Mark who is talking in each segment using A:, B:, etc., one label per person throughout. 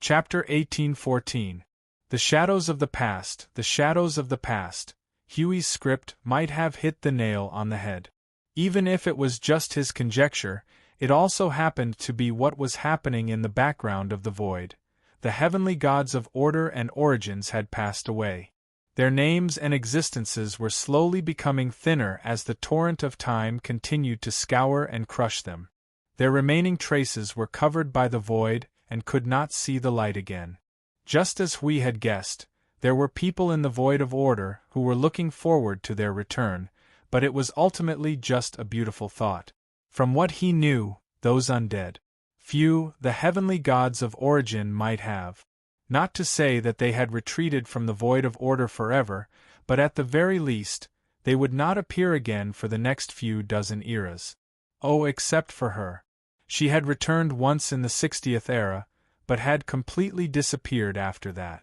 A: Chapter 1814. The Shadows of the Past, the Shadows of the Past. Huey's script might have hit the nail on the head. Even if it was just his conjecture, it also happened to be what was happening in the background of the void. The heavenly gods of order and origins had passed away. Their names and existences were slowly becoming thinner as the torrent of time continued to scour and crush them. Their remaining traces were covered by the void and could not see the light again. Just as we had guessed, there were people in the void of order who were looking forward to their return, but it was ultimately just a beautiful thought. From what he knew, those undead few, the heavenly gods of origin might have. Not to say that they had retreated from the void of order forever, but at the very least, they would not appear again for the next few dozen eras. Oh, except for her. She had returned once in the 60th era, but had completely disappeared after that.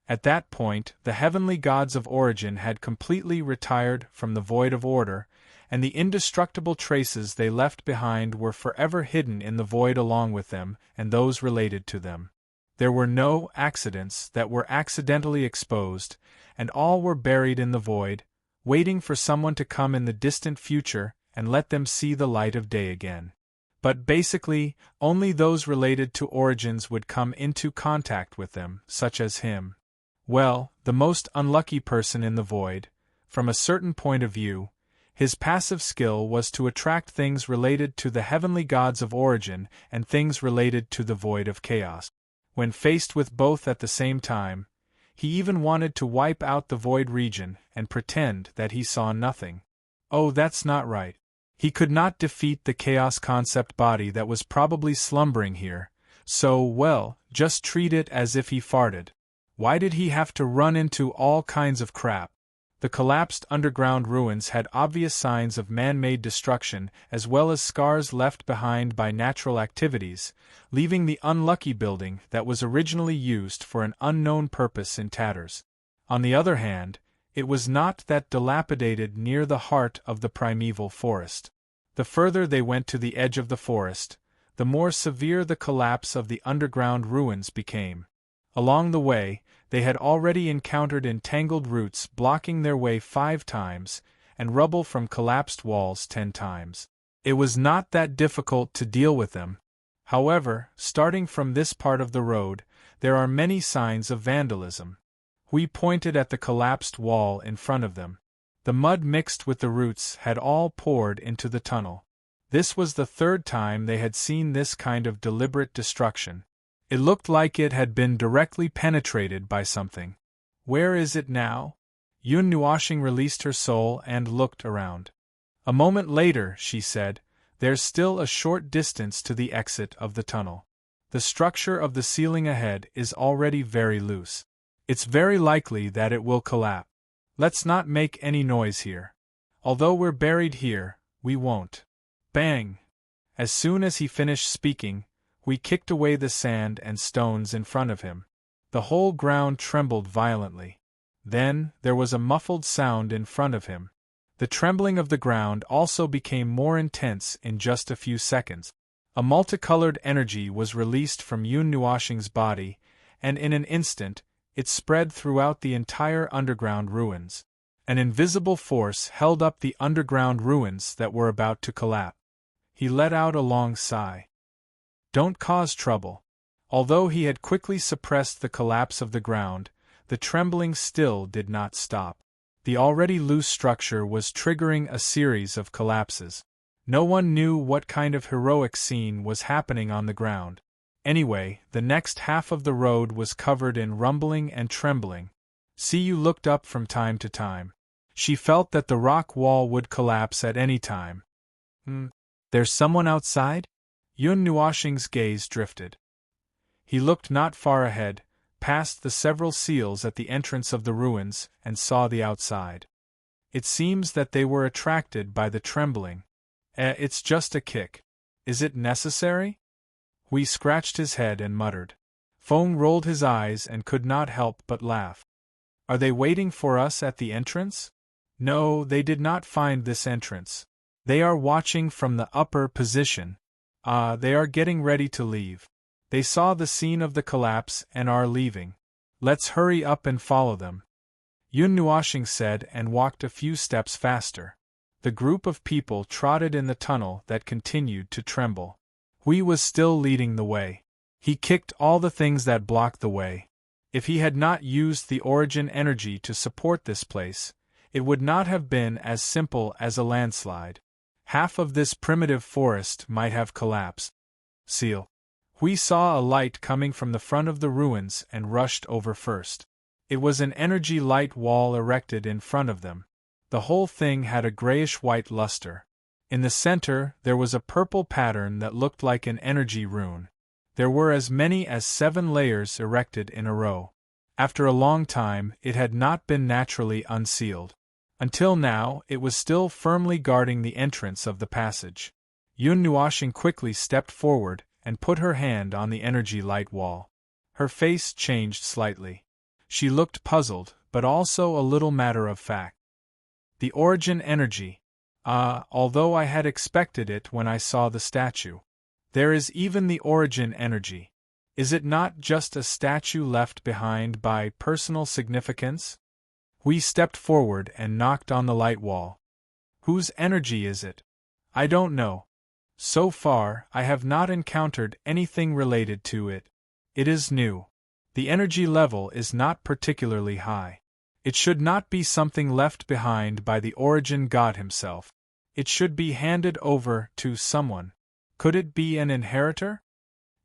A: At that point, the heavenly gods of origin had completely retired from the void of order, and the indestructible traces they left behind were forever hidden in the void along with them and those related to them. There were no accidents that were accidentally exposed, and all were buried in the void, waiting for someone to come in the distant future and let them see the light of day again. But basically, only those related to origins would come into contact with them, such as him. Well, the most unlucky person in the void. From a certain point of view, his passive skill was to attract things related to the heavenly gods of origin and things related to the void of chaos. When faced with both at the same time, he even wanted to wipe out the void region and pretend that he saw nothing. Oh, that's not right. He could not defeat the chaos concept body that was probably slumbering here, so, well, just treat it as if he farted. Why did he have to run into all kinds of crap? The collapsed underground ruins had obvious signs of man-made destruction as well as scars left behind by natural activities, leaving the unlucky building that was originally used for an unknown purpose in tatters. On the other hand, it was not that dilapidated near the heart of the primeval forest. The further they went to the edge of the forest, the more severe the collapse of the underground ruins became. Along the way, they had already encountered entangled roots blocking their way 5 times, and rubble from collapsed walls 10 times. It was not that difficult to deal with them. However, starting from this part of the road, there are many signs of vandalism. We pointed at the collapsed wall in front of them. The mud mixed with the roots had all poured into the tunnel. This was the 3rd time they had seen this kind of deliberate destruction. It looked like it had been directly penetrated by something. Where is it now? Yun Nuoshing released her soul and looked around. A moment later, she said, there's still a short distance to the exit of the tunnel. The structure of the ceiling ahead is already very loose. It's very likely that it will collapse. Let's not make any noise here. Although we're buried here, we won't. Bang! As soon as he finished speaking, we kicked away the sand and stones in front of him. The whole ground trembled violently. Then, there was a muffled sound in front of him. The trembling of the ground also became more intense in just a few seconds. A multicolored energy was released from Yun Nuoshing's body, and in an instant, it spread throughout the entire underground ruins. An invisible force held up the underground ruins that were about to collapse. He let out a long sigh. Don't cause trouble. Although he had quickly suppressed the collapse of the ground, the trembling still did not stop. The already loose structure was triggering a series of collapses. No one knew what kind of heroic scene was happening on the ground. Anyway, the next half of the road was covered in rumbling and trembling. Siyu looked up from time to time. She felt that the rock wall would collapse at any time. There's someone outside? Yun Nuoshing's gaze drifted. He looked not far ahead, past the several seals at the entrance of the ruins, and saw the outside. It seems that they were attracted by the trembling. It's just a kick. Is it necessary? Hui scratched his head and muttered. Feng rolled his eyes and could not help but laugh. Are they waiting for us at the entrance? No, they did not find this entrance. They are watching from the upper position. They are getting ready to leave. They saw the scene of the collapse and are leaving. Let's hurry up and follow them, Yun Nuoshing said and walked a few steps faster. The group of people trotted in the tunnel that continued to tremble. Hui was still leading the way. He kicked all the things that blocked the way. If he had not used the origin energy to support this place, it would not have been as simple as a landslide. Half of this primitive forest might have collapsed. Seal. Hui saw a light coming from the front of the ruins and rushed over first. It was an energy light wall erected in front of them. The whole thing had a grayish-white luster. In the center, there was a purple pattern that looked like an energy rune. There were as many as 7 layers erected in a row. After a long time, it had not been naturally unsealed. Until now, it was still firmly guarding the entrance of the passage. Yun Nuoshing quickly stepped forward and put her hand on the energy light wall. Her face changed slightly. She looked puzzled, but also a little matter-of-fact. The origin energy. Although I had expected it when I saw the statue. There is even the origin energy. Is it not just a statue left behind by personal significance? We stepped forward and knocked on the light wall. Whose energy is it? I don't know. So far, I have not encountered anything related to it. It is new. The energy level is not particularly high. It should not be something left behind by the origin god himself. It should be handed over to someone. Could it be an inheritor?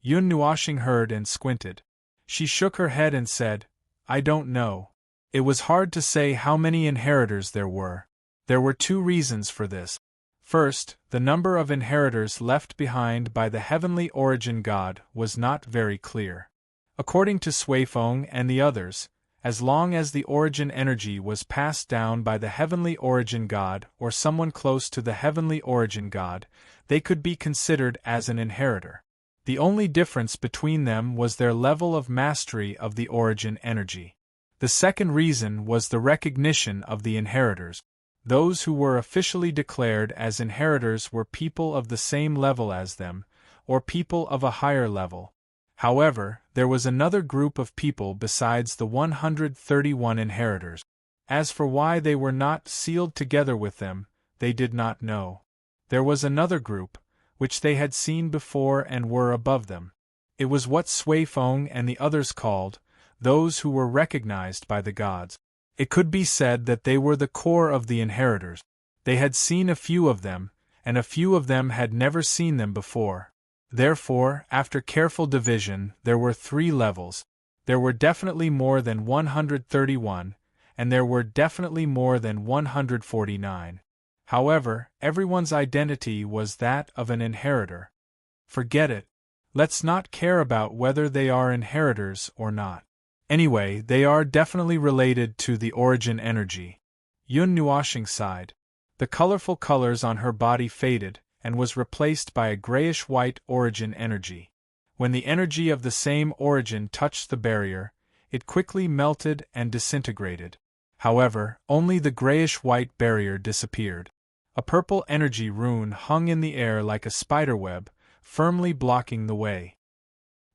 A: Yun Nuoshing heard and squinted. She shook her head and said, I don't know. It was hard to say how many inheritors there were. There were 2 reasons for this. First, the number of inheritors left behind by the heavenly origin god was not very clear. According to Suifeng and the others, as long as the origin energy was passed down by the heavenly origin god or someone close to the heavenly origin god, they could be considered as an inheritor. The only difference between them was their level of mastery of the origin energy. The second reason was the recognition of the inheritors. Those who were officially declared as inheritors were people of the same level as them, or people of a higher level. However, there was another group of people besides the 131 inheritors. As for why they were not sealed together with them, they did not know. There was another group, which they had seen before and were above them. It was what Suifeng and the others called, those who were recognized by the gods. It could be said that they were the core of the inheritors. They had seen a few of them, and a few of them had never seen them before. Therefore, after careful division, there were 3 levels. There were definitely more than 131, and there were definitely more than 149. However, everyone's identity was that of an inheritor. Forget it. Let's not care about whether they are inheritors or not. Anyway, they are definitely related to the origin energy. Yun Nuoshing sighed. The colorful colors on her body faded, and was replaced by a grayish-white origin energy. When the energy of the same origin touched the barrier, it quickly melted and disintegrated. However, only the grayish-white barrier disappeared. A purple energy rune hung in the air like a spiderweb, firmly blocking the way.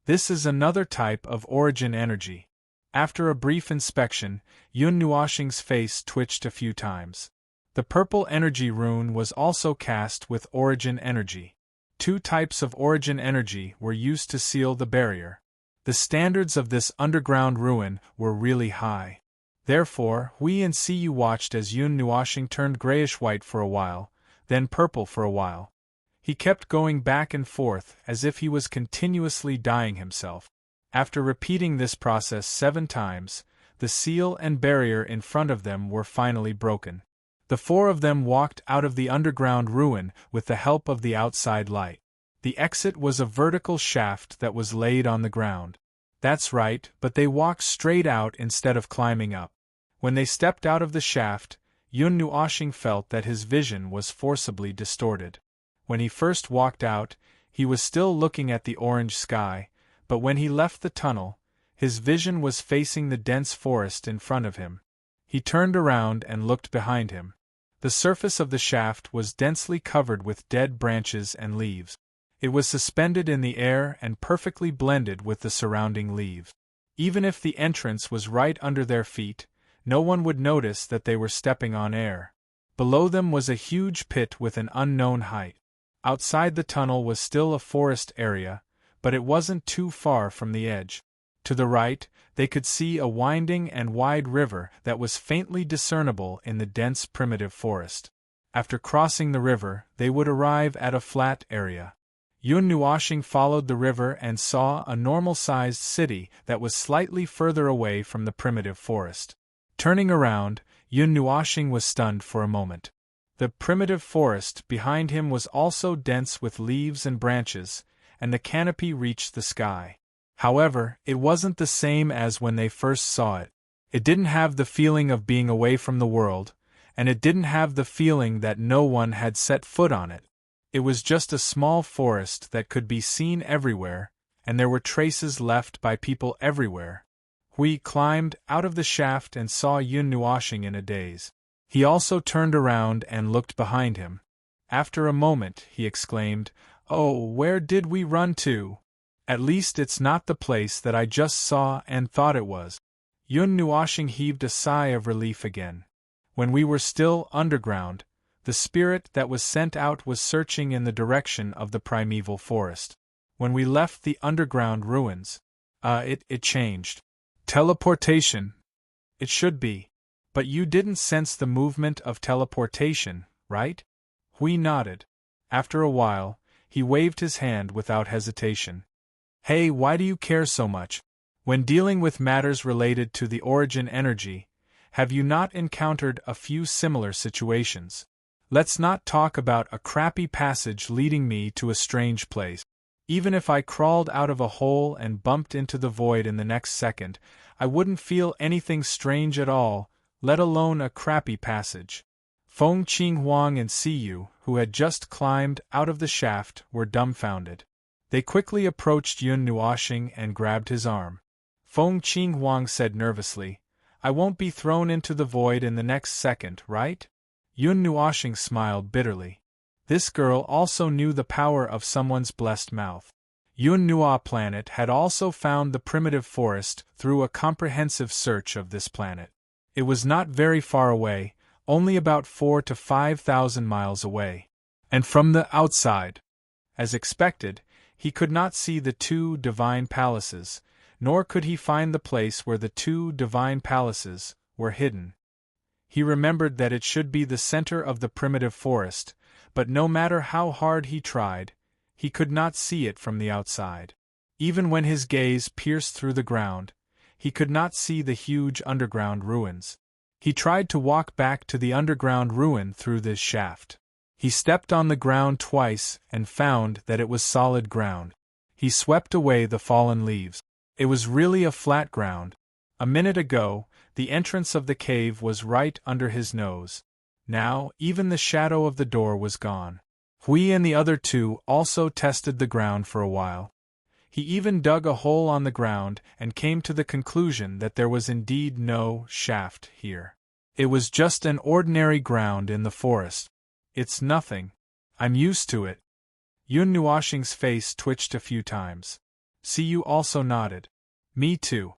A: This is another type of origin energy. After a brief inspection, Yun Nuoshing's face twitched a few times. The purple energy rune was also cast with origin energy. 2 types of origin energy were used to seal the barrier. The standards of this underground ruin were really high. Therefore, Hui and Siyu watched as Yun Nuoshing turned grayish-white for a while, then purple for a while. He kept going back and forth as if he was continuously dyeing himself. After repeating this process 7 times, the seal and barrier in front of them were finally broken. The 4 of them walked out of the underground ruin with the help of the outside light. The exit was a vertical shaft that was laid on the ground. That's right, but they walked straight out instead of climbing up. When they stepped out of the shaft, Yun Nuoshing felt that his vision was forcibly distorted. When he first walked out, he was still looking at the orange sky, but when he left the tunnel, his vision was facing the dense forest in front of him. He turned around and looked behind him. The surface of the shaft was densely covered with dead branches and leaves. It was suspended in the air and perfectly blended with the surrounding leaves. Even if the entrance was right under their feet, no one would notice that they were stepping on air. Below them was a huge pit with an unknown height. Outside the tunnel was still a forest area, but it wasn't too far from the edge. To the right, they could see a winding and wide river that was faintly discernible in the dense primitive forest. After crossing the river, they would arrive at a flat area. Yun Nuoxing followed the river and saw a normal-sized city that was slightly further away from the primitive forest. Turning around, Yun Nuoxing was stunned for a moment. The primitive forest behind him was also dense with leaves and branches, and the canopy reached the sky. However, it wasn't the same as when they first saw it. It didn't have the feeling of being away from the world, and it didn't have the feeling that no one had set foot on it. It was just a small forest that could be seen everywhere, and there were traces left by people everywhere. Hui climbed out of the shaft and saw Yun Nuoxing in a daze. He also turned around and looked behind him. After a moment, he exclaimed, "Oh, where did we run to? At least it's not the place that I just saw and thought it was." Yun Nuoxing heaved a sigh of relief again. When we were still underground, the spirit that was sent out was searching in the direction of the primeval forest. When we left the underground ruins, it changed. Teleportation. It should be. But you didn't sense the movement of teleportation, right? Hui nodded. After a while, he waved his hand without hesitation. Hey, why do you care so much? When dealing with matters related to the origin energy, have you not encountered a few similar situations? Let's not talk about a crappy passage leading me to a strange place. Even if I crawled out of a hole and bumped into the void in the next second, I wouldn't feel anything strange at all, let alone a crappy passage. Feng Qinghuang and Siyu, who had just climbed out of the shaft, were dumbfounded. They quickly approached Yun Nuoxing and grabbed his arm. Feng Qinghuang said nervously, "I won't be thrown into the void in the next second, right?" Yun Nuoxing smiled bitterly. This girl also knew the power of someone's blessed mouth. Yun Nuo planet had also found the primitive forest through a comprehensive search of this planet. It was not very far away, only about 4,000 to 5,000 miles away. And from the outside, as expected, he could not see the two divine palaces, nor could he find the place where the two divine palaces were hidden. He remembered that it should be the center of the primitive forest, but no matter how hard he tried, he could not see it from the outside. Even when his gaze pierced through the ground, he could not see the huge underground ruins. He tried to walk back to the underground ruin through this shaft. He stepped on the ground twice and found that it was solid ground. He swept away the fallen leaves. It was really a flat ground. A minute ago, the entrance of the cave was right under his nose. Now, even the shadow of the door was gone. Hui and the other two also tested the ground for a while. He even dug a hole on the ground and came to the conclusion that there was indeed no shaft here. It was just an ordinary ground in the forest. It's nothing. I'm used to it. Yun Nuoxing's face twitched a few times. Siyu also nodded. Me too.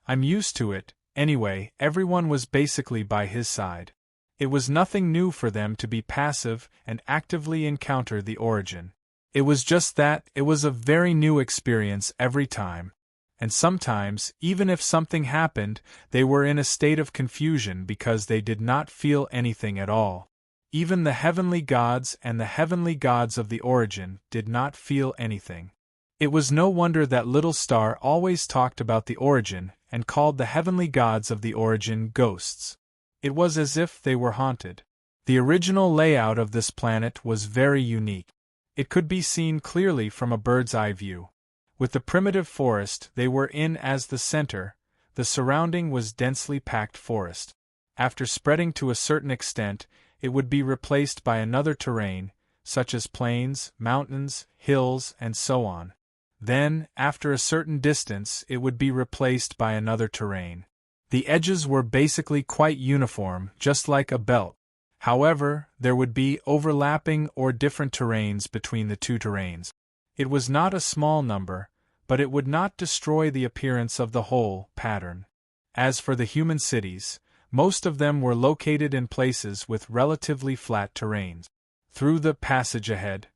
A: I'm used to it. Anyway, everyone was basically by his side. It was nothing new for them to be passive and actively encounter the origin. It was just that it was a very new experience every time. And sometimes, even if something happened, they were in a state of confusion because they did not feel anything at all. Even the heavenly gods and the heavenly gods of the origin did not feel anything. It was no wonder that Little Star always talked about the origin and called the heavenly gods of the origin ghosts. It was as if they were haunted. The original layout of this planet was very unique. It could be seen clearly from a bird's-eye view. With the primitive forest they were in as the center, the surrounding was densely packed forest. After spreading to a certain extent, it would be replaced by another terrain, such as plains, mountains, hills, and so on. Then, after a certain distance, it would be replaced by another terrain. The edges were basically quite uniform, just like a belt. However, there would be overlapping or different terrains between the two terrains. It was not a small number, but it would not destroy the appearance of the whole pattern. As for the human cities, most of them were located in places with relatively flat terrains. Through the passage ahead,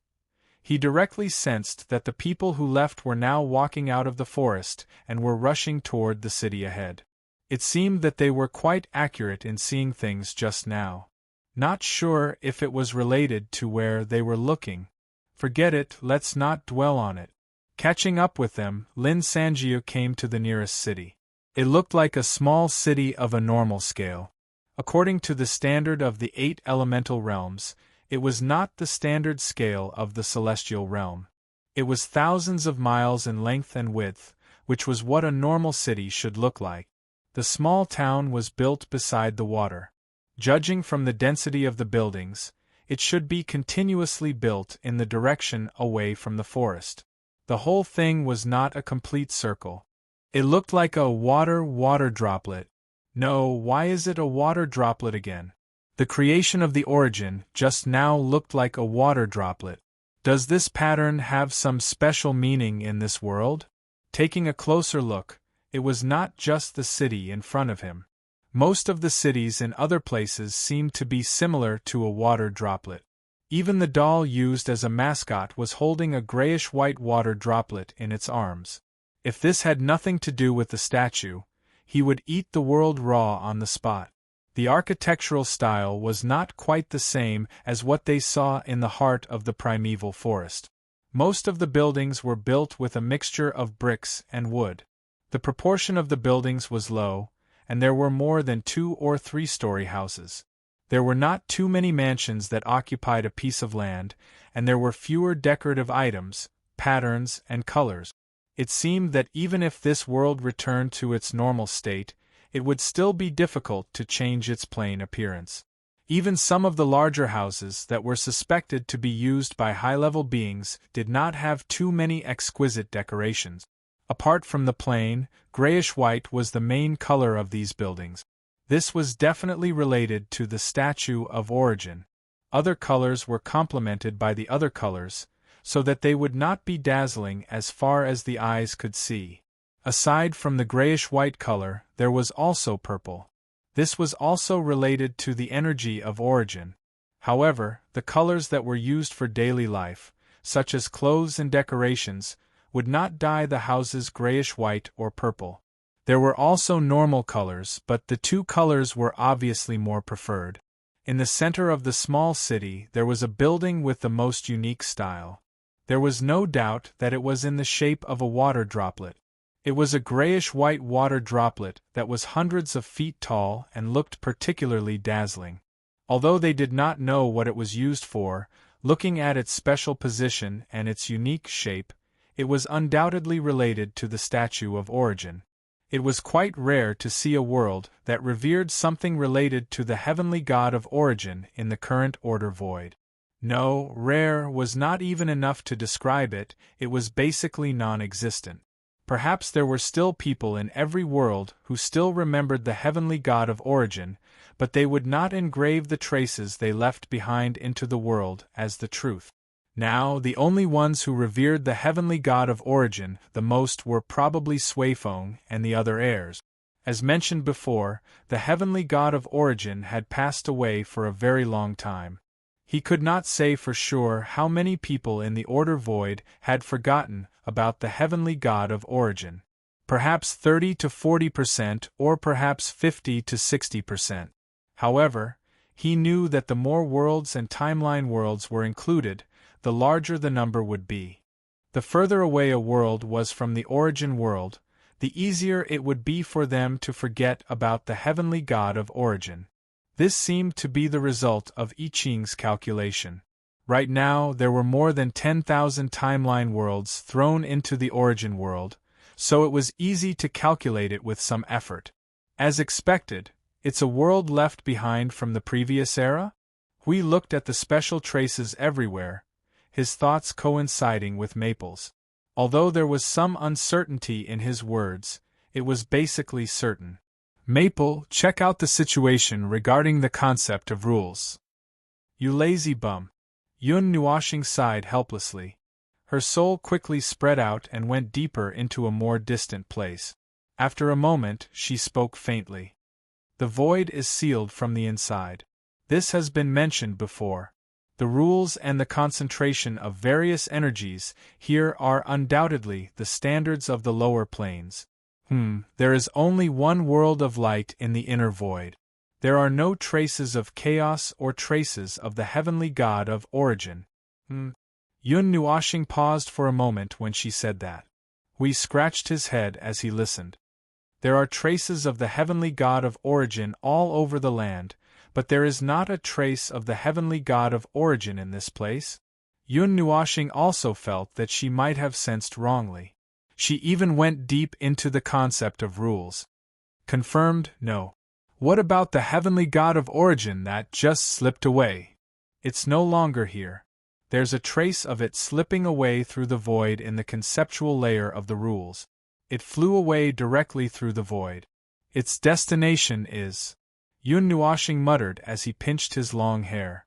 A: he directly sensed that the people who left were now walking out of the forest and were rushing toward the city ahead. It seemed that they were quite accurate in seeing things just now. Not sure if it was related to where they were looking. Forget it, let's not dwell on it. Catching up with them, Lin Sanjiu came to the nearest city. It looked like a small city of a normal scale. According to the standard of the 8 elemental realms, it was not the standard scale of the celestial realm. It was thousands of miles in length and width, which was what a normal city should look like. The small town was built beside the water. Judging from the density of the buildings, it should be continuously built in the direction away from the forest. The whole thing was not a complete circle. It looked like a water droplet. No, why is it a water droplet again? The creation of the origin just now looked like a water droplet. Does this pattern have some special meaning in this world? Taking a closer look, it was not just the city in front of him. Most of the cities in other places seemed to be similar to a water droplet. Even the doll used as a mascot was holding a grayish-white water droplet in its arms. If this had nothing to do with the statue, he would eat the world raw on the spot. The architectural style was not quite the same as what they saw in the heart of the primeval forest. Most of the buildings were built with a mixture of bricks and wood. The proportion of the buildings was low, and there were more than 2 or 3-story houses. There were not too many mansions that occupied a piece of land, and there were fewer decorative items, patterns, and colors. It seemed that even if this world returned to its normal state, it would still be difficult to change its plain appearance. Even some of the larger houses that were suspected to be used by high-level beings did not have too many exquisite decorations. Apart from the plain, grayish-white was the main color of these buildings. This was definitely related to the statue of origin. Other colors were complemented by the other colors, so that they would not be dazzling as far as the eyes could see. Aside from the grayish-white color, there was also purple. This was also related to the energy of origin. However, the colors that were used for daily life, such as clothes and decorations, would not dye the houses grayish-white or purple. There were also normal colors, but the 2 colors were obviously more preferred. In the center of the small city there was a building with the most unique style. There was no doubt that it was in the shape of a water droplet. It was a grayish-white water droplet that was hundreds of feet tall and looked particularly dazzling. Although they did not know what it was used for, looking at its special position and its unique shape, it was undoubtedly related to the statue of origin. It was quite rare to see a world that revered something related to the heavenly god of origin in the current order void. No, rare was not even enough to describe it, it was basically non-existent. Perhaps there were still people in every world who still remembered the heavenly god of origin, but they would not engrave the traces they left behind into the world as the truth. Now, the only ones who revered the heavenly god of origin the most were probably Suifeng and the other heirs. As mentioned before, the heavenly god of origin had passed away for a very long time. He could not say for sure how many people in the Order Void had forgotten about the heavenly god of origin. Perhaps 30 to 40% or perhaps 50 to 60%. However, he knew that the more worlds and timeline worlds were included, the larger the number would be. The further away a world was from the origin world, the easier it would be for them to forget about the heavenly god of origin. This seemed to be the result of I Ching's calculation. Right now, there were more than 10,000 timeline worlds thrown into the origin world, so it was easy to calculate it with some effort. As expected, it's a world left behind from the previous era? We looked at the special traces everywhere, his thoughts coinciding with Maple's. Although there was some uncertainty in his words, it was basically certain. Maple, check out the situation regarding the concept of rules. You lazy bum. Yun Nuashing sighed helplessly. Her soul quickly spread out and went deeper into a more distant place. After a moment, she spoke faintly. The void is sealed from the inside. This has been mentioned before. The rules and the concentration of various energies here are undoubtedly the standards of the lower planes. There is only one world of light in the inner void. There are no traces of chaos or traces of the heavenly God of origin. Yun Nuashing paused for a moment when she said that. Hui scratched his head as he listened. There are traces of the heavenly God of origin all over the land, but there is not a trace of the heavenly God of origin in this place. Yun Nuashing also felt that she might have sensed wrongly. She even went deep into the concept of rules. Confirmed, no. What about the heavenly God of origin that just slipped away? It's no longer here. There's a trace of it slipping away through the void in the conceptual layer of the rules. It flew away directly through the void. Its destination is... Yun Nuashing muttered as he pinched his long hair.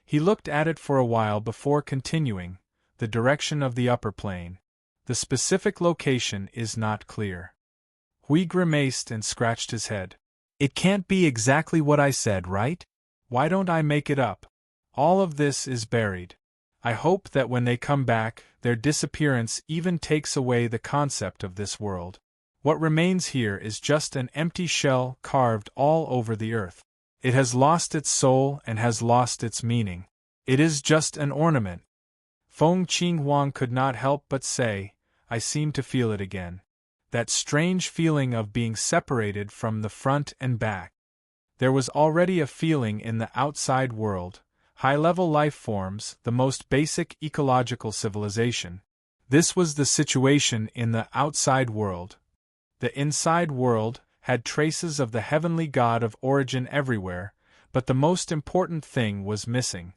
A: He looked at it for a while before continuing, the direction of the upper plane. The specific location is not clear. Hui grimaced and scratched his head. It can't be exactly what I said, right? Why don't I make it up? All of this is buried. I hope that when they come back, their disappearance even takes away the concept of this world. What remains here is just an empty shell carved all over the earth. It has lost its soul and has lost its meaning. It is just an ornament. Feng Qinghuang could not help but say, I seem to feel it again. That strange feeling of being separated from the front and back. There was already a feeling in the outside world, high-level life forms, the most basic ecological civilization. This was the situation in the outside world. The inside world had traces of the heavenly God of origin everywhere, but the most important thing was missing.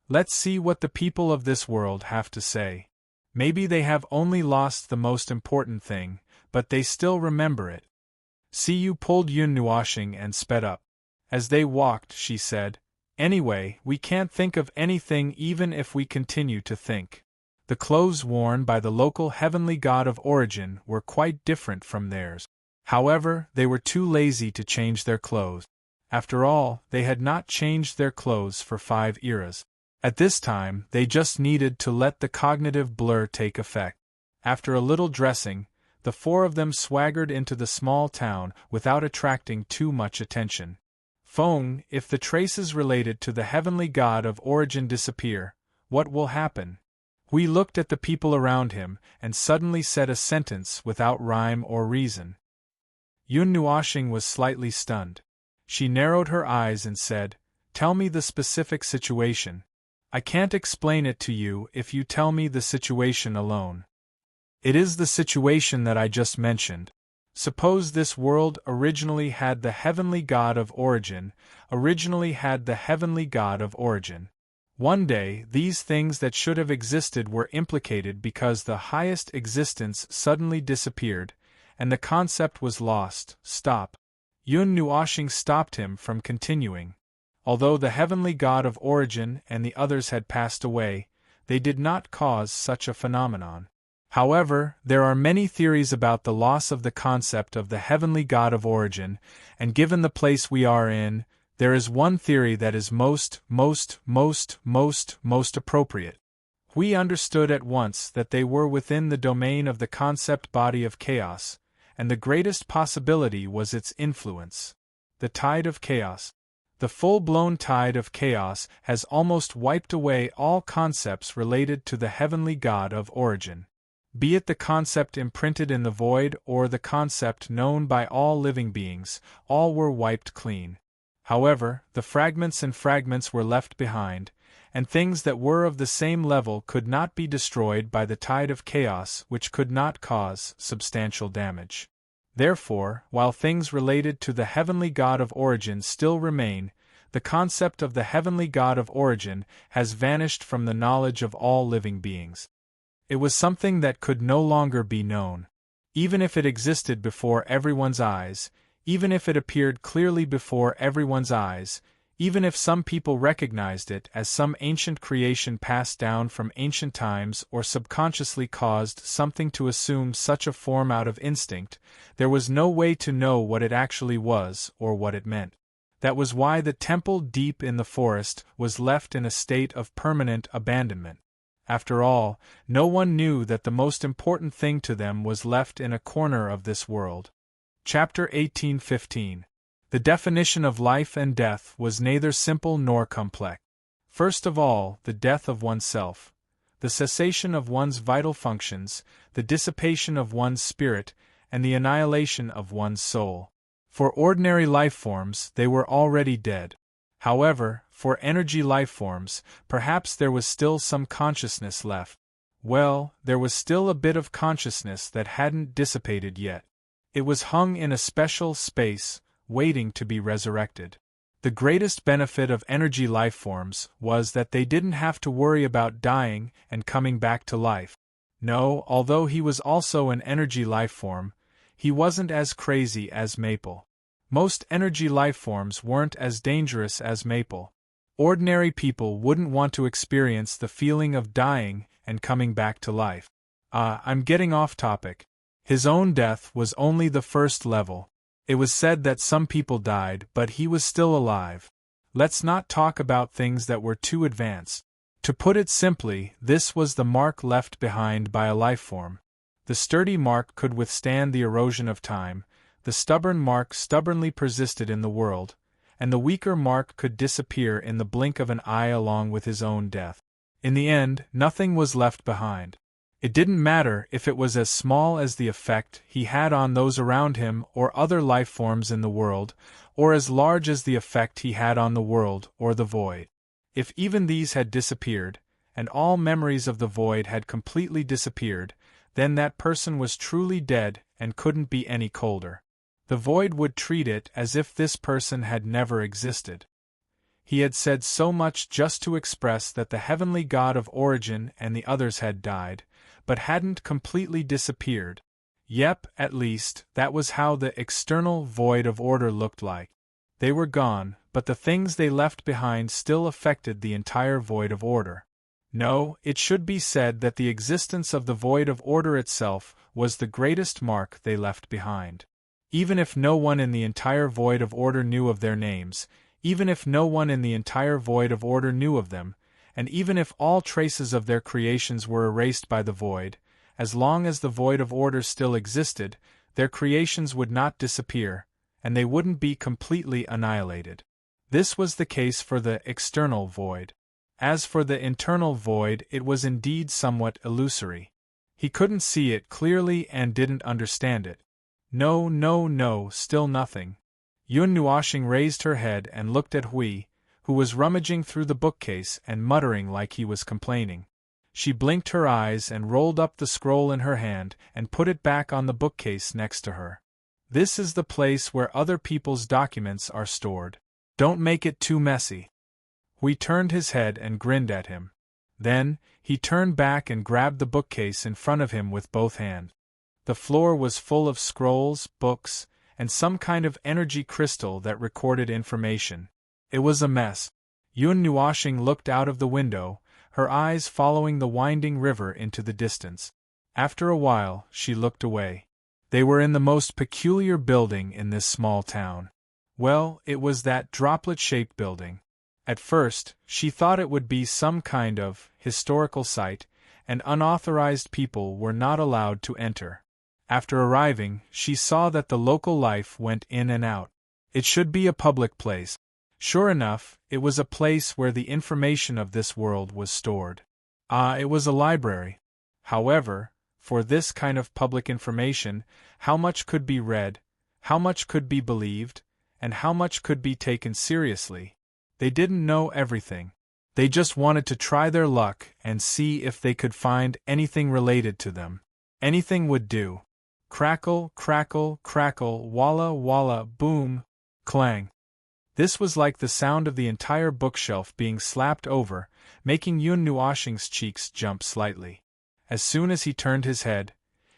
A: Let's see what the people of this world have to say. Maybe they have only lost the most important thing, but they still remember it. Siyu pulled Yun Nuashing and sped up. As they walked, she said, Anyway, we can't think of anything even if we continue to think. The clothes worn by the local heavenly God of origin were quite different from theirs. However, they were too lazy to change their clothes. After all, they had not changed their clothes for 5 eras. At this time, they just needed to let the cognitive blur take effect. After a little dressing, the 4 of them swaggered into the small town without attracting too much attention. Feng, if the traces related to the heavenly God of origin disappear, what will happen? Hui looked at the people around him and suddenly said a sentence without rhyme or reason. Yun Nuashing was slightly stunned. She narrowed her eyes and said, Tell me the specific situation. I can't explain it to you if you tell me the situation alone. It is the situation that I just mentioned. Suppose this world originally had the heavenly God of origin, One day, these things that should have existed were implicated because the highest existence suddenly disappeared, and the concept was lost. Stop. Yun Nuashing stopped him from continuing. Although the heavenly God of origin and the others had passed away, they did not cause such a phenomenon. However, there are many theories about the loss of the concept of the heavenly God of origin, and given the place we are in, there is one theory that is most appropriate. We understood at once that they were within the domain of the concept body of chaos, and the greatest possibility was its influence. The tide of chaos. The full-blown tide of chaos has almost wiped away all concepts related to the heavenly God of origin. Be it the concept imprinted in the void or the concept known by all living beings, all were wiped clean. However, the fragments were left behind, and things that were of the same level could not be destroyed by the tide of chaos, which could not cause substantial damage. Therefore, while things related to the heavenly God of origin still remain, the concept of the heavenly God of origin has vanished from the knowledge of all living beings. It was something that could no longer be known. Even if it existed before everyone's eyes, even if it appeared clearly before everyone's eyes, Even if some people recognized it as some ancient creation passed down from ancient times or subconsciously caused something to assume such a form out of instinct, there was no way to know what it actually was or what it meant. That was why the temple deep in the forest was left in a state of permanent abandonment. After all, no one knew that the most important thing to them was left in a corner of this world. Chapter 18:15. The definition of life and death was neither simple nor complex. First of all, the death of oneself, the cessation of one's vital functions, the dissipation of one's spirit, and the annihilation of one's soul. For ordinary life forms, they were already dead. However, for energy life forms, perhaps there was still some consciousness left. Well, there was still a bit of consciousness that hadn't dissipated yet. It was hung in a special space, waiting to be resurrected. The greatest benefit of energy life forms was that they didn't have to worry about dying and coming back to life. No, although he was also an energy life form, he wasn't as crazy as Maple. Most energy life forms weren't as dangerous as Maple. Ordinary people wouldn't want to experience the feeling of dying and coming back to life. I'm getting off topic. His own death was only the first level. It was said that some people died, but he was still alive. Let's not talk about things that were too advanced. To put it simply, this was the mark left behind by a life form. The sturdy mark could withstand the erosion of time, the stubborn mark stubbornly persisted in the world, and the weaker mark could disappear in the blink of an eye along with his own death. In the end, nothing was left behind. It didn't matter if it was as small as the effect he had on those around him or other life forms in the world, or as large as the effect he had on the world or the void. If even these had disappeared, and all memories of the void had completely disappeared, then that person was truly dead and couldn't be any colder. The void would treat it as if this person had never existed. He had said so much just to express that the heavenly god of origin and the others had died, but hadn't completely disappeared. Yep, at least, that was how the external void of order looked like. They were gone, but the things they left behind still affected the entire void of order. No, it should be said that the existence of the void of order itself was the greatest mark they left behind. Even if no one in the entire void of order knew of their names, even if no one in the entire void of order knew of them, and even if all traces of their creations were erased by the void, as long as the void of order still existed, their creations would not disappear, and they wouldn't be completely annihilated. This was the case for the external void. As for the internal void, it was indeed somewhat illusory. He couldn't see it clearly and didn't understand it. No, still nothing. Yun Nuoshing raised her head and looked at Hui, who was rummaging through the bookcase and muttering like he was complaining. She blinked her eyes and rolled up the scroll in her hand and put it back on the bookcase next to her. This is the place where other people's documents are stored. Don't make it too messy. Hui turned his head and grinned at him. Then, he turned back and grabbed the bookcase in front of him with both hands. The floor was full of scrolls, books, and some kind of energy crystal that recorded information. It was a mess. Yun Nuoshing looked out of the window, her eyes following the winding river into the distance. After a while, she looked away. They were in the most peculiar building in this small town. Well, it was that droplet-shaped building. At first, she thought it would be some kind of historical site, and unauthorized people were not allowed to enter. After arriving, she saw that the local life went in and out. It should be a public place. Sure enough, it was a place where the information of this world was stored. It was a library. However, for this kind of public information, how much could be read, how much could be believed, and how much could be taken seriously? They didn't know everything. They just wanted to try their luck and see if they could find anything related to them. Anything would do. Crackle, crackle, crackle, walla, walla, boom, clang. This was like the sound of the entire bookshelf being slapped over, making Yun Nuoshing's cheeks jump slightly. As soon as he turned his head,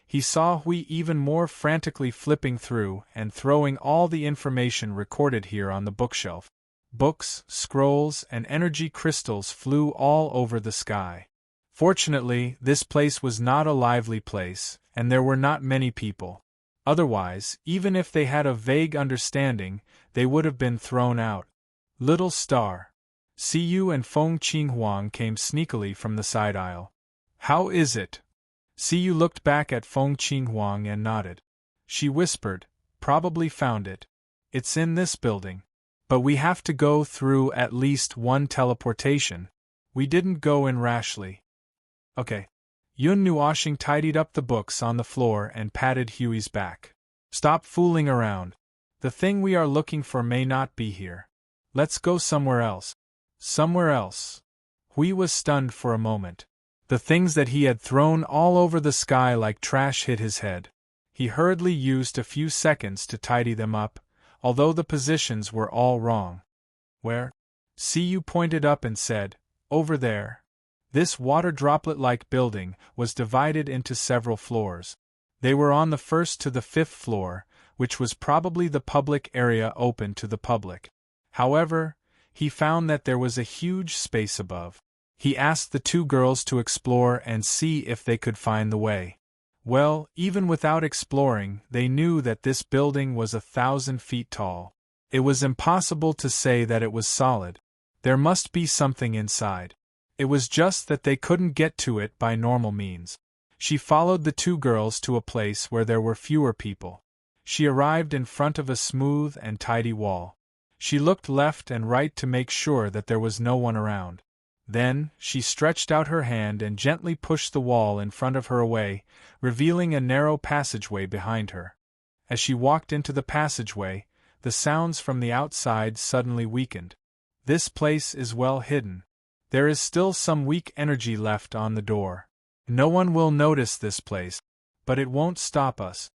A: he saw Hui even more frantically flipping through and throwing all the information recorded here on the bookshelf. Books, scrolls, and energy crystals flew all over the sky. Fortunately, this place was not a lively place, and there were not many people. Otherwise, even if they had a vague understanding, they would have been thrown out. Little star. Siyu and Feng Qinghuang came sneakily from the side aisle. How is it? Siyu looked back at Feng Qinghuang and nodded. She whispered, probably found it. It's in this building. But we have to go through at least one teleportation. We didn't go in rashly. Okay. Yun Nuoshing tidied up the books on the floor and patted Huey's back. Stop fooling around. The thing we are looking for may not be here. Let's go somewhere else. Somewhere else. Hui was stunned for a moment. The things that he had thrown all over the sky like trash hit his head. He hurriedly used a few seconds to tidy them up, although the positions were all wrong. Where? Siyu pointed up and said, over there. This water droplet-like building was divided into several floors. They were on the first to the fifth floor, which was probably the public area open to the public. However, he found that there was a huge space above. He asked the two girls to explore and see if they could find the way. Well, even without exploring, they knew that this building was 1,000 feet tall. It was impossible to say that it was solid. There must be something inside. It was just that they couldn't get to it by normal means. She followed the two girls to a place where there were fewer people. She arrived in front of a smooth and tidy wall. She looked left and right to make sure that there was no one around. Then, she stretched out her hand and gently pushed the wall in front of her away, revealing a narrow passageway behind her. As she walked into the passageway, the sounds from the outside suddenly weakened. This place is well hidden. There is still some weak energy left on the door. No one will notice this place, but it won't stop us,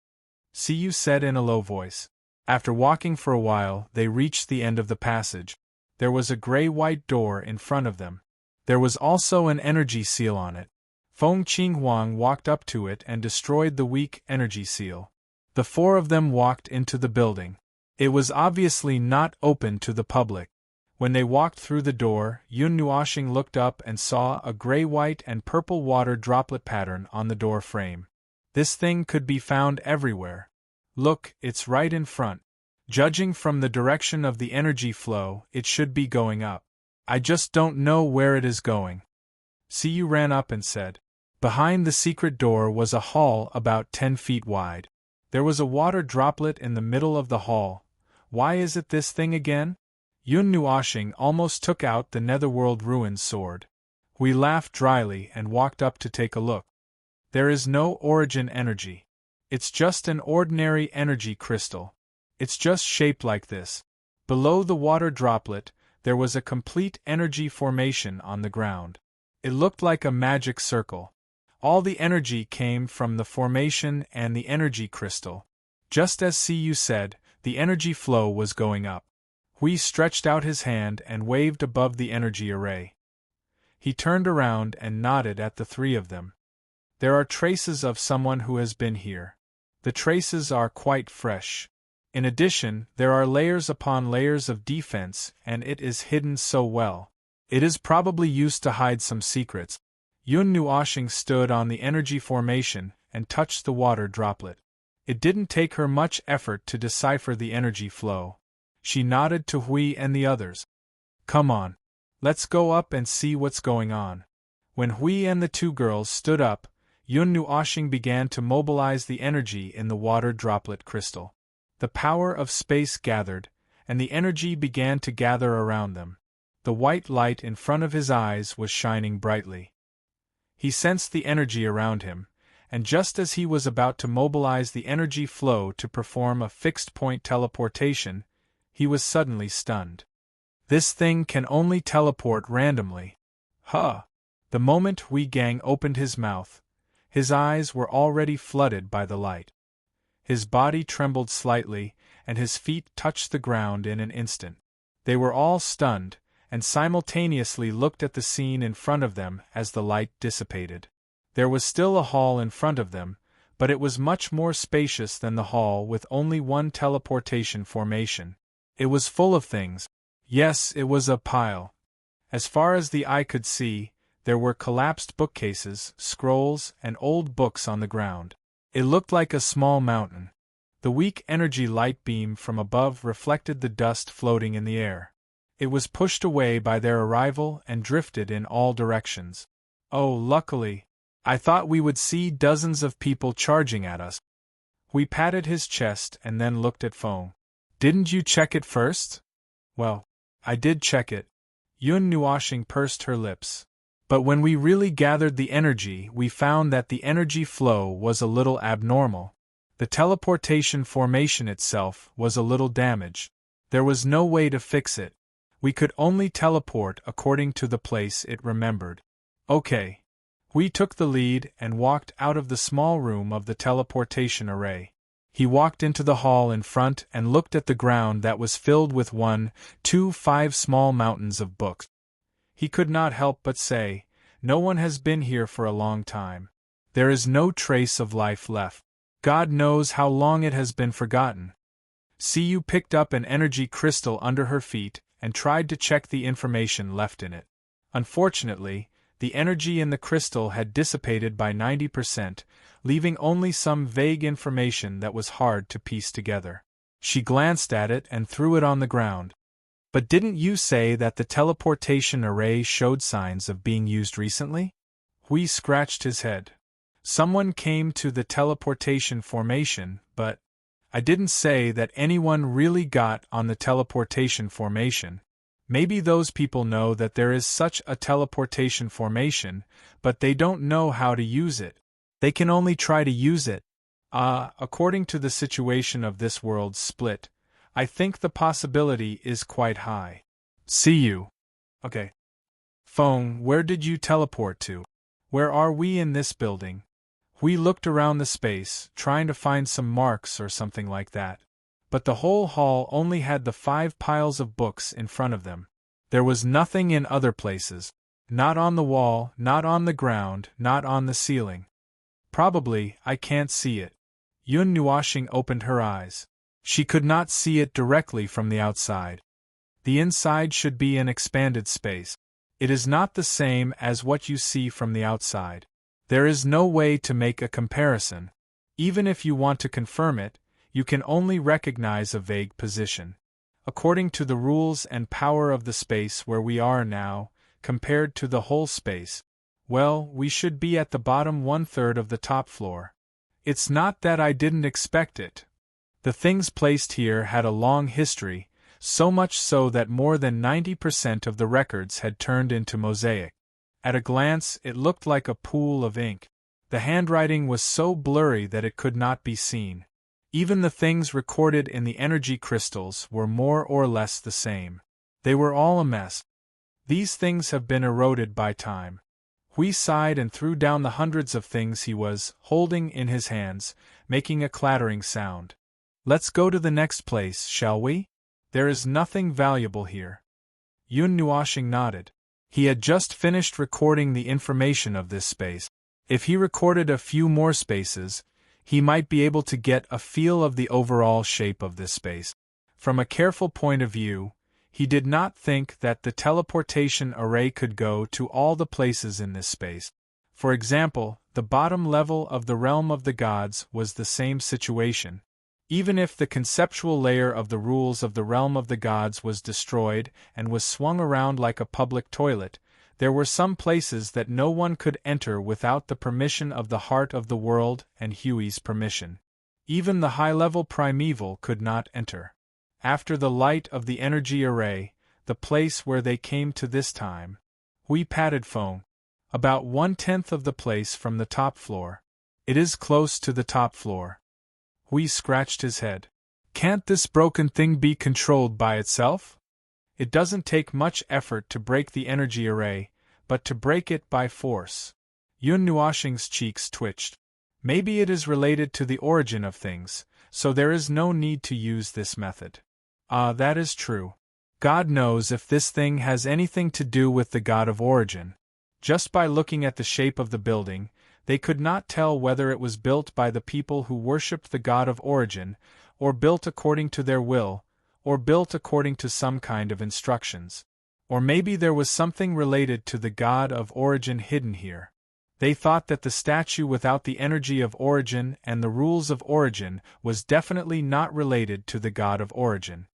A: Siyu said in a low voice. After walking for a while, they reached the end of the passage. There was a gray-white door in front of them. There was also an energy seal on it. Feng Qinghuang walked up to it and destroyed the weak energy seal. The four of them walked into the building. It was obviously not open to the public. When they walked through the door, Yun Nuoshing looked up and saw a gray-white and purple water droplet pattern on the door frame. This thing could be found everywhere. Look, it's right in front. Judging from the direction of the energy flow, it should be going up. I just don't know where it is going. Siyu ran up and said. Behind the secret door was a hall about 10 feet wide. There was a water droplet in the middle of the hall. Why is it this thing again? Yun Nuoshing almost took out the Netherworld Ruins sword. We laughed dryly and walked up to take a look. There is no origin energy. It's just an ordinary energy crystal. It's just shaped like this. Below the water droplet, there was a complete energy formation on the ground. It looked like a magic circle. All the energy came from the formation and the energy crystal. Just as Siyu said, the energy flow was going up. Hui stretched out his hand and waved above the energy array. He turned around and nodded at the three of them. There are traces of someone who has been here. The traces are quite fresh. In addition, there are layers upon layers of defense, and it is hidden so well. It is probably used to hide some secrets. Yun Nuoshing stood on the energy formation and touched the water droplet. It didn't take her much effort to decipher the energy flow. She nodded to Hui and the others. Come on. Let's go up and see what's going on. When Hui and the two girls stood up, Yun Nuoshing began to mobilize the energy in the water droplet crystal. The power of space gathered, and the energy began to gather around them. The white light in front of his eyes was shining brightly. He sensed the energy around him, and just as he was about to mobilize the energy flow to perform a fixed-point teleportation, he was suddenly stunned. This thing can only teleport randomly. Huh! The moment Hui Gang opened his mouth, his eyes were already flooded by the light. His body trembled slightly, and his feet touched the ground in an instant. They were all stunned, and simultaneously looked at the scene in front of them as the light dissipated. There was still a hall in front of them, but it was much more spacious than the hall with only one teleportation formation. It was full of things. Yes, it was a pile. As far as the eye could see, there were collapsed bookcases, scrolls, and old books on the ground. It looked like a small mountain. The weak energy light beam from above reflected the dust floating in the air. It was pushed away by their arrival and drifted in all directions. Oh, luckily! I thought we would see dozens of people charging at us. We patted his chest and then looked at Feng. Didn't you check it first? Well, I did check it. Yun Nuoshing pursed her lips. But when we really gathered the energy, we found that the energy flow was a little abnormal. The teleportation formation itself was a little damaged. There was no way to fix it. We could only teleport according to the place it remembered. Okay. We took the lead and walked out of the small room of the teleportation array. He walked into the hall in front and looked at the ground that was filled with 5 small mountains of books. He could not help but say, "No one has been here for a long time. There is no trace of life left. God knows how long it has been forgotten." Siyu picked up an energy crystal under her feet and tried to check the information left in it. Unfortunately, the energy in the crystal had dissipated by 90%, leaving only some vague information that was hard to piece together. She glanced at it and threw it on the ground. "But didn't you say that the teleportation array showed signs of being used recently?" Hui scratched his head. "Someone came to the teleportation formation, but I didn't say that anyone really got on the teleportation formation. Maybe those people know that there is such a teleportation formation, but they don't know how to use it. They can only try to use it. According to the situation of this world's split, I think the possibility is quite high." "See you." "Okay." "Phone, where did you teleport to? Where are we in this building?" We looked around the space, trying to find some marks or something like that. But the whole hall only had the 5 piles of books in front of them. There was nothing in other places. Not on the wall, not on the ground, not on the ceiling. "Probably, I can't see it." Yun Nuoshing opened her eyes. She could not see it directly from the outside. The inside should be an expanded space. It is not the same as what you see from the outside. There is no way to make a comparison. Even if you want to confirm it, you can only recognize a vague position. According to the rules and power of the space where we are now, compared to the whole space, well, we should be at the bottom 1/3 of the top floor. It's not that I didn't expect it. The things placed here had a long history, so much so that more than 90% of the records had turned into mosaic. At a glance, it looked like a pool of ink. The handwriting was so blurry that it could not be seen. Even the things recorded in the energy crystals were more or less the same. They were all a mess. These things have been eroded by time. Hui sighed and threw down the hundreds of things he was holding in his hands, making a clattering sound. "Let's go to the next place, shall we? There is nothing valuable here." Yun Nuoshing nodded. He had just finished recording the information of this space. If he recorded a few more spaces, he might be able to get a feel of the overall shape of this space. From a careful point of view, he did not think that the teleportation array could go to all the places in this space. For example, the bottom level of the realm of the gods was the same situation. Even if the conceptual layer of the rules of the realm of the gods was destroyed and was swung around like a public toilet, there were some places that no one could enter without the permission of the heart of the world and Hui's permission. Even the high-level primeval could not enter. After the light of the energy array, the place where they came to this time, Hui patted Feng. About 1/10 of the place from the top floor. It is close to the top floor. Hui scratched his head. "Can't this broken thing be controlled by itself? It doesn't take much effort to break the energy array, but to break it by force." Yun Nuoshing's cheeks twitched. "Maybe it is related to the origin of things, so there is no need to use this method." That is true. God knows if this thing has anything to do with the god of origin. Just by looking at the shape of the building, they could not tell whether it was built by the people who worshipped the god of origin, or built according to their will, or built according to some kind of instructions. Or maybe there was something related to the god of origin hidden here. They thought that the statue without the energy of origin and the rules of origin was definitely not related to the god of origin.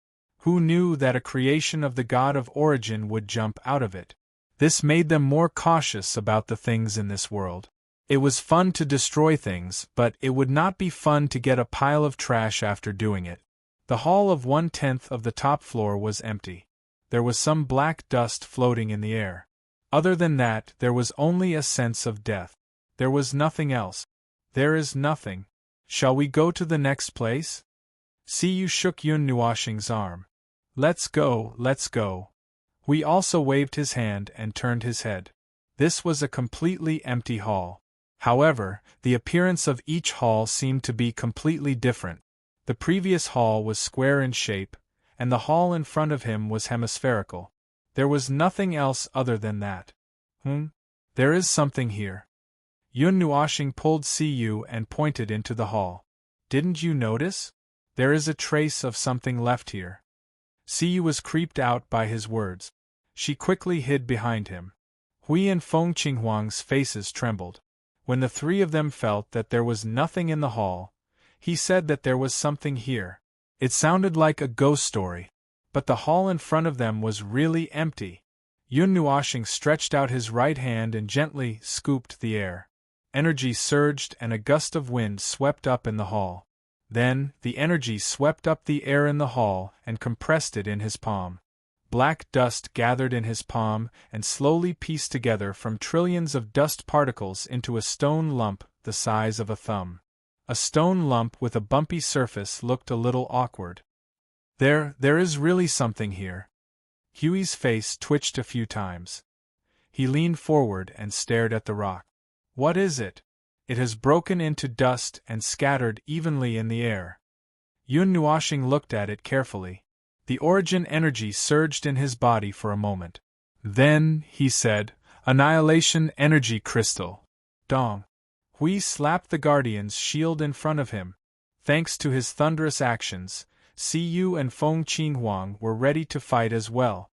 A: Who knew that a creation of the god of origin would jump out of it? This made them more cautious about the things in this world. It was fun to destroy things, but it would not be fun to get a pile of trash after doing it. The hall of 1/10 of the top floor was empty. There was some black dust floating in the air. Other than that, there was only a sense of death. There was nothing else. There is nothing. Shall we go to the next place? Siyu shook Yun Nuoxing's arm. Let's go, let's go. Hui also waved his hand and turned his head. This was a completely empty hall. However, the appearance of each hall seemed to be completely different. The previous hall was square in shape, and the hall in front of him was hemispherical. There was nothing else other than that. There is something here. Yun Nuoxing pulled Siyu and pointed into the hall. Didn't you notice? There is a trace of something left here. Siyu was creeped out by his words. She quickly hid behind him. Hui and Feng Qinghuang's faces trembled. When the three of them felt that there was nothing in the hall, he said that there was something here. It sounded like a ghost story. But the hall in front of them was really empty. Yun Nuoxing stretched out his right hand and gently scooped the air. Energy surged and a gust of wind swept up in the hall. Then, the energy swept up the air in the hall and compressed it in his palm. Black dust gathered in his palm and slowly pieced together from trillions of dust particles into a stone lump the size of a thumb. A stone lump with a bumpy surface looked a little awkward. There is really something here. Huey's face twitched a few times. He leaned forward and stared at the rock. What is it? It has broken into dust and scattered evenly in the air. Yun Nuoxing looked at it carefully. The origin energy surged in his body for a moment. Then, he said, Annihilation Energy Crystal. Dong. Hui slapped the Guardian's shield in front of him. Thanks to his thunderous actions, Siyu and Feng Qinghuang were ready to fight as well.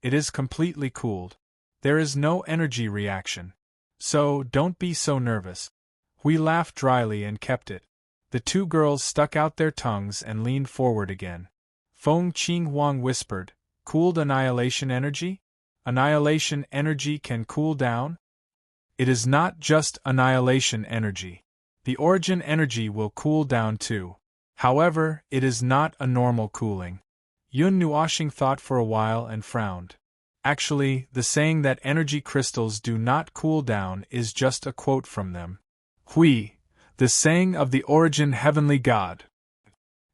A: It is completely cooled. There is no energy reaction. So, don't be so nervous. Hui laughed dryly and kept it. The two girls stuck out their tongues and leaned forward again. Feng Qinghuang whispered, Cooled annihilation energy? Annihilation energy can cool down? It is not just annihilation energy. The origin energy will cool down too. However, it is not a normal cooling. Yun Nuoxing thought for a while and frowned. Actually, the saying that energy crystals do not cool down is just a quote from them. Hui, the saying of the origin heavenly god.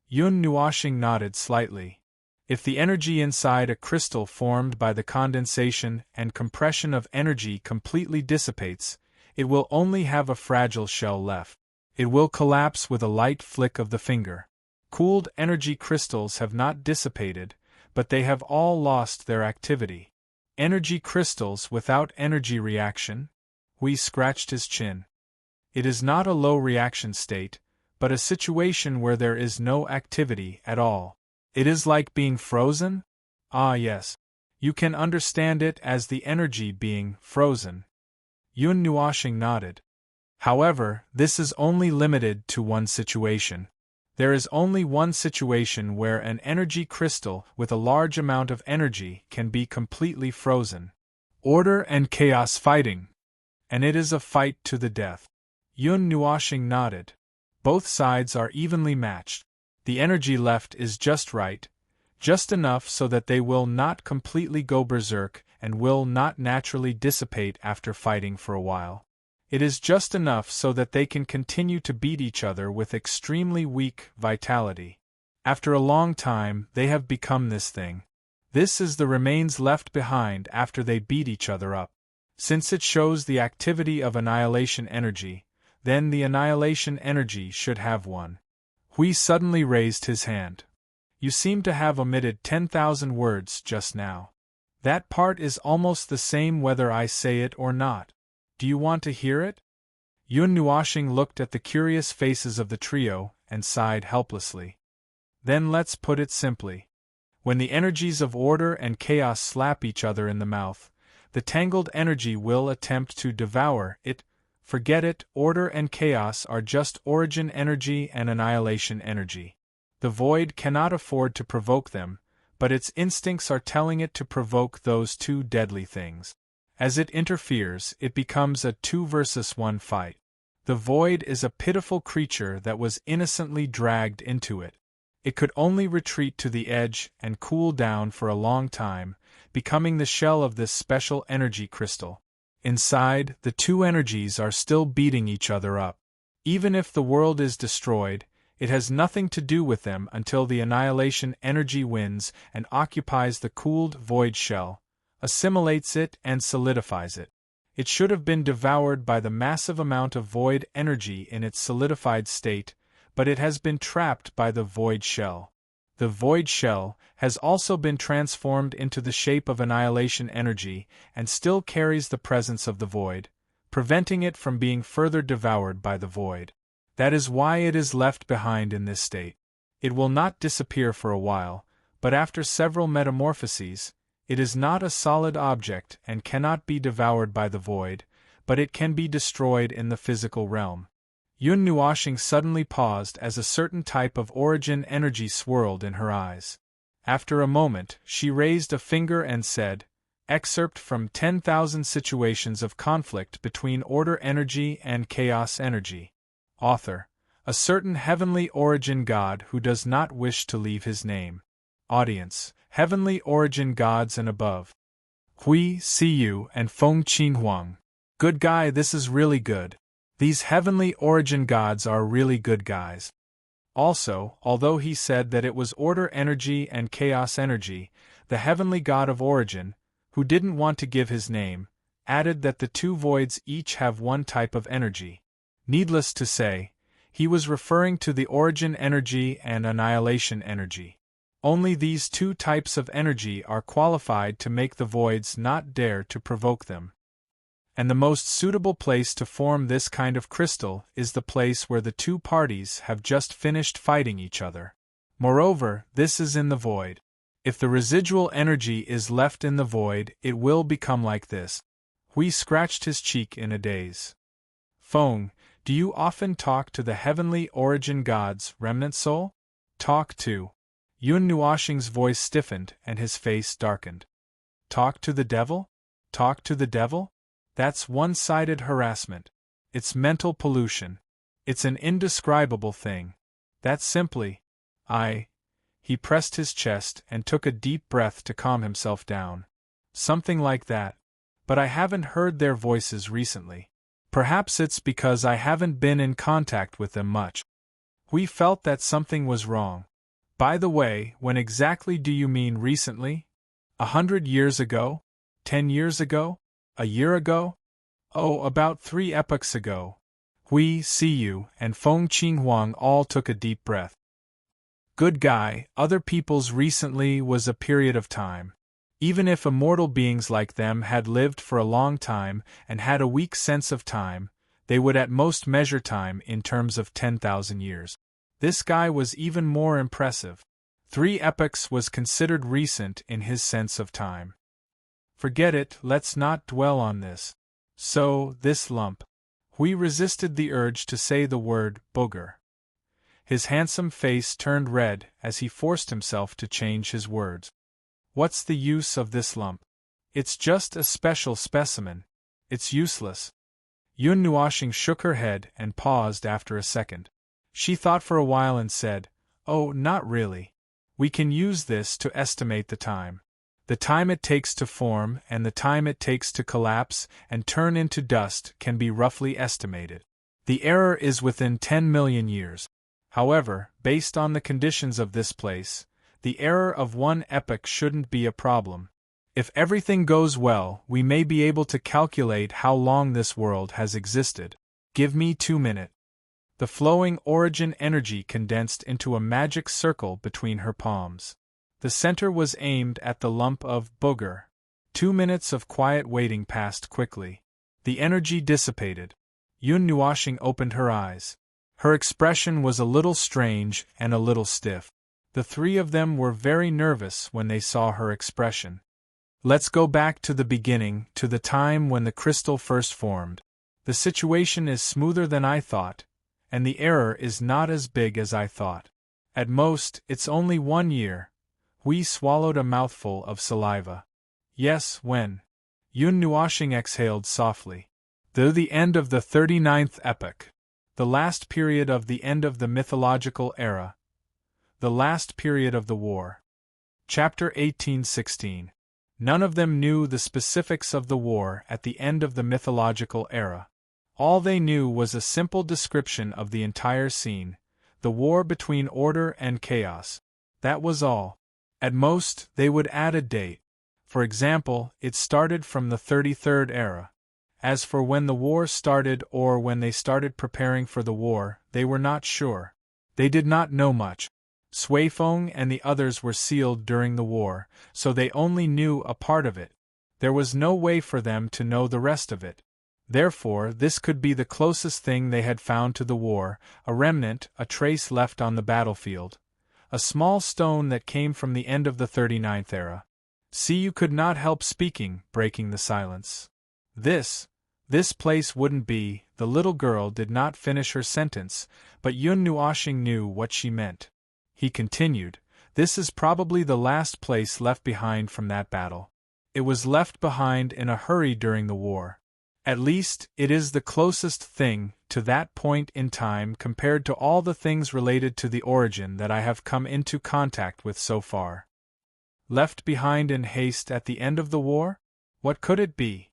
A: Yun Nuoxing nodded slightly. If the energy inside a crystal formed by the condensation and compression of energy completely dissipates, it will only have a fragile shell left. It will collapse with a light flick of the finger. Cooled energy crystals have not dissipated, but they have all lost their activity. Energy crystals without energy reaction? Hui scratched his chin. It is not a low reaction state, but a situation where there is no activity at all. It is like being frozen? Ah yes. You can understand it as the energy being frozen. Yun Nuoxing nodded. However, this is only limited to one situation. There is only one situation where an energy crystal with a large amount of energy can be completely frozen. Order and chaos fighting. And it is a fight to the death. Yun Nuoxing nodded. Both sides are evenly matched. The energy left is just right, just enough so that they will not completely go berserk and will not naturally dissipate after fighting for a while. It is just enough so that they can continue to beat each other with extremely weak vitality. After a long time, they have become this thing. This is the remains left behind after they beat each other up. Since it shows the activity of annihilation energy, then the annihilation energy should have one. Hui suddenly raised his hand. You seem to have omitted 10,000 words just now. That part is almost the same whether I say it or not. Do you want to hear it? Yun Nuoxing looked at the curious faces of the trio and sighed helplessly. Then let's put it simply. When the energies of order and chaos slap each other in the mouth, the tangled energy will attempt to devour it. Forget it, order and chaos are just origin energy and annihilation energy. The void cannot afford to provoke them, but its instincts are telling it to provoke those two deadly things. As it interferes, it becomes a 2 versus 1 fight. The void is a pitiful creature that was innocently dragged into it. It could only retreat to the edge and cool down for a long time, becoming the shell of this special energy crystal. Inside, the two energies are still beating each other up. Even if the world is destroyed, it has nothing to do with them until the annihilation energy wins and occupies the cooled void shell, assimilates it and solidifies it. It should have been devoured by the massive amount of void energy in its solidified state, but it has been trapped by the void shell. The void shell has also been transformed into the shape of annihilation energy and still carries the presence of the void, preventing it from being further devoured by the void. That is why it is left behind in this state. It will not disappear for a while, but after several metamorphoses, it is not a solid object and cannot be devoured by the void, but it can be destroyed in the physical realm. Yun Nuoshing suddenly paused as a certain type of origin energy swirled in her eyes. After a moment, she raised a finger and said, "Excerpt from 10,000 Situations of Conflict Between Order Energy and Chaos Energy. Author, a certain heavenly origin god who does not wish to leave his name. Audience, heavenly origin gods and above. Hui, Siyu, and Feng Qinhuang. Good guy, this is really good. These heavenly origin gods are really good guys." Also, although he said that it was order energy and chaos energy, the heavenly god of origin, who didn't want to give his name, added that the two voids each have one type of energy. Needless to say, he was referring to the origin energy and annihilation energy. Only these two types of energy are qualified to make the voids not dare to provoke them. And the most suitable place to form this kind of crystal is the place where the two parties have just finished fighting each other. Moreover, this is in the void. If the residual energy is left in the void, it will become like this. Hui scratched his cheek in a daze. Feng, do you often talk to the heavenly origin gods, remnant soul? Talk to. Yun Nuoshing's voice stiffened and his face darkened. Talk to the devil? Talk to the devil? That's one-sided harassment. It's mental pollution. It's an indescribable thing. That's simply… He pressed his chest and took a deep breath to calm himself down. Something like that. But I haven't heard their voices recently. Perhaps it's because I haven't been in contact with them much. We felt that something was wrong. By the way, when exactly do you mean recently? 100 years ago? 10 years ago? A year ago? Oh, about 3 epochs ago. Hui, Siyu, and Feng Qinhuang all took a deep breath. Good guy, other people's recently was a period of time. Even if immortal beings like them had lived for a long time and had a weak sense of time, they would at most measure time in terms of 10,000 years. This guy was even more impressive. 3 epochs was considered recent in his sense of time. Forget it, let's not dwell on this. So, this lump. Hui resisted the urge to say the word booger. His handsome face turned red as he forced himself to change his words. What's the use of this lump? It's just a special specimen. It's useless. Yun Nuoshing shook her head and paused after a second. She thought for a while and said, "Oh, not really. We can use this to estimate the time. The time it takes to form and the time it takes to collapse and turn into dust can be roughly estimated. The error is within 10 million years. However, based on the conditions of this place, the error of 1 epoch shouldn't be a problem. If everything goes well, we may be able to calculate how long this world has existed. Give me 2 minutes." The flowing origin energy condensed into a magic circle between her palms. The center was aimed at the lump of booger. 2 minutes of quiet waiting passed quickly. The energy dissipated. Yun Nuoshing opened her eyes. Her expression was a little strange and a little stiff. The three of them were very nervous when they saw her expression. Let's go back to the beginning, to the time when the crystal first formed. The situation is smoother than I thought, and the error is not as big as I thought. At most, it's only 1 year. We swallowed a mouthful of saliva. Yes, when? Yun Nuashing exhaled softly. The end of the 39th epoch. The last period of the end of the mythological era. The last period of the war. Chapter 1816. None of them knew the specifics of the war at the end of the mythological era. All they knew was a simple description of the entire scene, the war between order and chaos. That was all. At most, they would add a date. For example, it started from the 33rd era. As for when the war started or when they started preparing for the war, they were not sure. They did not know much. Suifeng and the others were sealed during the war, so they only knew a part of it. There was no way for them to know the rest of it. Therefore, this could be the closest thing they had found to the war, a remnant, a trace left on the battlefield. A small stone that came from the end of the 39th era. See, you could not help speaking, breaking the silence. This place wouldn't be. The little girl did not finish her sentence, but Yun Nuashing knew what she meant. He continued, this is probably the last place left behind from that battle. It was left behind in a hurry during the war. At least, it is the closest thing to that point in time compared to all the things related to the origin that I have come into contact with so far. Left behind in haste at the end of the war? What could it be?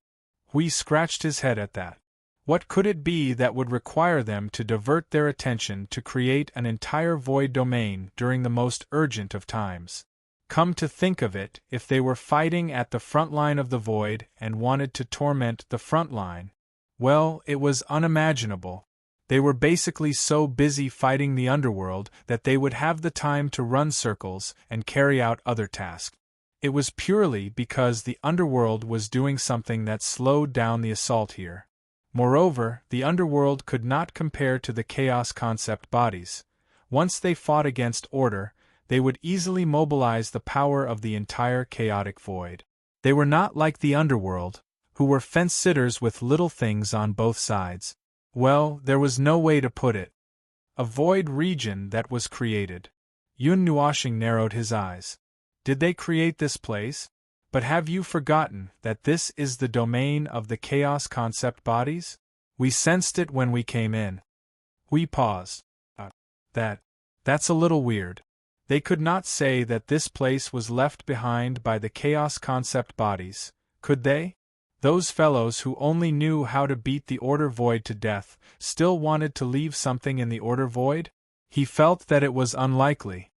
A: Hui scratched his head at that. What could it be that would require them to divert their attention to create an entire void domain during the most urgent of times? Come to think of it, if they were fighting at the front line of the void and wanted to torment the front line, well, it was unimaginable. They were basically so busy fighting the underworld that they would have the time to run circles and carry out other tasks. It was purely because the underworld was doing something that slowed down the assault here. Moreover, the underworld could not compare to the chaos concept bodies. Once they fought against order, they would easily mobilize the power of the entire chaotic void. They were not like the underworld, who were fence-sitters with little things on both sides. Well, there was no way to put it. A void region that was created. Yun Nuashing narrowed his eyes. Did they create this place? But have you forgotten that this is the domain of the chaos concept bodies? We sensed it when we came in. We paused. That's a little weird. They could not say that this place was left behind by the chaos concept bodies, could they? Those fellows who only knew how to beat the order void to death still wanted to leave something in the order void? He felt that it was unlikely.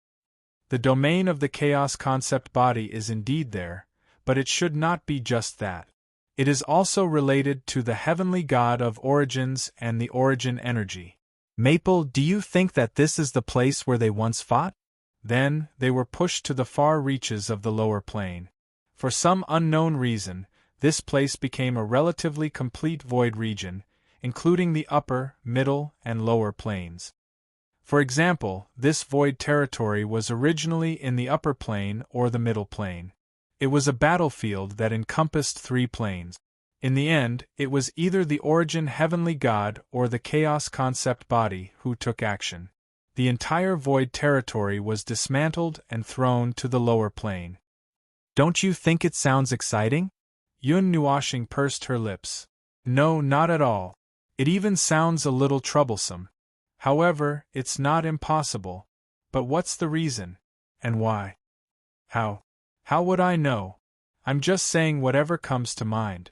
A: The domain of the chaos concept body is indeed there, but it should not be just that. It is also related to the heavenly god of origins and the origin energy. Maple, do you think that this is the place where they once fought? Then, they were pushed to the far reaches of the lower plane. For some unknown reason, this place became a relatively complete void region, including the upper, middle, and lower planes. For example, this void territory was originally in the upper plane or the middle plane. It was a battlefield that encompassed 3 planes. In the end, it was either the origin heavenly god or the chaos concept body who took action. The entire void territory was dismantled and thrown to the lower plane. Don't you think it sounds exciting? Yun Nuashing pursed her lips. No, not at all. It even sounds a little troublesome. However, it's not impossible. But what's the reason? And why? How would I know? I'm just saying whatever comes to mind.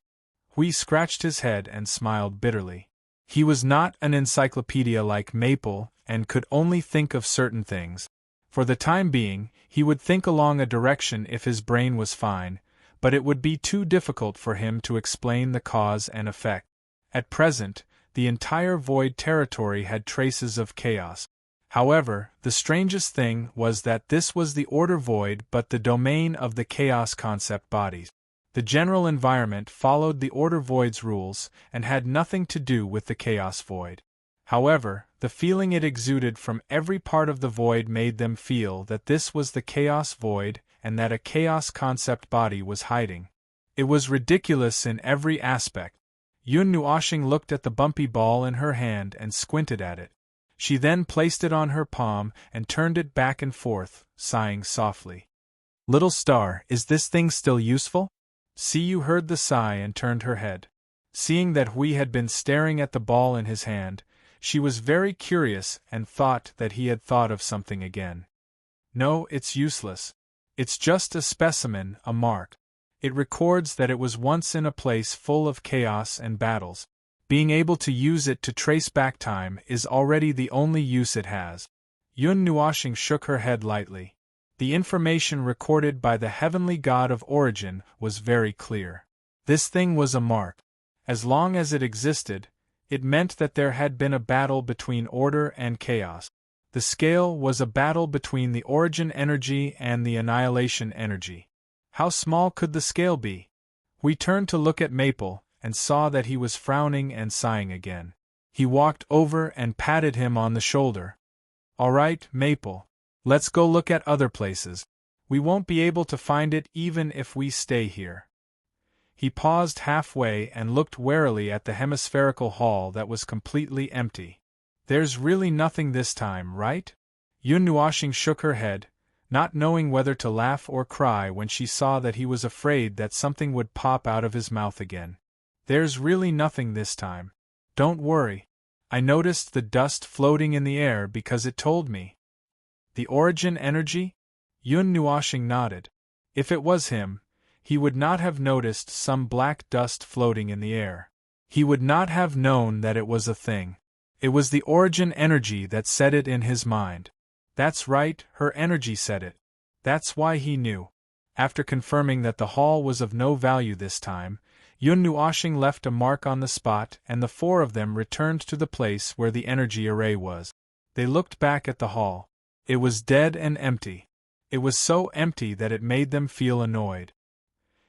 A: Hui scratched his head and smiled bitterly. He was not an encyclopedia like Maple and could only think of certain things. For the time being, he would think along a direction if his brain was fine, but it would be too difficult for him to explain the cause and effect. At present, the entire void territory had traces of chaos. However, the strangest thing was that this was the order void but the domain of the chaos concept bodies. The general environment followed the order void's rules and had nothing to do with the chaos void. However, The feeling it exuded from every part of the void made them feel that this was the chaos void and that a chaos concept body was hiding. It was ridiculous in every aspect. Yun Nuoshing looked at the bumpy ball in her hand and squinted at it. She then placed it on her palm and turned it back and forth, sighing softly. "Little star, is this thing still useful?" Siyu heard the sigh and turned her head. Seeing that Hui had been staring at the ball in his hand, she was very curious and thought that he had thought of something again. "No, it's useless. It's just a specimen, a mark. It records that it was once in a place full of chaos and battles. Being able to use it to trace back time is already the only use it has." Yun Nuoshing shook her head lightly. The information recorded by the heavenly god of origin was very clear. This thing was a mark. As long as it existed, it meant that there had been a battle between order and chaos. The scale was a battle between the origin energy and the annihilation energy. How small could the scale be? We turned to look at Maple, and saw that he was frowning and sighing again. He walked over and patted him on the shoulder. "All right, Maple. Let's go look at other places. We won't be able to find it even if we stay here." He paused halfway and looked warily at the hemispherical hall that was completely empty. "There's really nothing this time, right?" Yun Nuoshing shook her head, not knowing whether to laugh or cry when she saw that he was afraid that something would pop out of his mouth again. "There's really nothing this time. Don't worry. I noticed the dust floating in the air because it told me." "The origin energy?" Yun Nuoshing nodded. If it was him, he would not have noticed some black dust floating in the air. He would not have known that it was a thing. It was the origin energy that said it in his mind. That's right, her energy said it. That's why he knew. After confirming that the hall was of no value this time, Yun Nuoshing left a mark on the spot and the four of them returned to the place where the energy array was. They looked back at the hall. It was dead and empty. It was so empty that it made them feel annoyed.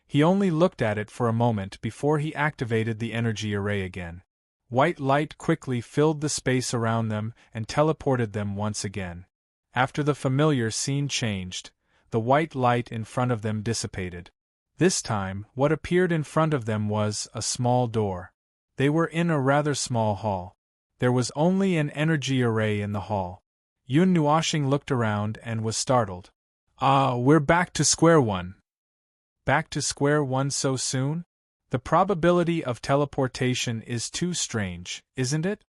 A: He only looked at it for a moment before he activated the energy array again. White light quickly filled the space around them and teleported them once again. After the familiar scene changed, the white light in front of them dissipated. This time, what appeared in front of them was a small door. They were in a rather small hall. There was only an energy array in the hall. Yun Nuoshing looked around and was startled. "Ah, we're back to square one." "Back to square one so soon? The probability of teleportation is too strange, isn't it?"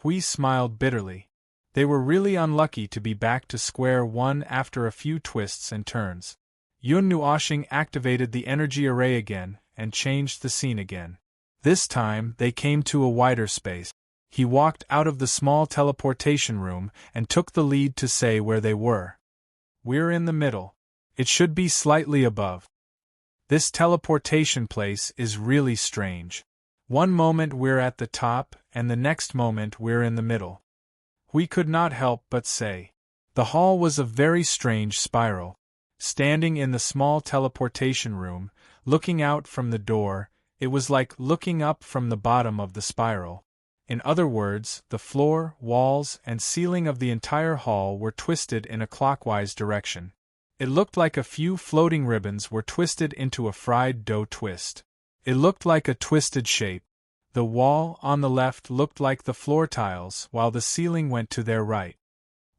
A: Hui smiled bitterly. They were really unlucky to be back to square one after a few twists and turns. Yun Nuoshing activated the energy array again and changed the scene again. This time they came to a wider space. He walked out of the small teleportation room and took the lead to say where they were. "We're in the middle. It should be slightly above. This teleportation place is really strange. One moment we're at the top and the next moment we're in the middle." We could not help but say. The hall was a very strange spiral. Standing in the small teleportation room, looking out from the door, it was like looking up from the bottom of the spiral. In other words, the floor, walls, and ceiling of the entire hall were twisted in a clockwise direction. It looked like a few floating ribbons were twisted into a fried dough twist. It looked like a twisted shape. The wall on the left looked like the floor tiles, while the ceiling went to their right.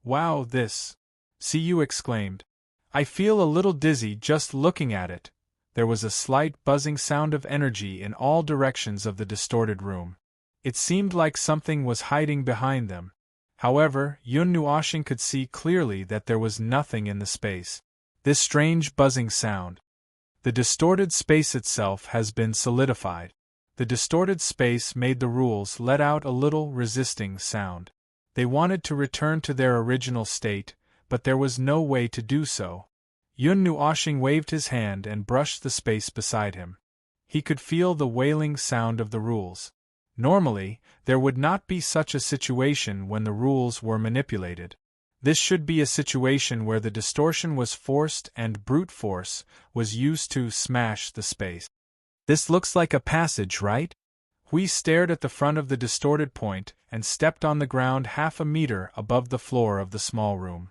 A: "Wow, this!" Siyu exclaimed. "I feel a little dizzy just looking at it." There was a slight buzzing sound of energy in all directions of the distorted room. It seemed like something was hiding behind them. However, Yun Nuoshing could see clearly that there was nothing in the space. This strange buzzing sound. The distorted space itself has been solidified. The distorted space made the rules let out a little resisting sound. They wanted to return to their original state, but there was no way to do so. Yun Nuoshing waved his hand and brushed the space beside him. He could feel the wailing sound of the rules. Normally, there would not be such a situation when the rules were manipulated. This should be a situation where the distortion was forced and brute force was used to smash the space. "This looks like a passage, right?" Hui stared at the front of the distorted point and stepped on the ground half a meter above the floor of the small room.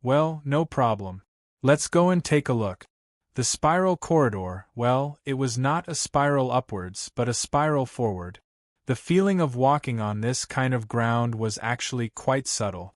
A: Well, no problem. Let's go and take a look. The spiral corridor, well, it was not a spiral upwards but a spiral forward. The feeling of walking on this kind of ground was actually quite subtle.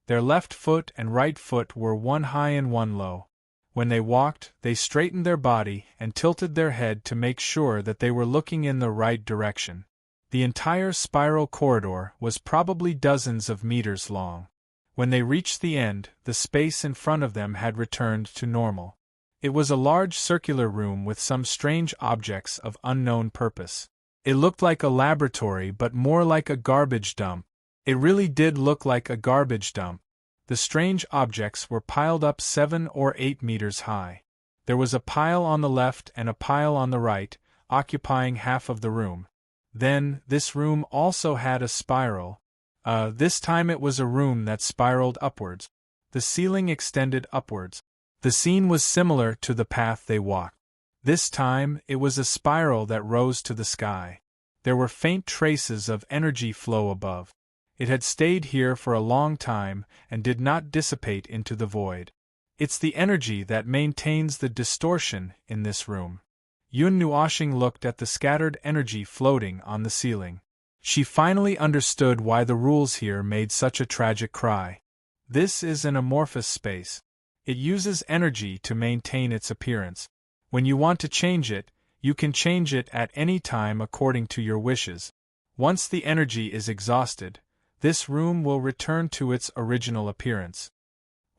A: Their left foot and right foot were one high and one low. When they walked, they straightened their body and tilted their head to make sure that they were looking in the right direction. The entire spiral corridor was probably dozens of meters long. When they reached the end, the space in front of them had returned to normal. It was a large circular room with some strange objects of unknown purpose. It looked like a laboratory but more like a garbage dump. It really did look like a garbage dump. The strange objects were piled up 7 or 8 meters high. There was a pile on the left and a pile on the right, occupying half of the room. Then, this room also had a spiral. This time it was a room that spiraled upwards. The ceiling extended upwards. The scene was similar to the path they walked. This time, it was a spiral that rose to the sky. There were faint traces of energy flow above. It had stayed here for a long time and did not dissipate into the void. It's the energy that maintains the distortion in this room. Yun Nuoxing looked at the scattered energy floating on the ceiling. She finally understood why the rules here made such a tragic cry. This is an amorphous space. It uses energy to maintain its appearance. When you want to change it, you can change it at any time according to your wishes. Once the energy is exhausted, this room will return to its original appearance.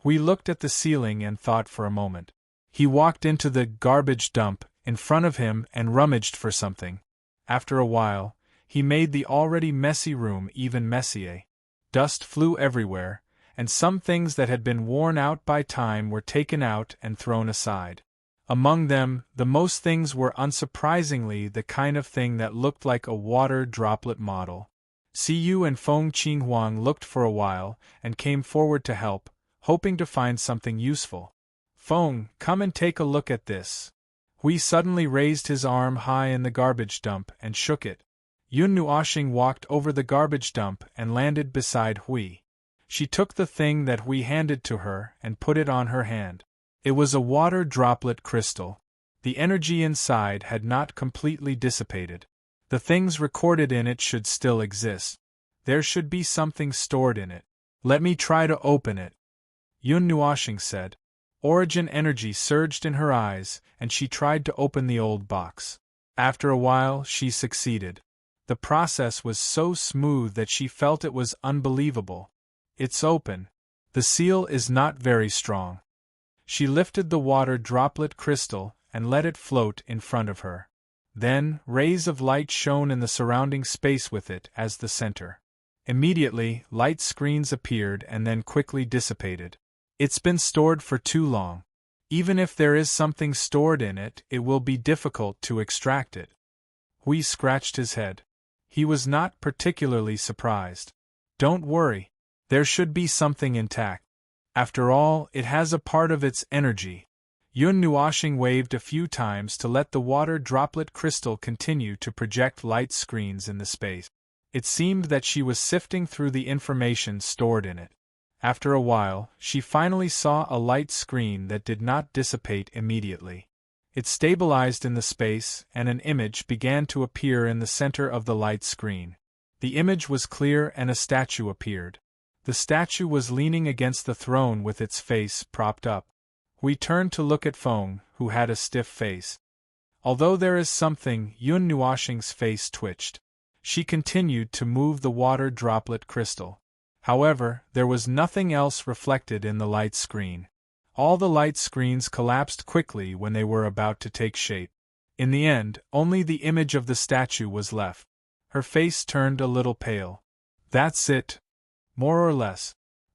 A: We looked at the ceiling and thought for a moment. He walked into the garbage dump in front of him and rummaged for something. After a while, he made the already messy room even messier. Dust flew everywhere, and some things that had been worn out by time were taken out and thrown aside. Among them, the most things were unsurprisingly the kind of thing that looked like a water droplet model. Siyu and Feng Qinghuang looked for a while and came forward to help, hoping to find something useful. Feng, come and take a look at this. Hui suddenly raised his arm high in the garbage dump and shook it. Yun Nuoxing walked over the garbage dump and landed beside Hui. She took the thing that Hui handed to her and put it on her hand. It was a water droplet crystal. The energy inside had not completely dissipated. The things recorded in it should still exist. There should be something stored in it. Let me try to open it. Yun Nuoxing said. Origin energy surged in her eyes, and she tried to open the old box. After a while, she succeeded. The process was so smooth that she felt it was unbelievable. It's open. The seal is not very strong. She lifted the water droplet crystal and let it float in front of her. Then, rays of light shone in the surrounding space with it as the center. Immediately, light screens appeared and then quickly dissipated. It's been stored for too long. Even if there is something stored in it, it will be difficult to extract it. Hui scratched his head. He was not particularly surprised. Don't worry. There should be something intact. After all, it has a part of its energy. Yun Nuoxing waved a few times to let the water droplet crystal continue to project light screens in the space. It seemed that she was sifting through the information stored in it. After a while, she finally saw a light screen that did not dissipate immediately. It stabilized in the space, and an image began to appear in the center of the light screen. The image was clear and a statue appeared. The statue was leaning against the throne with its face propped up. We turned to look at Feng, who had a stiff face. Although there is something, Yun Nuoxing's face twitched. She continued to move the water droplet crystal. However, there was nothing else reflected in the light screen. All the light screens collapsed quickly when they were about to take shape. In the end, only the image of the statue was left. Her face turned a little pale. That's it. More or less.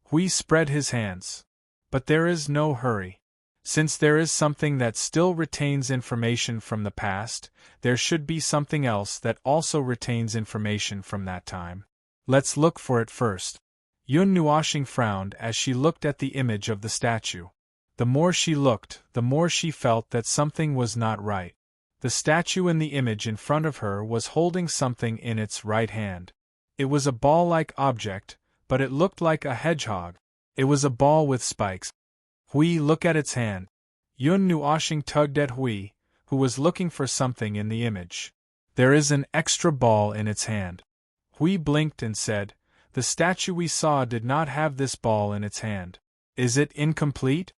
A: Hui spread his hands. But there is no hurry. Since there is something that still retains information from the past, there should be something else that also retains information from that time. Let's look for it first. Yun Nuoxing frowned as she looked at the image of the statue. The more she looked, the more she felt that something was not right. The statue in the image in front of her was holding something in its right hand. It was a ball-like object, but it looked like a hedgehog. It was a ball with spikes. Hui, look at its hand. Yun Nuoshing tugged at Hui, who was looking for something in the image. There is an extra ball in its hand. Hui blinked and said, the statue we saw did not have this ball in its hand. Is it incomplete?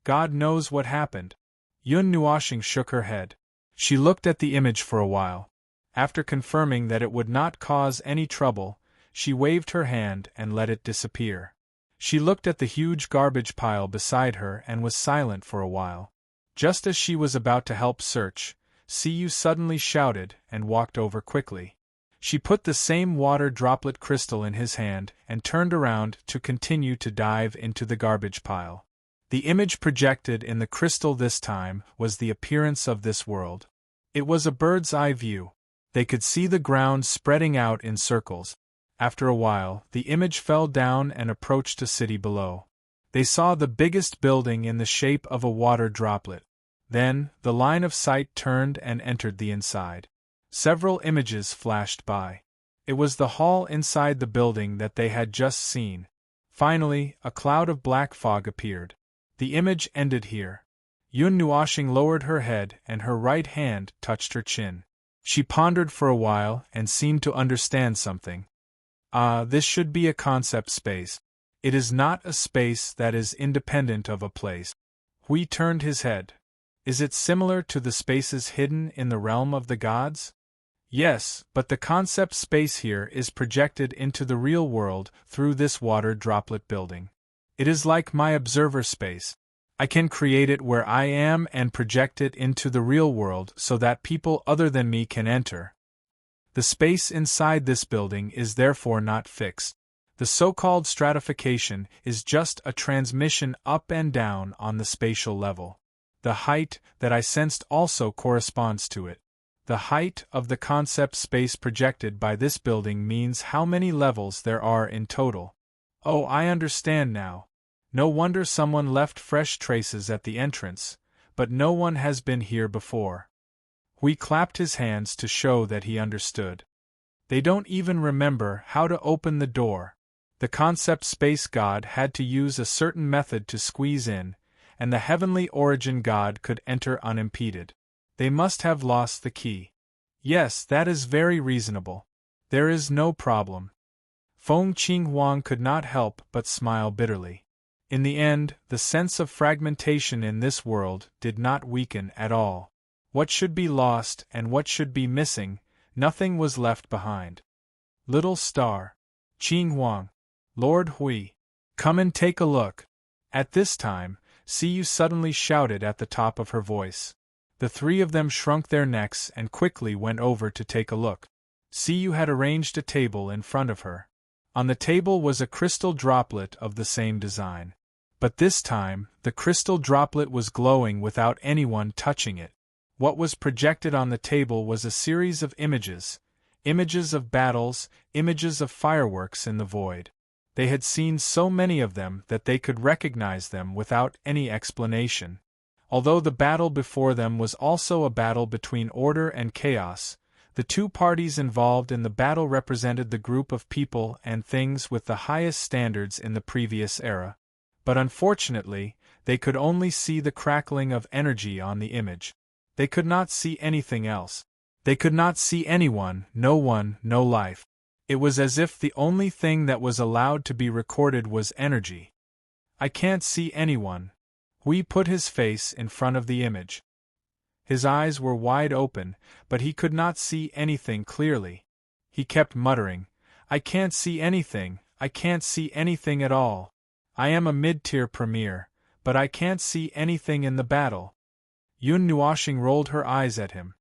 A: God knows what happened. Yun Nuoshing shook her head. She looked at the image for a while. After confirming that it would not cause any trouble, she waved her hand and let it disappear. She looked at the huge garbage pile beside her and was silent for a while. Just as she was about to help search, Siyu suddenly shouted and walked over quickly. She put the same water droplet crystal in his hand and turned around to continue to dive into the garbage pile. The image projected in the crystal this time was the appearance of this world. It was a bird's eye view. They could see the ground spreading out in circles. After a while, the image fell down and approached a city below. They saw the biggest building in the shape of a water droplet. Then, the line of sight turned and entered the inside. Several images flashed by. It was the hall inside the building that they had just seen. Finally, a cloud of black fog appeared. The image ended here. Yun Nuoshing lowered her head and her right hand touched her chin. She pondered for a while and seemed to understand something. This should be a concept space. It is not a space that is independent of a place. Hui turned his head. Is it similar to the spaces hidden in the realm of the gods? Yes, but the concept space here is projected into the real world through this water droplet building. It is like my observer space. I can create it where I am and project it into the real world so that people other than me can enter. The space inside this building is therefore not fixed. The so-called stratification is just a transmission up and down on the spatial level. The height that I sensed also corresponds to it. The height of the concept space projected by this building means how many levels there are in total. Oh, I understand now. No wonder someone left fresh traces at the entrance, but no one has been here before. Hui clapped his hands to show that he understood. They don't even remember how to open the door. The concept space god had to use a certain method to squeeze in, and the heavenly origin god could enter unimpeded. They must have lost the key. Yes, that is very reasonable. There is no problem. Feng Qinghuang could not help but smile bitterly. In the end, the sense of fragmentation in this world did not weaken at all. What should be lost and what should be missing, nothing was left behind. Little star. Qinghuang. Lord Hui. Come and take a look. At this time, Siyu suddenly shouted at the top of her voice. The three of them shrunk their necks and quickly went over to take a look. Siyu had arranged a table in front of her. On the table was a crystal droplet of the same design. But this time, the crystal droplet was glowing without anyone touching it. What was projected on the table was a series of images of battles, images of fireworks in the void. They had seen so many of them that they could recognize them without any explanation. Although the battle before them was also a battle between order and chaos, the two parties involved in the battle represented the group of people and things with the highest standards in the previous era. But unfortunately, they could only see the crackling of energy on the image. They could not see anything else. They could not see anyone, no life. It was as if the only thing that was allowed to be recorded was energy. I can't see anyone. Hui put his face in front of the image. His eyes were wide open, but he could not see anything clearly. He kept muttering, I can't see anything at all. I am a mid-tier premier, but I can't see anything in the battle. Yun Nuoshing rolled her eyes at him.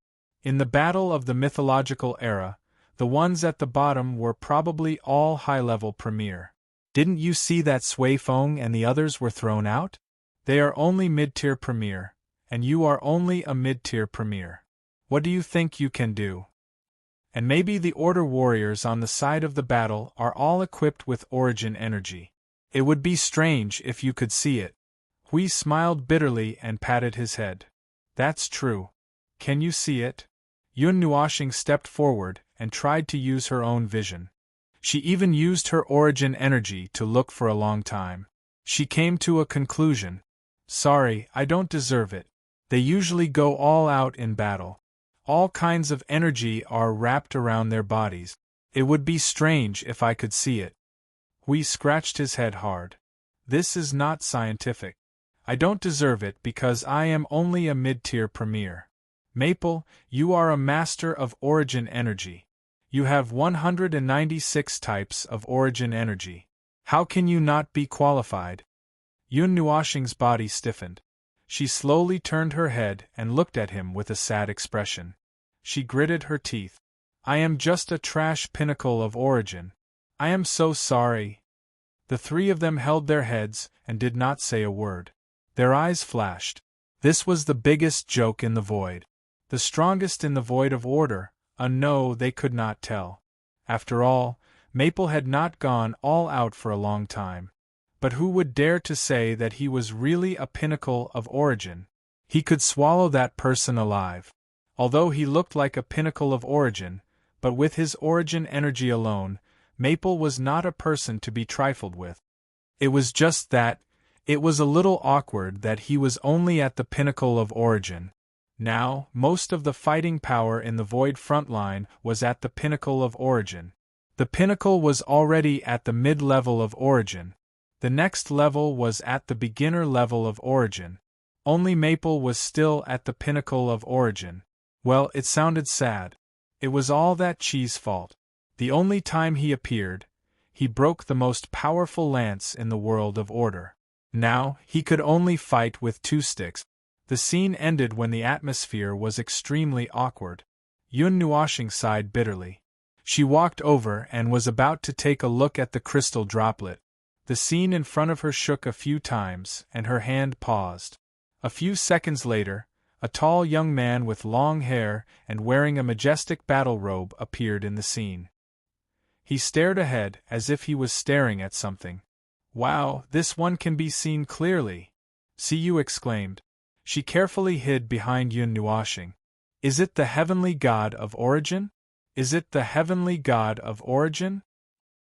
A: In the battle of the mythological era, the ones at the bottom were probably all high-level premier. Didn't you see that Sui Feng and the others were thrown out? They are only mid-tier premier, and you are only a mid-tier premier. What do you think you can do? And maybe the Order warriors on the side of the battle are all equipped with origin energy. It would be strange if you could see it. Hui smiled bitterly and patted his head. That's true. Can you see it? Yun Nuoshing stepped forward and tried to use her own vision. She even used her origin energy to look for a long time. She came to a conclusion. Sorry, I don't deserve it. They usually go all out in battle. All kinds of energy are wrapped around their bodies. It would be strange if I could see it. Hui scratched his head hard. This is not scientific. I don't deserve it because I am only a mid-tier premier. Maple, you are a master of origin energy. You have 196 types of origin energy. How can you not be qualified? Yun Nuoshing's body stiffened. She slowly turned her head and looked at him with a sad expression. She gritted her teeth. I am just a trash pinnacle of origin. I am so sorry. The three of them held their heads and did not say a word. Their eyes flashed. This was the biggest joke in the void. The strongest in the void of order. No, they could not tell. After all, Maple had not gone all out for a long time. But who would dare to say that he was really a pinnacle of origin? He could swallow that person alive. Although he looked like a pinnacle of origin, but with his origin energy alone, Maple was not a person to be trifled with. It was just that, it was a little awkward that he was only at the pinnacle of origin. Now, most of the fighting power in the Void front line was at the pinnacle of origin. The pinnacle was already at the mid-level of origin. The next level was at the beginner level of origin. Only Maple was still at the pinnacle of origin. Well, it sounded sad. It was all that Chi's fault. The only time he appeared, he broke the most powerful lance in the world of order. Now, he could only fight with 2 sticks. The scene ended when the atmosphere was extremely awkward. Yun Nuoshing sighed bitterly. She walked over and was about to take a look at the crystal droplet. The scene in front of her shook a few times, and her hand paused. A few seconds later, a tall young man with long hair and wearing a majestic battle robe appeared in the scene. He stared ahead as if he was staring at something. Wow, this one can be seen clearly. Siyu exclaimed. She carefully hid behind Yun Nuoshing. Is it the heavenly god of origin? Is it the heavenly god of origin?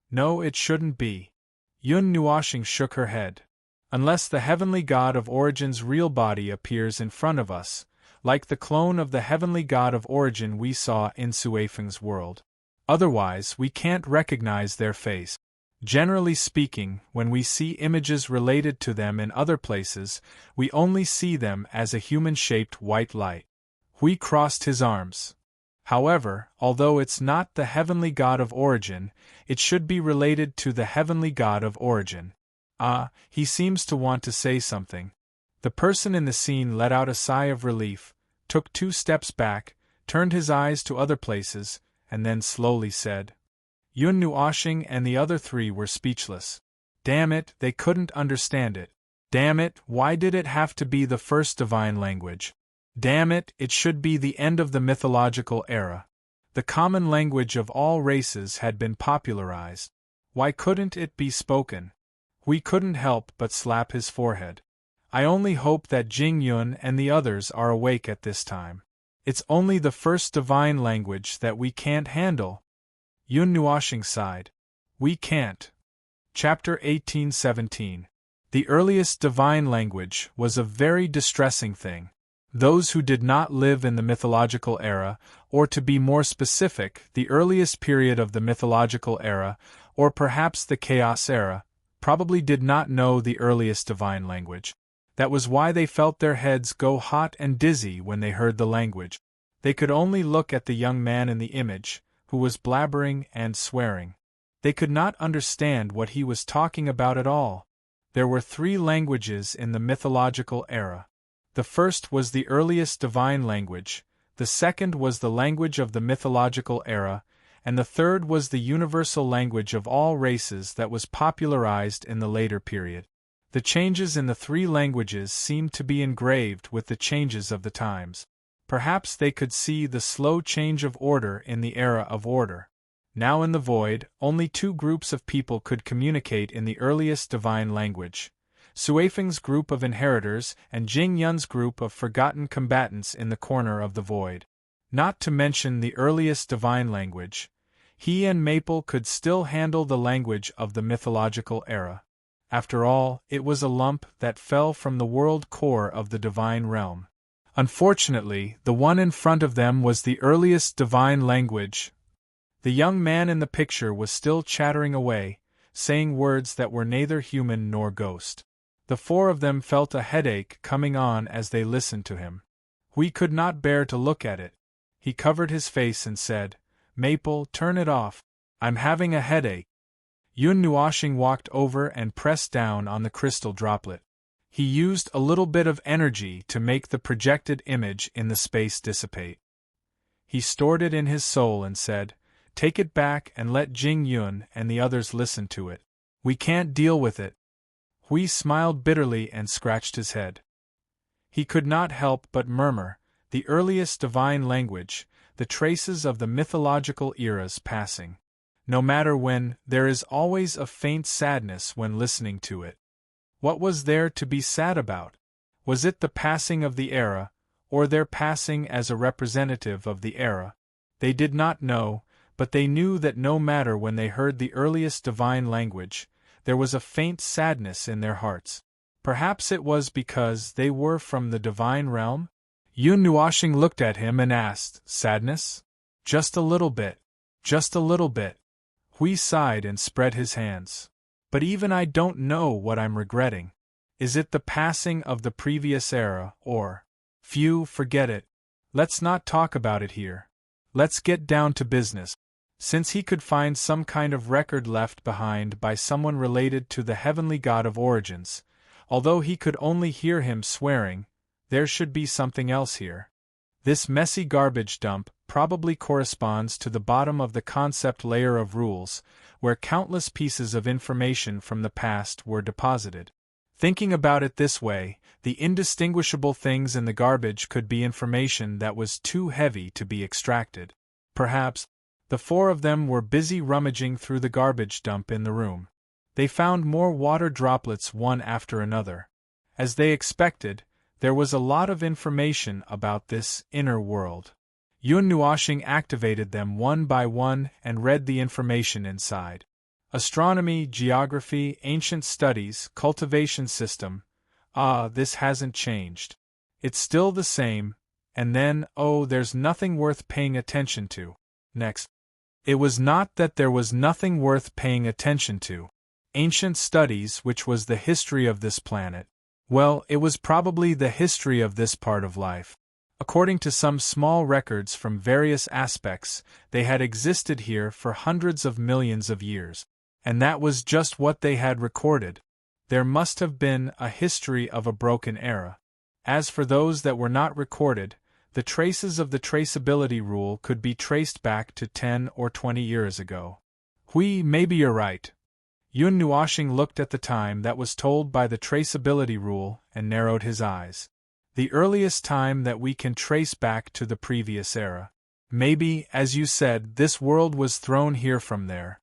A: No, it shouldn't be. Yun Nuoshing shook her head. Unless the heavenly god of origin's real body appears in front of us, like the clone of the heavenly god of origin we saw in Suifeng's world. Otherwise, we can't recognize their face. Generally speaking, when we see images related to them in other places, we only see them as a human-shaped white light. Hui crossed his arms. However, although it's not the heavenly god of origin, it should be related to the heavenly god of origin. He seems to want to say something. The person in the scene let out a sigh of relief, took 2 steps back, turned his eyes to other places, and then slowly said. Yun Nuoshing and the other 3 were speechless. Damn it, they couldn't understand it. Damn it, why did it have to be the first divine language? Damn it, it should be the end of the mythological era. The common language of all races had been popularized. Why couldn't it be spoken? We couldn't help but slap his forehead. I only hope that Jing Yun and the others are awake at this time. It's only the first divine language that we can't handle. Yun Nuoshing sighed. We can't. Chapter 1817. The earliest divine language was a very distressing thing. Those who did not live in the mythological era, or to be more specific, the earliest period of the mythological era, or perhaps the Chaos era, probably did not know the earliest divine language. That was why they felt their heads go hot and dizzy when they heard the language. They could only look at the young man in the image, who was blabbering and swearing. They could not understand what he was talking about at all. There were 3 languages in the mythological era. The first was the earliest divine language, the second was the language of the mythological era, and the third was the universal language of all races that was popularized in the later period. The changes in the 3 languages seemed to be engraved with the changes of the times. Perhaps they could see the slow change of order in the era of order. Now in the void, only 2 groups of people could communicate in the earliest divine language. Suifeng's group of inheritors and Jing Yun's group of forgotten combatants in the corner of the void. Not to mention the earliest divine language. He and Maple could still handle the language of the mythological era. After all, it was a lump that fell from the world core of the divine realm. Unfortunately, the one in front of them was the earliest divine language. The young man in the picture was still chattering away, saying words that were neither human nor ghost. The four of them felt a headache coming on as they listened to him. We could not bear to look at it. He covered his face and said, "Maple, turn it off. I'm having a headache." Yun Nuoxing walked over and pressed down on the crystal droplet. He used a little bit of energy to make the projected image in the space dissipate. He stored it in his soul and said, "Take it back and let Jing Yun and the others listen to it. We can't deal with it." Hui smiled bitterly and scratched his head. He could not help but murmur, the earliest divine language, the traces of the mythological eras passing. No matter when, there is always a faint sadness when listening to it. What was there to be sad about? Was it the passing of the era, or their passing as a representative of the era? They did not know, but they knew that no matter when they heard the earliest divine language, there was a faint sadness in their hearts. Perhaps it was because they were from the divine realm? Yun Nuoxing looked at him and asked, "Sadness?" "Just a little bit. Just a little bit." Hui sighed and spread his hands. "But even I don't know what I'm regretting. Is it the passing of the previous era, or…" "Phew, forget it. Let's not talk about it here. Let's get down to business." Since he could find some kind of record left behind by someone related to the heavenly god of origins, although he could only hear him swearing, there should be something else here. This messy garbage dump probably corresponds to the bottom of the concept layer of rules, where countless pieces of information from the past were deposited. Thinking about it this way, the indistinguishable things in the garbage could be information that was too heavy to be extracted. Perhaps, the four of them were busy rummaging through the garbage dump in the room. They found more water droplets one after another. As they expected, there was a lot of information about this inner world. Yun Nuoxing activated them one by one and read the information inside. Astronomy, geography, ancient studies, cultivation system. This hasn't changed. It's still the same, and then, there's nothing worth paying attention to. Next. It was not that there was nothing worth paying attention to. Ancient studies, which was the history of this planet. Well, it was probably the history of this part of life. According to some small records from various aspects, they had existed here for hundreds of millions of years. And that was just what they had recorded. There must have been a history of a broken era. As for those that were not recorded, the traces of the traceability rule could be traced back to 10 or 20 years ago. Hui, maybe you're right. Yun Nuoxing looked at the time that was told by the traceability rule and narrowed his eyes. The earliest time that we can trace back to the previous era. Maybe, as you said, this world was thrown here from there.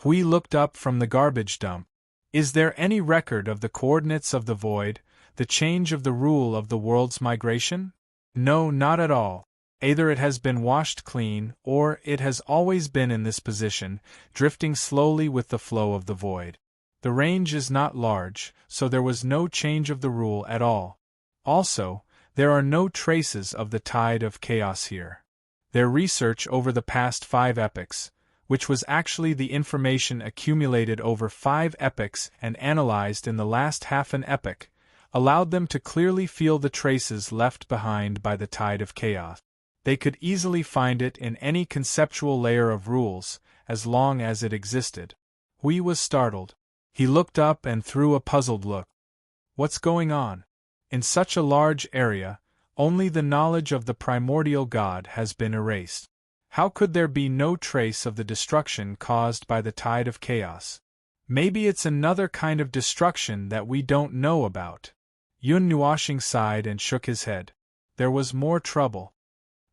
A: Hui looked up from the garbage dump. Is there any record of the coordinates of the void, the change of the rule of the world's migration? No, not at all. Either it has been washed clean, or it has always been in this position, drifting slowly with the flow of the void. The range is not large, so there was no change of the rule at all. Also, there are no traces of the tide of chaos here. Their research over the past 5 epochs, which was actually the information accumulated over 5 epochs and analyzed in the last half an epoch, allowed them to clearly feel the traces left behind by the tide of chaos. They could easily find it in any conceptual layer of rules, as long as it existed. Hui was startled. He looked up and threw a puzzled look. What's going on? In such a large area, only the knowledge of the primordial god has been erased. How could there be no trace of the destruction caused by the tide of chaos? Maybe it's another kind of destruction that we don't know about. Yun Nuoxing sighed and shook his head. There was more trouble.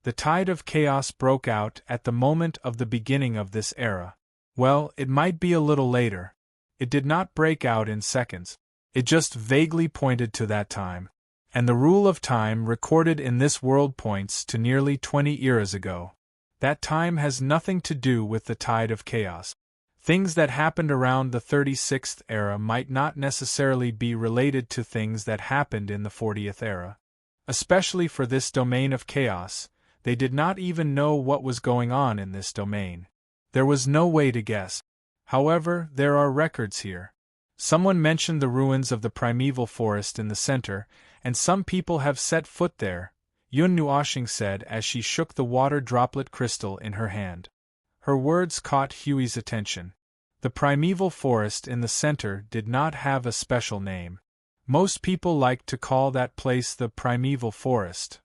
A: The tide of chaos broke out at the moment of the beginning of this era. Well, it might be a little later. It did not break out in seconds. It just vaguely pointed to that time. And the rule of time recorded in this world points to nearly 20 eras ago. That time has nothing to do with the tide of chaos. Things that happened around the 36th era might not necessarily be related to things that happened in the 40th era. Especially for this domain of chaos, they did not even know what was going on in this domain. There was no way to guess. However, there are records here. Someone mentioned the ruins of the primeval forest in the center, and some people have set foot there, Yun Nuoshing said as she shook the water droplet crystal in her hand. Her words caught Huey's attention. The primeval forest in the center did not have a special name. Most people liked to call that place the primeval forest.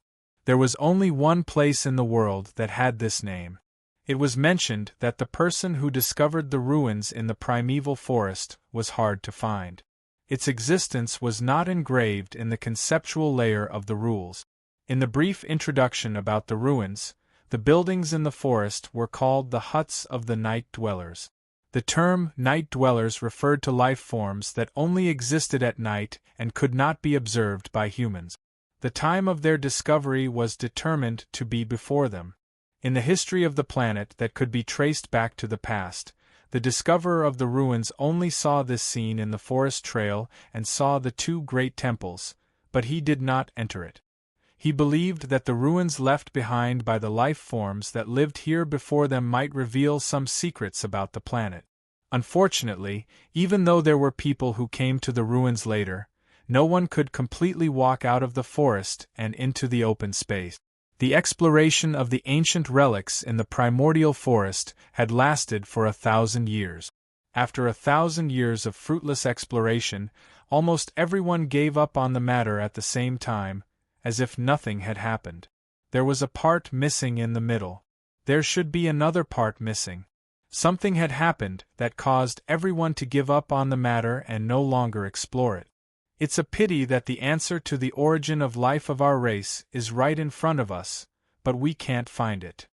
A: There was only one place in the world that had this name. It was mentioned that the person who discovered the ruins in the primeval forest was hard to find. Its existence was not engraved in the conceptual layer of the rules. In the brief introduction about the ruins, the buildings in the forest were called the huts of the night dwellers. The term night dwellers referred to life forms that only existed at night and could not be observed by humans. The time of their discovery was determined to be before them. In the history of the planet that could be traced back to the past, the discoverer of the ruins only saw this scene in the forest trail and saw the two great temples, but he did not enter it. He believed that the ruins left behind by the life forms that lived here before them might reveal some secrets about the planet. Unfortunately, even though there were people who came to the ruins later, no one could completely walk out of the forest and into the open space. The exploration of the ancient relics in the primordial forest had lasted for 1,000 years. After 1,000 years of fruitless exploration, almost everyone gave up on the matter at the same time, as if nothing had happened. There was a part missing in the middle. There should be another part missing. Something had happened that caused everyone to give up on the matter and no longer explore it. It's a pity that the answer to the origin of life of our race is right in front of us, but we can't find it.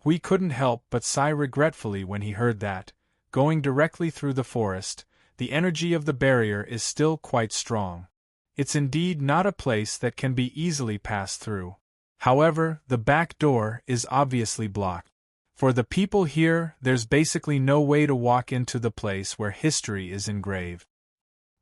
A: We couldn't help but sigh regretfully when he heard that, going directly through the forest, the energy of the barrier is still quite strong. It's indeed not a place that can be easily passed through. However, the back door is obviously blocked. For the people here, there's basically no way to walk into the place where history is engraved.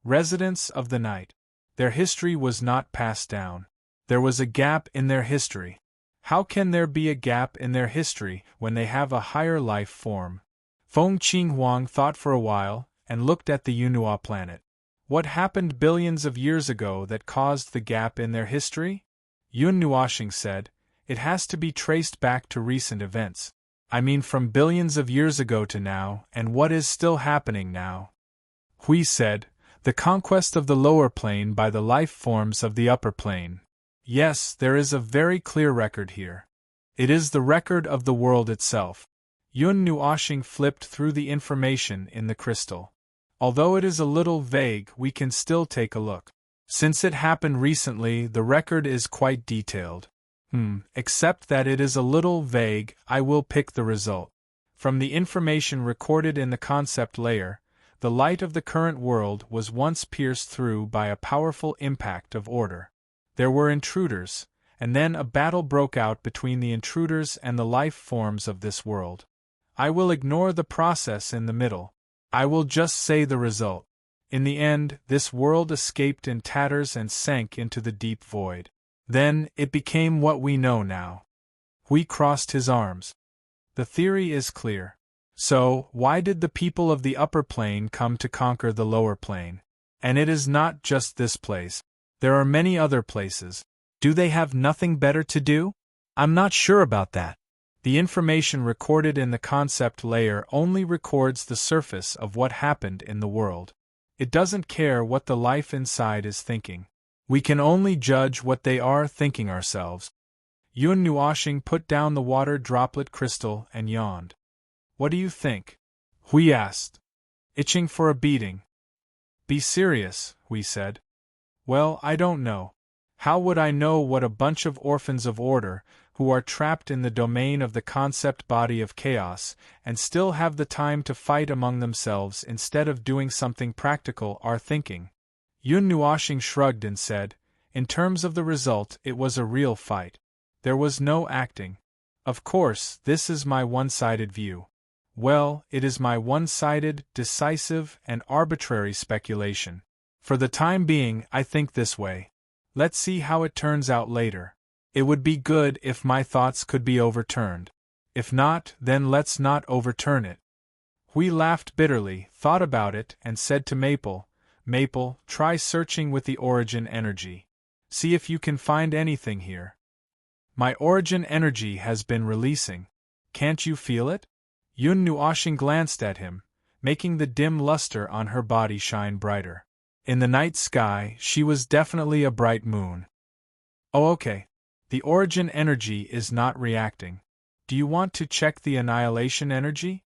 A: Residents of the night. Their history was not passed down. There was a gap in their history. How can there be a gap in their history when they have a higher life form? Feng Qinghuang thought for a while, and looked at the Yunhua planet. What happened billions of years ago that caused the gap in their history? Yun Nuoshing said, it has to be traced back to recent events. I mean from billions of years ago to now, and what is still happening now. Hui said, the conquest of the lower plane by the life forms of the upper plane. Yes, there is a very clear record here. It is the record of the world itself. Yun Nuoshing flipped through the information in the crystal. Although it is a little vague, we can still take a look. Since it happened recently, the record is quite detailed. Except that it is a little vague, I will pick the result. From the information recorded in the concept layer, the light of the current world was once pierced through by a powerful impact of order. There were intruders, and then a battle broke out between the intruders and the life forms of this world. I will ignore the process in the middle. I will just say the result. In the end, this world escaped in tatters and sank into the deep void. Then, it became what we know now. Hui crossed his arms. The theory is clear. So, why did the people of the upper plane come to conquer the lower plane? And it is not just this place. There are many other places. Do they have nothing better to do? I'm not sure about that. The information recorded in the concept layer only records the surface of what happened in the world. It doesn't care what the life inside is thinking. We can only judge what they are thinking ourselves. Yun Nuoshing put down the water droplet crystal and yawned. What do you think? Hui asked. Itching for a beating. Be serious, Hui said. Well, I don't know. How would I know what a bunch of orphans of order, who are trapped in the domain of the concept body of chaos, and still have the time to fight among themselves instead of doing something practical, are thinking? Yun Nuoshing shrugged and said, in terms of the result, it was a real fight. There was no acting. Of course, this is my one-sided view. Well, it is my one-sided, decisive, and arbitrary speculation. For the time being, I think this way. Let's see how it turns out later. It would be good if my thoughts could be overturned. If not, then let's not overturn it. Hui laughed bitterly, thought about it, and said to Maple, Maple, try searching with the origin energy. See if you can find anything here. My origin energy has been releasing. Can't you feel it? Yun Nuoshing glanced at him, making the dim luster on her body shine brighter. In the night sky, she was definitely a bright moon. Oh, okay. The origin energy is not reacting. Do you want to check the annihilation energy?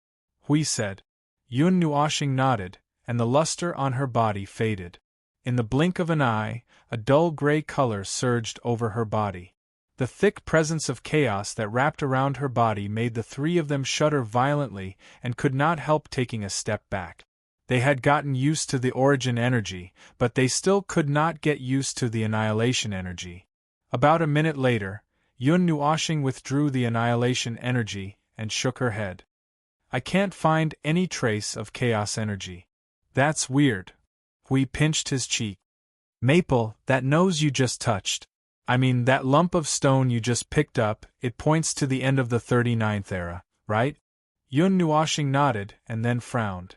A: Hui said. Yun Nuoshing nodded, and the luster on her body faded. In the blink of an eye, a dull gray color surged over her body. The thick presence of chaos that wrapped around her body made the three of them shudder violently and could not help taking a step back. They had gotten used to the origin energy, but they still could not get used to the annihilation energy. About a minute later, Yun Nuoshing withdrew the annihilation energy and shook her head. I can't find any trace of chaos energy. That's weird. Hui pinched his cheek. Maple, that nose you just touched. I mean, that lump of stone you just picked up, it points to the end of the 39th era, right? Yun Nuoshing nodded and then frowned.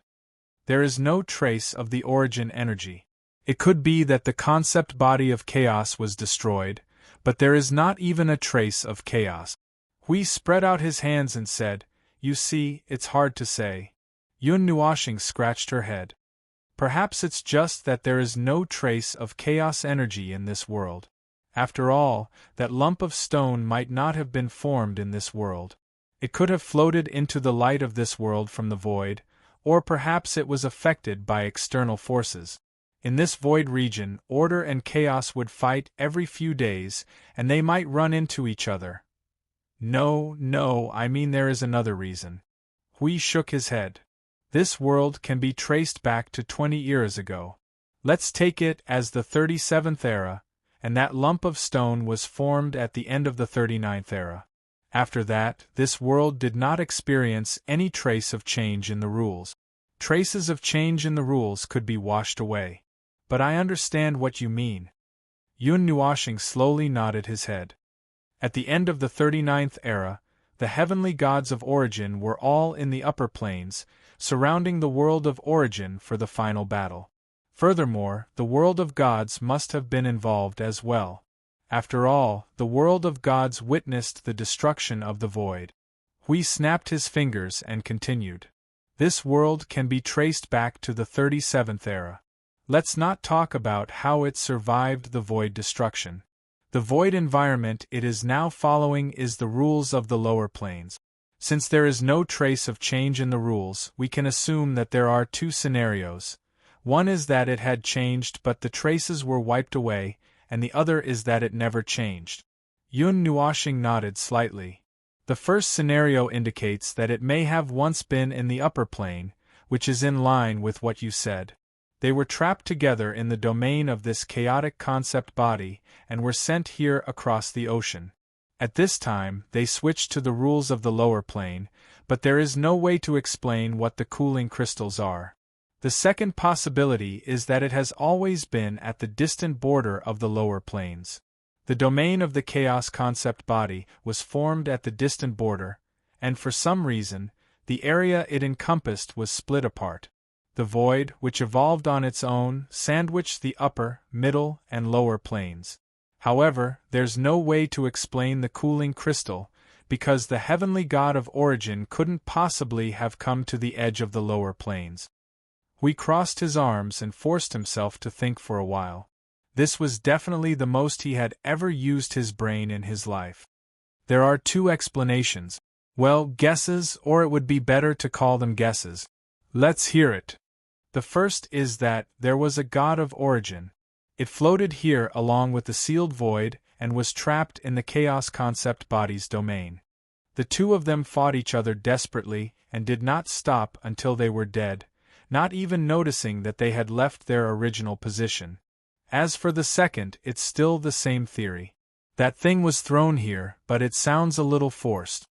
A: There is no trace of the origin energy. It could be that the concept body of chaos was destroyed, but there is not even a trace of chaos. Hui spread out his hands and said, You see, it's hard to say. Yun Nuoshing scratched her head. Perhaps it's just that there is no trace of chaos energy in this world. After all, that lump of stone might not have been formed in this world. It could have floated into the light of this world from the void, or perhaps it was affected by external forces. In this void region, order and chaos would fight every few days, and they might run into each other. No, I mean there is another reason. Hui shook his head. This world can be traced back to 20 years ago. Let's take it as the 37th era, and that lump of stone was formed at the end of the 39th era. After that, this world did not experience any trace of change in the rules. Traces of change in the rules could be washed away. But I understand what you mean. Yun Nuoshing slowly nodded his head. At the end of the 39th era, the heavenly gods of origin were all in the upper planes, surrounding the world of origin for the final battle. Furthermore, the world of gods must have been involved as well. After all, the world of gods witnessed the destruction of the void. Hui snapped his fingers and continued. This world can be traced back to the 37th era. Let's not talk about how it survived the void destruction. The void environment it is now following is the rules of the lower planes. Since there is no trace of change in the rules, we can assume that there are two scenarios. One is that it had changed but the traces were wiped away, and the other is that it never changed. Yun Nuoshing nodded slightly. The first scenario indicates that it may have once been in the upper plane, which is in line with what you said. They were trapped together in the domain of this chaotic concept body and were sent here across the ocean. At this time, they switched to the rules of the lower plane, but there is no way to explain what the cooling crystals are. The second possibility is that it has always been at the distant border of the lower planes. The domain of the chaos concept body was formed at the distant border, and for some reason, the area it encompassed was split apart. The void, which evolved on its own, sandwiched the upper, middle, and lower planes. However, there's no way to explain the cooling crystal, because the heavenly god of origin couldn't possibly have come to the edge of the lower planes. Hui crossed his arms and forced himself to think for a while. This was definitely the most he had ever used his brain in his life. There are two explanations. Well, guesses, or it would be better to call them guesses. Let's hear it. The first is that there was a god of origin. It floated here along with the sealed void and was trapped in the chaos concept body's domain. The two of them fought each other desperately and did not stop until they were dead, not even noticing that they had left their original position. As for the second, it's still the same theory. That thing was thrown here, but it sounds a little forced.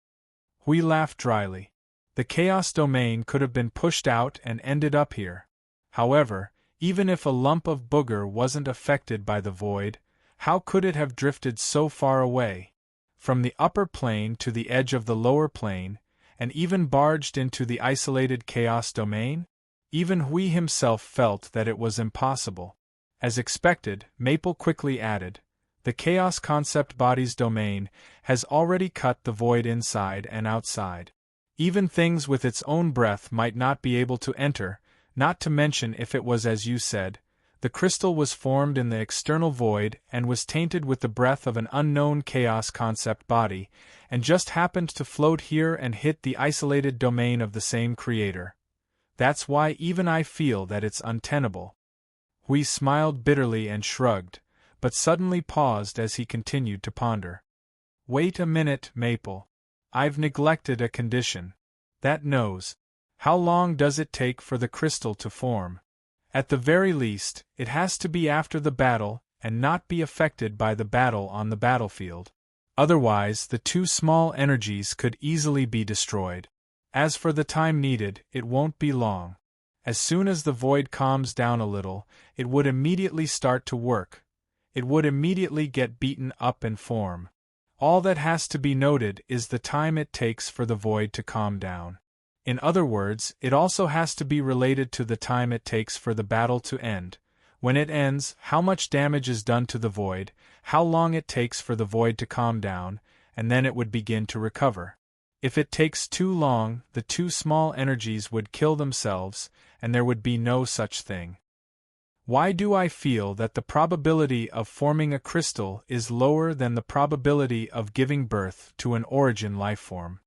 A: We laughed dryly. The chaos domain could have been pushed out and ended up here. However, even if a lump of booger wasn't affected by the void, how could it have drifted so far away? From the upper plane to the edge of the lower plane, and even barged into the isolated chaos domain? Even Hui himself felt that it was impossible. As expected, Maple quickly added, the chaos concept body's domain has already cut the void inside and outside. Even things with its own breath might not be able to enter, not to mention if it was as you said, the crystal was formed in the external void and was tainted with the breath of an unknown chaos concept body, and just happened to float here and hit the isolated domain of the same creator. That's why even I feel that it's untenable. Hui smiled bitterly and shrugged, but suddenly paused as he continued to ponder. Wait a minute, Maple. I've neglected a condition. That nose. How long does it take for the crystal to form? At the very least, it has to be after the battle and not be affected by the battle on the battlefield. Otherwise, the two small energies could easily be destroyed. As for the time needed, it won't be long. As soon as the void calms down a little, it would immediately start to work. It would immediately get beaten up and form. All that has to be noted is the time it takes for the void to calm down. In other words, it also has to be related to the time it takes for the battle to end. When it ends, how much damage is done to the void, how long it takes for the void to calm down, and then it would begin to recover. If it takes too long, the two small energies would kill themselves, and there would be no such thing. Why do I feel that the probability of forming a crystal is lower than the probability of giving birth to an origin lifeform?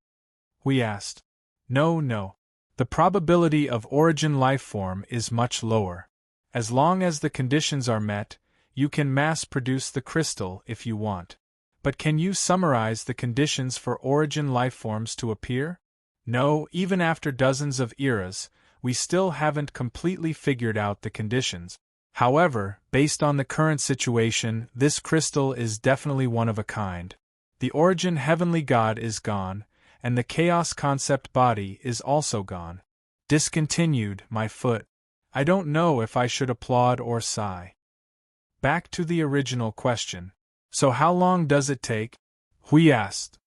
A: We asked. No. The probability of origin lifeform is much lower. As long as the conditions are met, you can mass-produce the crystal if you want. But can you summarize the conditions for origin lifeforms to appear? No, even after dozens of eras, we still haven't completely figured out the conditions. However, based on the current situation, this crystal is definitely one of a kind. The origin heavenly god is gone, and the chaos concept body is also gone. Discontinued, my foot. I don't know if I should applaud or sigh. Back to the original question. So how long does it take? Hui asked.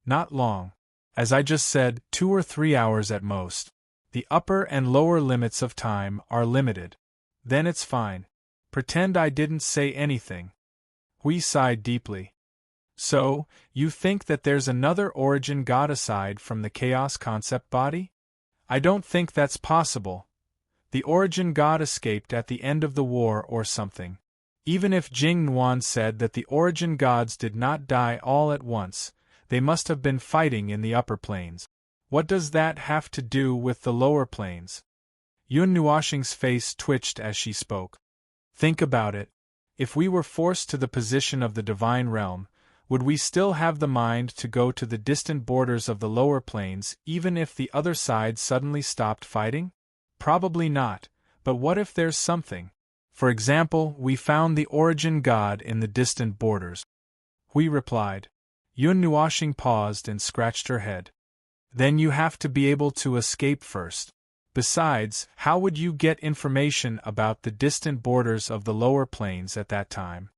A: Not long. As I just said, 2 or 3 hours at most. The upper and lower limits of time are limited. Then it's fine. Pretend I didn't say anything. Hui sighed deeply. So, you think that there's another origin god aside from the chaos concept body? I don't think that's possible. The origin god escaped at the end of the war or something. Even if Jing Nuan said that the origin gods did not die all at once, they must have been fighting in the upper planes. What does that have to do with the lower planes? Yun Nuoxing's face twitched as she spoke. Think about it. If we were forced to the position of the divine realm, would we still have the mind to go to the distant borders of the lower planes even if the other side suddenly stopped fighting? Probably not, but what if there's something? For example, we found the origin god in the distant borders. Hui replied. Yun Nuoxing paused and scratched her head. Then you have to be able to escape first. Besides, how would you get information about the distant borders of the lower planes at that time?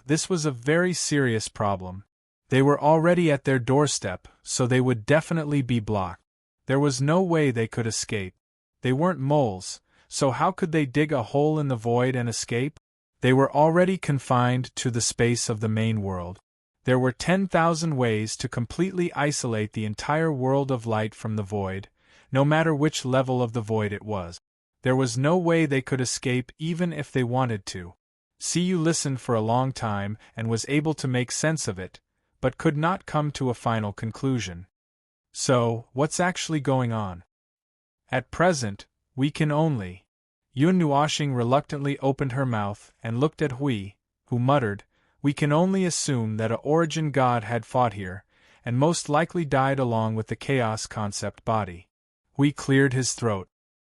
A: This was a very serious problem. They were already at their doorstep, so they would definitely be blocked. There was no way they could escape. They weren't moles, so how could they dig a hole in the void and escape? They were already confined to the space of the main world. There were 10,000 ways to completely isolate the entire world of light from the void, no matter which level of the void it was. There was no way they could escape even if they wanted to. Siyu listened for a long time and was able to make sense of it, but could not come to a final conclusion. So, what's actually going on? At present, we can only. Yun Nuoxing reluctantly opened her mouth and looked at Hui, who muttered, we can only assume that a origin god had fought here, and most likely died along with the chaos concept body. Hui cleared his throat.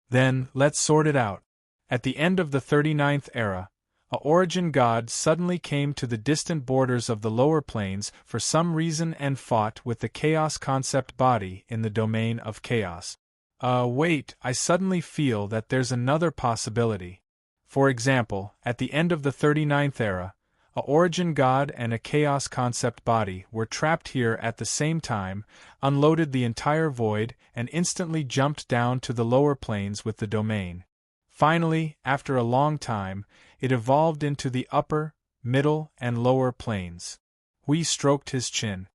A: Then, let's sort it out. At the end of the 39th era, A origin god suddenly came to the distant borders of the lower planes for some reason and fought with the chaos concept body in the domain of chaos. Wait, I suddenly feel that there's another possibility. For example, at the end of the 39th era, a origin god and a chaos concept body were trapped here at the same time, unloaded the entire void, and instantly jumped down to the lower planes with the domain. Finally, after a long time, it evolved into the upper, middle, and lower planes. Hui stroked his chin.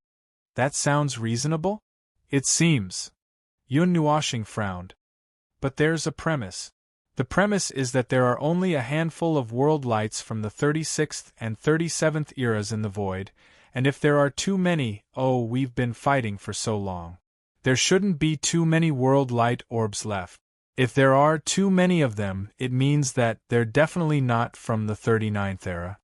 A: That sounds reasonable? It seems. Yun Nuoshing frowned. But there's a premise. The premise is that there are only a handful of world lights from the 36th and 37th eras in the void, and if there are too many, oh, we've been fighting for so long. There shouldn't be too many world light orbs left. If there are too many of them, it means that they're definitely not from the 39th era.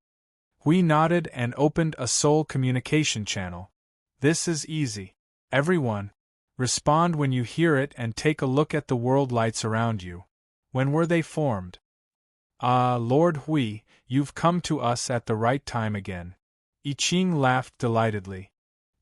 A: Hui nodded and opened a soul communication channel. This is easy. Everyone, respond when you hear it and take a look at the world lights around you. When were they formed? Ah, Lord Hui, you've come to us at the right time again. I Ching laughed delightedly.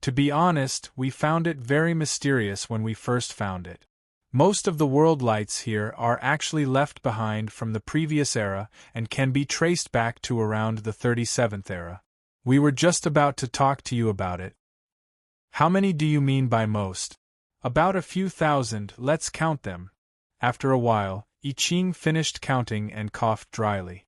A: To be honest, we found it very mysterious when we first found it. Most of the world lights here are actually left behind from the previous era and can be traced back to around the 37th era. We were just about to talk to you about it. How many do you mean by most? About a few thousand, let's count them. After a while, I Ching finished counting and coughed dryly.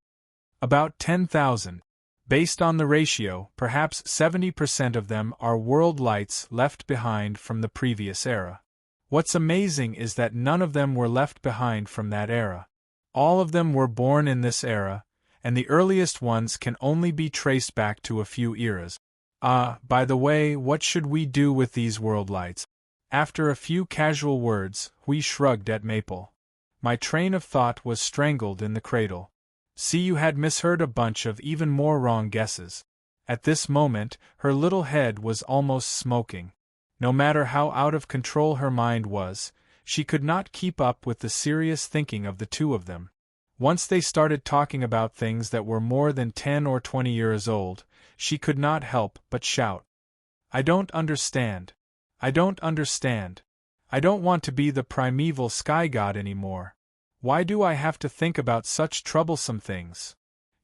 A: About 10,000. Based on the ratio, perhaps 70% of them are world lights left behind from the previous era. What's amazing is that none of them were left behind from that era. All of them were born in this era, and the earliest ones can only be traced back to a few eras. By the way, what should we do with these world lights? After a few casual words, Hui shrugged at Maple. My train of thought was strangled in the cradle. See, you had misheard a bunch of even more wrong guesses. At this moment, her little head was almost smoking. No matter how out of control her mind was, she could not keep up with the serious thinking of the two of them. Once they started talking about things that were more than 10 or 20 years old, she could not help but shout. I don't understand. I don't understand. I don't want to be the primeval sky god anymore. Why do I have to think about such troublesome things?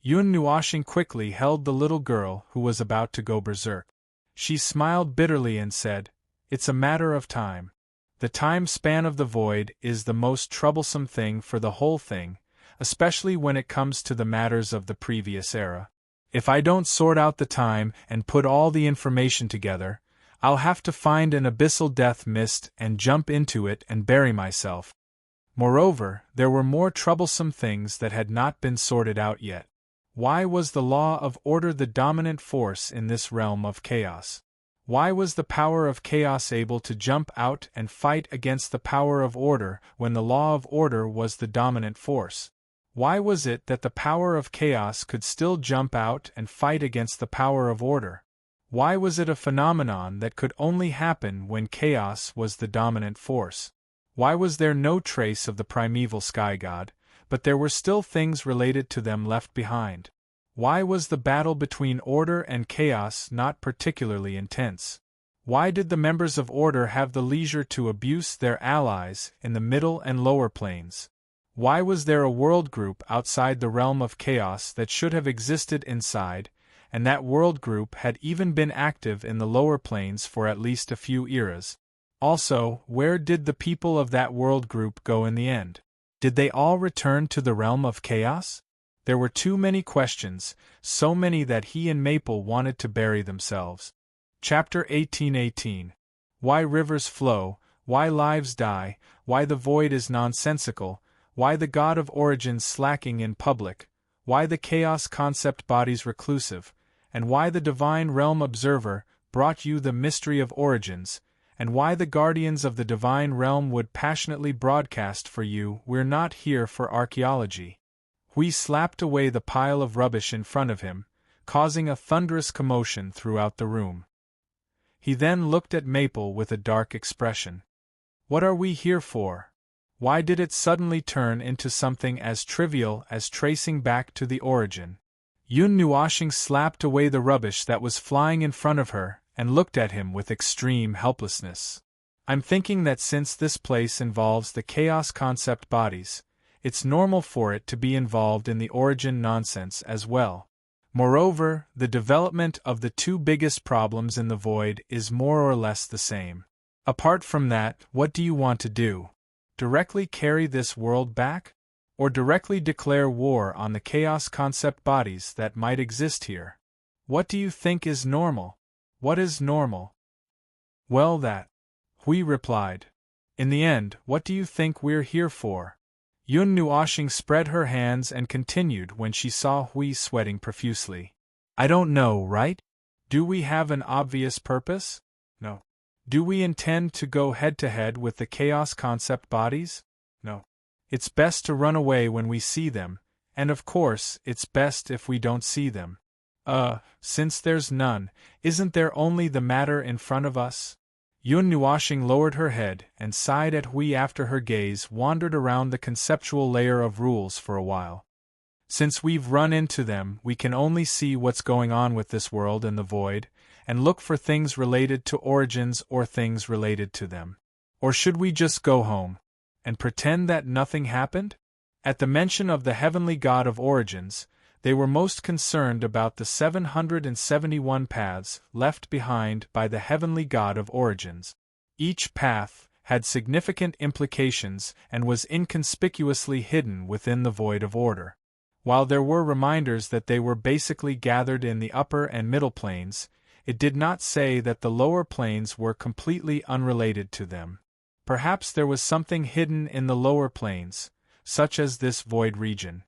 A: Yun Nuoshing quickly held the little girl who was about to go berserk. She smiled bitterly and said, It's a matter of time. The time span of the void is the most troublesome thing for the whole thing, especially when it comes to the matters of the previous era. If I don't sort out the time and put all the information together, I'll have to find an abyssal death mist and jump into it and bury myself. Moreover, there were more troublesome things that had not been sorted out yet. Why was the law of order the dominant force in this realm of chaos? Why was the power of chaos able to jump out and fight against the power of order when the law of order was the dominant force? Why was it that the power of chaos could still jump out and fight against the power of order? Why was it a phenomenon that could only happen when chaos was the dominant force? Why was there no trace of the primeval sky god, but there were still things related to them left behind? Why was the battle between order and chaos not particularly intense? Why did the members of order have the leisure to abuse their allies in the middle and lower planes? Why was there a world group outside the realm of chaos that should have existed inside, and that world group had even been active in the lower planes for at least a few eras? Also, where did the people of that world group go in the end? Did they all return to the realm of chaos? There were too many questions, so many that he and Maple wanted to bury themselves. Chapter 1818. Why rivers flow, why lives die, why the void is nonsensical, why the god of origins slacking in public, why the chaos concept bodies reclusive, and why the divine realm observer brought you the mystery of origins, and why the guardians of the divine realm would passionately broadcast for you. We're not here for archaeology. Hui slapped away the pile of rubbish in front of him, causing a thunderous commotion throughout the room. He then looked at Maple with a dark expression. What are we here for? Why did it suddenly turn into something as trivial as tracing back to the origin? Yun Nuashing slapped away the rubbish that was flying in front of her and looked at him with extreme helplessness. I'm thinking that since this place involves the chaos concept bodies, it's normal for it to be involved in the origin nonsense as well. Moreover, the development of the two biggest problems in the void is more or less the same. Apart from that, what do you want to do? Directly carry this world back? Or directly declare war on the chaos concept bodies that might exist here? What do you think is normal? What is normal? Well, that. Hui replied. In the end, what do you think we're here for? Yun Nuashing spread her hands and continued when she saw Hui sweating profusely. I don't know, right? Do we have an obvious purpose? No. Do we intend to go head-to-head with the chaos concept bodies? No. It's best to run away when we see them, and of course, it's best if we don't see them. Since there's none, isn't there only the matter in front of us? Yun Nuashing lowered her head and sighed at Hui after her gaze wandered around the conceptual layer of rules for a while. Since we've run into them, we can only see what's going on with this world and the void, and look for things related to origins or things related to them. Or should we just go home and pretend that nothing happened? At the mention of the heavenly god of origins, they were most concerned about the 771 paths left behind by the heavenly god of origins. Each path had significant implications and was inconspicuously hidden within the void of order. While there were reminders that they were basically gathered in the upper and middle planes, it did not say that the lower planes were completely unrelated to them. Perhaps there was something hidden in the lower planes, such as this void region.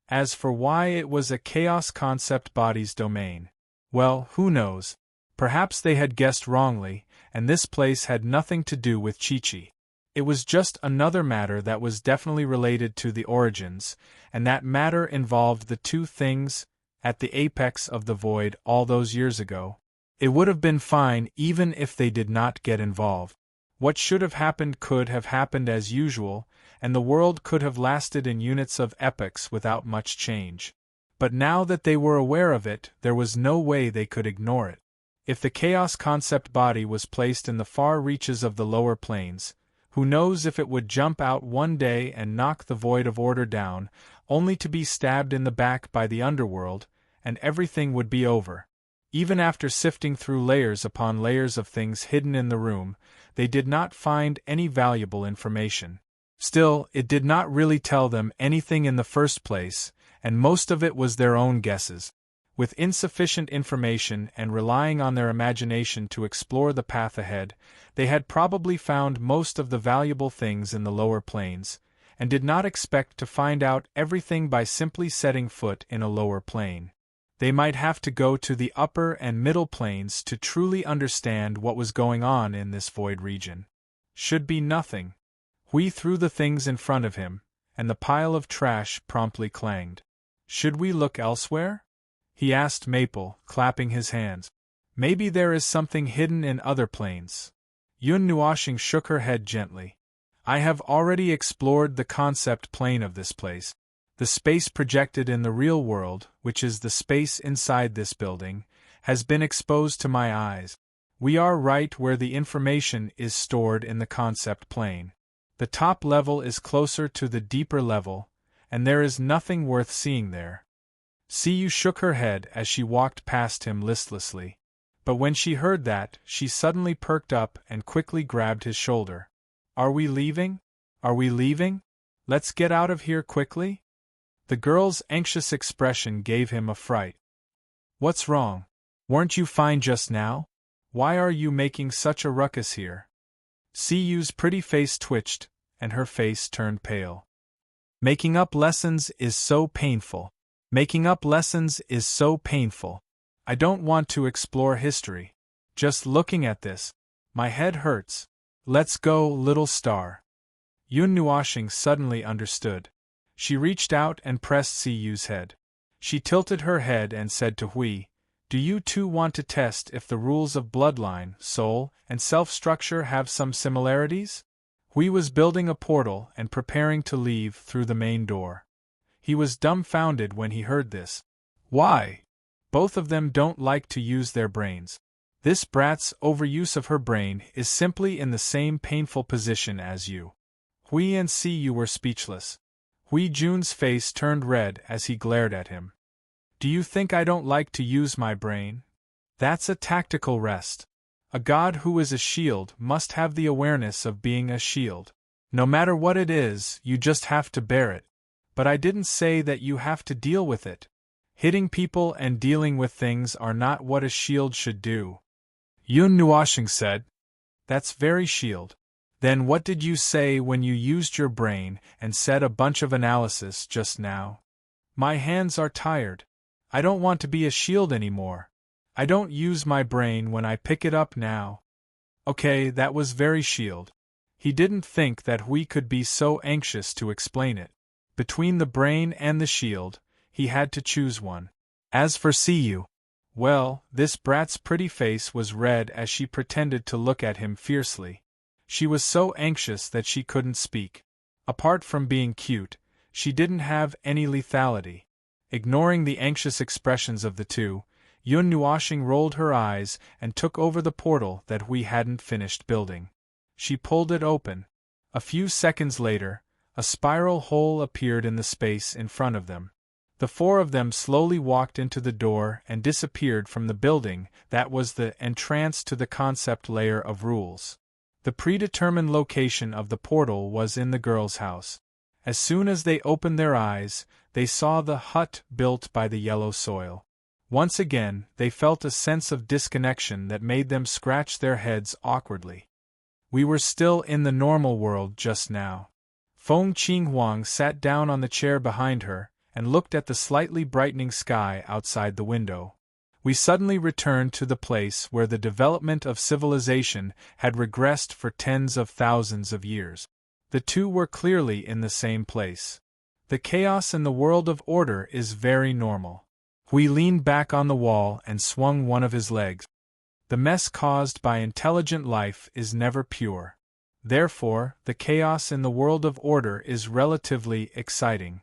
A: As for why it was a chaos concept body's domain, well, who knows? Perhaps they had guessed wrongly, and this place had nothing to do with Chi-Chi. It was just another matter that was definitely related to the origins, and that matter involved the two things at the apex of the void all those years ago. It would have been fine even if they did not get involved. What should have happened could have happened as usual, and the world could have lasted in units of epochs without much change. But now that they were aware of it, there was no way they could ignore it. If the chaos concept body was placed in the far reaches of the lower planes, who knows if it would jump out one day and knock the void of order down, only to be stabbed in the back by the underworld, and everything would be over. Even after sifting through layers upon layers of things hidden in the room, they did not find any valuable information. Still, it did not really tell them anything in the first place, and most of it was their own guesses. With insufficient information and relying on their imagination to explore the path ahead, they had probably found most of the valuable things in the lower planes, and did not expect to find out everything by simply setting foot in a lower plane. They might have to go to the upper and middle planes to truly understand what was going on in this void region. Should be nothing. Hui threw the things in front of him, and the pile of trash promptly clanged. Should we look elsewhere? He asked Maple, clapping his hands. Maybe there is something hidden in other planes. Yun Nuashing shook her head gently. I have already explored the concept plane of this place. The space projected in the real world, which is the space inside this building, has been exposed to my eyes. We are right where the information is stored in the concept plane. The top level is closer to the deeper level, and there is nothing worth seeing there. Siyu shook her head as she walked past him listlessly. But when she heard that, she suddenly perked up and quickly grabbed his shoulder. Are we leaving? Are we leaving? Let's get out of here quickly? The girl's anxious expression gave him a fright. What's wrong? Weren't you fine just now? Why are you making such a ruckus here? Siyu's pretty face twitched, and her face turned pale. Making up lessons is so painful. Making up lessons is so painful. I don't want to explore history. Just looking at this, my head hurts. Let's go, little star. Yun Nuashing suddenly understood. She reached out and pressed Siyu's head. She tilted her head and said to Hui, Do you too want to test if the rules of bloodline, soul, and self-structure have some similarities? Hui was building a portal and preparing to leave through the main door. He was dumbfounded when he heard this. Why? Both of them don't like to use their brains. This brat's overuse of her brain is simply in the same painful position as you. Hui and Si Yu were speechless. Hui Jun's face turned red as he glared at him. Do you think I don't like to use my brain? That's a tactical rest. A god who is a shield must have the awareness of being a shield. No matter what it is, you just have to bear it. But I didn't say that you have to deal with it. Hitting people and dealing with things are not what a shield should do. Yun Nuoshing said. That's very shield. Then what did you say when you used your brain and said a bunch of analysis just now? My hands are tired. I don't want to be a shield anymore. I don't use my brain when I pick it up now. Okay, that was very shield. He didn't think that we could be so anxious to explain it. Between the brain and the shield, he had to choose one. As for Si Yu, well, this brat's pretty face was red as she pretended to look at him fiercely. She was so anxious that she couldn't speak. Apart from being cute, she didn't have any lethality. Ignoring the anxious expressions of the two, Yun Nuoshing rolled her eyes and took over the portal that we hadn't finished building. She pulled it open. A few seconds later, a spiral hole appeared in the space in front of them. The four of them slowly walked into the door and disappeared from the building that was the entrance to the concept layer of rules. The predetermined location of the portal was in the girl's house. As soon as they opened their eyes, they saw the hut built by the yellow soil. Once again, they felt a sense of disconnection that made them scratch their heads awkwardly. We were still in the normal world just now. Feng Qinghuang sat down on the chair behind her and looked at the slightly brightening sky outside the window. We suddenly returned to the place where the development of civilization had regressed for tens of thousands of years. The two were clearly in the same place. The chaos in the world of order is very normal. Hui leaned back on the wall and swung one of his legs. The mess caused by intelligent life is never pure. Therefore, the chaos in the world of order is relatively exciting.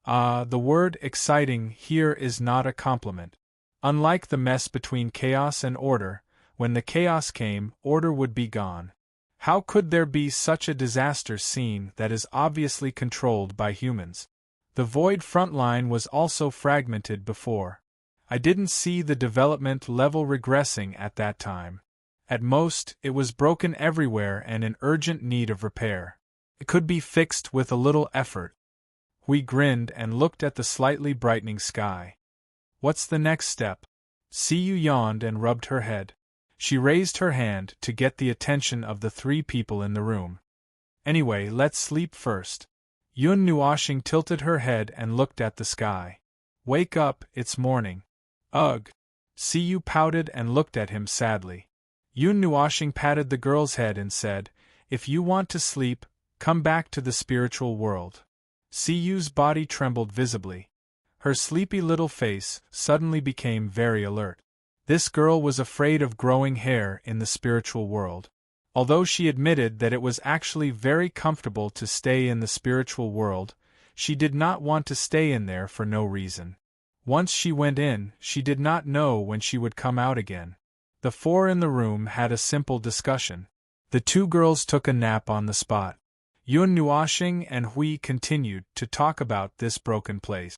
A: The word exciting here is not a compliment. Unlike the mess between chaos and order, when the chaos came, order would be gone. How could there be such a disaster scene that is obviously controlled by humans? The void front line was also fragmented before. I didn't see the development level regressing at that time. At most, it was broken everywhere and in urgent need of repair. It could be fixed with a little effort. We grinned and looked at the slightly brightening sky. What's the next step? Si Yu yawned and rubbed her head. She raised her hand to get the attention of the three people in the room. Anyway, let's sleep first. Yun Nuoshing tilted her head and looked at the sky. Wake up, it's morning. Ugh. Si Yu pouted and looked at him sadly. Yun Nuoshing patted the girl's head and said, If you want to sleep, come back to the spiritual world. Si Yu's body trembled visibly. Her sleepy little face suddenly became very alert. This girl was afraid of growing hair in the spiritual world. Although she admitted that it was actually very comfortable to stay in the spiritual world, she did not want to stay in there for no reason. Once she went in, she did not know when she would come out again. The four in the room had a simple discussion. The two girls took a nap on the spot. Yun Nuoshing and Hui continued to talk about this broken place.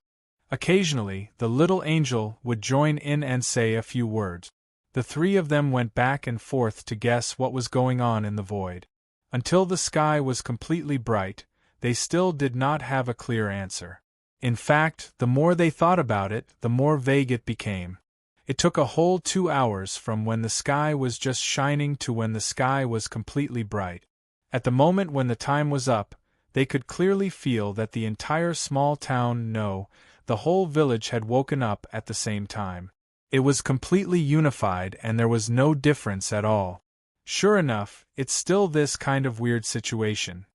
A: Occasionally, the little angel would join in and say a few words. The three of them went back and forth to guess what was going on in the void. Until the sky was completely bright, they still did not have a clear answer. In fact, the more they thought about it, the more vague it became. It took a whole 2 hours from when the sky was just shining to when the sky was completely bright. At the moment when the time was up, they could clearly feel that the entire small town, no, the whole village had woken up at the same time. It was completely unified and there was no difference at all. Sure enough, it's still this kind of weird situation.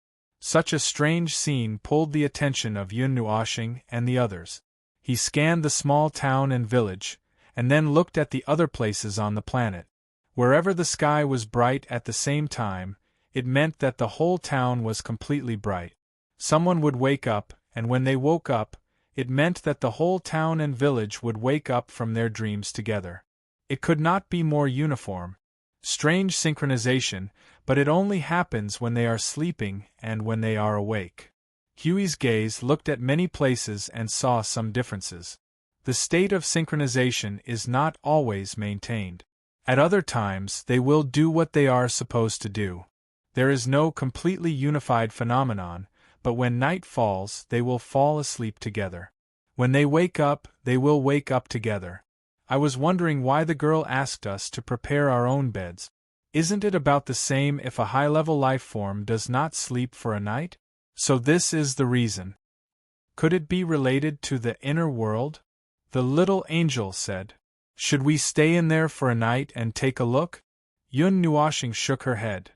A: Such a strange scene pulled the attention of Yun Nuoshing and the others. He scanned the small town and village, and then looked at the other places on the planet. Wherever the sky was bright at the same time, it meant that the whole town was completely bright. Someone would wake up, and when they woke up, It meant that the whole town and village would wake up from their dreams together. It could not be more uniform. Strange synchronization, but it only happens when they are sleeping and when they are awake. Huey's gaze looked at many places and saw some differences. The state of synchronization is not always maintained. At other times they will do what they are supposed to do. There is no completely unified phenomenon, but when night falls they will fall asleep together. When they wake up, they will wake up together. I was wondering why the girl asked us to prepare our own beds. Isn't it about the same if a high-level life form does not sleep for a night? So this is the reason. Could it be related to the inner world? The little angel said. Should we stay in there for a night and take a look? Yun Nuoshing shook her head.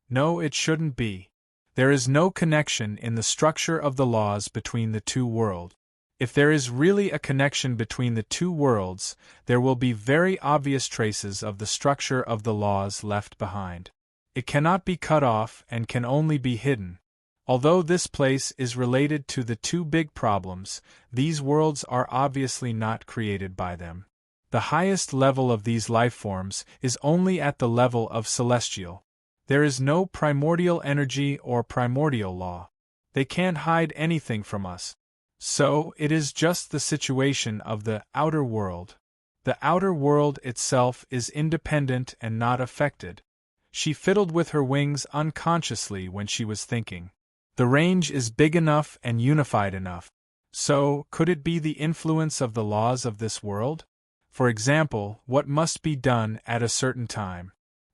A: No, it shouldn't be. There is no connection in the structure of the laws between the two worlds. If there is really a connection between the two worlds, there will be very obvious traces of the structure of the laws left behind. It cannot be cut off and can only be hidden. Although this place is related to the two big problems, these worlds are obviously not created by them. The highest level of these life forms is only at the level of celestial. There is no primordial energy or primordial law. They can't hide anything from us. So, it is just the situation of the outer world. The outer world itself is independent and not affected. She fiddled with her wings unconsciously when she was thinking. The range is big enough and unified enough. So, could it be the influence of the laws of this world? For example, what must be done at a certain time?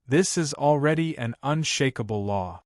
A: This is already an unshakable law.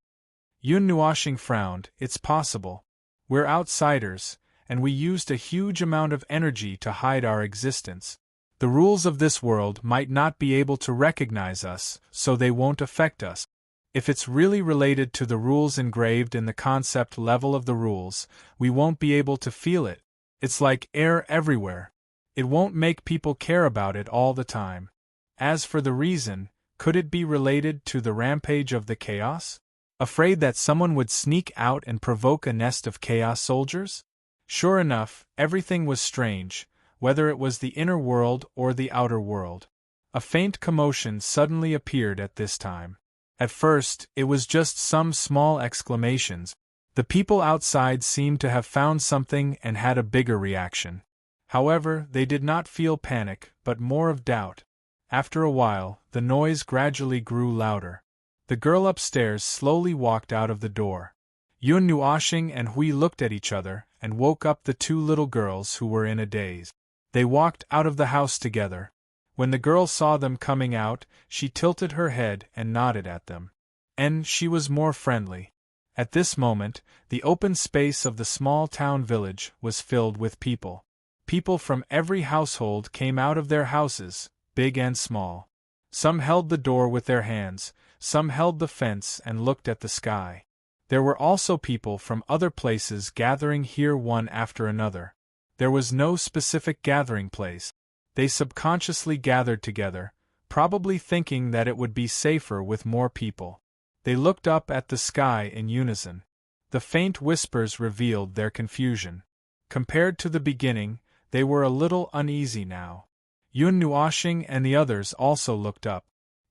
A: Yun Nuoshing frowned. It's possible. We're outsiders, and we used a huge amount of energy to hide our existence. The rules of this world might not be able to recognize us, so they won't affect us. If it's really related to the rules engraved in the concept level of the rules, we won't be able to feel it. It's like air everywhere. It won't make people care about it all the time. As for the reason, could it be related to the rampage of the chaos? Afraid that someone would sneak out and provoke a nest of chaos soldiers? Sure enough, everything was strange, whether it was the inner world or the outer world. A faint commotion suddenly appeared at this time. At first, it was just some small exclamations. The people outside seemed to have found something and had a bigger reaction. However, they did not feel panic, but more of doubt. After a while, the noise gradually grew louder. The girl upstairs slowly walked out of the door. Yun Nuoshing and Hui looked at each other and woke up the two little girls who were in a daze. They walked out of the house together. When the girl saw them coming out, she tilted her head and nodded at them. And she was more friendly. At this moment, the open space of the small town village was filled with people. People from every household came out of their houses, big and small. Some held the door with their hands, some held the fence and looked at the sky. There were also people from other places gathering here one after another. There was no specific gathering place. They subconsciously gathered together, probably thinking that it would be safer with more people. They looked up at the sky in unison. The faint whispers revealed their confusion. Compared to the beginning, they were a little uneasy now. Yun Nuoshing and the others also looked up.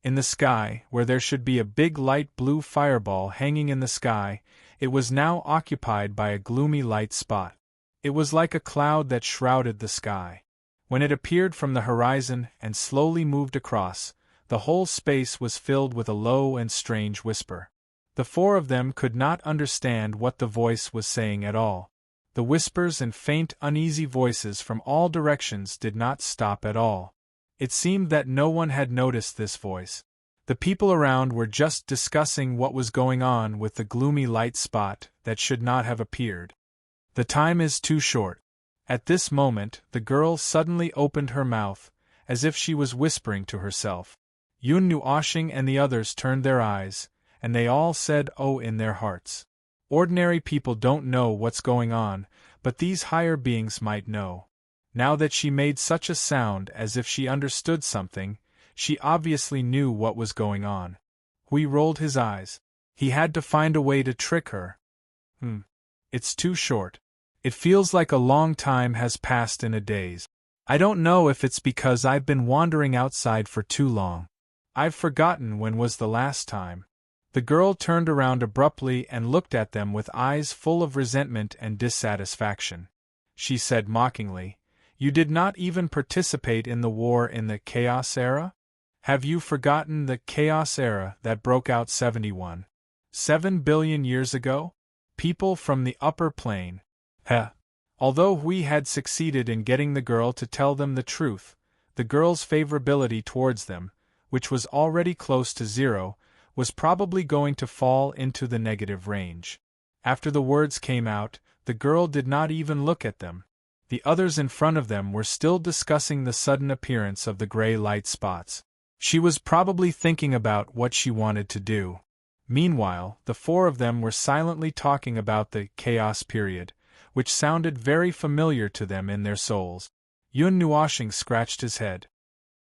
A: In the sky, where there should be a big light blue fireball hanging in the sky, it was now occupied by a gloomy light spot. It was like a cloud that shrouded the sky. When it appeared from the horizon and slowly moved across, the whole space was filled with a low and strange whisper. The four of them could not understand what the voice was saying at all. The whispers and faint, uneasy voices from all directions did not stop at all. It seemed that no one had noticed this voice. The people around were just discussing what was going on with the gloomy light spot that should not have appeared. The time is too short. At this moment, the girl suddenly opened her mouth, as if she was whispering to herself. Yun Nuoshing and the others turned their eyes, and they all said "oh" in their hearts. Ordinary people don't know what's going on, but these higher beings might know. Now that she made such a sound as if she understood something, she obviously knew what was going on. Hui rolled his eyes. He had to find a way to trick her. It's too short. It feels like a long time has passed in a daze. I don't know if it's because I've been wandering outside for too long. I've forgotten when was the last time. The girl turned around abruptly and looked at them with eyes full of resentment and dissatisfaction. She said mockingly, "You did not even participate in the war in the Chaos Era? Have you forgotten the Chaos Era that broke out 7 billion years ago? People from the upper plane." Heh. Although we had succeeded in getting the girl to tell them the truth, the girl's favorability towards them, which was already close to zero, was probably going to fall into the negative range. After the words came out, the girl did not even look at them. The others in front of them were still discussing the sudden appearance of the gray light spots. She was probably thinking about what she wanted to do. Meanwhile, the four of them were silently talking about the chaos period, which sounded very familiar to them in their souls. Yun Nuoshing scratched his head.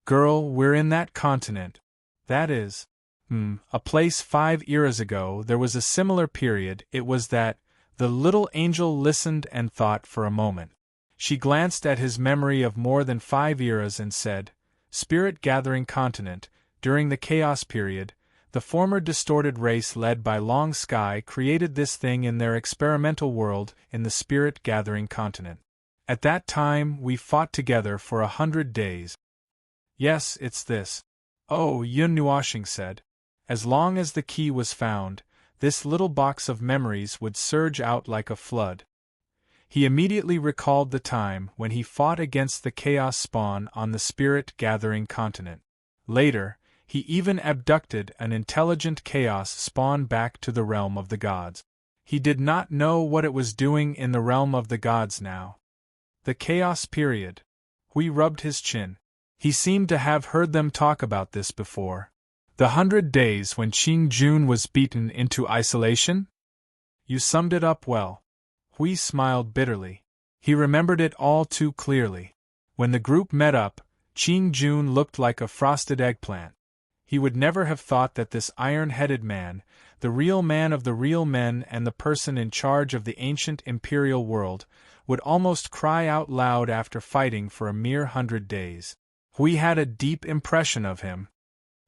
A: "Girl, we're in that continent. That is, a place 5 eras ago there was a similar period. It was that." The little angel listened and thought for a moment. She glanced at his memory of more than 5 eras and said, "Spirit-gathering continent, during the chaos period, the former distorted race led by Long Sky created this thing in their experimental world in the spirit-gathering continent. At that time we fought together for 100 days. Yes, it's this." "Oh," Yun Nuoshing said. As long as the key was found, this little box of memories would surge out like a flood. He immediately recalled the time when he fought against the Chaos Spawn on the Spirit-Gathering continent. Later, he even abducted an intelligent Chaos Spawn back to the realm of the gods. He did not know what it was doing in the realm of the gods now. The Chaos period. Hui rubbed his chin. He seemed to have heard them talk about this before. The 100 days when Qing Jun was beaten into isolation? You summed it up well. Hui smiled bitterly. He remembered it all too clearly. When the group met up, Qing Jun looked like a frosted eggplant. He would never have thought that this iron-headed man, the real man of the real men and the person in charge of the ancient imperial world, would almost cry out loud after fighting for a mere 100 days. Hui had a deep impression of him.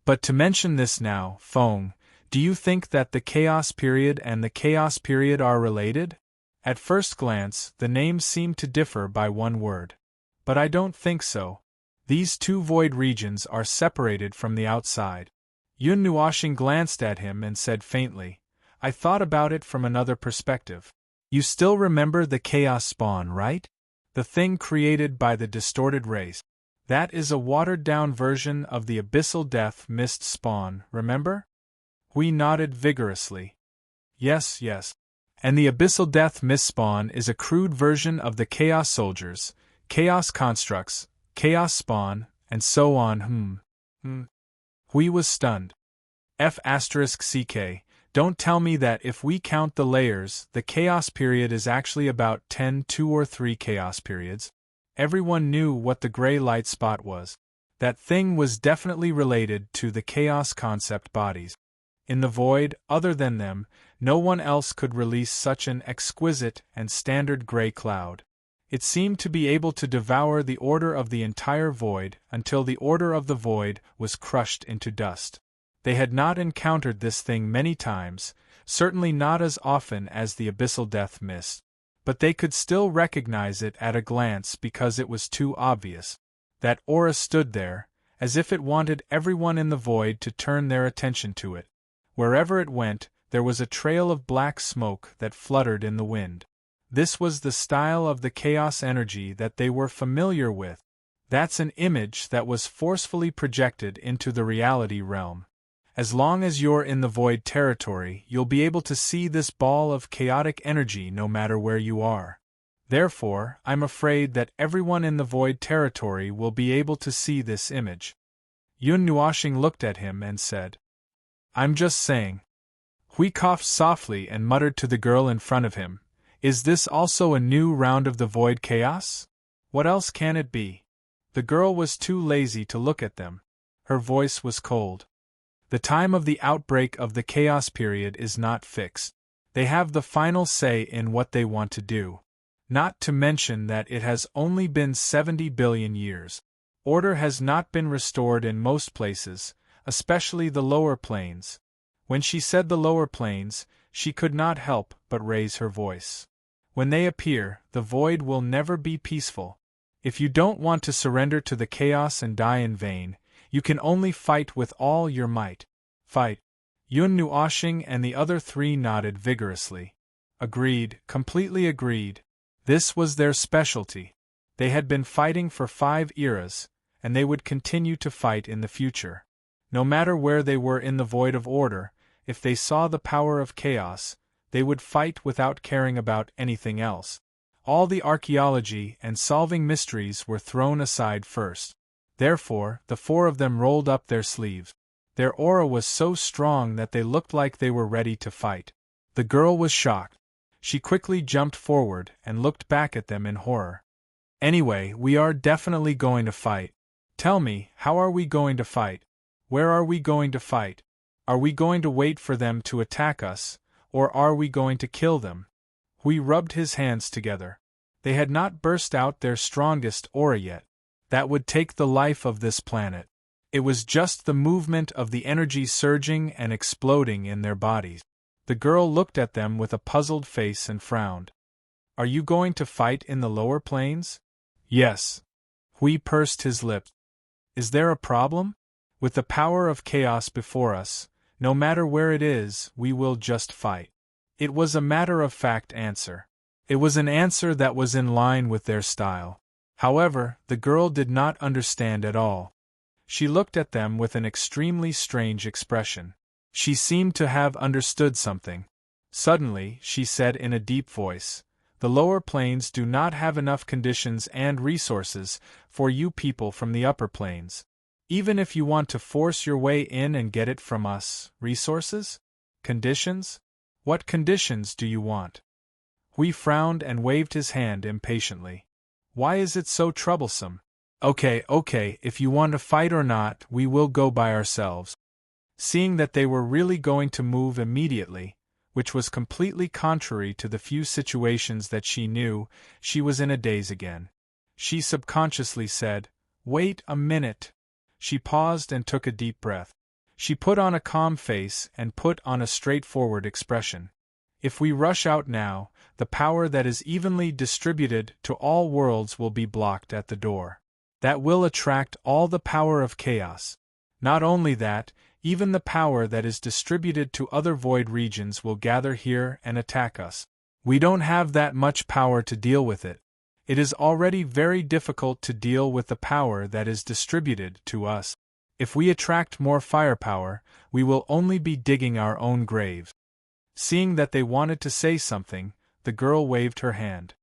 A: But to mention this now, Feng, do you think that the Chaos period and the Chaos period are related? At first glance, the names seem to differ by one word. But I don't think so. These two void regions are separated from the outside. Yun Nuoshing glanced at him and said faintly, "I thought about it from another perspective. You still remember the Chaos Spawn, right? The thing created by the distorted race. That is a watered-down version of the Abyssal Death Mist Spawn, remember?" Hui nodded vigorously. Yes. And the Abyssal Death Mist Spawn is a crude version of the Chaos Soldiers, Chaos Constructs, Chaos Spawn, and so on. Hui was stunned. F***ck, don't tell me that if we count the layers, the Chaos period is actually about 2 or 3 Chaos periods. Everyone knew what the gray light spot was. That thing was definitely related to the Chaos concept bodies. In the void, other than them, no one else could release such an exquisite and standard gray cloud. It seemed to be able to devour the order of the entire void until the order of the void was crushed into dust. They had not encountered this thing many times, certainly not as often as the Abyssal Death Mist. But they could still recognize it at a glance because it was too obvious. That aura stood there, as if it wanted everyone in the void to turn their attention to it. Wherever it went, there was a trail of black smoke that fluttered in the wind. This was the style of the chaos energy that they were familiar with. That's an image that was forcefully projected into the reality realm. As long as you're in the void territory, you'll be able to see this ball of chaotic energy no matter where you are. Therefore, I'm afraid that everyone in the void territory will be able to see this image. Yun Nuoshing looked at him and said, "I'm just saying." Hui coughed softly and muttered to the girl in front of him, "Is this also a new round of the void chaos? What else can it be?" The girl was too lazy to look at them. Her voice was cold. The time of the outbreak of the chaos period is not fixed. They have the final say in what they want to do. Not to mention that it has only been 70 billion years. Order has not been restored in most places, especially the lower planes. When she said the lower planes, she could not help but raise her voice. When they appear, the void will never be peaceful. If you don't want to surrender to the chaos and die in vain, you can only fight with all your might. Fight. Yun Nuoshing and the other three nodded vigorously. Agreed, completely agreed. This was their specialty. They had been fighting for 5 eras, and they would continue to fight in the future. No matter where they were in the void of order, if they saw the power of chaos, they would fight without caring about anything else. All the archaeology and solving mysteries were thrown aside first. Therefore, the 4 of them rolled up their sleeves. Their aura was so strong that they looked like they were ready to fight. The girl was shocked. She quickly jumped forward and looked back at them in horror. Anyway, we are definitely going to fight. Tell me, how are we going to fight? Where are we going to fight? Are we going to wait for them to attack us, or are we going to kill them? Hui rubbed his hands together. They had not burst out their strongest aura yet. That would take the life of this planet. It was just the movement of the energy surging and exploding in their bodies. The girl looked at them with a puzzled face and frowned. Are you going to fight in the lower planes? Yes. Hui pursed his lips. Is there a problem? With the power of chaos before us, no matter where it is, we will just fight. It was a matter-of-fact answer. It was an answer that was in line with their style. However, the girl did not understand at all. She looked at them with an extremely strange expression. She seemed to have understood something. Suddenly, she said in a deep voice, "The lower planes do not have enough conditions and resources for you people from the upper planes. Even if you want to force your way in and get it from us, resources? Conditions? What conditions do you want?" Hui frowned and waved his hand impatiently. Why is it so troublesome? Okay, if you want to fight or not, we will go by ourselves. Seeing that they were really going to move immediately, which was completely contrary to the few situations that she knew, she was in a daze again. She subconsciously said, "Wait a minute." She paused and took a deep breath. She put on a calm face and put on a straightforward expression. If we rush out now, the power that is evenly distributed to all worlds will be blocked at the door. That will attract all the power of chaos. Not only that, even the power that is distributed to other void regions will gather here and attack us. We don't have that much power to deal with it. It is already very difficult to deal with the power that is distributed to us. If we attract more firepower, we will only be digging our own graves. Seeing that they wanted to say something, the girl waved her hand.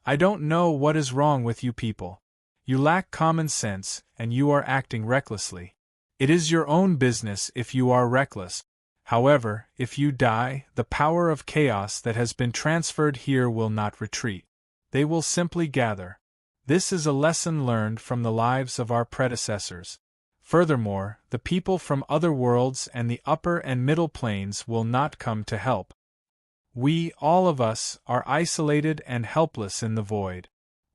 A: I don't know what is wrong with you people. You lack common sense, and you are acting recklessly. It is your own business if you are reckless. However, if you die, the power of chaos that has been transferred here will not retreat. They will simply gather. This is a lesson learned from the lives of our predecessors. Furthermore, the people from other worlds and the upper and middle planes will not come to help. We, all of us, are isolated and helpless in the void.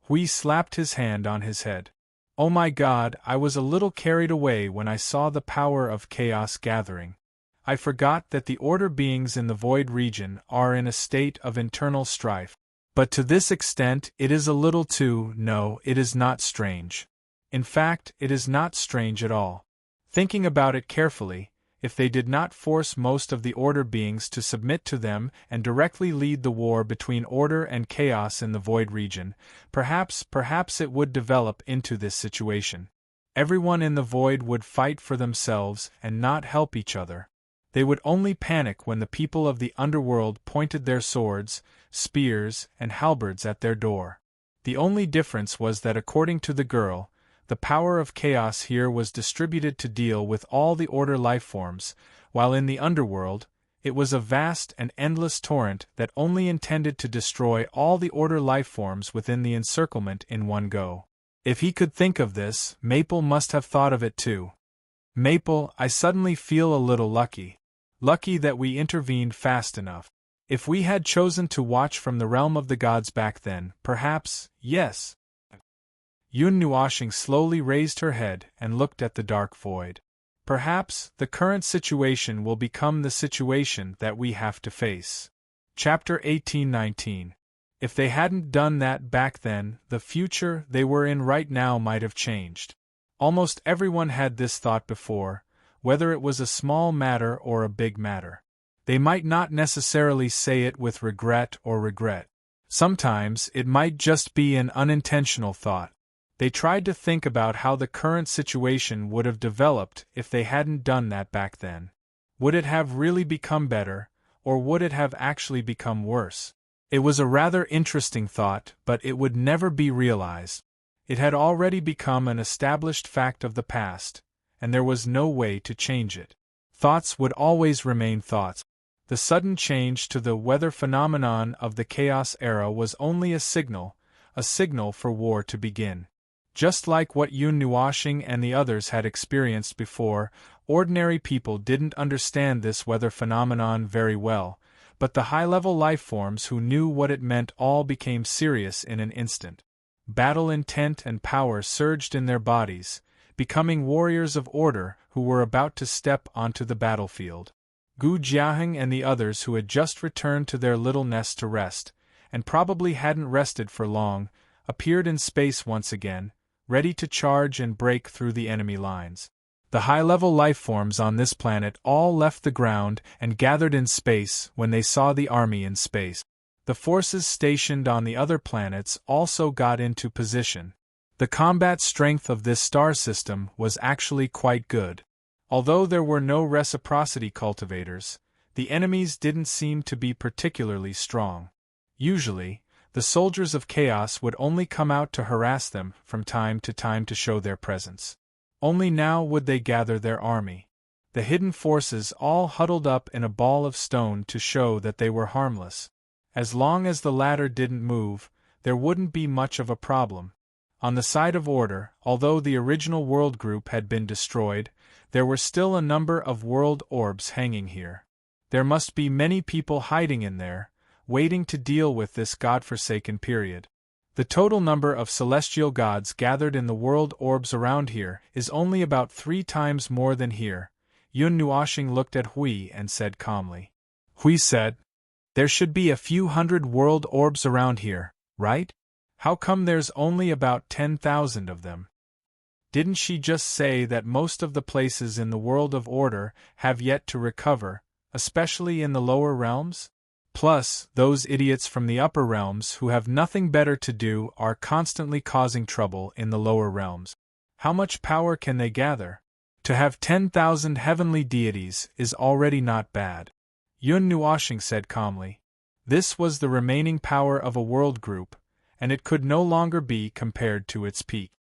A: Hui slapped his hand on his head. Oh my God, I was a little carried away when I saw the power of chaos gathering. I forgot that the order beings in the void region are in a state of internal strife. But to this extent it is a little too, no, it is not strange. In fact, it is not strange at all. Thinking about it carefully, if they did not force most of the order beings to submit to them and directly lead the war between order and chaos in the void region, perhaps it would develop into this situation. Everyone in the void would fight for themselves and not help each other. They would only panic when the people of the underworld pointed their swords, spears, and halberds at their door. The only difference was that according to the girl, the power of chaos here was distributed to deal with all the order lifeforms, while in the underworld, it was a vast and endless torrent that only intended to destroy all the order lifeforms within the encirclement in one go. If he could think of this, Maple must have thought of it too. Maple, I suddenly feel a little lucky. Lucky that we intervened fast enough. If we had chosen to watch from the realm of the gods back then, perhaps, yes. Yun Nuashing slowly raised her head and looked at the dark void. Perhaps, the current situation will become the situation that we have to face. Chapter 1819. If they hadn't done that back then, the future they were in right now might have changed. Almost everyone had this thought before, whether it was a small matter or a big matter. They might not necessarily say it with regret or regret. Sometimes it might just be an unintentional thought. They tried to think about how the current situation would have developed if they hadn't done that back then. Would it have really become better, or would it have actually become worse? It was a rather interesting thought, but it would never be realized. It had already become an established fact of the past, and there was no way to change it. Thoughts would always remain thoughts. The sudden change to the weather phenomenon of the Chaos era was only a signal for war to begin. Just like what Yun Nuashing and the others had experienced before, ordinary people didn't understand this weather phenomenon very well, but the high-level lifeforms who knew what it meant all became serious in an instant. Battle intent and power surged in their bodies, becoming warriors of order who were about to step onto the battlefield. Gu Jiaheng and the others who had just returned to their little nest to rest, and probably hadn't rested for long, appeared in space once again, ready to charge and break through the enemy lines. The high-level lifeforms on this planet all left the ground and gathered in space when they saw the army in space. The forces stationed on the other planets also got into position. The combat strength of this star system was actually quite good. Although there were no reciprocity cultivators, the enemies didn't seem to be particularly strong. Usually, the soldiers of chaos would only come out to harass them from time to time to show their presence. Only now would they gather their army. The hidden forces all huddled up in a ball of stone to show that they were harmless. As long as the latter didn't move, there wouldn't be much of a problem. On the side of order, although the original world group had been destroyed, there were still a number of world orbs hanging here. There must be many people hiding in there, waiting to deal with this godforsaken period. The total number of celestial gods gathered in the world orbs around here is only about 3 times more than here. Yun Nuashing looked at Hui and said calmly. Hui said, "There should be a few hundred world orbs around here, right? How come there's only about 10,000 of them? Didn't she just say that most of the places in the world of order have yet to recover, especially in the lower realms? Plus, those idiots from the upper realms who have nothing better to do are constantly causing trouble in the lower realms. How much power can they gather? To have 10,000 heavenly deities is already not bad." Yun Nuashing said calmly. This was the remaining power of a world group, and it could no longer be compared to its peak.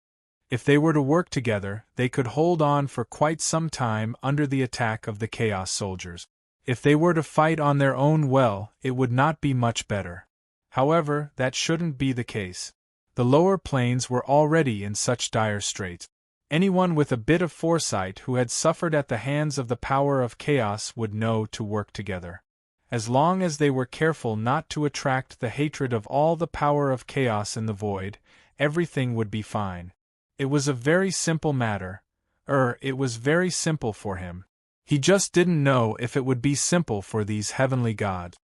A: If they were to work together, they could hold on for quite some time under the attack of the Chaos soldiers. If they were to fight on their own, well, it would not be much better. However, that shouldn't be the case. The lower planes were already in such dire straits. Anyone with a bit of foresight who had suffered at the hands of the power of chaos would know to work together. As long as they were careful not to attract the hatred of all the power of chaos in the void, everything would be fine. It was a very simple matter. It was very simple for him. He just didn't know if it would be simple for these heavenly gods.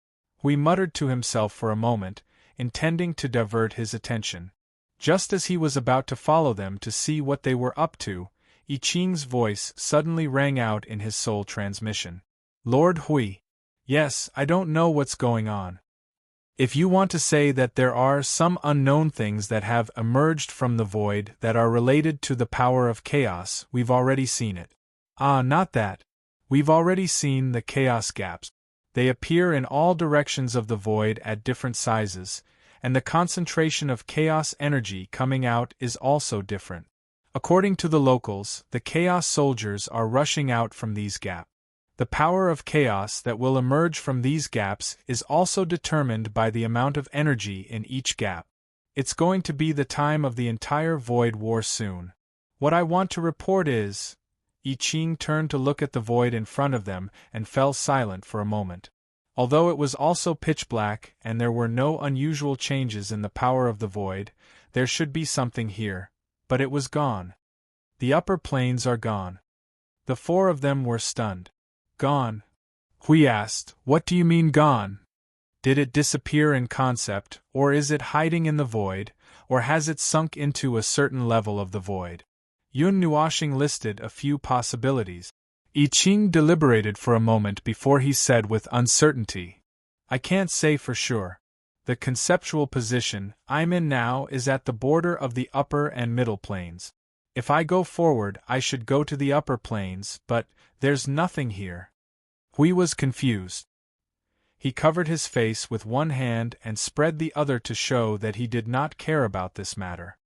A: Hui muttered to himself for a moment, intending to divert his attention. Just as he was about to follow them to see what they were up to, I Ching's voice suddenly rang out in his soul transmission. "Lord Hui. Yes, I don't know what's going on. If you want to say that there are some unknown things that have emerged from the void that are related to the power of chaos, we've already seen it." "Ah, not that. We've already seen the chaos gaps. They appear in all directions of the void at different sizes, and the concentration of chaos energy coming out is also different. According to the locals, the chaos soldiers are rushing out from these gaps. The power of chaos that will emerge from these gaps is also determined by the amount of energy in each gap. It's going to be the time of the entire void war soon. What I want to report is..." I Ching turned to look at the void in front of them and fell silent for a moment. Although it was also pitch black and there were no unusual changes in the power of the void, there should be something here, but it was gone. The upper planes are gone. The four of them were stunned. Gone? Hui asked, what do you mean gone? Did it disappear in concept, or is it hiding in the void, or has it sunk into a certain level of the void? Yun Nuoshing listed a few possibilities. I Ching deliberated for a moment before he said with uncertainty, I can't say for sure. The conceptual position I'm in now is at the border of the upper and middle planes. If I go forward, I should go to the upper planes, but there's nothing here. Hui was confused. He covered his face with one hand and spread the other to show that he did not care about this matter.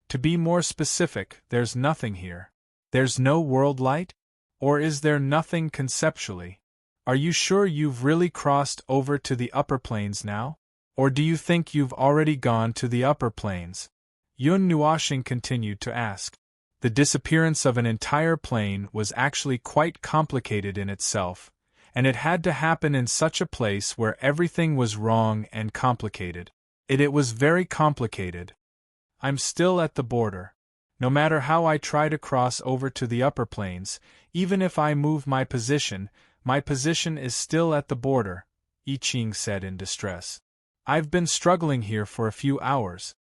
A: To be more specific, there's nothing here. There's no world light? Or is there nothing conceptually? Are you sure you've really crossed over to the upper planes now? Or do you think you've already gone to the upper planes? Yun Nuoshing continued to ask. The disappearance of an entire plane was actually quite complicated in itself, and it had to happen in such a place where everything was wrong and complicated. It was very complicated. I'm still at the border. No matter how I try to cross over to the upper planes, even if I move my position is still at the border, I Ching said in distress. I've been struggling here for a few hours,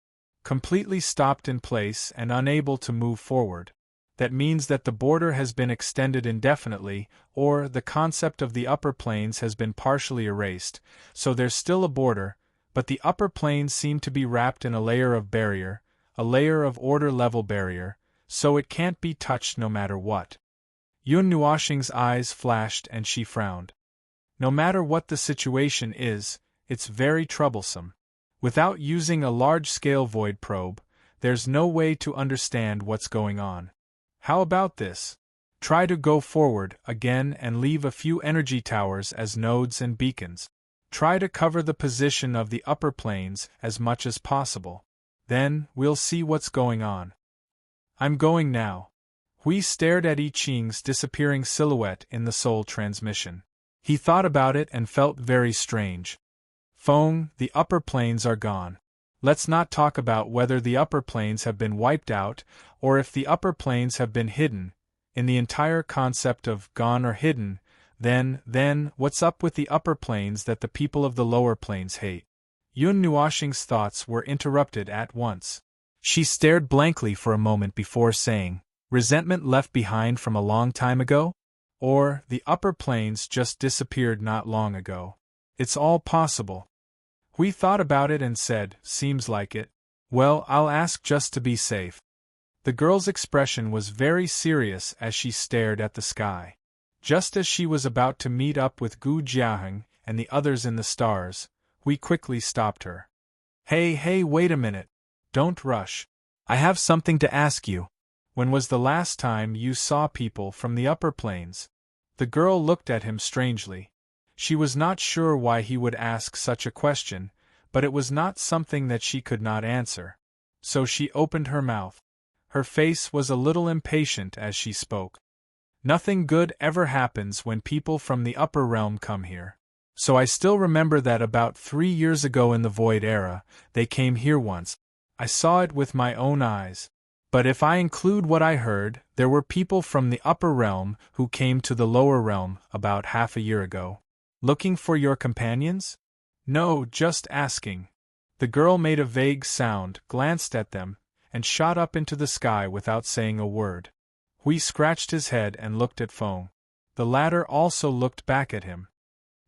A: completely stopped in place and unable to move forward. That means that the border has been extended indefinitely, or the concept of the upper planes has been partially erased, so there's still a border, but the upper planes seem to be wrapped in a layer of barrier, a layer of order-level barrier, so it can't be touched no matter what. Yun Nuoshing's eyes flashed and she frowned. No matter what the situation is, it's very troublesome. Without using a large-scale void probe, there's no way to understand what's going on. How about this? Try to go forward again and leave a few energy towers as nodes and beacons. Try to cover the position of the upper planes as much as possible. Then, we'll see what's going on. I'm going now. Hui stared at I Ching's disappearing silhouette in the soul transmission. He thought about it and felt very strange. Feng, the upper planes are gone. Let's not talk about whether the upper planes have been wiped out, or if the upper planes have been hidden. In the entire concept of gone or hidden, then, what's up with the upper planes that the people of the lower planes hate? Yun Nuoshing's thoughts were interrupted at once. She stared blankly for a moment before saying, resentment left behind from a long time ago? Or, the upper planes just disappeared not long ago. It's all possible. Hui thought about it and said, seems like it. Well, I'll ask just to be safe. The girl's expression was very serious as she stared at the sky. Just as she was about to meet up with Gu Jiaheng and the others in the stars, Hui quickly stopped her. Hey, wait a minute. Don't rush. I have something to ask you. When was the last time you saw people from the upper planes? The girl looked at him strangely. She was not sure why he would ask such a question, but it was not something that she could not answer. So she opened her mouth. Her face was a little impatient as she spoke. Nothing good ever happens when people from the upper realm come here. So I still remember that about 3 years ago in the Void Era, they came here once. I saw it with my own eyes. But if I include what I heard, there were people from the upper realm who came to the lower realm about half a year ago. Looking for your companions? No, just asking. The girl made a vague sound, glanced at them, and shot up into the sky without saying a word. Hui scratched his head and looked at Feng. The latter also looked back at him.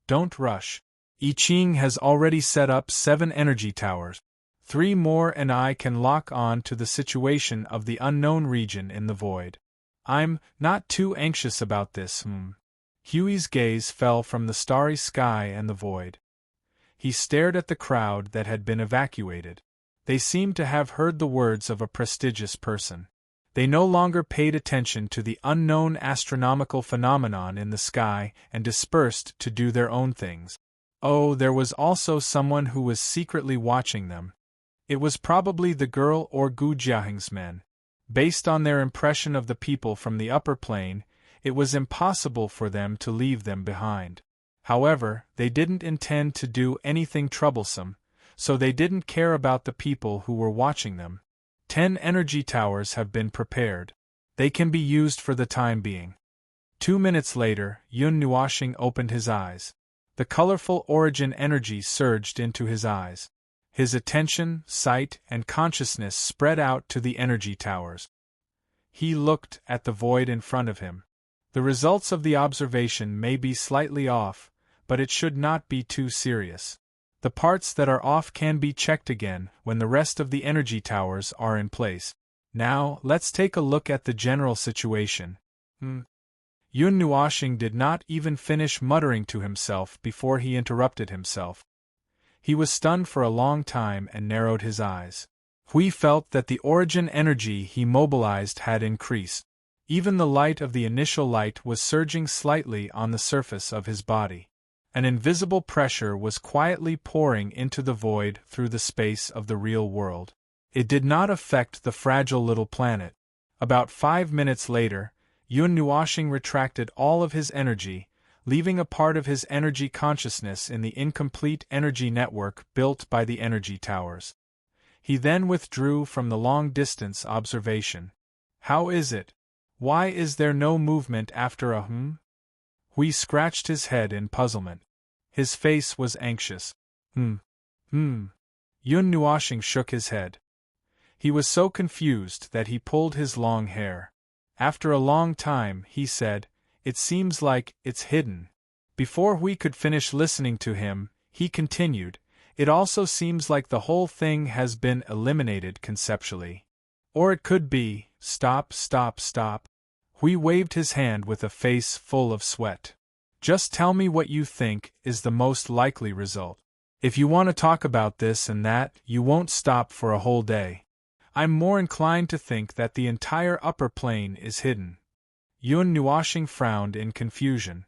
A: Don't rush. I Ching has already set up 7 energy towers. 3 more and I can lock on to the situation of the unknown region in the void. I'm not too anxious about this, Huey's gaze fell from the starry sky and the void. He stared at the crowd that had been evacuated. They seemed to have heard the words of a prestigious person. They no longer paid attention to the unknown astronomical phenomenon in the sky and dispersed to do their own things. Oh, there was also someone who was secretly watching them. It was probably the girl or Gu Jiaheng's men. Based on their impression of the people from the upper plane, it was impossible for them to leave them behind. However, they didn't intend to do anything troublesome, so they didn't care about the people who were watching them. 10 energy towers have been prepared. They can be used for the time being. 2 minutes later, Yun Nuoxing opened his eyes. The colorful origin energy surged into his eyes. His attention, sight, and consciousness spread out to the energy towers. He looked at the void in front of him. The results of the observation may be slightly off, but it should not be too serious. The parts that are off can be checked again when the rest of the energy towers are in place. Now, let's take a look at the general situation. Yun Nuoxing did not even finish muttering to himself before he interrupted himself. He was stunned for a long time and narrowed his eyes. Hui felt that the origin energy he mobilized had increased. Even the light of the initial light was surging slightly on the surface of his body. An invisible pressure was quietly pouring into the void through the space of the real world. It did not affect the fragile little planet. About 5 minutes later, Yun Nuoxing retracted all of his energy, leaving a part of his energy consciousness in the incomplete energy network built by the energy towers. He then withdrew from the long-distance observation. How is it? Why is there no movement after a Hui scratched his head in puzzlement. His face was anxious. Yun Nuoxing shook his head. He was so confused that he pulled his long hair. After a long time, he said, "It seems like it's hidden." Before Hui could finish listening to him, he continued, "It also seems like the whole thing has been eliminated conceptually. Or it could be, stop. Hui waved his hand with a face full of sweat. Just tell me what you think is the most likely result. If you want to talk about this and that, you won't stop for a whole day. I'm more inclined to think that the entire upper plane is hidden." Yun Nuoxing frowned in confusion.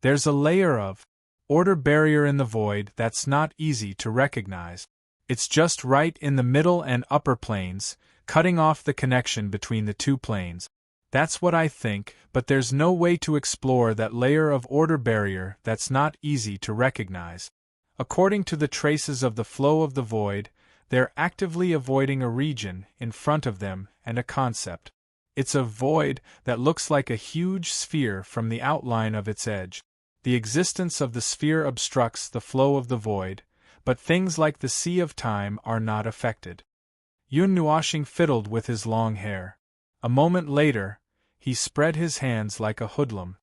A: There's a layer of order barrier in the void that's not easy to recognize. It's just right in the middle and upper planes, cutting off the connection between the two planes. That's what I think, but there's no way to explore that layer of order barrier that's not easy to recognize. According to the traces of the flow of the void, they're actively avoiding a region in front of them and a concept. It's a void that looks like a huge sphere from the outline of its edge. The existence of the sphere obstructs the flow of the void, but things like the sea of time are not affected. Yun Nuoxing fiddled with his long hair. A moment later, he spread his hands like a hoodlum.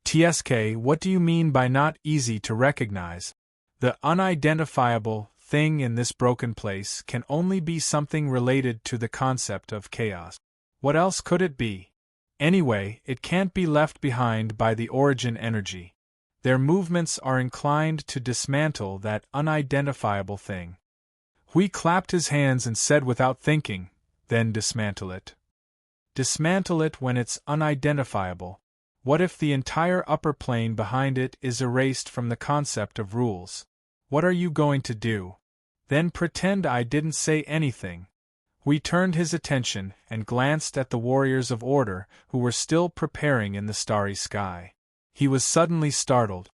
A: "TSK, what do you mean by not easy to recognize? The unidentifiable thing in this broken place can only be something related to the concept of chaos. What else could it be? Anyway, it can't be left behind by the origin energy. Their movements are inclined to dismantle that unidentifiable thing." Hui clapped his hands and said without thinking, "Then dismantle it." Dismantle it when it's unidentifiable. What if the entire upper plane behind it is erased from the concept of rules? What are you going to do? Then pretend I didn't say anything. Hui turned his attention and glanced at the warriors of order who were still preparing in the starry sky. He was suddenly startled.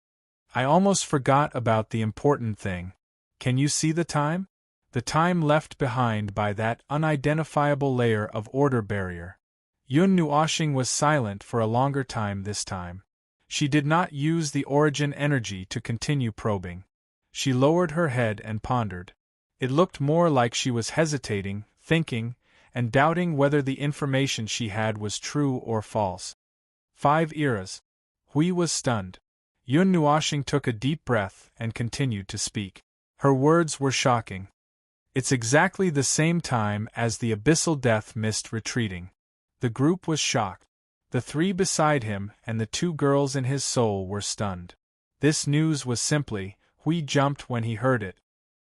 A: "I almost forgot about the important thing. Can you see the time? The time left behind by that unidentifiable layer of order barrier." Yun Nuoxing was silent for a longer time this time. She did not use the origin energy to continue probing. She lowered her head and pondered. It looked more like she was hesitating, thinking, and doubting whether the information she had was true or false. 5 eras. Hui was stunned. Yun Nuoxing took a deep breath and continued to speak. Her words were shocking. "It's exactly the same time as the abyssal death mist retreating." The group was shocked. The 3 beside him and the 2 girls in his soul were stunned. This news was simply, Hui jumped when he heard it.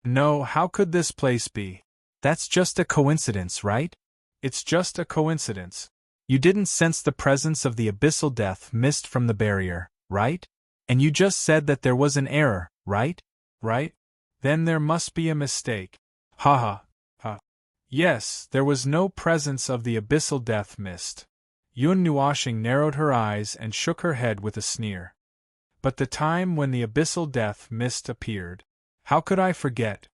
A: "No, how could this place be? That's just a coincidence, right? It's just a coincidence. You didn't sense the presence of the abyssal death mist from the barrier, right? And you just said that there was an error, right? Right? Then there must be a mistake. Ha ha. Yes, there was no presence of the abyssal death mist." Yun Nuoxing narrowed her eyes and shook her head with a sneer. but the time when the abyssal death mist appeared. How could I forget?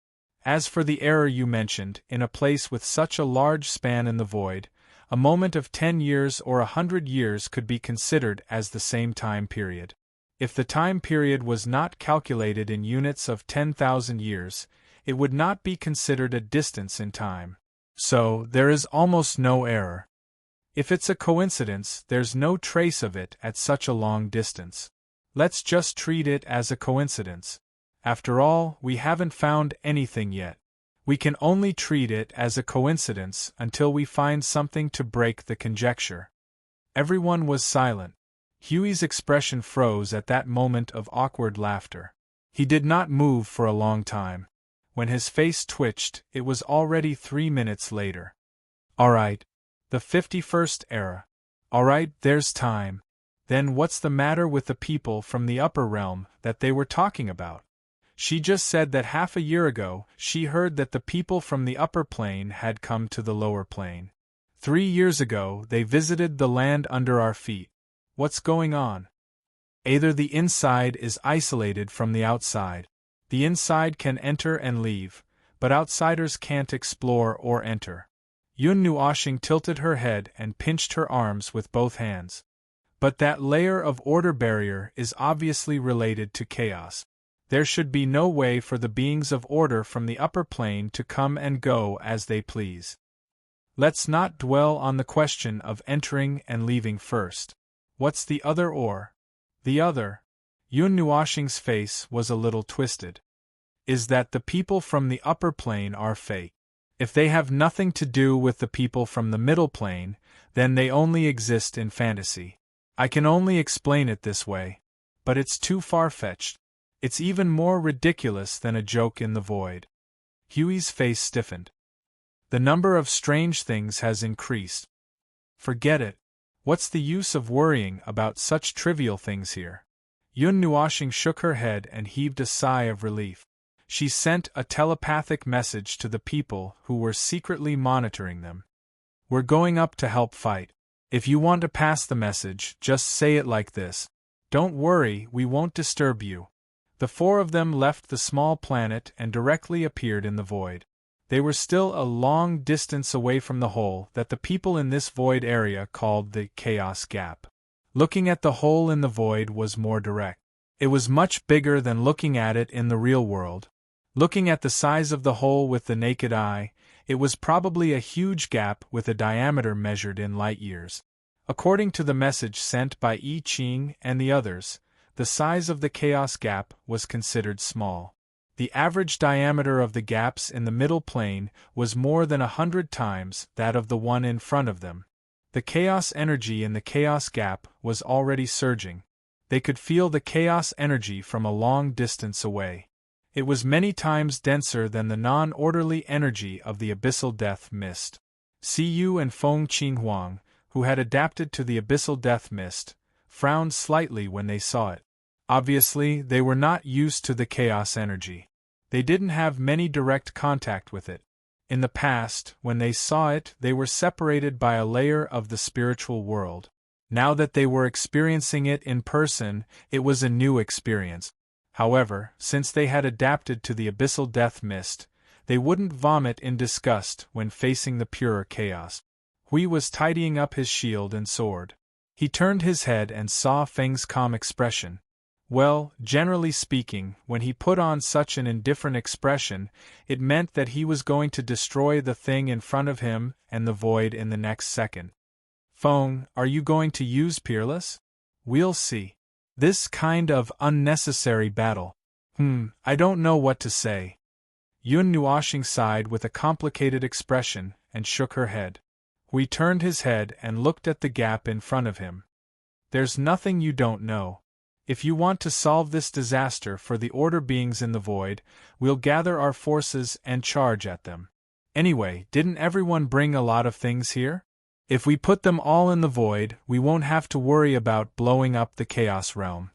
A: As for the error you mentioned, in a place with such a large span in the void, a moment of 10 years or 100 years could be considered as the same time period. If the time period was not calculated in units of 10,000 years, it would not be considered a distance in time. So, there is almost no error. If it's a coincidence, there's no trace of it at such a long distance. Let's just treat it as a coincidence. After all, we haven't found anything yet. We can only treat it as a coincidence until we find something to break the conjecture. Everyone was silent. Huey's expression froze at that moment of awkward laughter. He did not move for a long time. When his face twitched, it was already 3 minutes later. All right. The 51st era. All right, there's time. Then what's the matter with the people from the upper realm that they were talking about? She just said that half a year ago she heard that the people from the upper plane had come to the lower plane. 3 years ago they visited the land under our feet. What's going on? Either the inside is isolated from the outside. The inside can enter and leave, but outsiders can't explore or enter. Yun Nuoshing tilted her head and pinched her arms with both hands. But that layer of order barrier is obviously related to chaos. There should be no way for the beings of order from the upper plane to come and go as they please. Let's not dwell on the question of entering and leaving first. What's the other or? The other? Yun Nuoshing's face was a little twisted. Is that the people from the upper plane are fake. If they have nothing to do with the people from the middle plane, then they only exist in fantasy. I can only explain it this way. But it's too far-fetched. It's even more ridiculous than a joke in the void. Huey's face stiffened. The number of strange things has increased. Forget it. What's the use of worrying about such trivial things here? Yun Nuoshing shook her head and heaved a sigh of relief. She sent a telepathic message to the people who were secretly monitoring them. We're going up to help fight. If you want to pass the message, just say it like this. Don't worry, we won't disturb you. The 4 of them left the small planet and directly appeared in the void. They were still a long distance away from the hole that the people in this void area called the Chaos Gap. Looking at the hole in the void was more direct. It was much bigger than looking at it in the real world. Looking at the size of the hole with the naked eye, it was probably a huge gap with a diameter measured in light years. According to the message sent by I Ching and the others, the size of the Chaos Gap was considered small. The average diameter of the gaps in the middle plane was more than 100 times that of the one in front of them. The chaos energy in the Chaos Gap was already surging. They could feel the chaos energy from a long distance away. It was many times denser than the non-orderly energy of the abyssal death mist. Siyu and Feng Qinghuang, who had adapted to the abyssal death mist, frowned slightly when they saw it. Obviously, they were not used to the chaos energy. They didn't have many direct contact with it. In the past, when they saw it, they were separated by a layer of the spiritual world. Now that they were experiencing it in person, it was a new experience. However, since they had adapted to the abyssal death mist, they wouldn't vomit in disgust when facing the purer chaos. Hui was tidying up his shield and sword. He turned his head and saw Feng's calm expression. Well, generally speaking, when he put on such an indifferent expression, it meant that he was going to destroy the thing in front of him and the void in the next second. Feng, are you going to use Peerless? We'll see. This kind of unnecessary battle. I don't know what to say. Yun Nuoshing sighed with a complicated expression and shook her head. Hui turned his head and looked at the gap in front of him. There's nothing you don't know. If you want to solve this disaster for the order beings in the void, we'll gather our forces and charge at them. Anyway, didn't everyone bring a lot of things here? If we put them all in the void, we won't have to worry about blowing up the Chaos Realm.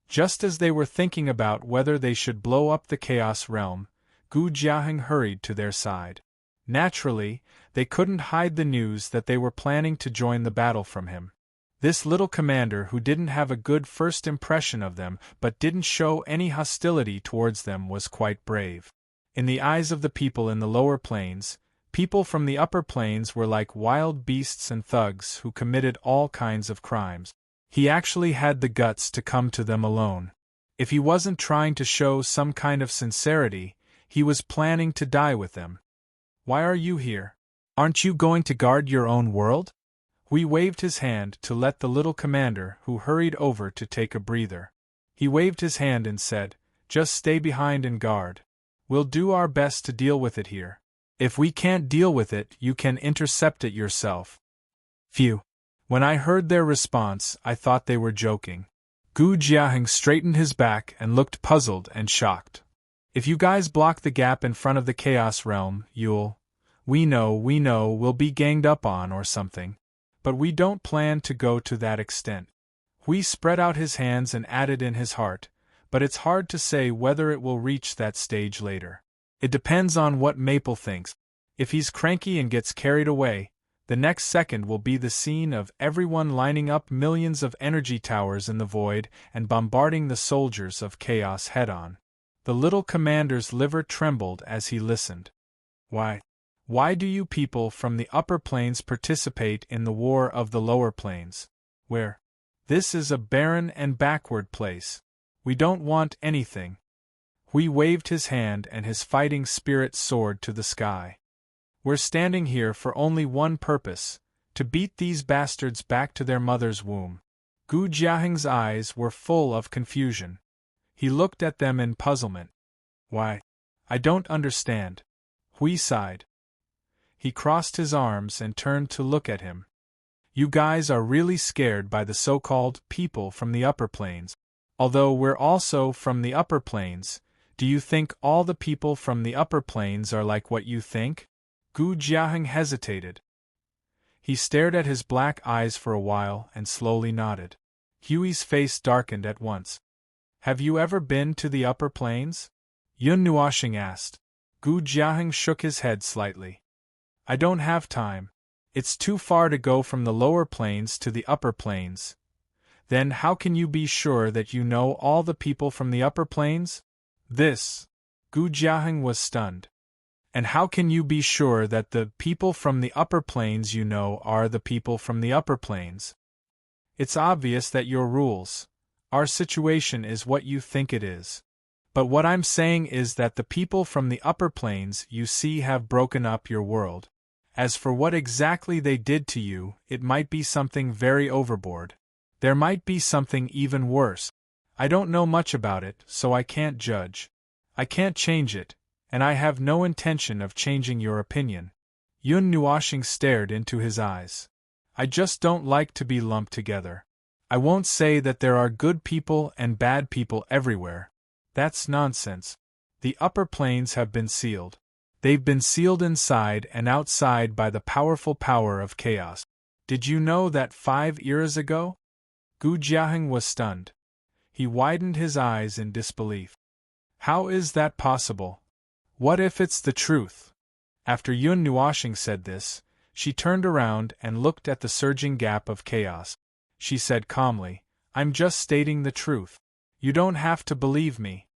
A: Just as they were thinking about whether they should blow up the Chaos Realm, Gu Jiaheng hurried to their side. Naturally, they couldn't hide the news that they were planning to join the battle from him. This little commander who didn't have a good first impression of them but didn't show any hostility towards them was quite brave. In the eyes of the people in the lower planes, people from the upper planes were like wild beasts and thugs who committed all kinds of crimes. He actually had the guts to come to them alone. If he wasn't trying to show some kind of sincerity, he was planning to die with them. Why are you here? Aren't you going to guard your own world? Hui waved his hand to let the little commander who hurried over to take a breather. He waved his hand and said, "Just stay behind and guard. We'll do our best to deal with it here. If we can't deal with it, you can intercept it yourself." Phew. When I heard their response, I thought they were joking. Gu Jiaheng straightened his back and looked puzzled and shocked. "If you guys block the gap in front of the Chaos Realm, we know we'll be ganged up on or something. But we don't plan to go to that extent." Hui spread out his hands and added in his heart, "But it's hard to say whether it will reach that stage later. It depends on what Maple thinks. If he's cranky and gets carried away, the next second will be the scene of everyone lining up millions of energy towers in the void and bombarding the soldiers of chaos head-on." The little commander's liver trembled as he listened. Why do you people from the upper planes participate in the war of the lower planes? Where? This is a barren and backward place. We don't want anything. Hui waved his hand and his fighting spirit soared to the sky. "We're standing here for only one purpose, to beat these bastards back to their mother's womb." Gu Jiaheng's eyes were full of confusion. He looked at them in puzzlement. "Why? I don't understand." Hui sighed. He crossed his arms and turned to look at him. "You guys are really scared by the so-called people from the upper planes. Although we're also from the upper planes, do you think all the people from the upper planes are like what you think?" Gu Jiaheng hesitated. He stared at his black eyes for a while and slowly nodded. Huey's face darkened at once. "Have you ever been to the upper planes?" Yun Nuoshing asked. Gu Jiaheng shook his head slightly. "I don't have time. It's too far to go from the lower planes to the upper planes." "Then how can you be sure that you know all the people from the upper planes?" Gu Jiaheng was stunned. "And how can you be sure that the people from the upper planes you know are the people from the upper planes?" "It's obvious that your rules, our situation is what you think it is. But what I'm saying is that the people from the upper planes you see have broken up your world. As for what exactly they did to you, it might be something very overboard. There might be something even worse. I don't know much about it, so I can't judge. I can't change it, and I have no intention of changing your opinion." Yun Nuoshing stared into his eyes. "I just don't like to be lumped together. I won't say that there are good people and bad people everywhere. That's nonsense. The upper planes have been sealed. They've been sealed inside and outside by the powerful power of chaos. Did you know that 5 eras ago?" Gu Jiaheng was stunned. He widened his eyes in disbelief. "How is that possible? What if it's the truth?" After Yun Nuoshing said this, she turned around and looked at the surging gap of chaos. She said calmly, "I'm just stating the truth. You don't have to believe me."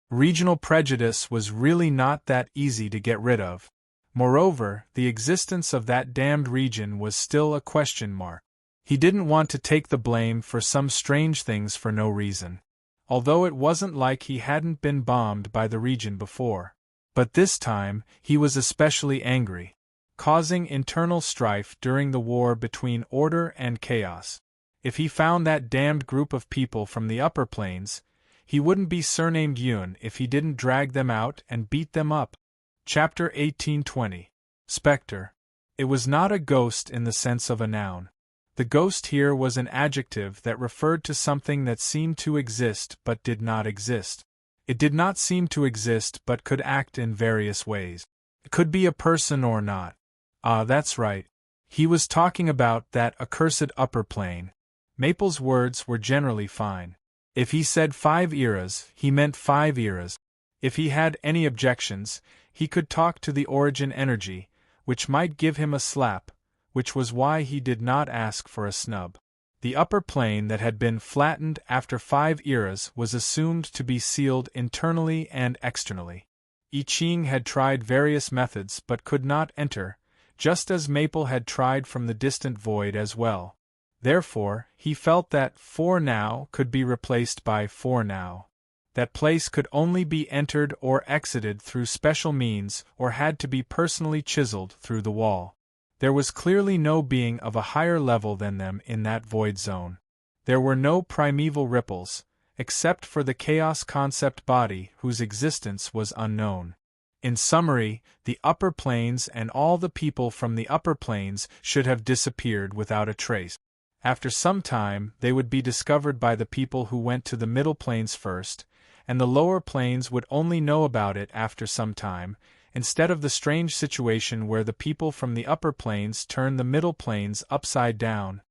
A: Regional prejudice was really not that easy to get rid of. Moreover, the existence of that damned region was still a question mark. He didn't want to take the blame for some strange things for no reason. Although it wasn't like he hadn't been bombed by the region before. But this time, he was especially angry, causing internal strife during the war between order and chaos. If he found that damned group of people from the upper planes, he wouldn't be surnamed Yun if he didn't drag them out and beat them up. Chapter 1820. Spectre. It was not a ghost in the sense of a noun. The ghost here was an adjective that referred to something that seemed to exist but did not exist. It did not seem to exist but could act in various ways. It could be a person or not. Ah, that's right. He was talking about that accursed upper plane. Maple's words were generally fine. If he said 5 eras, he meant 5 eras. If he had any objections, he could talk to the origin energy, which might give him a slap, which was why he did not ask for a snub. The upper plane that had been flattened after 5 eras was assumed to be sealed internally and externally. I Ching had tried various methods but could not enter, just as Maple had tried from the distant void as well. Therefore, he felt that for now could be replaced by for now. That place could only be entered or exited through special means or had to be personally chiseled through the wall. There was clearly no being of a higher level than them in that void zone. There were no primeval ripples, except for the chaos concept body whose existence was unknown. In summary, the upper planes and all the people from the upper planes should have disappeared without a trace. After some time, they would be discovered by the people who went to the middle planes first, and the lower planes would only know about it after some time, instead of the strange situation where the people from the upper planes turned the middle planes upside down.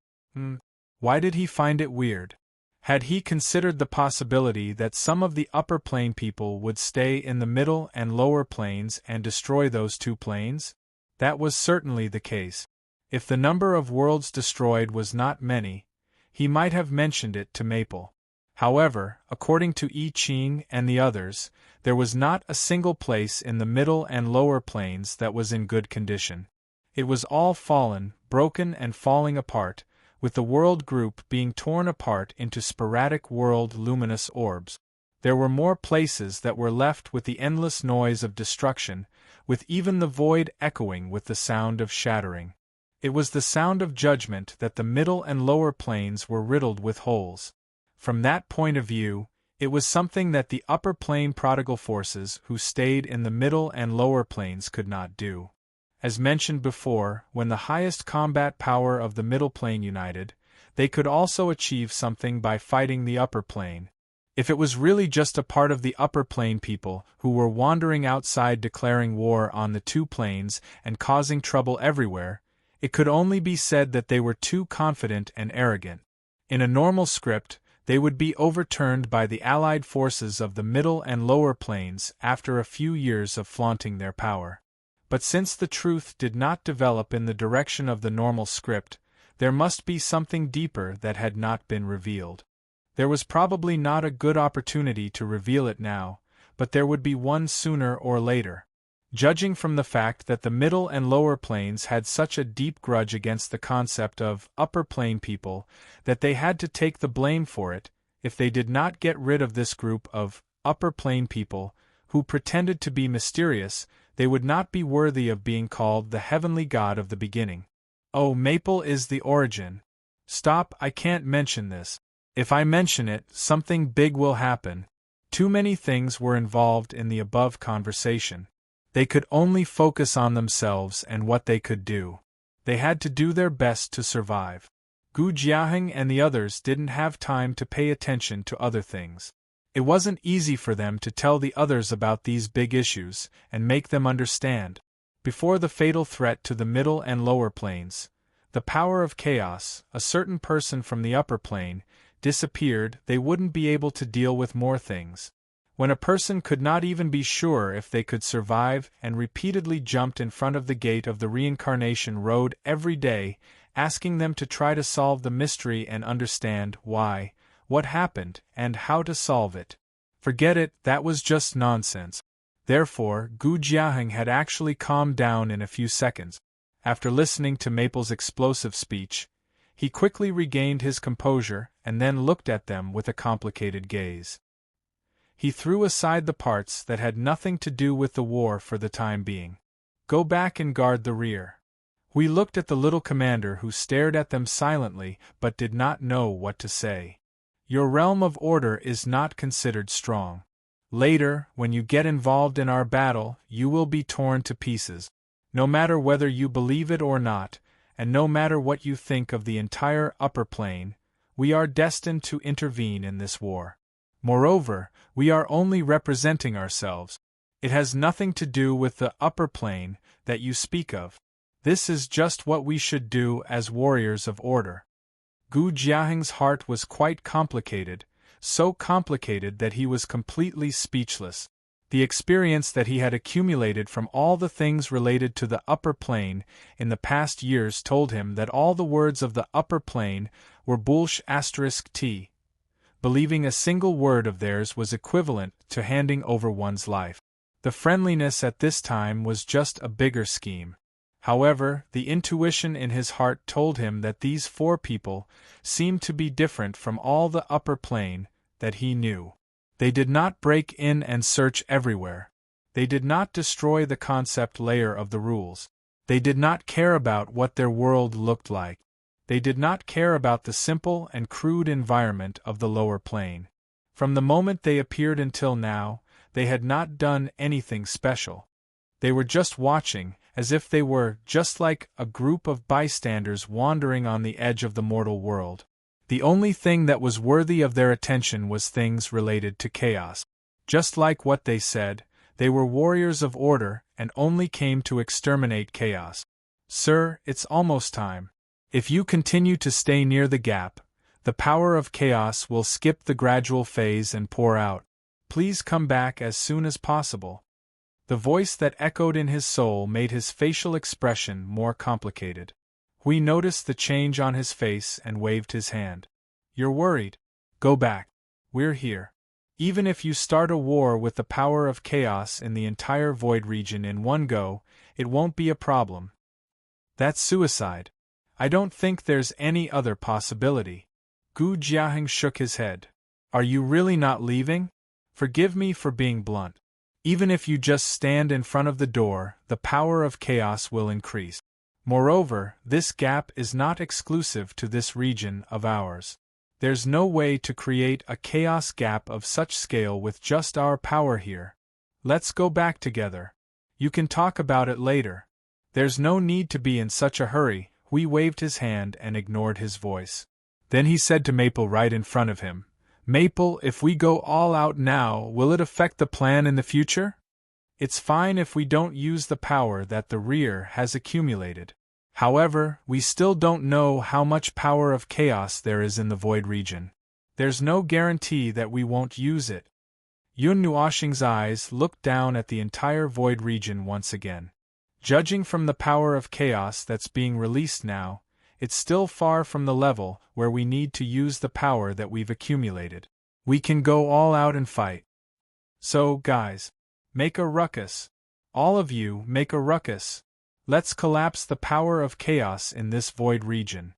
A: Why did he find it weird? Had he considered the possibility that some of the upper plane people would stay in the middle and lower planes and destroy those 2 planes? That was certainly the case. If the number of worlds destroyed was not many, he might have mentioned it to Maple. However, according to I Ching and the others, there was not a single place in the middle and lower planes that was in good condition. It was all fallen, broken and falling apart, with the world group being torn apart into sporadic world luminous orbs. There were more places that were left with the endless noise of destruction, with even the void echoing with the sound of shattering. It was the sound of judgment that the middle and lower planes were riddled with holes. From that point of view, it was something that the upper plane prodigal forces who stayed in the middle and lower planes could not do. As mentioned before, when the highest combat power of the middle plane united, they could also achieve something by fighting the upper plane. If it was really just a part of the upper plane people who were wandering outside declaring war on the 2 planes and causing trouble everywhere, it could only be said that they were too confident and arrogant. In a normal script, they would be overturned by the allied forces of the middle and lower planes after a few years of flaunting their power. But since the truth did not develop in the direction of the normal script, there must be something deeper that had not been revealed. There was probably not a good opportunity to reveal it now, but there would be one sooner or later. Judging from the fact that the middle and lower planes had such a deep grudge against the concept of upper plane people that they had to take the blame for it, if they did not get rid of this group of upper plane people who pretended to be mysterious, they would not be worthy of being called the heavenly god of the beginning. Oh, Maple is the origin. Stop, I can't mention this. If I mention it, something big will happen. Too many things were involved in the above conversation. They could only focus on themselves and what they could do. They had to do their best to survive. Gu Jiaheng and the others didn't have time to pay attention to other things. It wasn't easy for them to tell the others about these big issues and make them understand. Before the fatal threat to the middle and lower planes, the power of chaos, a certain person from the upper plane, disappeared, they wouldn't be able to deal with more things. When a person could not even be sure if they could survive and repeatedly jumped in front of the gate of the reincarnation road every day, asking them to try to solve the mystery and understand why, what happened, and how to solve it. Forget it, that was just nonsense. Therefore, Gu Jiaheng had actually calmed down in a few seconds. After listening to Maple's explosive speech, he quickly regained his composure and then looked at them with a complicated gaze. He threw aside the parts that had nothing to do with the war for the time being. Go back and guard the rear. We looked at the little commander who stared at them silently but did not know what to say. Your realm of order is not considered strong. Later, when you get involved in our battle, you will be torn to pieces. No matter whether you believe it or not, and no matter what you think of the entire upper plane, we are destined to intervene in this war. Moreover, we are only representing ourselves. It has nothing to do with the upper plane that you speak of. This is just what we should do as warriors of order. Gu Jiaheng's heart was quite complicated, so complicated that he was completely speechless. The experience that he had accumulated from all the things related to the upper plane in the past years told him that all the words of the upper plane were bullsh *t, believing a single word of theirs was equivalent to handing over one's life. The friendliness at this time was just a bigger scheme. However, the intuition in his heart told him that these 4 people seemed to be different from all the upper plane that he knew. They did not break in and search everywhere. They did not destroy the concept layer of the rules. They did not care about what their world looked like. They did not care about the simple and crude environment of the lower plane. From the moment they appeared until now, they had not done anything special. They were just watching, as if they were just like a group of bystanders wandering on the edge of the mortal world. The only thing that was worthy of their attention was things related to chaos. Just like what they said, they were warriors of order and only came to exterminate chaos. Sir, it's almost time. If you continue to stay near the gap, the power of chaos will skip the gradual phase and pour out. Please come back as soon as possible. The voice that echoed in his soul made his facial expression more complicated. Hui noticed the change on his face and waved his hand. You're worried? Go back. We're here. Even if you start a war with the power of chaos in the entire void region in one go, it won't be a problem. That's suicide. I don't think there's any other possibility. Gu Jiaheng shook his head. Are you really not leaving? Forgive me for being blunt. Even if you just stand in front of the door, the power of chaos will increase. Moreover, this gap is not exclusive to this region of ours. There's no way to create a chaos gap of such scale with just our power here. Let's go back together. You can talk about it later. There's no need to be in such a hurry. Hui waved his hand and ignored his voice. Then he said to Maple right in front of him, Maple, if we go all out now, will it affect the plan in the future? It's fine if we don't use the power that the rear has accumulated. However, we still don't know how much power of chaos there is in the void region. There's no guarantee that we won't use it. Yun Nuoxing's eyes looked down at the entire void region once again. Judging from the power of chaos that's being released now, it's still far from the level where we need to use the power that we've accumulated. We can go all out and fight. So, guys, make a ruckus. All of you, make a ruckus. Let's collapse the power of chaos in this void region.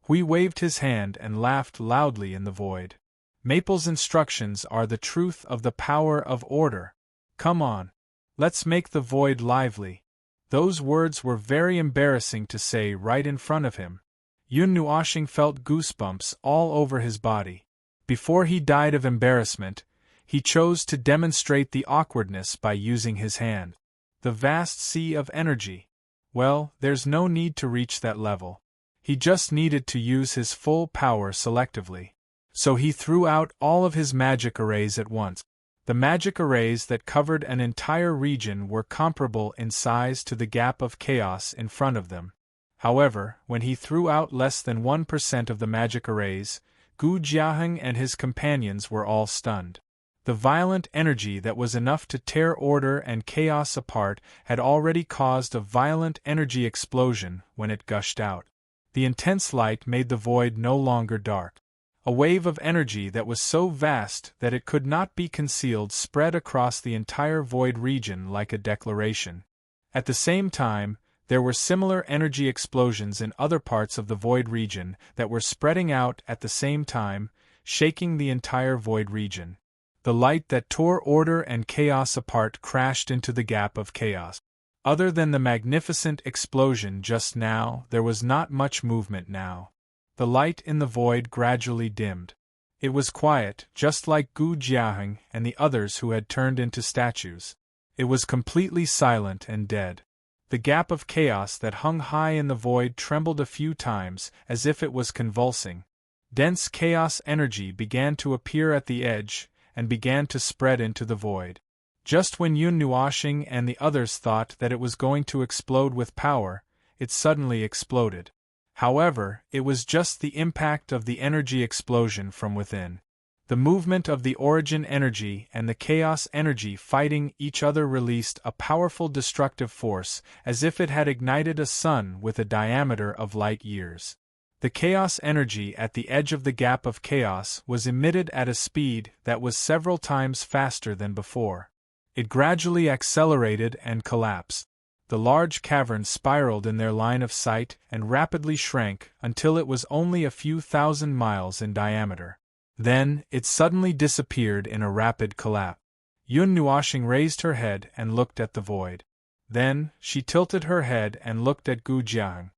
A: Hui waved his hand and laughed loudly in the void. Maple's instructions are the truth of the power of order. Come on. Let's make the void lively. Those words were very embarrassing to say right in front of him. Yun Nuoxing felt goosebumps all over his body. Before he died of embarrassment, he chose to demonstrate the awkwardness by using his hand. The vast sea of energy. Well, there's no need to reach that level. He just needed to use his full power selectively. So he threw out all of his magic arrays at once. The magic arrays that covered an entire region were comparable in size to the gap of chaos in front of them. However, when he threw out less than 1% of the magic arrays, Gu Jiaheng and his companions were all stunned. The violent energy that was enough to tear order and chaos apart had already caused a violent energy explosion when it gushed out. The intense light made the void no longer dark. A wave of energy that was so vast that it could not be concealed spread across the entire void region like a declaration. At the same time, there were similar energy explosions in other parts of the void region that were spreading out at the same time, shaking the entire void region. The light that tore order and chaos apart crashed into the gap of chaos. Other than the magnificent explosion just now, there was not much movement now. The light in the void gradually dimmed. It was quiet, just like Gu Jiaheng and the others who had turned into statues. It was completely silent and dead. The gap of chaos that hung high in the void trembled a few times, as if it was convulsing. Dense chaos energy began to appear at the edge, and began to spread into the void. Just when Yun Nuoxing and the others thought that it was going to explode with power, it suddenly exploded. However, it was just the impact of the energy explosion from within. The movement of the origin energy and the chaos energy fighting each other released a powerful destructive force, as if it had ignited a sun with a diameter of light years. The chaos energy at the edge of the gap of chaos was emitted at a speed that was several times faster than before. It gradually accelerated and collapsed. The large caverns spiraled in their line of sight and rapidly shrank until it was only a few thousand miles in diameter. Then, it suddenly disappeared in a rapid collapse. Yun Nuoshing raised her head and looked at the void. Then, she tilted her head and looked at Gu Jiang.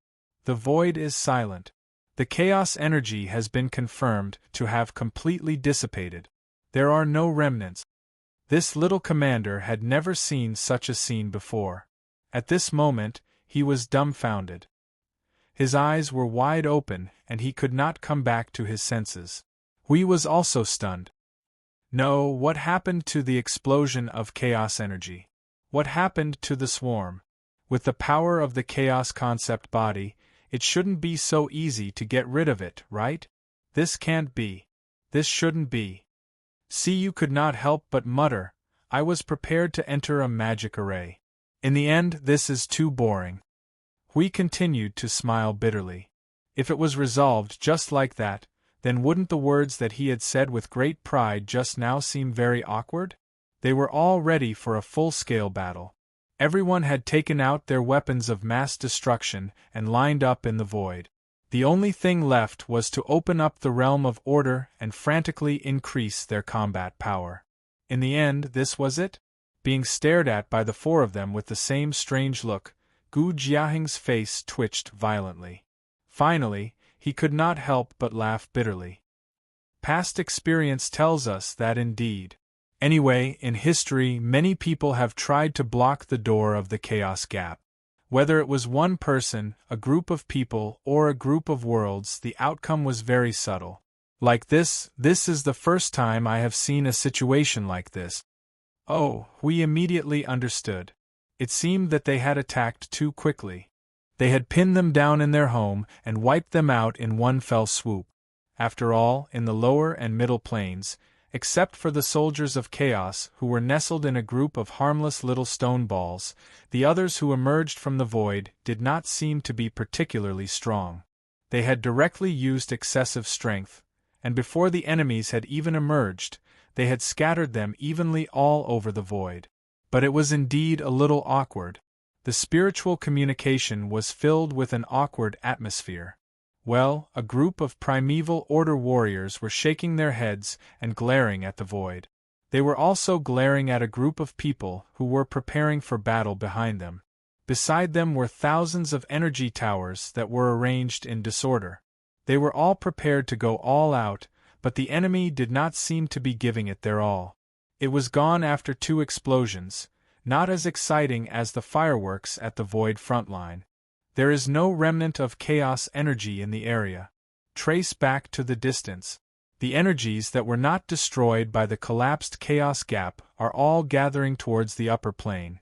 A: The void is silent. The chaos energy has been confirmed to have completely dissipated. There are no remnants. This little commander had never seen such a scene before. At this moment, he was dumbfounded. His eyes were wide open and he could not come back to his senses. Hui was also stunned. No, what happened to the explosion of chaos energy? What happened to the swarm? With the power of the chaos concept body, it shouldn't be so easy to get rid of it, right? This can't be. This shouldn't be. You could not help but mutter, I was prepared to enter a magic array. In the end, this is too boring. Hui continued to smile bitterly. If it was resolved just like that, then wouldn't the words that he had said with great pride just now seem very awkward? They were all ready for a full-scale battle. Everyone had taken out their weapons of mass destruction and lined up in the void. The only thing left was to open up the realm of order and frantically increase their combat power. In the end, this was it? Being stared at by the four of them with the same strange look, Gu Jiaheng's face twitched violently. Finally, he could not help but laugh bitterly. Past experience tells us that indeed. Anyway, in history, many people have tried to block the door of the chaos gap. Whether it was one person, a group of people, or a group of worlds, the outcome was very subtle. Like this is the first time I have seen a situation like this. Oh, we immediately understood. It seemed that they had attacked too quickly. They had pinned them down in their home and wiped them out in one fell swoop. After all, in the lower and middle planes, except for the soldiers of chaos who were nestled in a group of harmless little stone balls, the others who emerged from the void did not seem to be particularly strong. They had directly used excessive strength, and before the enemies had even emerged, they had scattered them evenly all over the void. But it was indeed a little awkward. The spiritual communication was filled with an awkward atmosphere. Well, a group of primeval order warriors were shaking their heads and glaring at the void. They were also glaring at a group of people who were preparing for battle behind them. Beside them were thousands of energy towers that were arranged in disorder. They were all prepared to go all out, but the enemy did not seem to be giving it their all. It was gone after 2 explosions, not as exciting as the fireworks at the void front line. There is no remnant of chaos energy in the area. Trace back to the distance. The energies that were not destroyed by the collapsed chaos gap are all gathering towards the upper plane.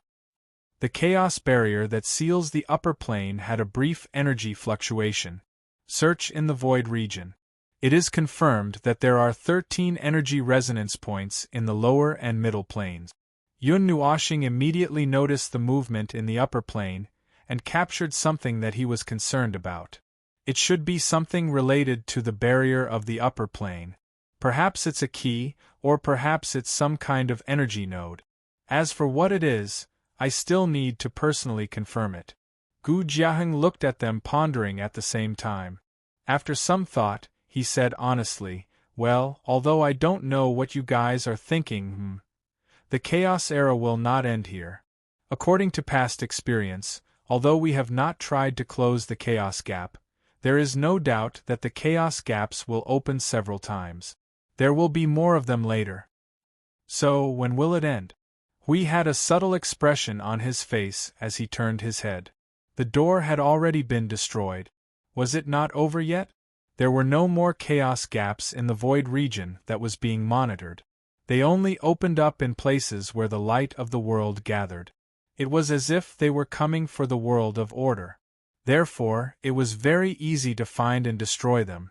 A: The chaos barrier that seals the upper plane had a brief energy fluctuation. Search in the void region. It is confirmed that there are 13 energy resonance points in the lower and middle planes. Yun Nuoshing immediately noticed the movement in the upper plane and captured something that he was concerned about. It should be something related to the barrier of the upper plane. Perhaps it's a key, or perhaps it's some kind of energy node. As for what it is, I still need to personally confirm it. Gu Jiaheng looked at them pondering at the same time. After some thought, he said honestly, well, although I don't know what you guys are thinking, the chaos era will not end here. According to past experience, although we have not tried to close the chaos gap, there is no doubt that the chaos gaps will open several times. There will be more of them later. So, when will it end? Hui had a subtle expression on his face as he turned his head. The door had already been destroyed. Was it not over yet? There were no more chaos gaps in the void region that was being monitored. They only opened up in places where the light of the world gathered. It was as if they were coming for the world of order. Therefore, it was very easy to find and destroy them.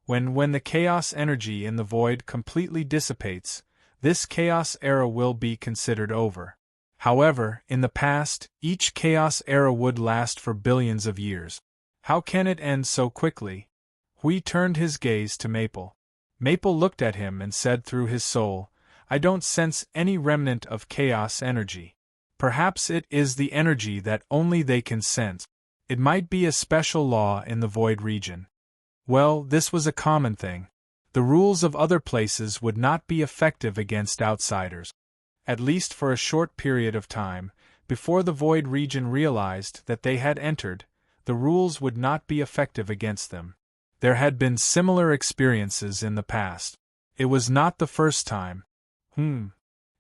A: When the chaos energy in the void completely dissipates, this chaos era will be considered over. However, in the past, each chaos era would last for billions of years. How can it end so quickly? Hui turned his gaze to Maple. Maple looked at him and said through his soul, I don't sense any remnant of chaos energy. Perhaps it is the energy that only they can sense. It might be a special law in the void region. Well, this was a common thing. The rules of other places would not be effective against outsiders. At least for a short period of time, before the void region realized that they had entered, the rules would not be effective against them. There had been similar experiences in the past. It was not the first time. Yun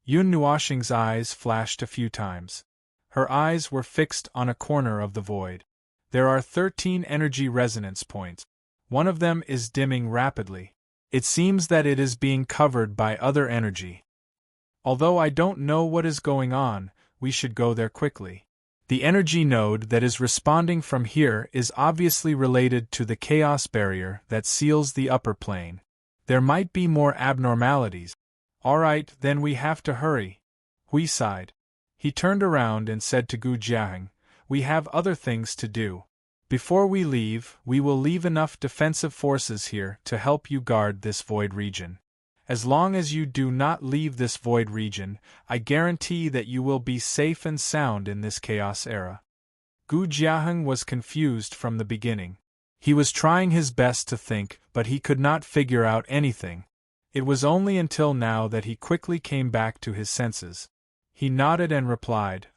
A: Nuoxing's eyes flashed a few times. Her eyes were fixed on a corner of the void. There are 13 energy resonance points. One of them is dimming rapidly. It seems that it is being covered by other energy. Although I don't know what is going on, we should go there quickly. The energy node that is responding from here is obviously related to the chaos barrier that seals the upper plane. There might be more abnormalities. Alright, then we have to hurry. Hui sighed. He turned around and said to Gu Jiaheng, we have other things to do. Before we leave, we will leave enough defensive forces here to help you guard this void region. As long as you do not leave this void region, I guarantee that you will be safe and sound in this chaos era. Gu Jiaheng was confused from the beginning. He was trying his best to think, but he could not figure out anything. It was only until now that he quickly came back to his senses. He nodded and replied,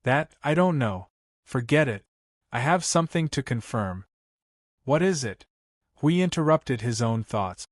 A: that, I don't know. Forget it. I have something to confirm. What is it? Hui interrupted his own thoughts.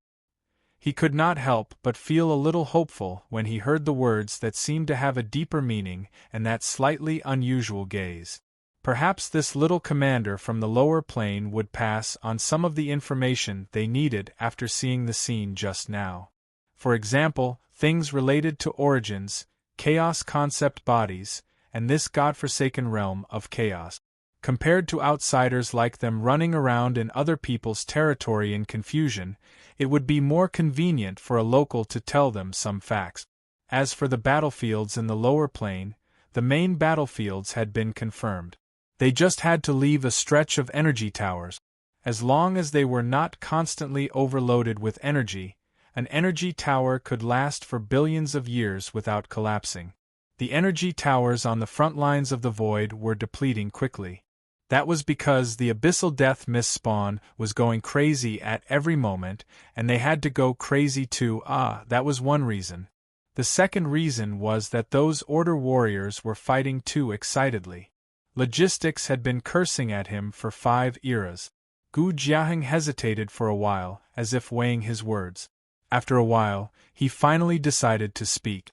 A: He could not help but feel a little hopeful when he heard the words that seemed to have a deeper meaning and that slightly unusual gaze. Perhaps this little commander from the lower plane would pass on some of the information they needed after seeing the scene just now. For example, things related to origins, chaos concept bodies, and this godforsaken realm of chaos. Compared to outsiders like them running around in other people's territory in confusion, it would be more convenient for a local to tell them some facts. As for the battlefields in the lower plane, the main battlefields had been confirmed. They just had to leave a stretch of energy towers. As long as they were not constantly overloaded with energy, an energy tower could last for billions of years without collapsing. The energy towers on the front lines of the void were depleting quickly. That was because the abyssal death mist spawn was going crazy at every moment, and they had to go crazy too. That was one reason. The second reason was that those Order warriors were fighting too excitedly. Logistics had been cursing at him for 5 eras. Gu Jiaheng hesitated for a while, as if weighing his words. After a while, he finally decided to speak.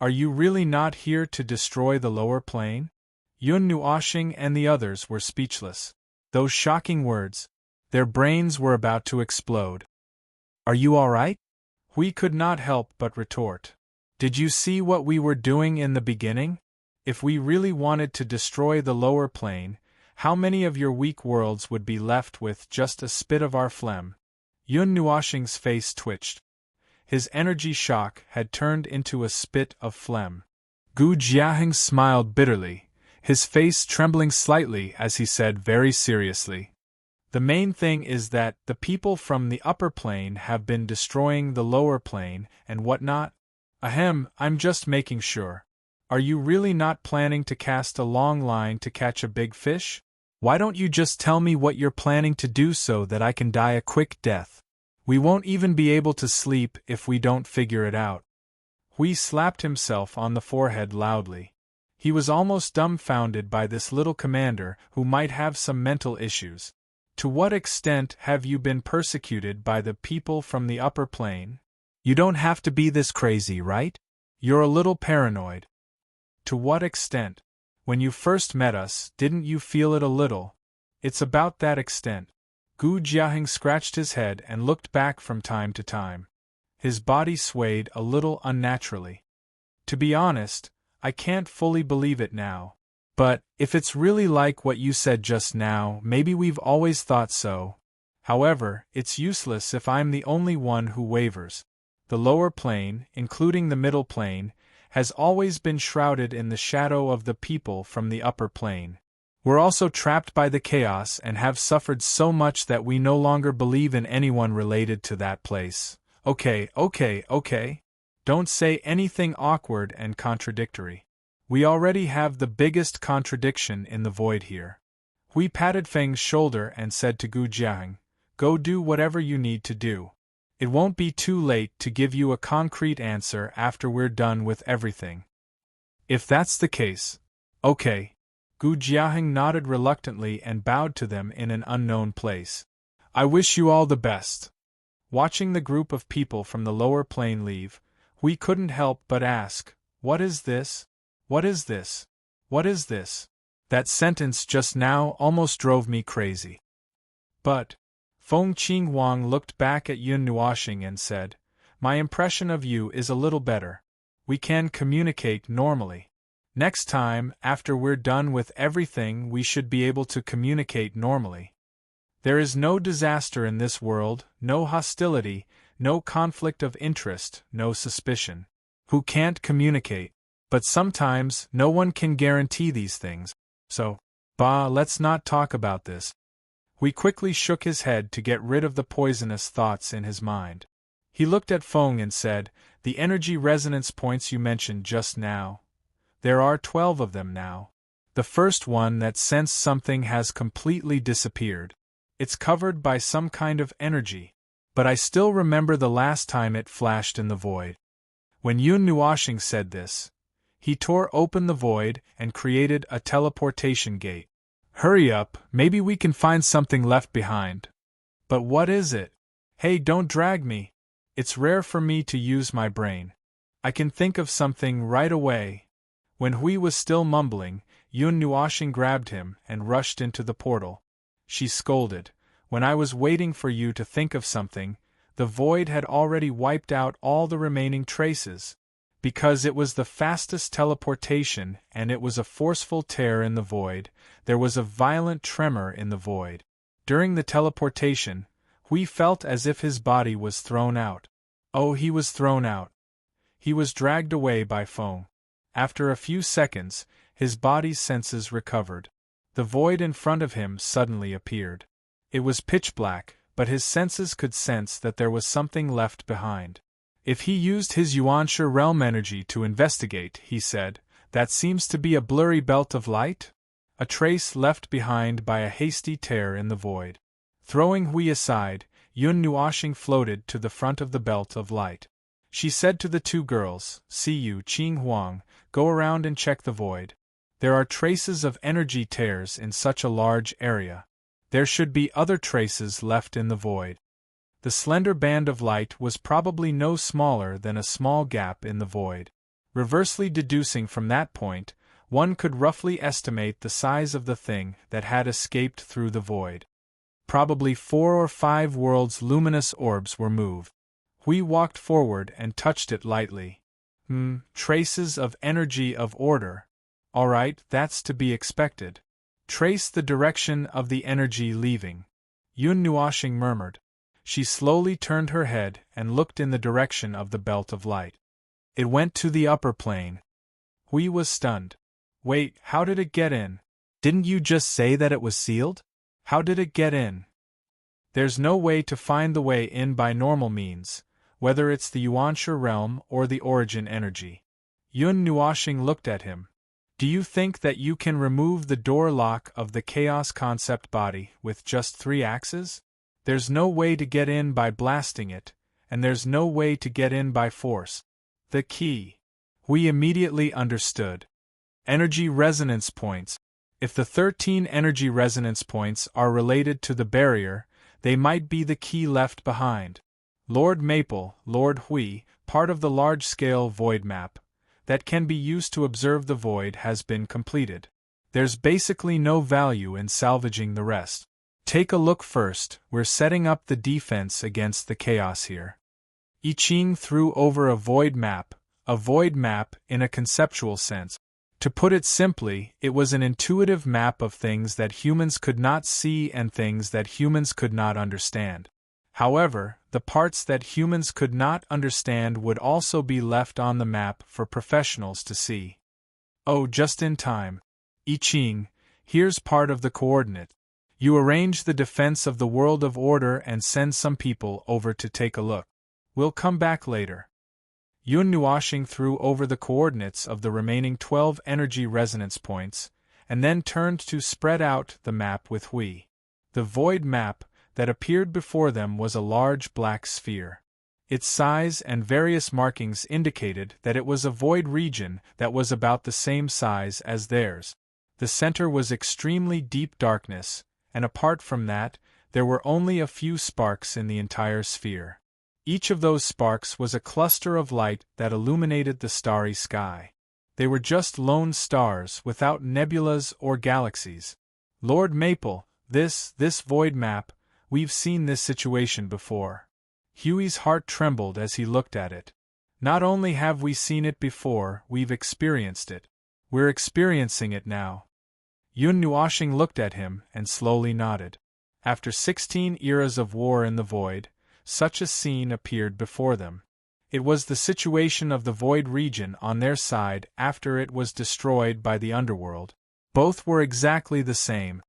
A: Are you really not here to destroy the lower plane? Yun Nuoxing and the others were speechless. Those shocking words. Their brains were about to explode. Are you all right? Hui could not help but retort. Did you see what we were doing in the beginning? If we really wanted to destroy the lower plane, how many of your weak worlds would be left with just a spit of our phlegm? Yun Nuoxing's face twitched. His energy shock had turned into a spit of phlegm. Gu Jiaheng smiled bitterly, his face trembling slightly as he said very seriously. The main thing is that the people from the upper plane have been destroying the lower plane and whatnot. Ahem, I'm just making sure. Are you really not planning to cast a long line to catch a big fish? Why don't you just tell me what you're planning to do so that I can die a quick death? We won't even be able to sleep if we don't figure it out. Hui slapped himself on the forehead loudly. He was almost dumbfounded by this little commander who might have some mental issues. To what extent have you been persecuted by the people from the upper plane? You don't have to be this crazy, right? You're a little paranoid. To what extent? When you first met us, didn't you feel it a little? It's about that extent. Gu Jiaheng scratched his head and looked back from time to time. His body swayed a little unnaturally. To be honest, I can't fully believe it now. But, if it's really like what you said just now, maybe we've always thought so. However, it's useless if I'm the only one who wavers. The lower plane, including the middle plane, has always been shrouded in the shadow of the people from the upper plane. We're also trapped by the chaos and have suffered so much that we no longer believe in anyone related to that place. Okay. Don't say anything awkward and contradictory. We already have the biggest contradiction in the void here. Hui patted Feng's shoulder and said to Gu Jiang, "Go do whatever you need to do. It won't be too late to give you a concrete answer after we're done with everything." "If that's the case, okay." Gu Jiang nodded reluctantly and bowed to them in an unknown place. "I wish you all the best." Watching the group of people from the lower plane leave, we couldn't help but ask, "What is this? What is this? What is this?" That sentence just now almost drove me crazy. But Feng Qinghuang looked back at Yun Nuoxing and said, "My impression of you is a little better. We can communicate normally. Next time, after we're done with everything, we should be able to communicate normally. There is no disaster in this world, no hostility, no conflict of interest, no suspicion. Who can't communicate? But sometimes, no one can guarantee these things. So, let's not talk about this." He quickly shook his head to get rid of the poisonous thoughts in his mind. He looked at Feng and said, "The energy resonance points you mentioned just now. There are 12 of them now. The first one that sensed something has completely disappeared. It's covered by some kind of energy. But I still remember the last time it flashed in the void." When Yun Nuoxing said this, he tore open the void and created a teleportation gate. "Hurry up, maybe we can find something left behind." "But what is it?" "Hey, don't drag me. It's rare for me to use my brain. I can think of something right away." When Hui was still mumbling, Yun Nuoxing grabbed him and rushed into the portal. She scolded, "When I was waiting for you to think of something, the void had already wiped out all the remaining traces. Because it was the fastest teleportation and it was a forceful tear in the void, there was a violent tremor in the void. During the teleportation, Hui felt as if his body was thrown out. Oh, he was thrown out. He was dragged away by Feng. After a few seconds, his body's senses recovered. The void in front of him suddenly appeared. It was pitch black, but his senses could sense that there was something left behind. If he used his Yuanshi realm energy to investigate, he said, "That seems to be a blurry belt of light? A trace left behind by a hasty tear in the void." Throwing Hui aside, Yun Nuoxing floated to the front of the belt of light. She said to the two girls, "See you, Qinghuang, go around and check the void. There are traces of energy tears in such a large area. There should be other traces left in the void." The slender band of light was probably no smaller than a small gap in the void. Reversely deducing from that point, one could roughly estimate the size of the thing that had escaped through the void. Probably 4 or 5 worlds' luminous orbs were moved. Hui walked forward and touched it lightly. Traces of energy of order. All right, that's to be expected. Trace the direction of the energy leaving. Yun Nuoxing murmured. She slowly turned her head and looked in the direction of the belt of light. It went to the upper plane. Hui was stunned. "Wait, how did it get in? Didn't you just say that it was sealed? How did it get in?" "There's no way to find the way in by normal means, whether it's the Yuanshi realm or the origin energy." Yun Nuoxing looked at him. "Do you think that you can remove the door lock of the chaos concept body with just 3 axes? There's no way to get in by blasting it, and there's no way to get in by force. The key." We immediately understood. Energy resonance points. If the 13 energy resonance points are related to the barrier, they might be the key left behind. Lord Maple, Lord Hui, part of the large-scale void map that can be used to observe the void has been completed. There's basically no value in salvaging the rest. Take a look first, we're setting up the defense against the chaos here. I Ching threw over a void map in a conceptual sense. To put it simply, it was an intuitive map of things that humans could not see and things that humans could not understand. However, the parts that humans could not understand would also be left on the map for professionals to see. Oh, just in time. I Ching, Here's part of the coordinate. You arrange the defense of the world of order and send some people over to take a look. We'll come back later. Yun Nuashing threw over the coordinates of the remaining 12 energy resonance points, and then turned to spread out the map with Hui. The void map that appeared before them was a large black sphere. Its size and various markings indicated that it was a void region that was about the same size as theirs. The center was extremely deep darkness, and apart from that, there were only a few sparks in the entire sphere. Each of those sparks was a cluster of light that illuminated the starry sky. They were just lone stars without nebulas or galaxies. Lord Maple, this void map, we've seen this situation before. Huey's heart trembled as he looked at it. Not only have we seen it before, we've experienced it. We're experiencing it now. Yun Nuashing looked at him and slowly nodded. After 16 eras of war in the void, such a scene appeared before them. It was the situation of the void region on their side after it was destroyed by the underworld. Both were exactly the same.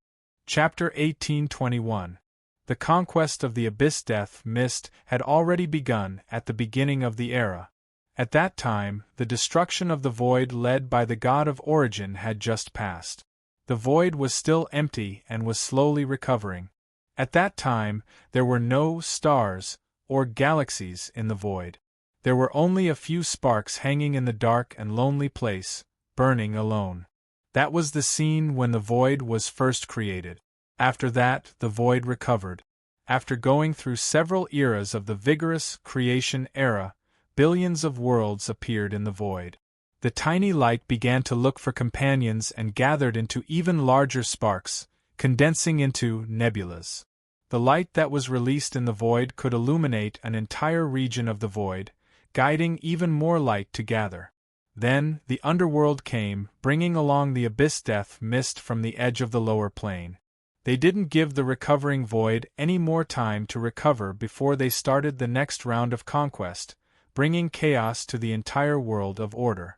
A: Chapter 1821. The conquest of the Abyss Death Mist had already begun at the beginning of the era. At that time, the destruction of the void led by the god of origin had just passed. The void was still empty and was slowly recovering. At that time, there were no stars or galaxies in the void. There were only a few sparks hanging in the dark and lonely place, burning alone. That was the scene when the void was first created. After that, the void recovered. After going through several eras of the vigorous creation era, billions of worlds appeared in the void. The tiny light began to look for companions and gathered into even larger sparks, condensing into nebulas. The light that was released in the void could illuminate an entire region of the void, guiding even more light to gather. Then, the underworld came, bringing along the Abyss Death Mist from the edge of the lower plane. They didn't give the recovering void any more time to recover before they started the next round of conquest, bringing chaos to the entire world of order.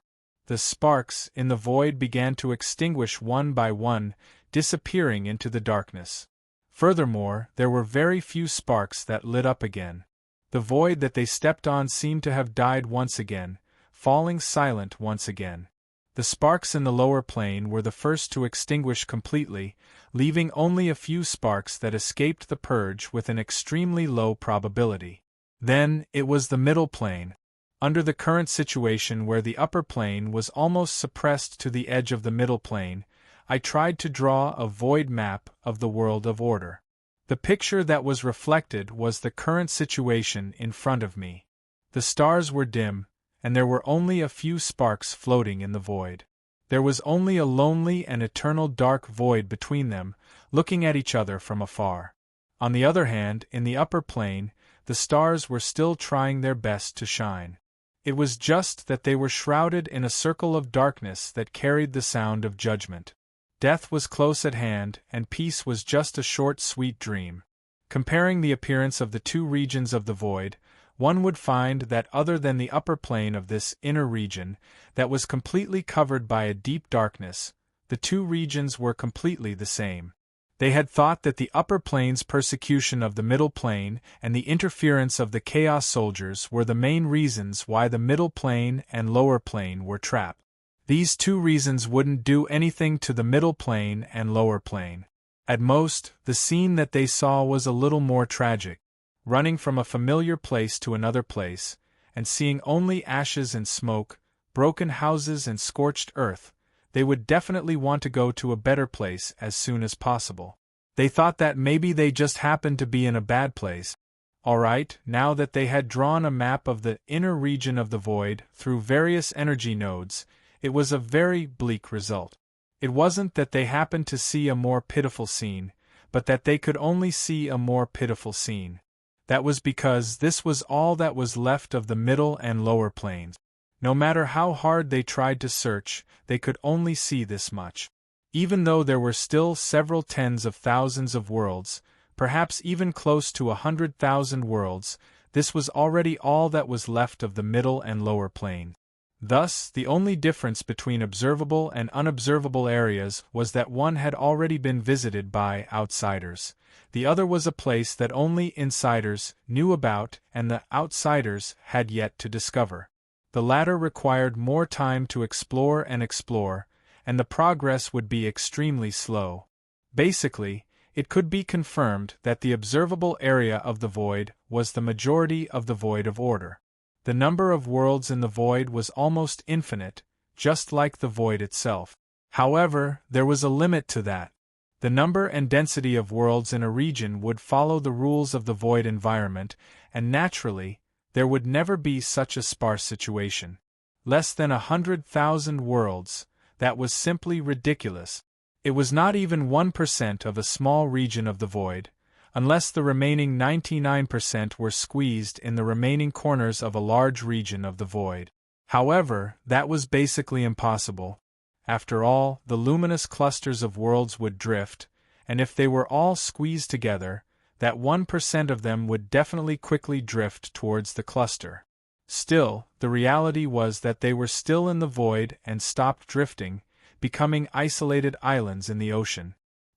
A: The sparks in the void began to extinguish one by one, disappearing into the darkness. Furthermore, there were very few sparks that lit up again. The void that they stepped on seemed to have died once again, falling silent once again. The sparks in the lower plane were the first to extinguish completely, leaving only a few sparks that escaped the purge with an extremely low probability. Then, it was the middle plane. Under the current situation where the upper plane was almost suppressed to the edge of the middle plane, I tried to draw a void map of the world of order. The picture that was reflected was the current situation in front of me. The stars were dim, and there were only a few sparks floating in the void. There was only a lonely and eternal dark void between them, looking at each other from afar. On the other hand, in the upper plane, the stars were still trying their best to shine. It was just that they were shrouded in a circle of darkness that carried the sound of judgment. Death was close at hand, and peace was just a short, sweet dream. Comparing the appearance of the two regions of the void, one would find that other than the upper plane of this inner region, that was completely covered by a deep darkness, the two regions were completely the same. They had thought that the upper plane's persecution of the middle plane and the interference of the Chaos Soldiers were the main reasons why the middle plane and lower plane were trapped. These two reasons wouldn't do anything to the middle plane and lower plane. At most, the scene that they saw was a little more tragic. Running from a familiar place to another place, and seeing only ashes and smoke, broken houses and scorched earth, they would definitely want to go to a better place as soon as possible. They thought that maybe they just happened to be in a bad place. Alright, now that they had drawn a map of the inner region of the void through various energy nodes, it was a very bleak result. It wasn't that they happened to see a more pitiful scene, but that they could only see a more pitiful scene. That was because this was all that was left of the middle and lower planes. No matter how hard they tried to search, they could only see this much. Even though there were still several tens of thousands of worlds, perhaps even close to 100,000 worlds, this was already all that was left of the middle and lower plane. Thus, the only difference between observable and unobservable areas was that one had already been visited by outsiders. The other was a place that only insiders knew about and the outsiders had yet to discover. The latter required more time to explore, and the progress would be extremely slow. Basically, it could be confirmed that the observable area of the void was the majority of the void of order. The number of worlds in the void was almost infinite, just like the void itself. However, there was a limit to that. The number and density of worlds in a region would follow the rules of the void environment, and naturally, there would never be such a sparse situation. Less than 100,000 worlds, that was simply ridiculous. It was not even 1% of a small region of the void, unless the remaining 99% were squeezed in the remaining corners of a large region of the void. However, that was basically impossible. After all, the luminous clusters of worlds would drift, and if they were all squeezed together, that 1% of them would definitely quickly drift towards the cluster. Still, the reality was that they were still in the void and stopped drifting, becoming isolated islands in the ocean.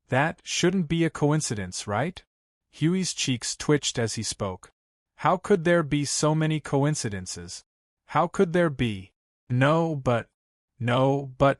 A: That shouldn't be a coincidence, right? Huey's cheeks twitched as he spoke. How could there be so many coincidences? How could there be? No, but,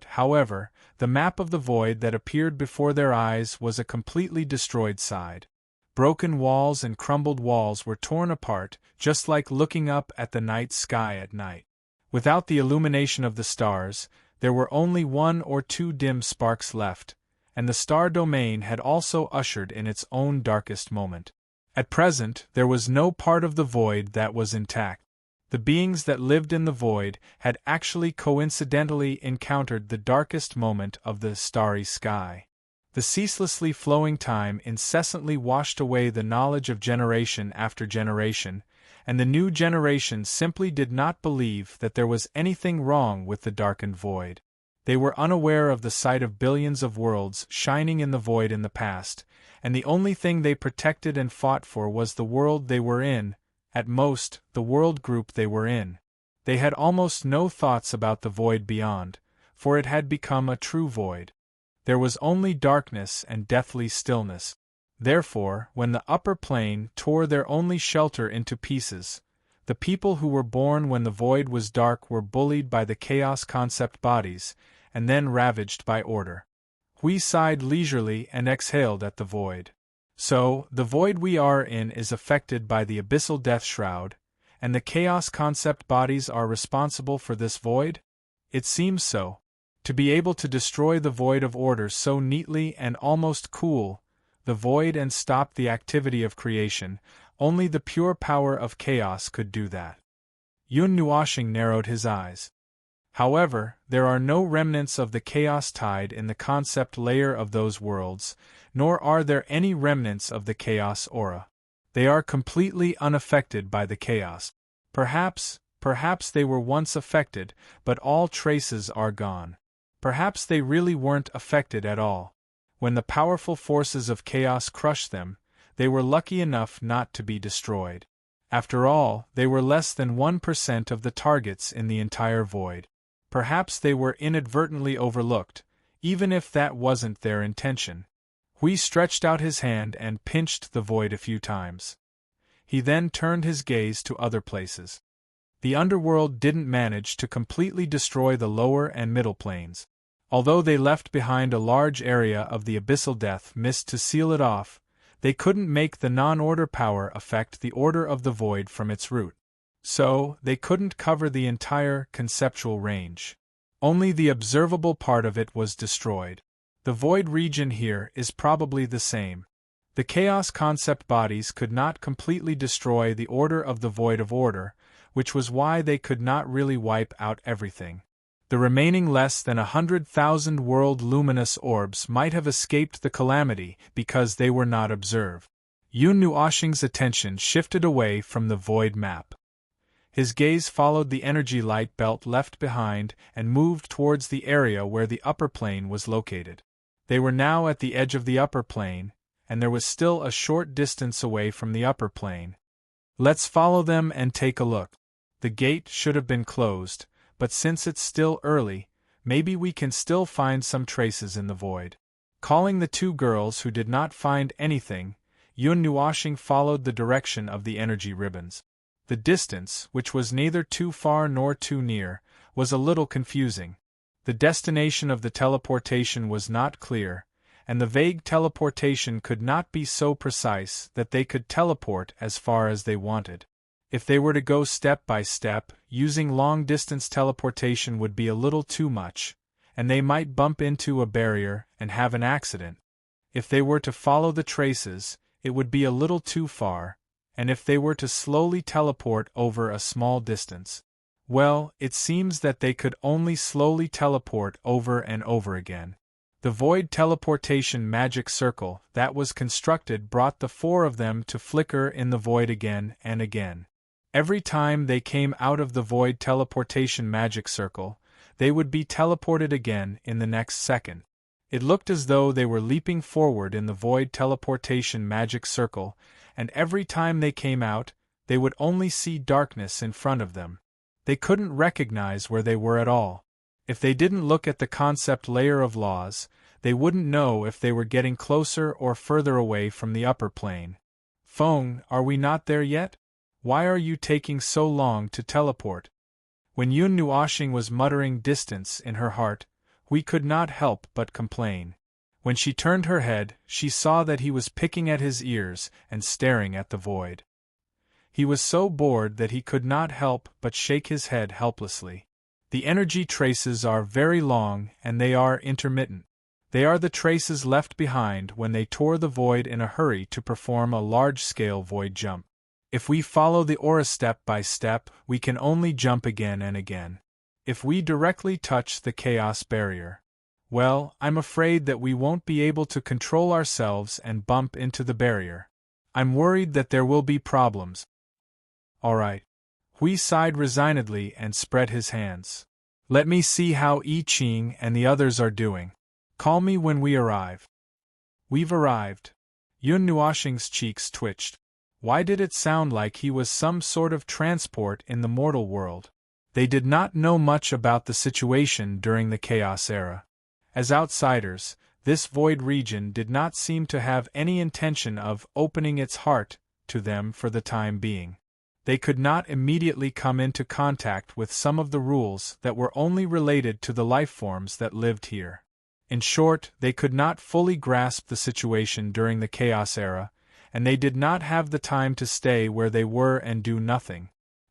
A: however, the map of the void that appeared before their eyes was a completely destroyed side. Broken walls and crumbled walls were torn apart, just like looking up at the night sky at night. Without the illumination of the stars, there were only 1 or 2 dim sparks left, and the star domain had also ushered in its own darkest moment. At present, there was no part of the void that was intact. The beings that lived in the void had actually coincidentally encountered the darkest moment of the starry sky. The ceaselessly flowing time incessantly washed away the knowledge of generation after generation, and the new generation simply did not believe that there was anything wrong with the darkened void. They were unaware of the sight of billions of worlds shining in the void in the past, and the only thing they protected and fought for was the world they were in, at most, the world group they were in. They had almost no thoughts about the void beyond, for it had become a true void. There was only darkness and deathly stillness. Therefore, when the upper plane tore their only shelter into pieces, the people who were born when the void was dark were bullied by the chaos concept bodies, and then ravaged by order. We sighed leisurely and exhaled at the void. So, the void we are in is affected by the abyssal death shroud, and the chaos concept bodies are responsible for this void? It seems so. To be able to destroy the void of order so neatly and almost cool the void and stop the activity of creation, only the pure power of chaos could do that. Yun Nuoshing narrowed his eyes. However, there are no remnants of the chaos tide in the concept layer of those worlds, nor are there any remnants of the chaos aura. They are completely unaffected by the chaos. Perhaps they were once affected, but all traces are gone. Perhaps they really weren't affected at all. When the powerful forces of chaos crushed them, they were lucky enough not to be destroyed. After all, they were less than 1% of the targets in the entire void. Perhaps they were inadvertently overlooked, even if that wasn't their intention. Hui stretched out his hand and pinched the void a few times. He then turned his gaze to other places. The underworld didn't manage to completely destroy the lower and middle planes. Although they left behind a large area of the abyssal death mist to seal it off, they couldn't make the non-order power affect the order of the void from its root. So, they couldn't cover the entire conceptual range. Only the observable part of it was destroyed. The void region here is probably the same. The chaos concept bodies could not completely destroy the order of the void of order, which was why they could not really wipe out everything. The remaining less than 100,000 world luminous orbs might have escaped the calamity because they were not observed. Yun Nuoshing's attention shifted away from the void map. His gaze followed the energy light belt left behind and moved towards the area where the upper plane was located. They were now at the edge of the upper plane, and there was still a short distance away from the upper plane. Let's follow them and take a look. The gate should have been closed, but since it's still early, maybe we can still find some traces in the void. Calling the two girls who did not find anything, Yun Nuoshing followed the direction of the energy ribbons. The distance, which was neither too far nor too near, was a little confusing. The destination of the teleportation was not clear, and the vague teleportation could not be so precise that they could teleport as far as they wanted. If they were to go step by step, using long-distance teleportation would be a little too much, and they might bump into a barrier and have an accident. If they were to follow the traces, it would be a little too far, and if they were to slowly teleport over a small distance, well, it seems that they could only slowly teleport over and over again. The void teleportation magic circle that was constructed brought the four of them to flicker in the void again and again. Every time they came out of the void teleportation magic circle, they would be teleported again in the next second. It looked as though they were leaping forward in the void teleportation magic circle, and every time they came out, they would only see darkness in front of them. They couldn't recognize where they were at all. If they didn't look at the concept layer of laws, they wouldn't know if they were getting closer or further away from the upper plane. Feng, are we not there yet? Why are you taking so long to teleport? When Yun Nuoshing was muttering distance in her heart, we could not help but complain. When she turned her head, she saw that he was picking at his ears and staring at the void. He was so bored that he could not help but shake his head helplessly. The energy traces are very long and they are intermittent. They are the traces left behind when they tore the void in a hurry to perform a large-scale void jump. If we follow the aura step by step, we can only jump again and again. If we directly touch the chaos barrier, well, I'm afraid that we won't be able to control ourselves and bump into the barrier. I'm worried that there will be problems. All right. Hui sighed resignedly and spread his hands. Let me see how I Ching and the others are doing. Call me when we arrive. We've arrived. Yun Nuoshing's cheeks twitched. Why did it sound like he was some sort of transport in the mortal world? They did not know much about the situation during the Chaos Era. As outsiders, this void region did not seem to have any intention of opening its heart to them for the time being. They could not immediately come into contact with some of the rules that were only related to the lifeforms that lived here. In short, they could not fully grasp the situation during the Chaos Era, and they did not have the time to stay where they were and do nothing.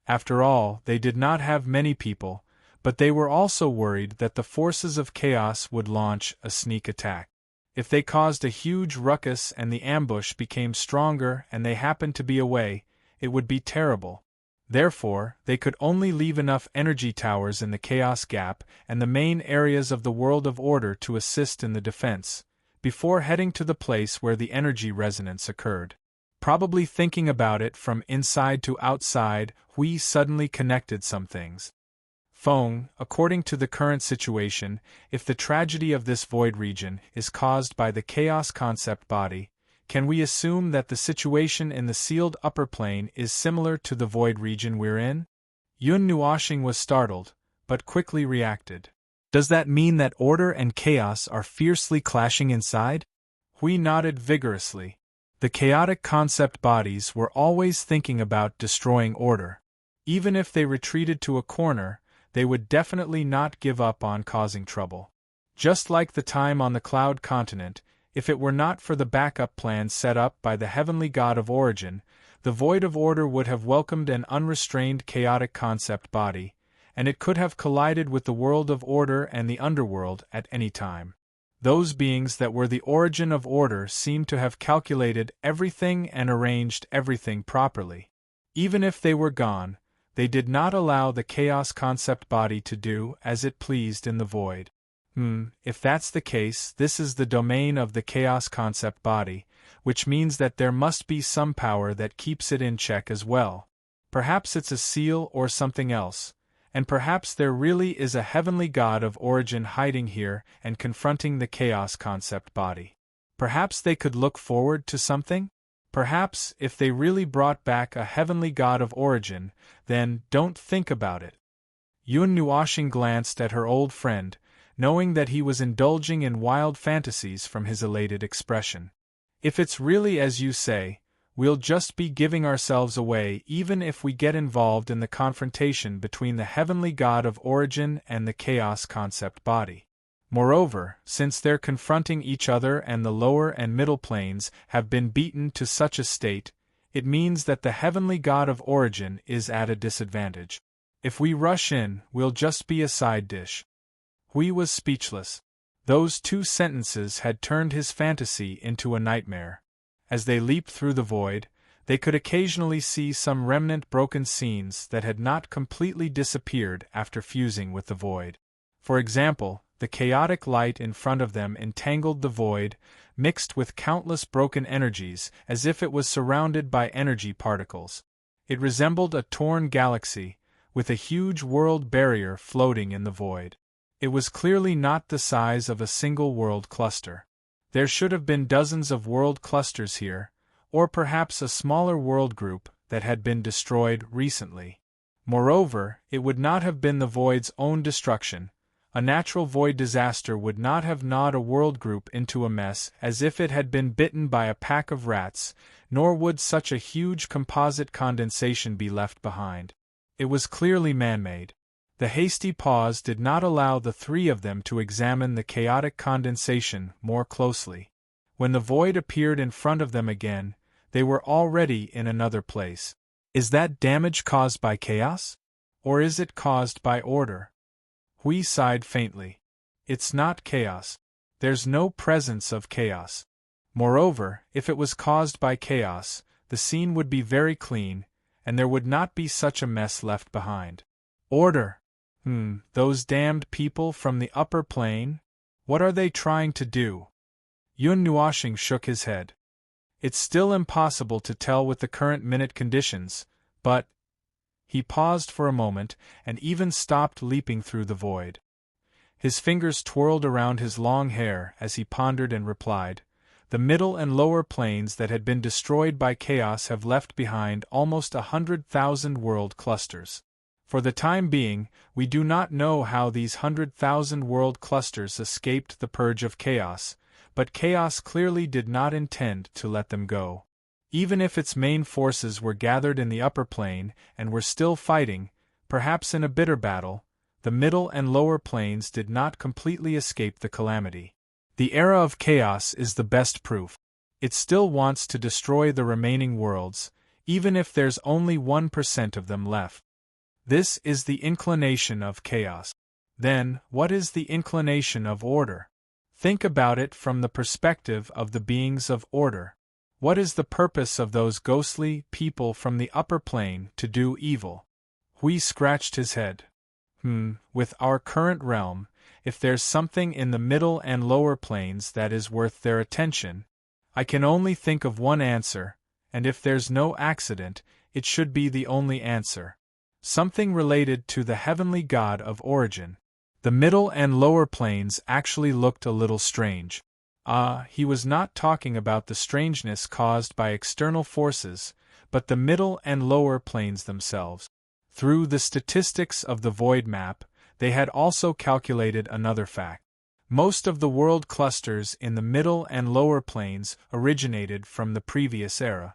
A: After all, they did not have many people, but they were also worried that the forces of chaos would launch a sneak attack. If they caused a huge ruckus and the ambush became stronger and they happened to be away, it would be terrible. Therefore, they could only leave enough energy towers in the Chaos Gap and the main areas of the world of order to assist in the defense, before heading to the place where the energy resonance occurred. Probably thinking about it from inside to outside, Hui suddenly connected some things. Feng, according to the current situation, if the tragedy of this void region is caused by the chaos concept body, can we assume that the situation in the sealed upper plane is similar to the void region we're in? Yun Nuoshing was startled, but quickly reacted. Does that mean that order and chaos are fiercely clashing inside? Hui nodded vigorously. The chaotic concept bodies were always thinking about destroying order. Even if they retreated to a corner, they would definitely not give up on causing trouble. Just like the time on the Cloud Continent, if it were not for the backup plan set up by the heavenly god of origin, the void of order would have welcomed an unrestrained chaotic concept body, and it could have collided with the world of order and the underworld at any time. Those beings that were the origin of order seemed to have calculated everything and arranged everything properly. Even if they were gone, they did not allow the chaos concept body to do as it pleased in the void. If that's the case, this is the domain of the chaos concept body, which means that there must be some power that keeps it in check as well. Perhaps it's a seal or something else, and perhaps there really is a heavenly god of origin hiding here and confronting the chaos concept body. Perhaps they could look forward to something? Perhaps, if they really brought back a heavenly god of origin, then don't think about it. Yun Nuoshing glanced at her old friend, knowing that he was indulging in wild fantasies from his elated expression. If it's really as you say, we'll just be giving ourselves away even if we get involved in the confrontation between the heavenly god of origin and the chaos concept body. Moreover, since they're confronting each other and the lower and middle planes have been beaten to such a state, it means that the heavenly god of origin is at a disadvantage. If we rush in, we'll just be a side dish. Hui was speechless. Those 2 sentences had turned his fantasy into a nightmare. As they leaped through the void, they could occasionally see some remnant broken scenes that had not completely disappeared after fusing with the void. For example, the chaotic light in front of them entangled the void, mixed with countless broken energies as if it was surrounded by energy particles. It resembled a torn galaxy, with a huge world barrier floating in the void. It was clearly not the size of a single world cluster. There should have been dozens of world clusters here, or perhaps a smaller world group that had been destroyed recently. Moreover, it would not have been the void's own destruction. A natural void disaster would not have gnawed a world group into a mess as if it had been bitten by a pack of rats, nor would such a huge composite condensation be left behind. It was clearly man-made. The hasty pause did not allow the 3 of them to examine the chaotic condensation more closely. When the void appeared in front of them again, they were already in another place. Is that damage caused by chaos? Or is it caused by order? Hui sighed faintly. It's not chaos. There's no presence of chaos. Moreover, if it was caused by chaos, the scene would be very clean, and there would not be such a mess left behind. Order! Those damned people from the upper plane? What are they trying to do? Yun Nuoshing shook his head. It's still impossible to tell with the current minute conditions, but... He paused for a moment, and even stopped leaping through the void. His fingers twirled around his long hair as he pondered and replied, the middle and lower planes that had been destroyed by chaos have left behind almost 100,000 world clusters. For the time being, we do not know how these 100,000 world clusters escaped the purge of chaos, but chaos clearly did not intend to let them go. Even if its main forces were gathered in the upper plane and were still fighting, perhaps in a bitter battle, the middle and lower planes did not completely escape the calamity. The era of chaos is the best proof. It still wants to destroy the remaining worlds, even if there's only 1% of them left. This is the inclination of chaos. Then, what is the inclination of order? Think about it from the perspective of the beings of order. What is the purpose of those ghostly people from the upper plane to do evil? Hui scratched his head. With our current realm, if there's something in the middle and lower planes that is worth their attention, I can only think of one answer, and if there's no accident, it should be the only answer. Something related to the heavenly god of origin. The middle and lower planes actually looked a little strange. He was not talking about the strangeness caused by external forces, but the middle and lower planes themselves. Through the statistics of the void map, they had also calculated another fact. Most of the world clusters in the middle and lower planes originated from the previous era.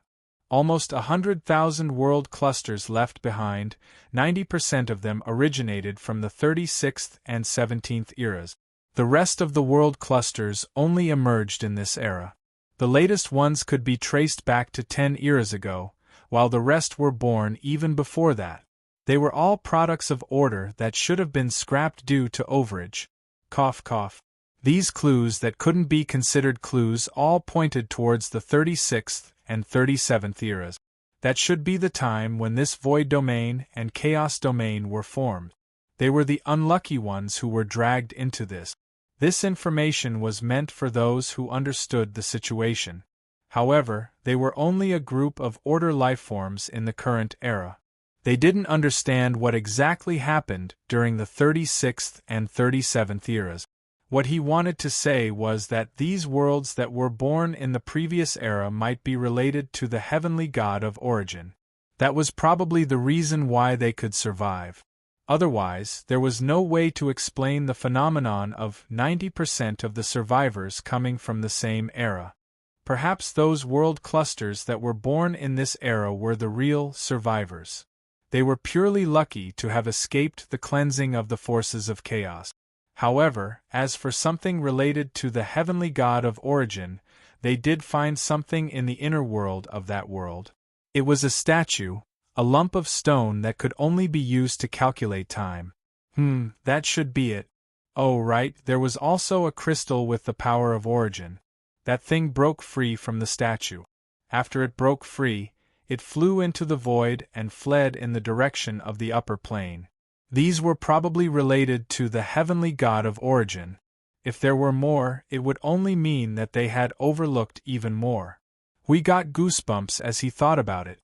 A: Almost 100,000 world clusters left behind, 90% of them originated from the 36th and 17th eras. The rest of the world clusters only emerged in this era. The latest ones could be traced back to 10 eras ago, while the rest were born even before that. They were all products of order that should have been scrapped due to overage. Cough cough. These clues that couldn't be considered clues all pointed towards the 36th and 37th eras. That should be the time when this void domain and chaos domain were formed. They were the unlucky ones who were dragged into this. This information was meant for those who understood the situation. However, they were only a group of order lifeforms in the current era. They didn't understand what exactly happened during the 36th and 37th eras. What he wanted to say was that these worlds that were born in the previous era might be related to the heavenly god of origin. That was probably the reason why they could survive. Otherwise, there was no way to explain the phenomenon of 90% of the survivors coming from the same era. Perhaps those world clusters that were born in this era were the real survivors. They were purely lucky to have escaped the cleansing of the forces of chaos. However, as for something related to the heavenly god of origin, they did find something in the inner world of that world. It was a statue, a lump of stone that could only be used to calculate time. That should be it. Oh right, there was also a crystal with the power of origin. That thing broke free from the statue. After it broke free, it flew into the void and fled in the direction of the upper plane. These were probably related to the heavenly god of origin. If there were more, it would only mean that they had overlooked even more. We got goosebumps as he thought about it.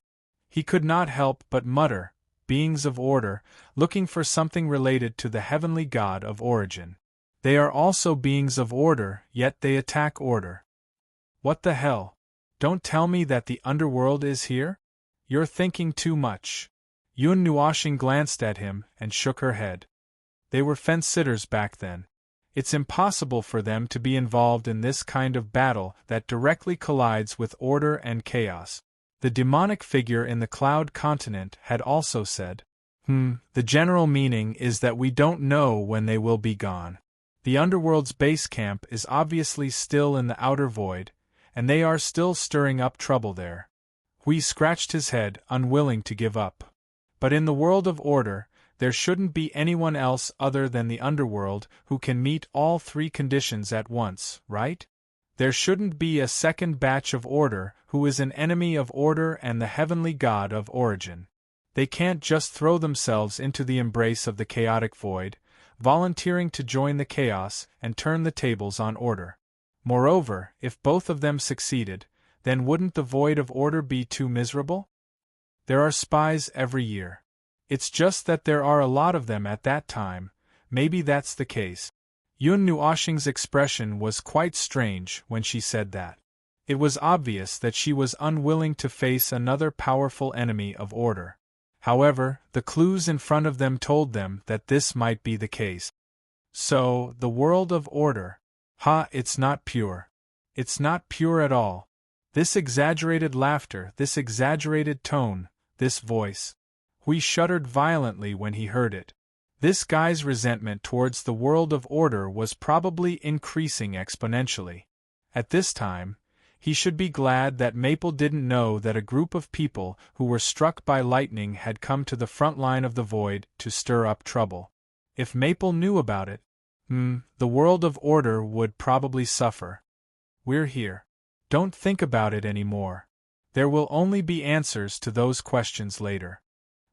A: He could not help but mutter, beings of order, looking for something related to the heavenly god of origin. They are also beings of order, yet they attack order. What the hell? Don't tell me that the underworld is here? You're thinking too much. Yun Nuoshing glanced at him and shook her head. They were fence-sitters back then. It's impossible for them to be involved in this kind of battle that directly collides with order and chaos. The demonic figure in the cloud continent had also said, The general meaning is that we don't know when they will be gone. The underworld's base camp is obviously still in the outer void, and they are still stirring up trouble there. Hui scratched his head, unwilling to give up. But in the world of order, there shouldn't be anyone else other than the underworld who can meet all three conditions at once, right? There shouldn't be a second batch of order who is an enemy of order and the heavenly god of origin. They can't just throw themselves into the embrace of the chaotic void, volunteering to join the chaos and turn the tables on order. Moreover, if both of them succeeded, then wouldn't the void of order be too miserable? There are spies every year. It's just that there are a lot of them at that time. Maybe that's the case. Yun Nuoshing's expression was quite strange when she said that. It was obvious that she was unwilling to face another powerful enemy of order. However, the clues in front of them told them that this might be the case. So, the world of order. It's not pure. It's not pure at all. This exaggerated laughter, this exaggerated tone, this voice. Hui shuddered violently when he heard it. This guy's resentment towards the world of order was probably increasing exponentially. At this time, he should be glad that Maple didn't know that a group of people who were struck by lightning had come to the front line of the void to stir up trouble. If Maple knew about it, the world of order would probably suffer. We're here. Don't think about it anymore. There will only be answers to those questions later.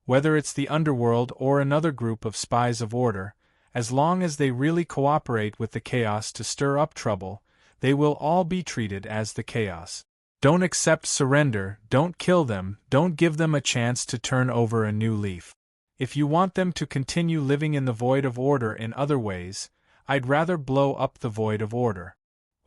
A: Whether it's the underworld or another group of spies of order, as long as they really cooperate with the chaos to stir up trouble, they will all be treated as the chaos. Don't accept surrender, don't kill them, don't give them a chance to turn over a new leaf. If you want them to continue living in the void of order in other ways, I'd rather blow up the void of order.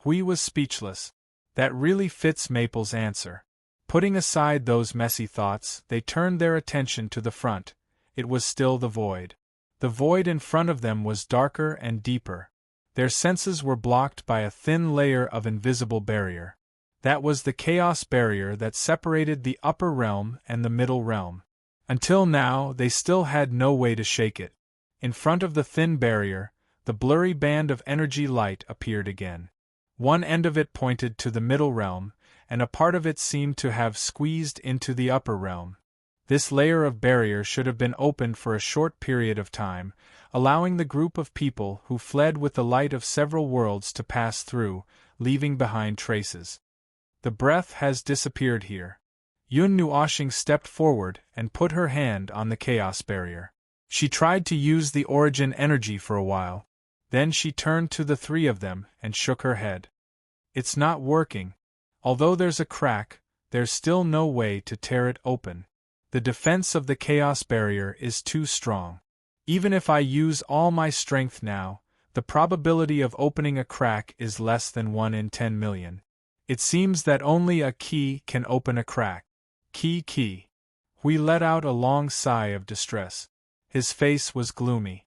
A: Hui was speechless. That really fits Maple's answer. Putting aside those messy thoughts, they turned their attention to the front. It was still the void. The void in front of them was darker and deeper. Their senses were blocked by a thin layer of invisible barrier. That was the chaos barrier that separated the upper realm and the middle realm. Until now, they still had no way to shake it. In front of the thin barrier, the blurry band of energy light appeared again. One end of it pointed to the middle realm, and a part of it seemed to have squeezed into the upper realm. This layer of barrier should have been opened for a short period of time, allowing the group of people who fled with the light of several worlds to pass through, leaving behind traces. The breath has disappeared here. Yun Nuoshing stepped forward and put her hand on the chaos barrier. She tried to use the origin energy for a while. Then she turned to the three of them and shook her head. It's not working. Although there's a crack, there's still no way to tear it open. The defense of the chaos barrier is too strong. Even if I use all my strength now, the probability of opening a crack is less than 1 in 10 million. It seems that only a key can open a crack. Key. Hui let out a long sigh of distress. His face was gloomy.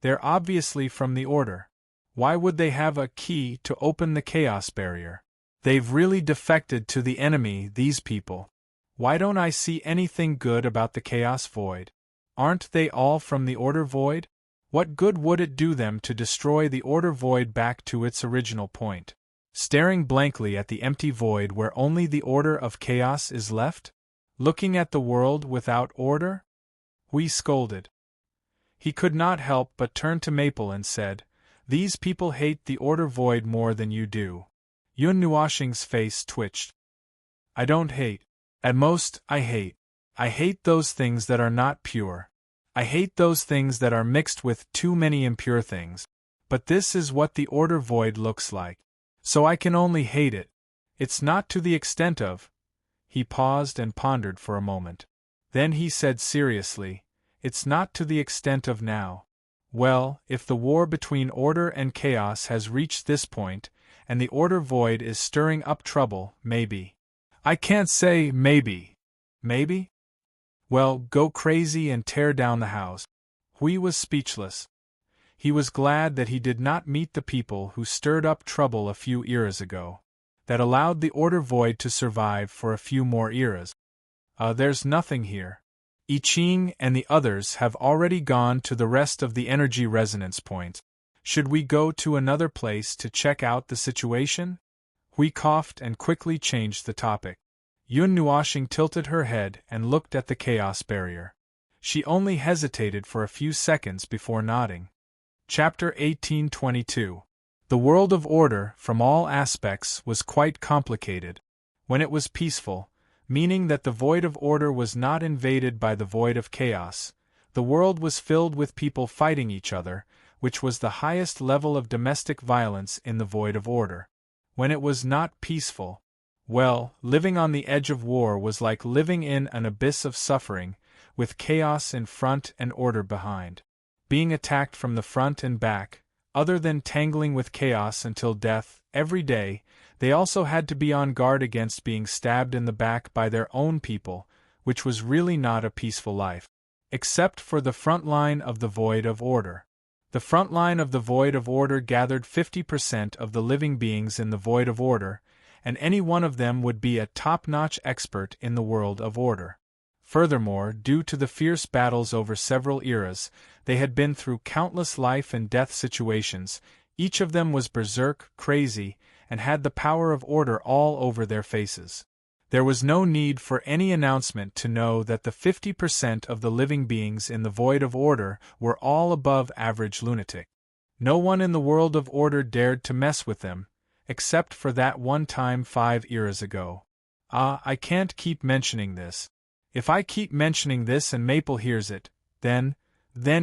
A: They're obviously from the Order. Why would they have a key to open the chaos barrier? They've really defected to the enemy, these people. Why don't I see anything good about the chaos void? Aren't they all from the Order void? What good would it do them to destroy the Order void back to its original point? Staring blankly at the empty void where only the order of chaos is left? Looking at the world without order? We scolded. He could not help but turn to Maple and said, "These people hate the Order void more than you do." Yun Nuoshing's face twitched. "I don't hate. At most, I hate. I hate those things that are not pure. I hate those things that are mixed with too many impure things. But this is what the Order void looks like. So I can only hate it. It's not to the extent of—" He paused and pondered for a moment. Then he said seriously, "It's not to the extent of now. Well, if the war between Order and chaos has reached this point, and the Order void is stirring up trouble, maybe. I can't say maybe. Maybe? Well, go crazy and tear down the house." Hui was speechless. He was glad that he did not meet the people who stirred up trouble a few eras ago, that allowed the Order void to survive for a few more eras. There's nothing here. I Ching and the others have already gone to the rest of the energy resonance points. Should we go to another place to check out the situation? Hui coughed and quickly changed the topic. Yun Nuoshing tilted her head and looked at the chaos barrier. She only hesitated for a few seconds before nodding. Chapter 1822. The world of Order, from all aspects, was quite complicated. When it was peaceful, meaning that the void of order was not invaded by the void of chaos, the world was filled with people fighting each other, which was the highest level of domestic violence in the void of order. When it was not peaceful, well, living on the edge of war was like living in an abyss of suffering, with chaos in front and order behind. Being attacked from the front and back, other than tangling with chaos until death, every day, they also had to be on guard against being stabbed in the back by their own people, which was really not a peaceful life. Except for the front line of the void of order. The front line of the void of order gathered 50% of the living beings in the void of order, and any one of them would be a top-notch expert in the world of order. Furthermore, due to the fierce battles over several eras, they had been through countless life and death situations. Each of them was berserk, crazy, and had the power of order all over their faces. There was no need for any announcement to know that the 50% of the living beings in the void of order were all above average lunatic. No one in the world of order dared to mess with them, except for that one time 5 eras ago. I can't keep mentioning this. If I keep mentioning this and Maple hears it, then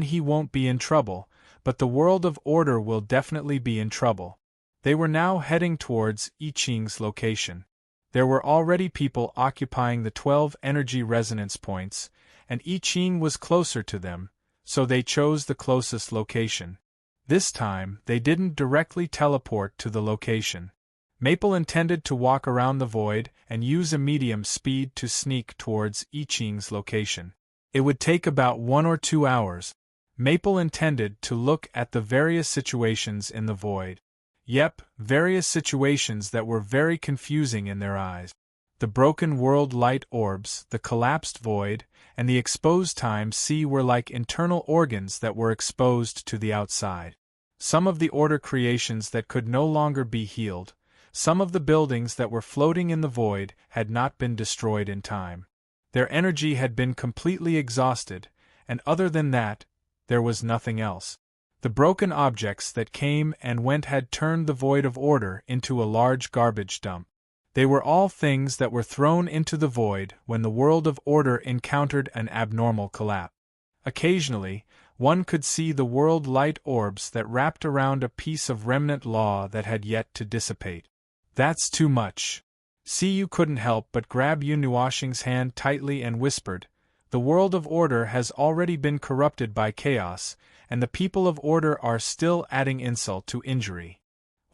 A: he won't be in trouble, but the world of order will definitely be in trouble. They were now heading towards I Ching's location. There were already people occupying the 12 energy resonance points, and I Ching was closer to them, so they chose the closest location. This time, they didn't directly teleport to the location. Maple intended to walk around the void and use a medium speed to sneak towards I Ching's location. It would take about 1 or 2 hours. Maple intended to look at the various situations in the void. Yep, various situations that were very confusing in their eyes. The broken world light orbs, the collapsed void, and the exposed time sea were like internal organs that were exposed to the outside. Some of the order creations that could no longer be healed, some of the buildings that were floating in the void had not been destroyed in time. Their energy had been completely exhausted, and other than that, there was nothing else. The broken objects that came and went had turned the void of order into a large garbage dump. They were all things that were thrown into the void when the world of order encountered an abnormal collapse. Occasionally, one could see the world light orbs that wrapped around a piece of remnant law that had yet to dissipate. That's too much. You couldn't help but grab Yun Nuoshing's hand tightly and whispered, "The world of order has already been corrupted by chaos, and the people of order are still adding insult to injury."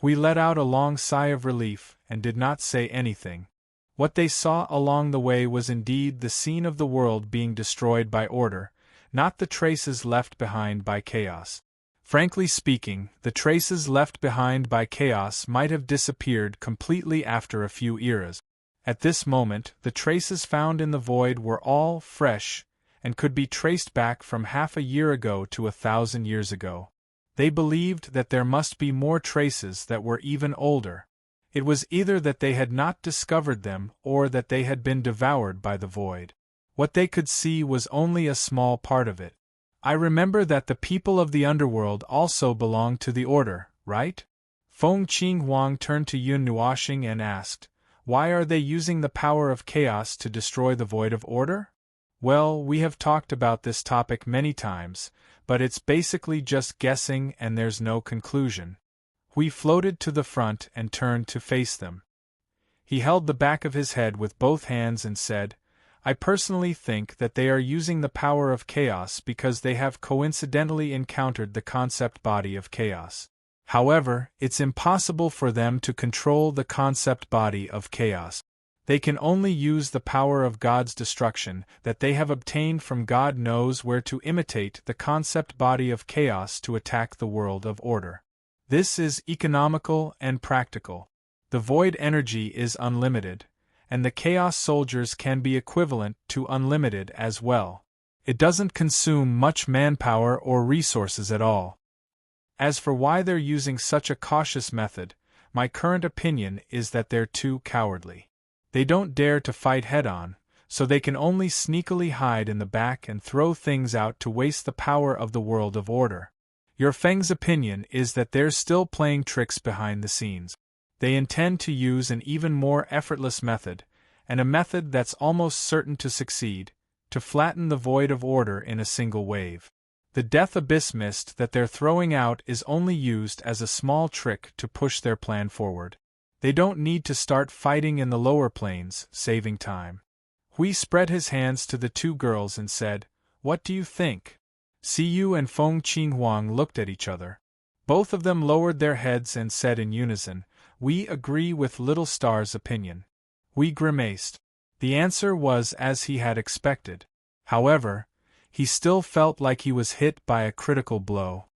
A: We let out a long sigh of relief and did not say anything. What they saw along the way was indeed the scene of the world being destroyed by order, not the traces left behind by chaos. Frankly speaking, the traces left behind by chaos might have disappeared completely after a few eras. At this moment, the traces found in the void were all fresh, and could be traced back from half a year ago to 1,000 years ago. They believed that there must be more traces that were even older. It was either that they had not discovered them or that they had been devoured by the void. What they could see was only a small part of it. I remember that the people of the underworld also belong to the order, right? Feng Qinghuang turned to Yun Nuoxing and asked, "Why are they using the power of chaos to destroy the void of order?" Well, we have talked about this topic many times, but it's basically just guessing and there's no conclusion. We floated to the front and turned to face them. He held the back of his head with both hands and said, "I personally think that they are using the power of chaos because they have coincidentally encountered the concept body of chaos. However, it's impossible for them to control the concept body of chaos. They can only use the power of God's destruction that they have obtained from God knows where to imitate the concept body of chaos to attack the world of order. This is economical and practical. The void energy is unlimited, and the chaos soldiers can be equivalent to unlimited as well. It doesn't consume much manpower or resources at all. As for why they're using such a cautious method, my current opinion is that they're too cowardly. They don't dare to fight head-on, so they can only sneakily hide in the back and throw things out to waste the power of the world of order. Your Feng's opinion is that they're still playing tricks behind the scenes. They intend to use an even more effortless method, and a method that's almost certain to succeed, to flatten the void of order in a single wave. The death abyss mist that they're throwing out is only used as a small trick to push their plan forward. They don't need to start fighting in the lower planes, saving time." Hui spread his hands to the two girls and said, "What do you think?" Siyu and Feng Qinghuang looked at each other. Both of them lowered their heads and said in unison, "We agree with Little Star's opinion." Hui grimaced. The answer was as he had expected. However, he still felt like he was hit by a critical blow.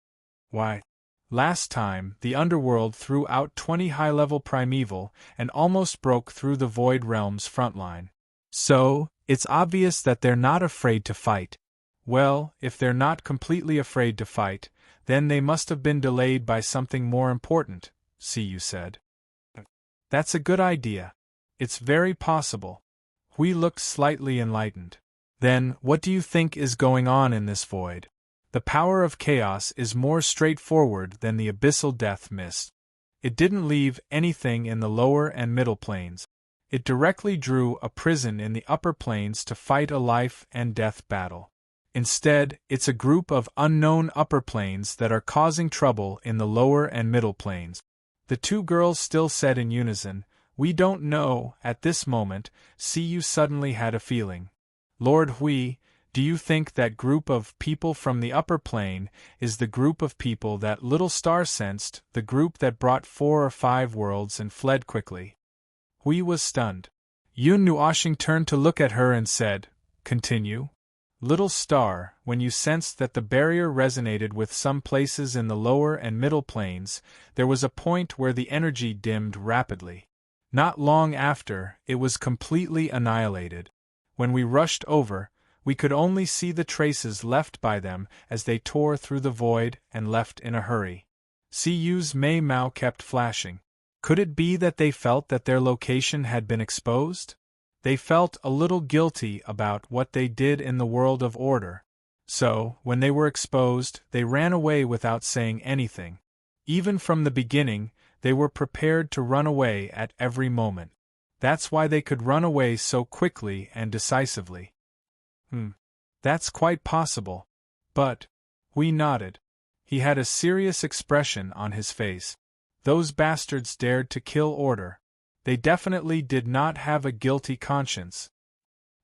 A: Why? Last time, the underworld threw out 20 high-level primeval and almost broke through the Void Realm's front line. So, it's obvious that they're not afraid to fight. Well, if they're not completely afraid to fight, then they must have been delayed by something more important, Siyu said. That's a good idea. It's very possible. Hui looked slightly enlightened. Then, what do you think is going on in this void? The power of chaos is more straightforward than the abyssal death mist. It didn't leave anything in the lower and middle planes. It directly drew a prison in the upper planes to fight a life and death battle. Instead, it's a group of unknown upper planes that are causing trouble in the lower and middle planes. The two girls still said in unison, "We don't know." At this moment, Siyu suddenly had a feeling. "Lord Hui, do you think that group of people from the upper plane is the group of people that Little Star sensed, the group that brought 4 or 5 worlds and fled quickly?" Hui was stunned. Yun Nuoxing turned to look at her and said, "Continue." "Little Star, when you sensed that the barrier resonated with some places in the lower and middle planes, there was a point where the energy dimmed rapidly. Not long after, it was completely annihilated. When we rushed over, we could only see the traces left by them as they tore through the void and left in a hurry." Siyu's Mei Mao kept flashing. Could it be that they felt that their location had been exposed? They felt a little guilty about what they did in the world of order. So, when they were exposed, they ran away without saying anything. Even from the beginning, they were prepared to run away at every moment. That's why they could run away so quickly and decisively. That's quite possible. But, Hui nodded. He had a serious expression on his face. Those bastards dared to kill order. They definitely did not have a guilty conscience.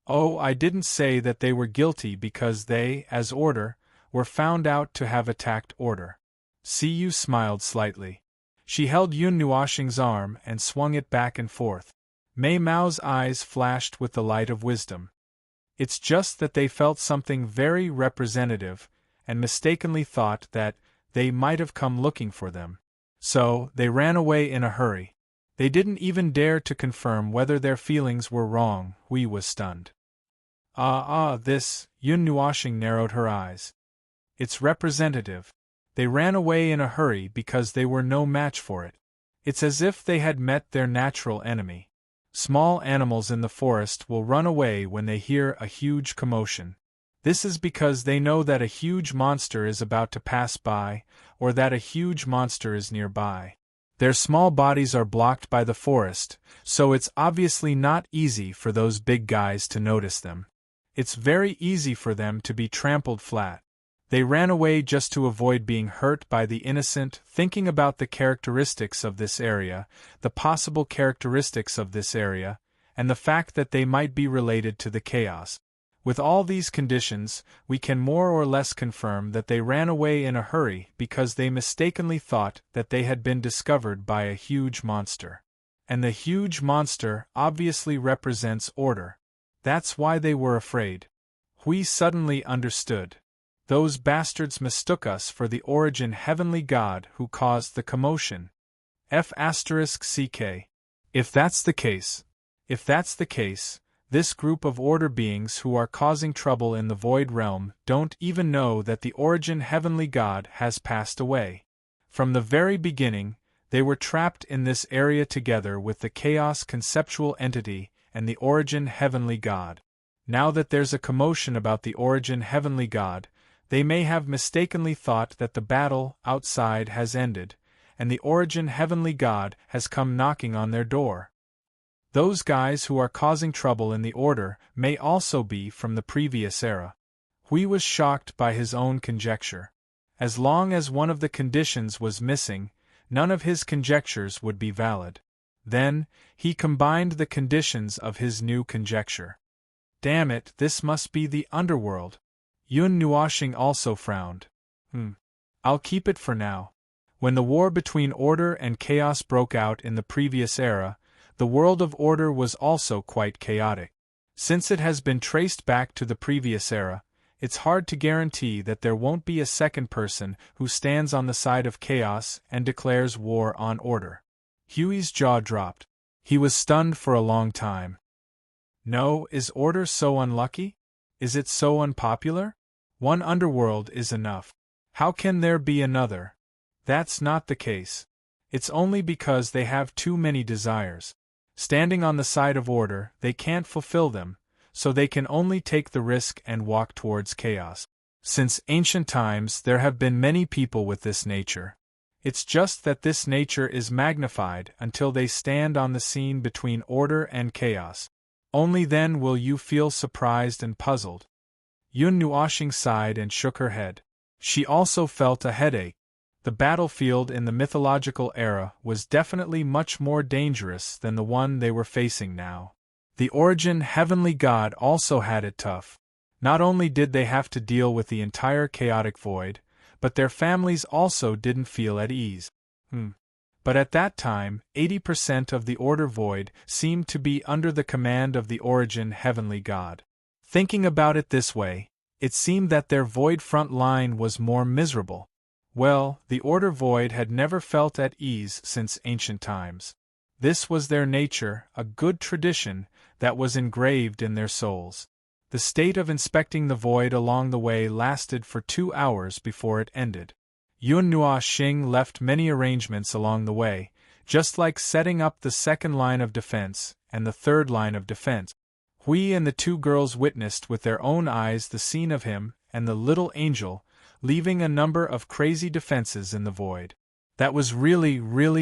A: Oh, I didn't say that they were guilty because they, as order, were found out to have attacked order. Siyu smiled slightly. She held Yun Nuoxing's arm and swung it back and forth. Mei Mao's eyes flashed with the light of wisdom. It's just that they felt something very representative, and mistakenly thought that they might have come looking for them. So, they ran away in a hurry. They didn't even dare to confirm whether their feelings were wrong. Hui was stunned. This, Yun Nuoshing narrowed her eyes. It's representative. They ran away in a hurry because they were no match for it. It's as if they had met their natural enemy. Small animals in the forest will run away when they hear a huge commotion. This is because they know that a huge monster is about to pass by, or that a huge monster is nearby. Their small bodies are blocked by the forest, so it's obviously not easy for those big guys to notice them. It's very easy for them to be trampled flat. They ran away just to avoid being hurt by the innocent, thinking about the characteristics of this area, the possible characteristics of this area, and the fact that they might be related to the chaos. With all these conditions, we can more or less confirm that they ran away in a hurry because they mistakenly thought that they had been discovered by a huge monster. And the huge monster obviously represents order. That's why they were afraid. Hui suddenly understood. Those bastards mistook us for the origin heavenly god who caused the commotion. F***ck. If that's the case, this group of order beings who are causing trouble in the void realm don't even know that the origin heavenly god has passed away. From the very beginning, they were trapped in this area together with the chaos conceptual entity and the origin heavenly god. Now that there's a commotion about the origin heavenly god, they may have mistakenly thought that the battle outside has ended, and the origin heavenly god has come knocking on their door. Those guys who are causing trouble in the order may also be from the previous era. Hui was shocked by his own conjecture. As long as one of the conditions was missing, none of his conjectures would be valid. Then, he combined the conditions of his new conjecture. Damn it, this must be the underworld. Yun Nuoshing also frowned. I'll keep it for now. When the war between order and chaos broke out in the previous era, the world of order was also quite chaotic. Since it has been traced back to the previous era, it's hard to guarantee that there won't be a second person who stands on the side of chaos and declares war on order. Huey's jaw dropped. He was stunned for a long time. No, is order so unlucky? Is it so unpopular? One underworld is enough. How can there be another? That's not the case. It's only because they have too many desires. Standing on the side of order, they can't fulfill them, so they can only take the risk and walk towards chaos. Since ancient times, there have been many people with this nature. It's just that this nature is magnified until they stand on the scene between order and chaos. Only then will you feel surprised and puzzled. Yun Nuoshing sighed and shook her head. She also felt a headache. The battlefield in the mythological era was definitely much more dangerous than the one they were facing now. The origin heavenly god also had it tough. Not only did they have to deal with the entire chaotic void, but their families also didn't feel at ease. But at that time, 80% of the order void seemed to be under the command of the origin heavenly god. Thinking about it this way, it seemed that their void front line was more miserable. Well, the order void had never felt at ease since ancient times. This was their nature, a good tradition that was engraved in their souls. The state of inspecting the void along the way lasted for 2 hours before it ended. Yun Nuoshing left many arrangements along the way, just like setting up the second line of defense and the third line of defense. Hui and the two girls witnessed with their own eyes the scene of him and the little angel, leaving a number of crazy defenses in the void. That was really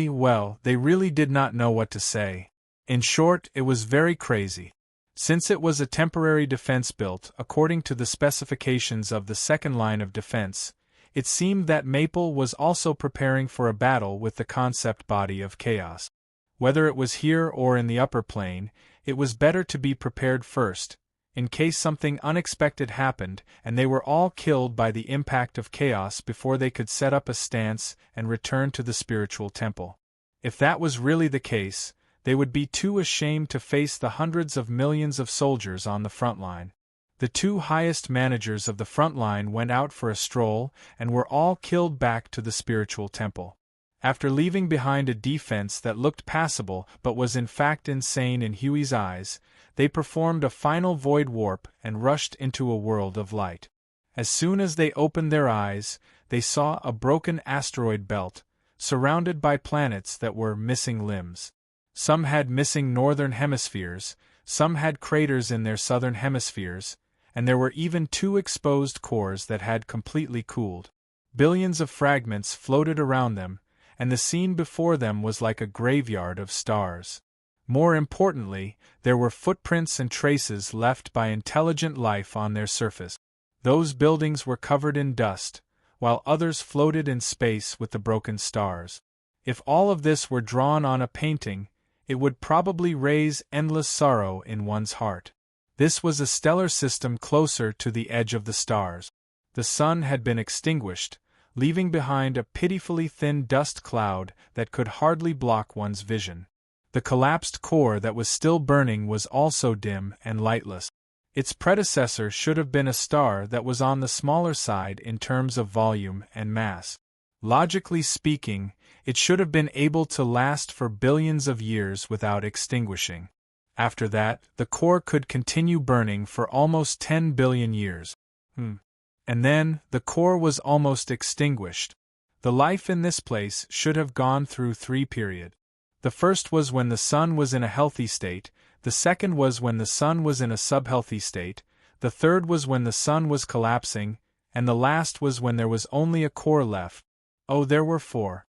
A: well, they really did not know what to say. In short, it was very crazy. Since it was a temporary defense built according to the specifications of the second line of defense, it seemed that Maple was also preparing for a battle with the concept body of chaos. Whether it was here or in the upper plane, it was better to be prepared first, in case something unexpected happened and they were all killed by the impact of chaos before they could set up a stance and return to the spiritual temple. If that was really the case, they would be too ashamed to face the hundreds of millions of soldiers on the front line. The two highest managers of the front line went out for a stroll and were all killed back to the spiritual temple. After leaving behind a defense that looked passable but was in fact insane in Huey's eyes, they performed a final void warp and rushed into a world of light. As soon as they opened their eyes, they saw a broken asteroid belt, surrounded by planets that were missing limbs. Some had missing northern hemispheres, some had craters in their southern hemispheres, and there were even 2 exposed cores that had completely cooled. Billions of fragments floated around them, and the scene before them was like a graveyard of stars. More importantly, there were footprints and traces left by intelligent life on their surface. Those buildings were covered in dust, while others floated in space with the broken stars. If all of this were drawn on a painting, it would probably raise endless sorrow in one's heart. This was a stellar system closer to the edge of the stars. The sun had been extinguished, leaving behind a pitifully thin dust cloud that could hardly block one's vision. The collapsed core that was still burning was also dim and lightless. Its predecessor should have been a star that was on the smaller side in terms of volume and mass. Logically speaking, it should have been able to last for billions of years without extinguishing. After that, the core could continue burning for almost 10 billion years. And then, the core was almost extinguished. The life in this place should have gone through 3 periods. The first was when the sun was in a healthy state, the second was when the sun was in a subhealthy state, the third was when the sun was collapsing, and the last was when there was only a core left. Oh, there were 4.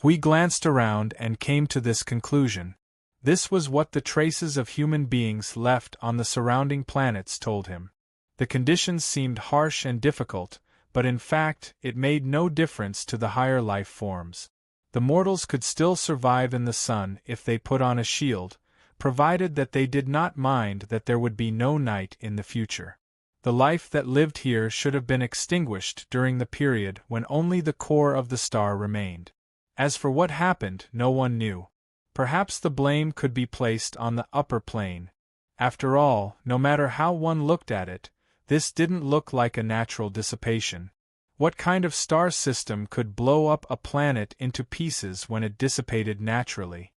A: We glanced around and came to this conclusion. This was what the traces of human beings left on the surrounding planets told him. The conditions seemed harsh and difficult, but in fact, it made no difference to the higher life forms. The mortals could still survive in the sun if they put on a shield, provided that they did not mind that there would be no night in the future. The life that lived here should have been extinguished during the period when only the core of the star remained. As for what happened, no one knew. Perhaps the blame could be placed on the upper plane. After all, no matter how one looked at it, this didn't look like a natural dissipation. What kind of star system could blow up a planet into pieces when it dissipated naturally?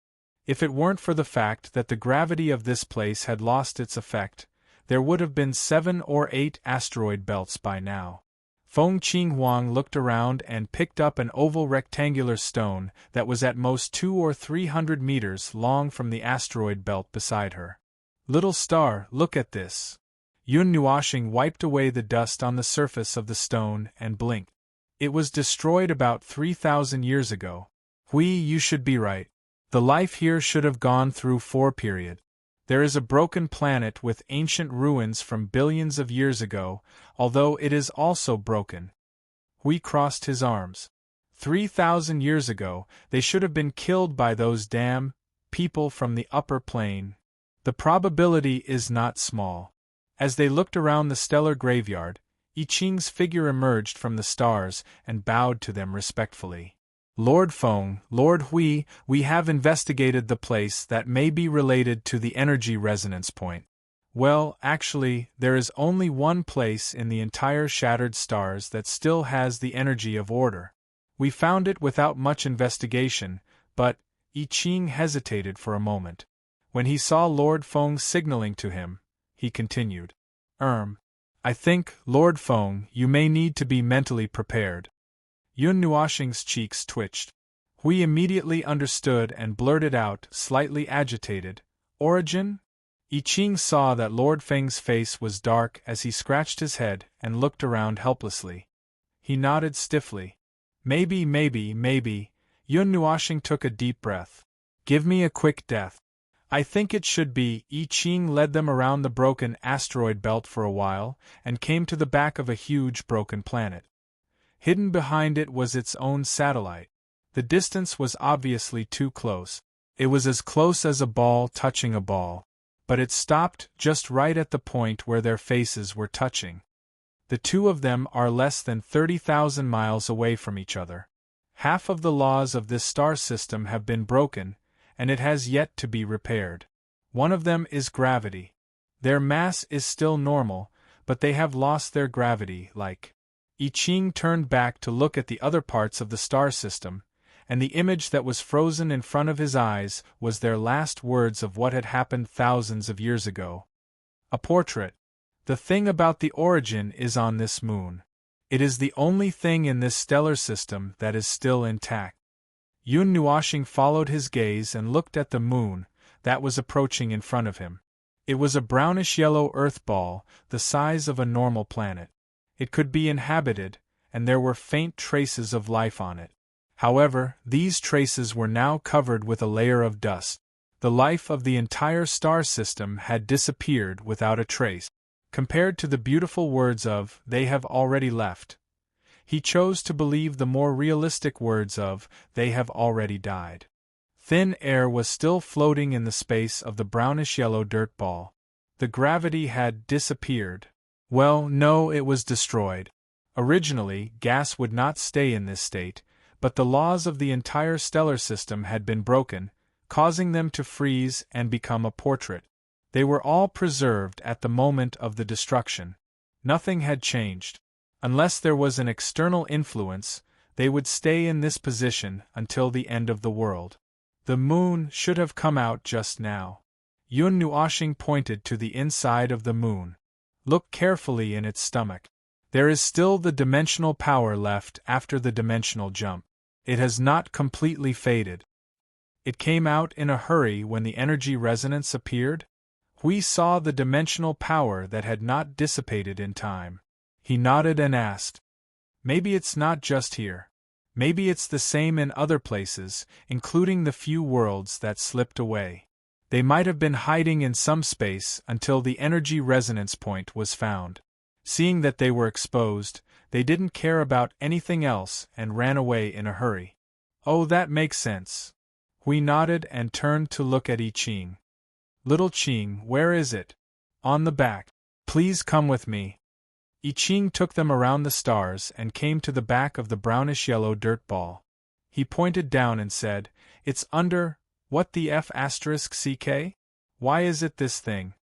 A: If it weren't for the fact that the gravity of this place had lost its effect, there would have been 7 or 8 asteroid belts by now. Feng Qinghuang looked around and picked up an oval rectangular stone that was at most 200 or 300 meters long from the asteroid belt beside her. "Little star, look at this." Yun Nuoshing wiped away the dust on the surface of the stone and blinked. "It was destroyed about 3,000 years ago. Hui, you should be right. The life here should have gone through 4 periods. There is a broken planet with ancient ruins from billions of years ago, although it is also broken." Hui crossed his arms. 3,000 years ago, they should have been killed by those damn people from the upper plane. The probability is not small. As they looked around the stellar graveyard, I Ching's figure emerged from the stars and bowed to them respectfully. "Lord Feng, Lord Hui, we have investigated the place that may be related to the energy resonance point. Well, actually, there is only one place in the entire shattered stars that still has the energy of order. We found it without much investigation, but..." I Ching hesitated for a moment. When he saw Lord Feng signaling to him, he continued. I think, Lord Feng, you may need to be mentally prepared." Yun Nuoshing's cheeks twitched. Hui immediately understood and blurted out, slightly agitated, "Origin?" I Ching saw that Lord Feng's face was dark as he scratched his head and looked around helplessly. He nodded stiffly. Maybe. Yun Nuoshing took a deep breath. "Give me a quick death. I think it should be." I Ching led them around the broken asteroid belt for a while and came to the back of a huge broken planet. Hidden behind it was its own satellite. The distance was obviously too close. It was as close as a ball touching a ball. But it stopped just right at the point where their faces were touching. The two of them are less than 30,000 miles away from each other. Half of the laws of this star system have been broken, and it has yet to be repaired. One of them is gravity. Their mass is still normal, but they have lost their gravity, like. I Ching turned back to look at the other parts of the star system, and the image that was frozen in front of his eyes was their last words of what had happened thousands of years ago. A portrait. The thing about the origin is on this moon. It is the only thing in this stellar system that is still intact. Yun Nuoshing followed his gaze and looked at the moon that was approaching in front of him. It was a brownish-yellow earth ball, the size of a normal planet. It could be inhabited, and there were faint traces of life on it. However, these traces were now covered with a layer of dust. The life of the entire star system had disappeared without a trace. Compared to the beautiful words of, "they have already left," he chose to believe the more realistic words of, "they have already died." Thin air was still floating in the space of the brownish-yellow dirt ball. The gravity had disappeared. Well, no, it was destroyed. Originally, gas would not stay in this state, but the laws of the entire stellar system had been broken, causing them to freeze and become a portrait. They were all preserved at the moment of the destruction. Nothing had changed. Unless there was an external influence, they would stay in this position until the end of the world. The moon should have come out just now. Yun Nuoshing pointed to the inside of the moon. Look carefully in its stomach. There is still the dimensional power left after the dimensional jump. It has not completely faded. It came out in a hurry when the energy resonance appeared. We saw the dimensional power that had not dissipated in time. He nodded and asked, "Maybe it's not just here. Maybe it's the same in other places, including the few worlds that slipped away. They might have been hiding in some space until the energy resonance point was found. Seeing that they were exposed, they didn't care about anything else and ran away in a hurry." "Oh, that makes sense." We nodded and turned to look at I Ching. "Little Ching, where is it?" "On the back. Please come with me." I Ching took them around the stars and came to the back of the brownish-yellow dirt ball. He pointed down and said, "It's under, what the F***ck? Why is it this thing?"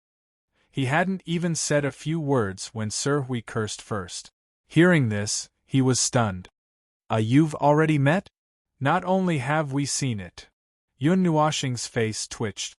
A: He hadn't even said a few words when Sir Hui cursed first. Hearing this, he was stunned. You've already met? Not only have we seen it." Yun Nuoshing's face twitched.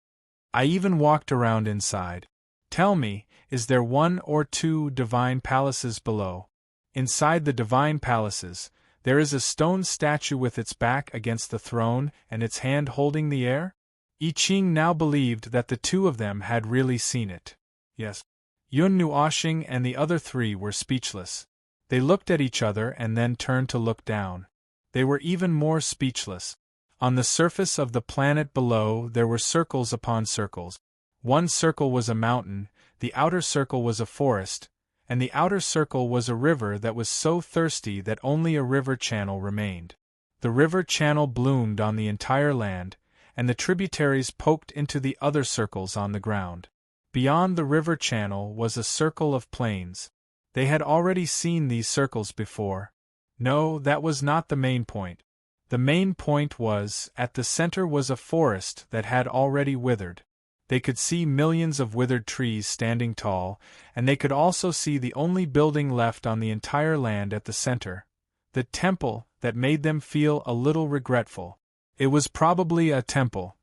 A: "I even walked around inside. Tell me, is there one or two divine palaces below?" "Inside the divine palaces, there is a stone statue with its back against the throne and its hand holding the air?" I Ching now believed that the two of them had really seen it. Yes. Yun Nuoshing and the other three were speechless. They looked at each other and then turned to look down. They were even more speechless. On the surface of the planet below there were circles upon circles. One circle was a mountain, the outer circle was a forest, and the outer circle was a river that was so thirsty that only a river channel remained. The river channel bloomed on the entire land, and the tributaries poked into the other circles on the ground. Beyond the river channel was a circle of plains. They had already seen these circles before. No, that was not the main point. The main point was, at the center was a forest that had already withered. They could see millions of withered trees standing tall, and they could also see the only building left on the entire land at the center, the temple that made them feel a little regretful. It was probably a temple.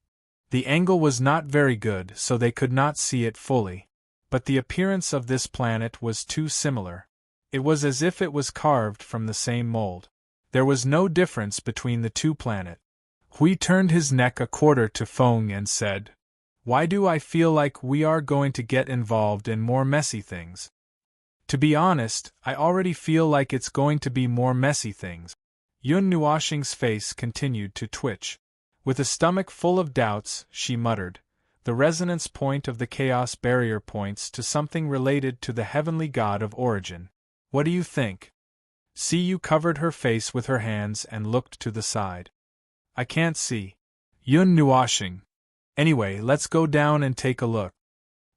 A: The angle was not very good, so they could not see it fully. But the appearance of this planet was too similar. It was as if it was carved from the same mold. There was no difference between the two planets. Hui turned his neck a quarter to Feng and said, "Why do I feel like we are going to get involved in more messy things?" "To be honest, I already feel like it's going to be more messy things." Yun Nuoshing's face continued to twitch. With a stomach full of doubts, she muttered, "The resonance point of the chaos barrier points to something related to the heavenly god of origin. What do you think?" Siyu covered her face with her hands and looked to the side. "I can't see." Yun Nuoshing. "Anyway, let's go down and take a look."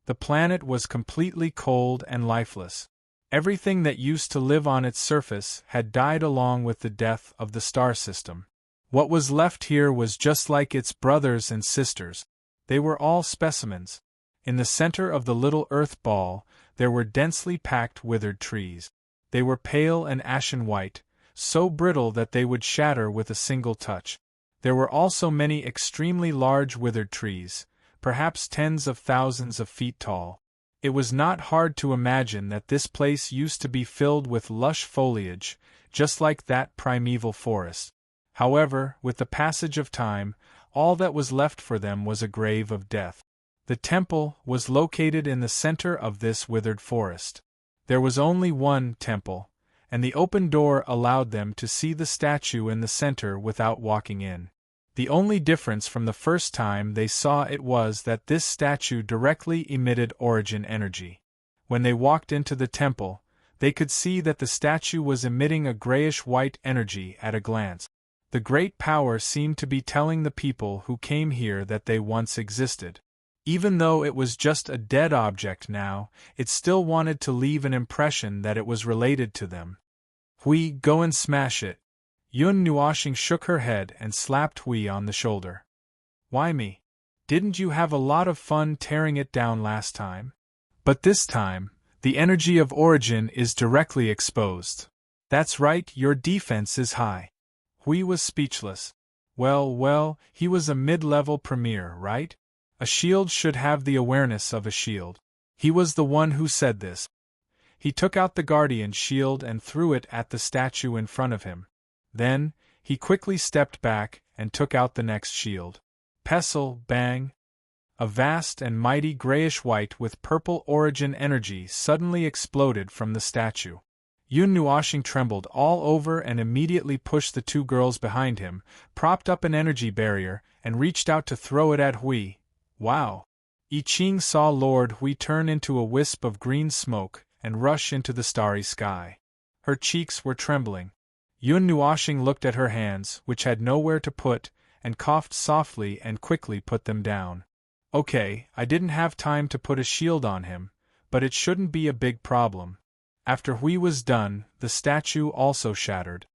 A: The planet was completely cold and lifeless. Everything that used to live on its surface had died along with the death of the star system. What was left here was just like its brothers and sisters. They were all specimens. In the center of the little earth ball, there were densely packed withered trees. They were pale and ashen white, so brittle that they would shatter with a single touch. There were also many extremely large withered trees, perhaps tens of thousands of feet tall. It was not hard to imagine that this place used to be filled with lush foliage, just like that primeval forest. However, with the passage of time, all that was left for them was a grave of death. The temple was located in the center of this withered forest. There was only one temple, and the open door allowed them to see the statue in the center without walking in. The only difference from the first time they saw it was that this statue directly emitted origin energy. When they walked into the temple, they could see that the statue was emitting a grayish-white energy at a glance. The great power seemed to be telling the people who came here that they once existed. Even though it was just a dead object now, it still wanted to leave an impression that it was related to them. "Hui, go and smash it." Yun Nuoxing shook her head and slapped Hui on the shoulder. "Why me? Didn't you have a lot of fun tearing it down last time? But this time, the energy of origin is directly exposed. That's right, your defense is high." Hui was speechless. Well, he was a mid-level premier, right? A shield should have the awareness of a shield. He was the one who said this. He took out the guardian shield and threw it at the statue in front of him. Then, he quickly stepped back and took out the next shield. Pestle, bang! A vast and mighty grayish-white with purple origin energy suddenly exploded from the statue. Yun Nuoxing trembled all over and immediately pushed the two girls behind him, propped up an energy barrier, and reached out to throw it at Hui. Wow! I Ching saw Lord Hui turn into a wisp of green smoke and rush into the starry sky. Her cheeks were trembling. Yun Nuoxing looked at her hands, which had nowhere to put, and coughed softly and quickly put them down. "Okay, I didn't have time to put a shield on him, but it shouldn't be a big problem." After Hui was done, the statue also shattered.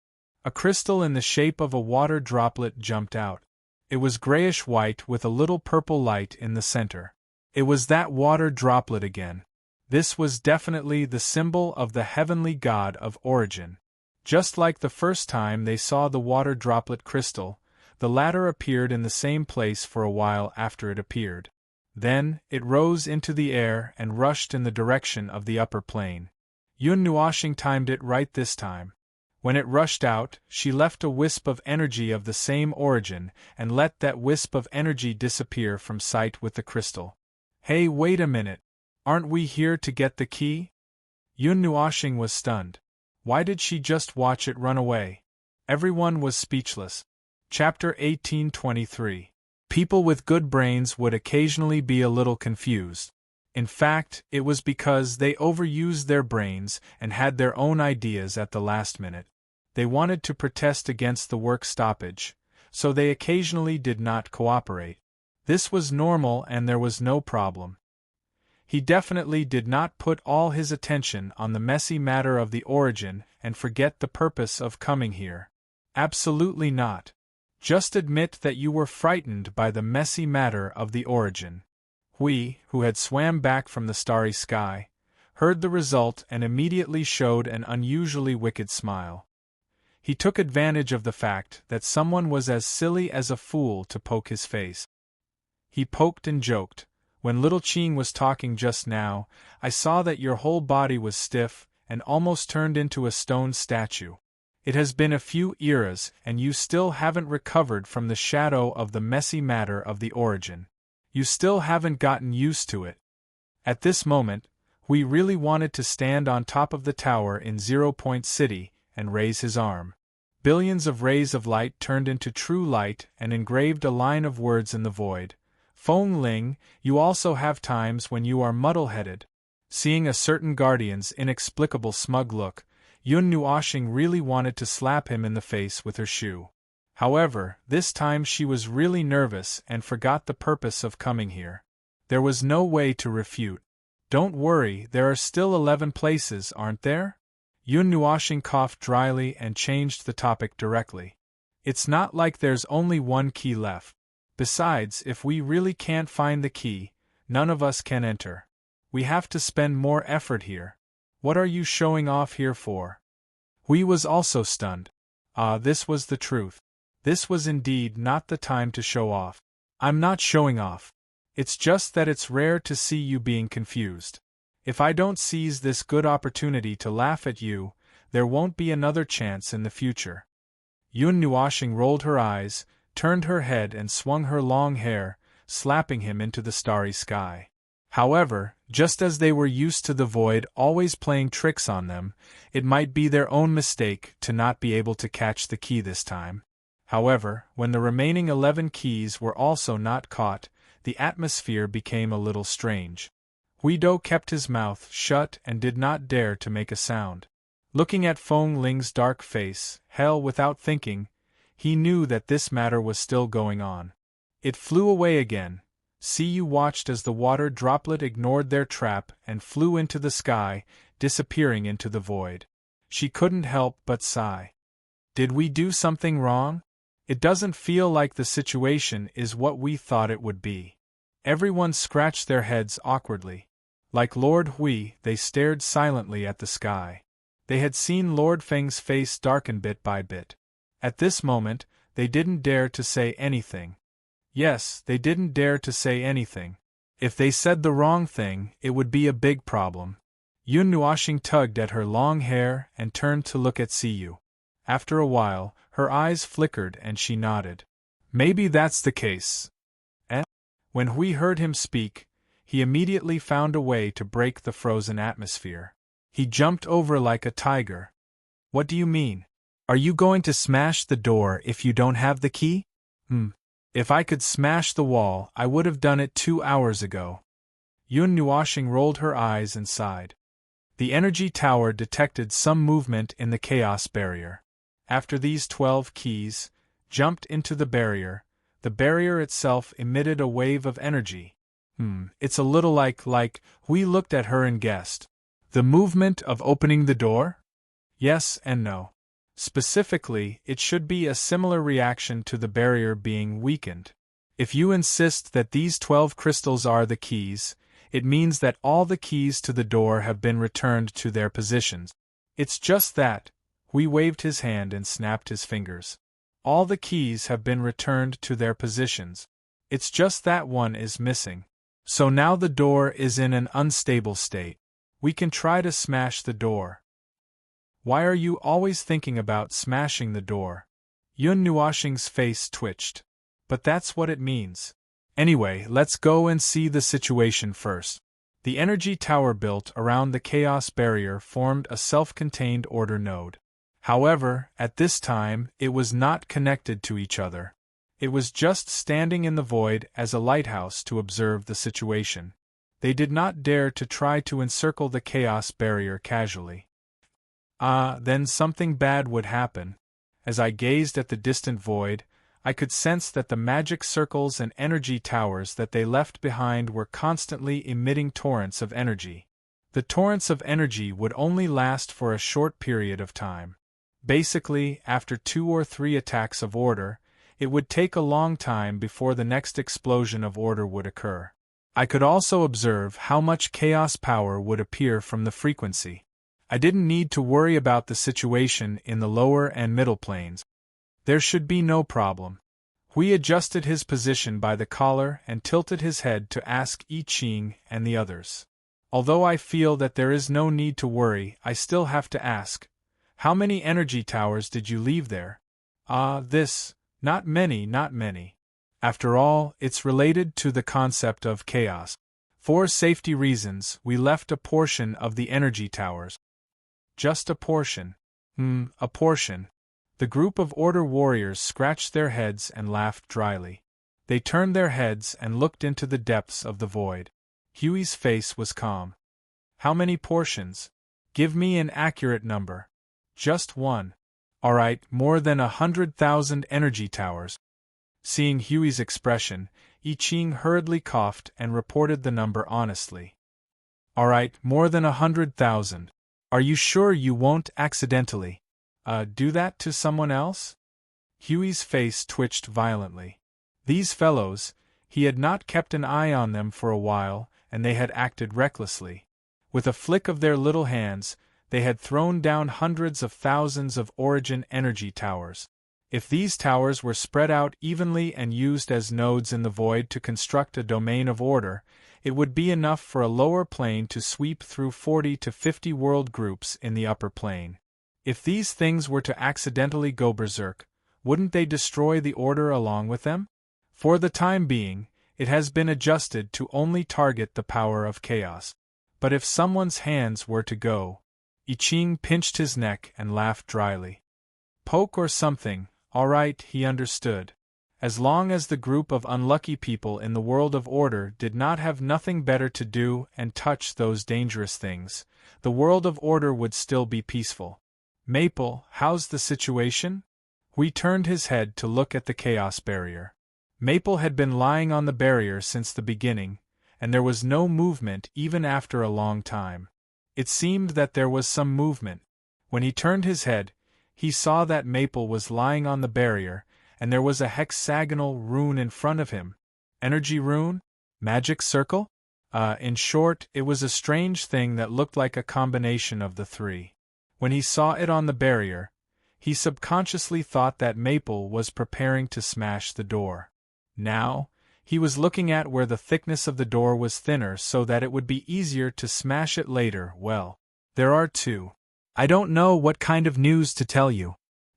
A: A crystal in the shape of a water droplet jumped out. It was grayish-white with a little purple light in the center. It was that water droplet again. This was definitely the symbol of the heavenly god of origin. Just like the first time they saw the water droplet crystal, the latter appeared in the same place for a while after it appeared. Then, it rose into the air and rushed in the direction of the upper plane. Yun Nuoxing timed it right this time. When it rushed out, she left a wisp of energy of the same origin and let that wisp of energy disappear from sight with the crystal. "Hey, wait a minute. Aren't we here to get the key?" Yun Nuoxing was stunned. Why did she just watch it run away? Everyone was speechless. Chapter 1823. People with good brains would occasionally be a little confused. In fact, it was because they overused their brains and had their own ideas at the last minute. They wanted to protest against the work stoppage, so they occasionally did not cooperate. This was normal and there was no problem. He definitely did not put all his attention on the messy matter of the origin and forget the purpose of coming here. Absolutely not. Just admit that you were frightened by the messy matter of the origin. Hui, who had swam back from the starry sky, heard the result and immediately showed an unusually wicked smile. He took advantage of the fact that someone was as silly as a fool to poke his face. He poked and joked. "When little Qing was talking just now, I saw that your whole body was stiff and almost turned into a stone statue. It has been a few eras and you still haven't recovered from the shadow of the messy matter of the origin. You still haven't gotten used to it." At this moment, Hui really wanted to stand on top of the tower in 0-Point City and raise his arm. Billions of rays of light turned into true light and engraved a line of words in the void. "Feng Ling, you also have times when you are muddle-headed." Seeing a certain guardian's inexplicable smug look, Yun Nuoxing really wanted to slap him in the face with her shoe. However, this time she was really nervous and forgot the purpose of coming here. There was no way to refute. "Don't worry, there are still 11 places, aren't there?" Yun Nuoxing coughed dryly and changed the topic directly. "It's not like there's only one key left. Besides, if we really can't find the key, none of us can enter." We have to spend more effort here. What are you showing off here for? Hui was also stunned. This was the truth. This was indeed not the time to show off. I'm not showing off. It's just that it's rare to see you being confused. If I don't seize this good opportunity to laugh at you, there won't be another chance in the future. Yun Nuashing rolled her eyes, turned her head and swung her long hair, slapping him into the starry sky. However, just as they were used to the void always playing tricks on them, it might be their own mistake to not be able to catch the key this time. However, when the remaining 11 keys were also not caught, the atmosphere became a little strange. Huido kept his mouth shut and did not dare to make a sound. Looking at Feng Ling's dark face, without thinking, he knew that this matter was still going on. It flew away again. Siyu watched as the water droplet ignored their trap and flew into the sky, disappearing into the void. She couldn't help but sigh. Did we do something wrong? It doesn't feel like the situation is what we thought it would be. Everyone scratched their heads awkwardly. Like Lord Hui, they stared silently at the sky. They had seen Lord Feng's face darken bit by bit. At this moment, they didn't dare to say anything. Yes, they didn't dare to say anything. If they said the wrong thing, it would be a big problem. Yun Nuashing tugged at her long hair and turned to look at Siyu. After a while, her eyes flickered and she nodded. Maybe that's the case. When Hui heard him speak, he immediately found a way to break the frozen atmosphere. He jumped over like a tiger. What do you mean? Are you going to smash the door if you don't have the key? If I could smash the wall, I would have done it 2 hours ago. Yun Nuashing rolled her eyes and sighed. The energy tower detected some movement in the chaos barrier. After these 12 keys jumped into the barrier itself emitted a wave of energy. It's a little like, we looked at her and guessed. The movement of opening the door? Yes and no. Specifically, it should be a similar reaction to the barrier being weakened. If you insist that these 12 crystals are the keys, it means that all the keys to the door have been returned to their positions. It's just that. Hui waved his hand and snapped his fingers. All the keys have been returned to their positions. It's just that one is missing. So now the door is in an unstable state. We can try to smash the door. Why are you always thinking about smashing the door? Yun Nuashing's face twitched. But that's what it means. Anyway, let's go and see the situation first. The energy tower built around the chaos barrier formed a self-contained order node. However, at this time, it was not connected to each other. It was just standing in the void as a lighthouse to observe the situation. They did not dare to try to encircle the chaos barrier casually. Then something bad would happen. As I gazed at the distant void, I could sense that the magic circles and energy towers that they left behind were constantly emitting torrents of energy. The torrents of energy would only last for a short period of time. Basically, after 2 or 3 attacks of order, it would take a long time before the next explosion of order would occur. I could also observe how much chaos power would appear from the frequency. I didn't need to worry about the situation in the lower and middle planes. There should be no problem. Hui adjusted his position by the collar and tilted his head to ask I Ching and the others. Although I feel that there is no need to worry, I still have to ask. How many energy towers did you leave there? Not many. After all, it's related to the concept of chaos. For safety reasons, we left a portion of the energy towers. Just a portion. A portion. The group of order warriors scratched their heads and laughed dryly. They turned their heads and looked into the depths of the void. Huey's face was calm. How many portions? Give me an accurate number. Just one. All right, more than 100,000 energy towers. Seeing Huey's expression, I Ching hurriedly coughed and reported the number honestly. All right, more than 100,000. Are you sure you won't accidentally do that to someone else? Huey's face twitched violently. These fellows, he had not kept an eye on them for a while, and they had acted recklessly. With a flick of their little hands, they had thrown down hundreds of thousands of origin energy towers. If these towers were spread out evenly and used as nodes in the void to construct a domain of order, it would be enough for a lower plane to sweep through 40 to 50 world groups in the upper plane. If these things were to accidentally go berserk, wouldn't they destroy the order along with them? For the time being, it has been adjusted to only target the power of chaos. But if someone's hands were to go, I Ching pinched his neck and laughed dryly. Poke or something, all right, he understood. As long as the group of unlucky people in the world of order did not have nothing better to do and touch those dangerous things, the world of order would still be peaceful. Maple, how's the situation? Hui turned his head to look at the chaos barrier. Maple had been lying on the barrier since the beginning, and there was no movement even after a long time. It seemed that there was some movement. When he turned his head, he saw that Maple was lying on the barrier, and there was a hexagonal rune in front of him. Energy rune? Magic circle? In short, it was a strange thing that looked like a combination of the three. When he saw it on the barrier, he subconsciously thought that Maple was preparing to smash the door. Now, he was looking at where the thickness of the door was thinner so that it would be easier to smash it later. Well, there are two. I don't know what kind of news to tell you.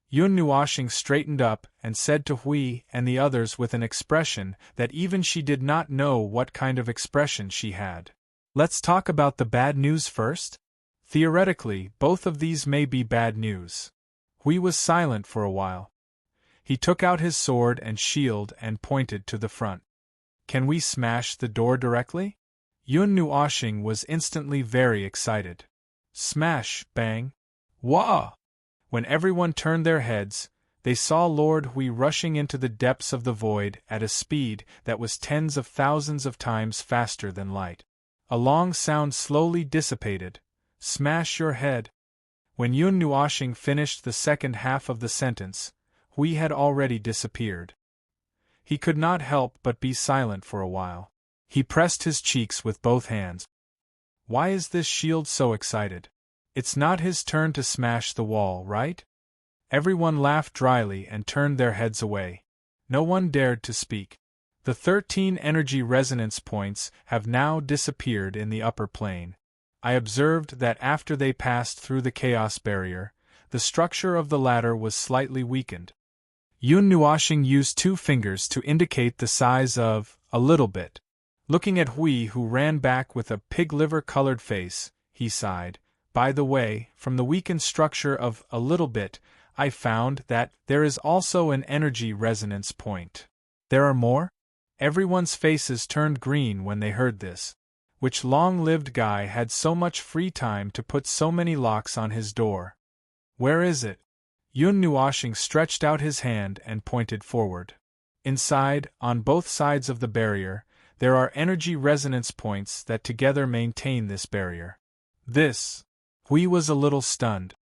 A: Yun Nuoshing straightened up and said to Hui and the others with an expression that even she did not know what kind of expression she had. Let's talk about the bad news first? Theoretically, both of these may be bad news. Hui was silent for a while. He took out his sword and shield and pointed to the front. Can we smash the door directly? Yun Nuoshing was instantly very excited. Smash, bang. Wah! When everyone turned their heads, they saw Lord Hui rushing into the depths of the void at a speed that was tens of thousands of times faster than light. A long sound slowly dissipated. Smash your head. When Yun Nuoshing finished the second half of the sentence, Hui had already disappeared. He could not help but be silent for a while. He pressed his cheeks with both hands. Why is this shield so excited? It's not his turn to smash the wall, right? Everyone laughed dryly and turned their heads away. No one dared to speak. The 13 energy resonance points have now disappeared in the upper plane. I observed that after they passed through the chaos barrier, the structure of the ladder was slightly weakened. Yun Nuoshing used 2 fingers to indicate the size of a little bit. Looking at Hui, who ran back with a pig-liver-colored face, he sighed. By the way, from the weakened structure of a little bit, I found that there is also an energy resonance point. There are more? Everyone's faces turned green when they heard this. Which long-lived guy had so much free time to put so many locks on his door? Where is it? Yun Nuoshing stretched out his hand and pointed forward. Inside, on both sides of the barrier, there are energy resonance points that together maintain this barrier. Hui was a little stunned.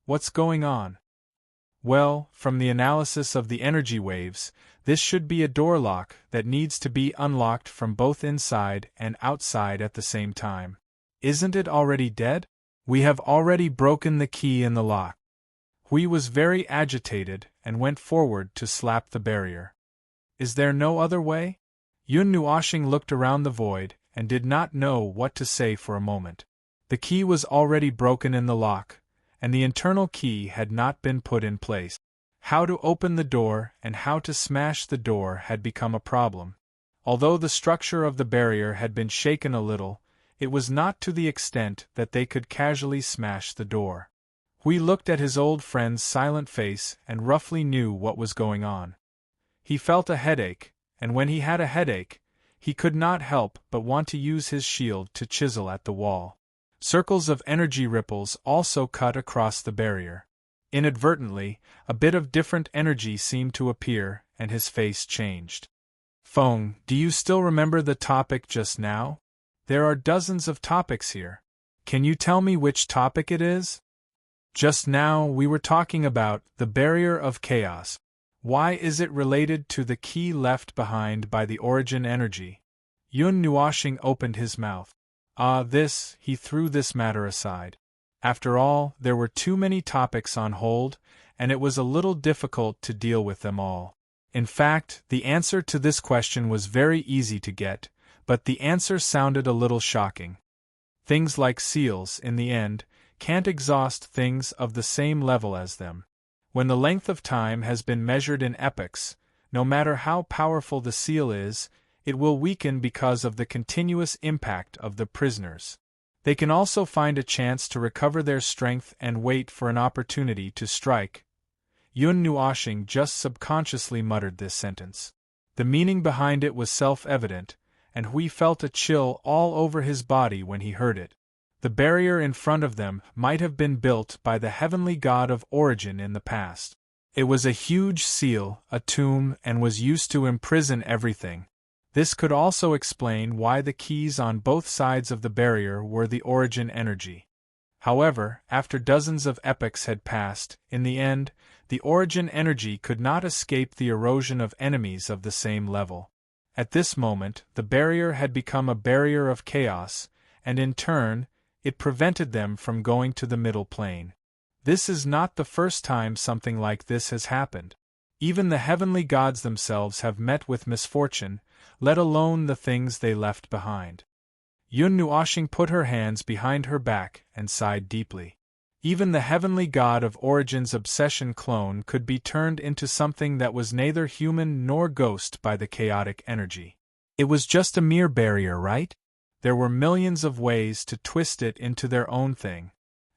A: What's going on? Well, from the analysis of the energy waves, this should be a door lock that needs to be unlocked from both inside and outside at the same time. Isn't it already dead? We have already broken the key in the lock. Hui was very agitated and went forward to slap the barrier. Is there no other way? Yun Nuoshing looked around the void and did not know what to say for a moment. The key was already broken in the lock, and the internal key had not been put in place. How to open the door and how to smash the door had become a problem. Although the structure of the barrier had been shaken a little, it was not to the extent that they could casually smash the door. Hui looked at his old friend's silent face and roughly knew what was going on. He felt a headache, and when he had a headache, he could not help but want to use his shield to chisel at the wall. Circles of energy ripples also cut across the barrier. Inadvertently, a bit of different energy seemed to appear, and his face changed. Feng, do you still remember the topic just now? There are dozens of topics here. Can you tell me which topic it is? Just now we were talking about the barrier of chaos. Why is it related to the key left behind by the origin energy? Yun Nuoshing opened his mouth. He threw this matter aside. After all, there were too many topics on hold, and it was a little difficult to deal with them all. In fact, the answer to this question was very easy to get, but the answer sounded a little shocking. Things like seals, in the end, can't exhaust things of the same level as them. When the length of time has been measured in epochs, no matter how powerful the seal is, it will weaken because of the continuous impact of the prisoners. They can also find a chance to recover their strength and wait for an opportunity to strike. Yun Nuoshing just subconsciously muttered this sentence. The meaning behind it was self-evident, and Hui felt a chill all over his body when he heard it. The barrier in front of them might have been built by the heavenly god of origin in the past. It was a huge seal, a tomb, and was used to imprison everything. This could also explain why the keys on both sides of the barrier were the origin energy. However, after dozens of epochs had passed, in the end, the origin energy could not escape the erosion of enemies of the same level. At this moment, the barrier had become a barrier of chaos, and in turn, it prevented them from going to the middle plane. This is not the first time something like this has happened. Even the heavenly gods themselves have met with misfortune, let alone the things they left behind. Yun Nuoshing put her hands behind her back and sighed deeply. Even the heavenly god of origin's obsession clone could be turned into something that was neither human nor ghost by the chaotic energy. It was just a mere barrier, right? There were millions of ways to twist it into their own thing.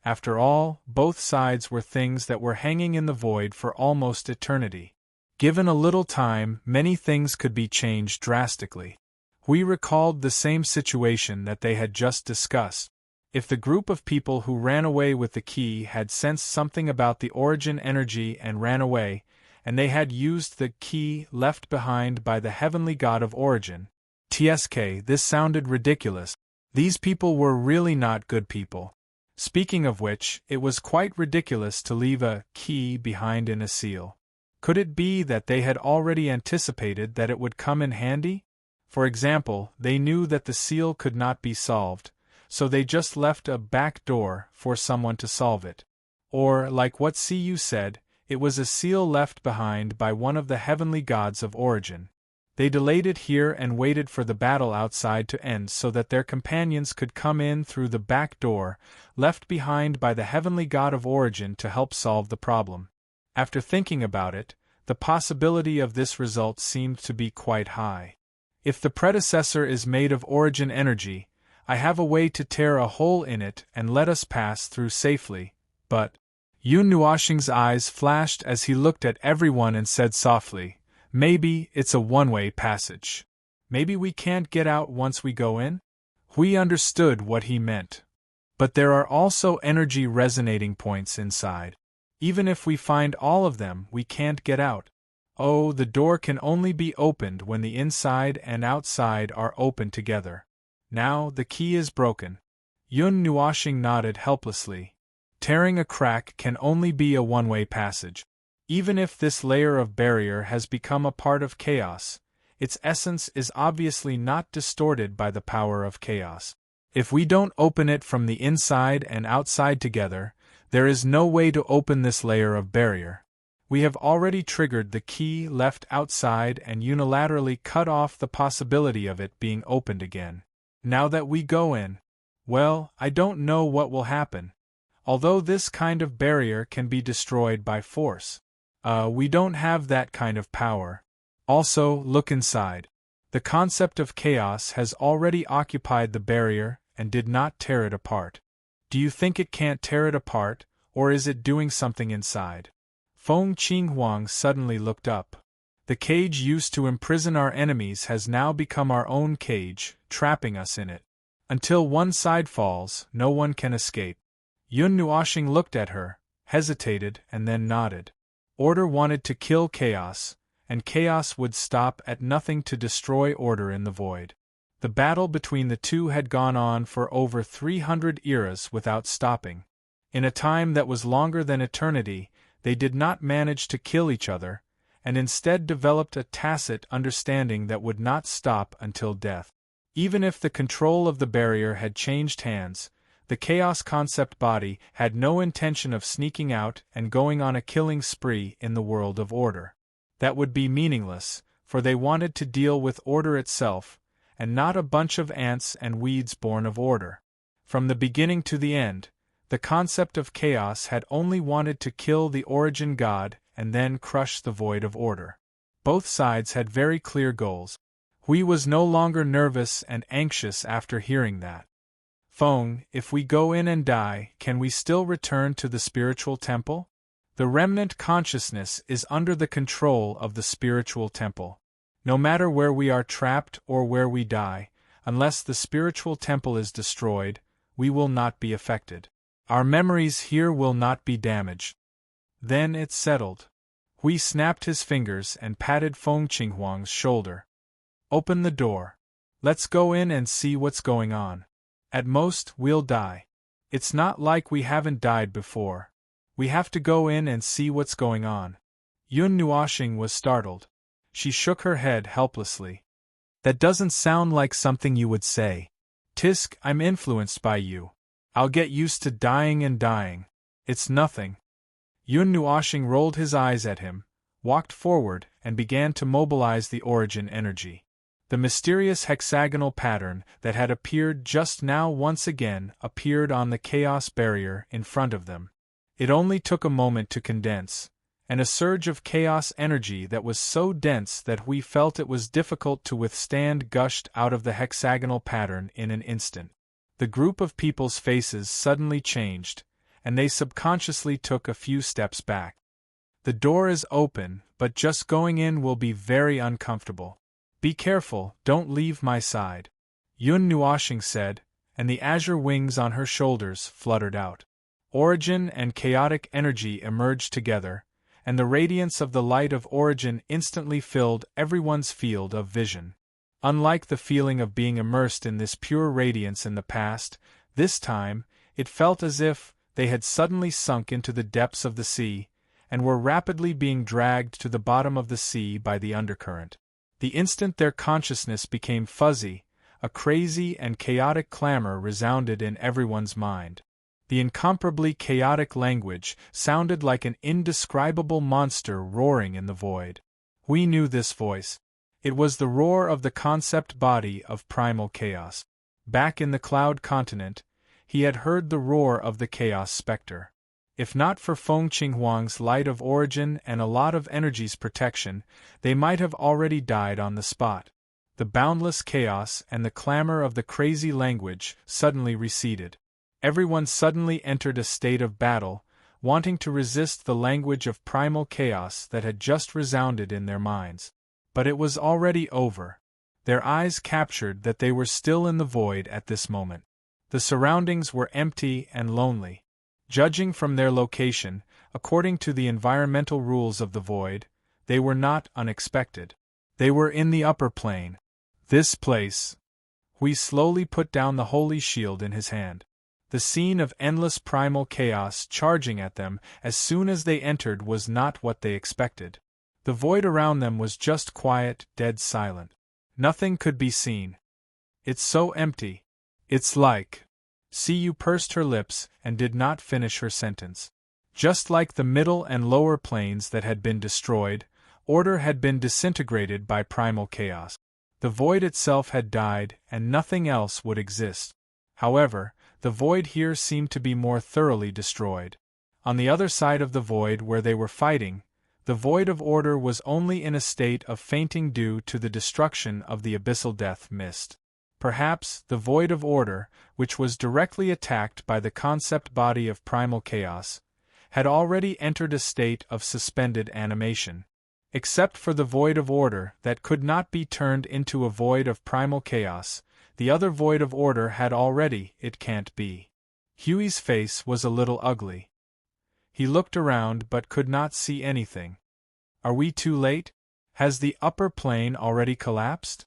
A: After all, both sides were things that were hanging in the void for almost eternity. Given a little time, many things could be changed drastically. Hui recalled the same situation that they had just discussed. If the group of people who ran away with the key had sensed something about the origin energy and ran away, and they had used the key left behind by the heavenly god of origin. This sounded ridiculous. These people were really not good people. Speaking of which, it was quite ridiculous to leave a key behind in a seal. Could it be that they had already anticipated that it would come in handy? For example, they knew that the seal could not be solved, so they just left a back door for someone to solve it. Or, like what Cu said, it was a seal left behind by one of the heavenly gods of origin. They delayed it here and waited for the battle outside to end so that their companions could come in through the back door, left behind by the heavenly god of origin to help solve the problem. After thinking about it, the possibility of this result seemed to be quite high. If the predecessor is made of origin energy, I have a way to tear a hole in it and let us pass through safely, but… Yun Nuoshing's eyes flashed as he looked at everyone and said softly, "Maybe it's a one-way passage. Maybe we can't get out once we go in?" Hui understood what he meant. But there are also energy resonating points inside. Even if we find all of them, we can't get out. Oh, the door can only be opened when the inside and outside are open together. Now, the key is broken. Yun Nuoshing nodded helplessly. Tearing a crack can only be a one-way passage. Even if this layer of barrier has become a part of chaos, its essence is obviously not distorted by the power of chaos. If we don't open it from the inside and outside together, there is no way to open this layer of barrier. We have already triggered the key left outside and unilaterally cut off the possibility of it being opened again. Now that we go in, well, I don't know what will happen. Although this kind of barrier can be destroyed by force. We don't have that kind of power. Also, look inside. The concept of chaos has already occupied the barrier and did not tear it apart. Do you think it can't tear it apart, or is it doing something inside? Feng Qinghuang suddenly looked up. The cage used to imprison our enemies has now become our own cage, trapping us in it. Until one side falls, no one can escape. Yun Nuoshing looked at her, hesitated, and then nodded. Order wanted to kill chaos, and chaos would stop at nothing to destroy order in the void. The battle between the two had gone on for over 300 eras without stopping. In a time that was longer than eternity, they did not manage to kill each other, and instead developed a tacit understanding that would not stop until death. Even if the control of the barrier had changed hands, the Chaos Concept body had no intention of sneaking out and going on a killing spree in the world of order. That would be meaningless, for they wanted to deal with order itself, and not a bunch of ants and weeds born of order. From the beginning to the end, the concept of chaos had only wanted to kill the origin god and then crush the void of order. Both sides had very clear goals. Hui was no longer nervous and anxious after hearing that. Feng, if we go in and die, can we still return to the spiritual temple? The remnant consciousness is under the control of the spiritual temple. No matter where we are trapped or where we die, unless the spiritual temple is destroyed, we will not be affected. Our memories here will not be damaged. Then it's settled. Hui snapped his fingers and patted Feng Qinghuang's shoulder. Open the door. Let's go in and see what's going on. At most, we'll die. It's not like we haven't died before. We have to go in and see what's going on. Yun Nuoxing was startled. She shook her head helplessly. That doesn't sound like something you would say. Tisk, I'm influenced by you. I'll get used to dying and dying. It's nothing. Yun Nuoxing rolled his eyes at him, walked forward, and began to mobilize the origin energy. The mysterious hexagonal pattern that had appeared just now once again appeared on the chaos barrier in front of them. It only took a moment to condense, and a surge of chaos energy that was so dense that we felt it was difficult to withstand gushed out of the hexagonal pattern in an instant. The group of people's faces suddenly changed, and they subconsciously took a few steps back. The door is open, but just going in will be very uncomfortable. Be careful, don't leave my side, Yun Nuoxing said, and the azure wings on her shoulders fluttered out. Origin and chaotic energy emerged together, and the radiance of the light of origin instantly filled everyone's field of vision. Unlike the feeling of being immersed in this pure radiance in the past, this time, it felt as if they had suddenly sunk into the depths of the sea, and were rapidly being dragged to the bottom of the sea by the undercurrent. The instant their consciousness became fuzzy, a crazy and chaotic clamor resounded in everyone's mind. The incomparably chaotic language sounded like an indescribable monster roaring in the void. We knew this voice. It was the roar of the concept body of primal chaos. Back in the cloud continent, he had heard the roar of the chaos specter. If not for Feng Qinghuang's light of origin and a lot of energy's protection, they might have already died on the spot. The boundless chaos and the clamor of the crazy language suddenly receded. Everyone suddenly entered a state of battle, wanting to resist the language of primal chaos that had just resounded in their minds. But it was already over. Their eyes captured that they were still in the void at this moment. The surroundings were empty and lonely. Judging from their location, according to the environmental rules of the void, they were not unexpected. They were in the upper plane. This place. Hui slowly put down the holy shield in his hand. The scene of endless primal chaos charging at them as soon as they entered was not what they expected. The void around them was just quiet, dead silent. Nothing could be seen. It's so empty. It's like... Siyu pursed her lips and did not finish her sentence. Just like the middle and lower planes that had been destroyed, order had been disintegrated by primal chaos. The void itself had died and nothing else would exist. However, the void here seemed to be more thoroughly destroyed. On the other side of the void where they were fighting, the void of order was only in a state of fainting due to the destruction of the abyssal death mist. Perhaps the void of order, which was directly attacked by the concept body of primal chaos, had already entered a state of suspended animation. Except for the void of order that could not be turned into a void of primal chaos, the other void of order had already, it can't be. Huey's face was a little ugly. He looked around but could not see anything. Are we too late? Has the upper plane already collapsed?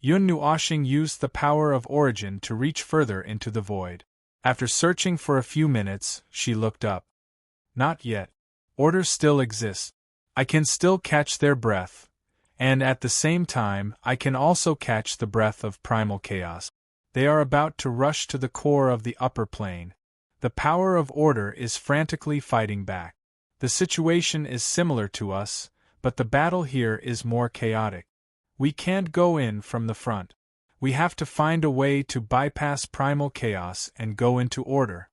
A: Yun Nuoxing used the power of origin to reach further into the void. After searching for a few minutes, she looked up. Not yet. Order still exists. I can still catch their breath, And at the same time, I can also catch the breath of primal chaos. They are about to rush to the core of the upper plane. The power of order is frantically fighting back. The situation is similar to us, but the battle here is more chaotic. We can't go in from the front. We have to find a way to bypass primal chaos and go into order.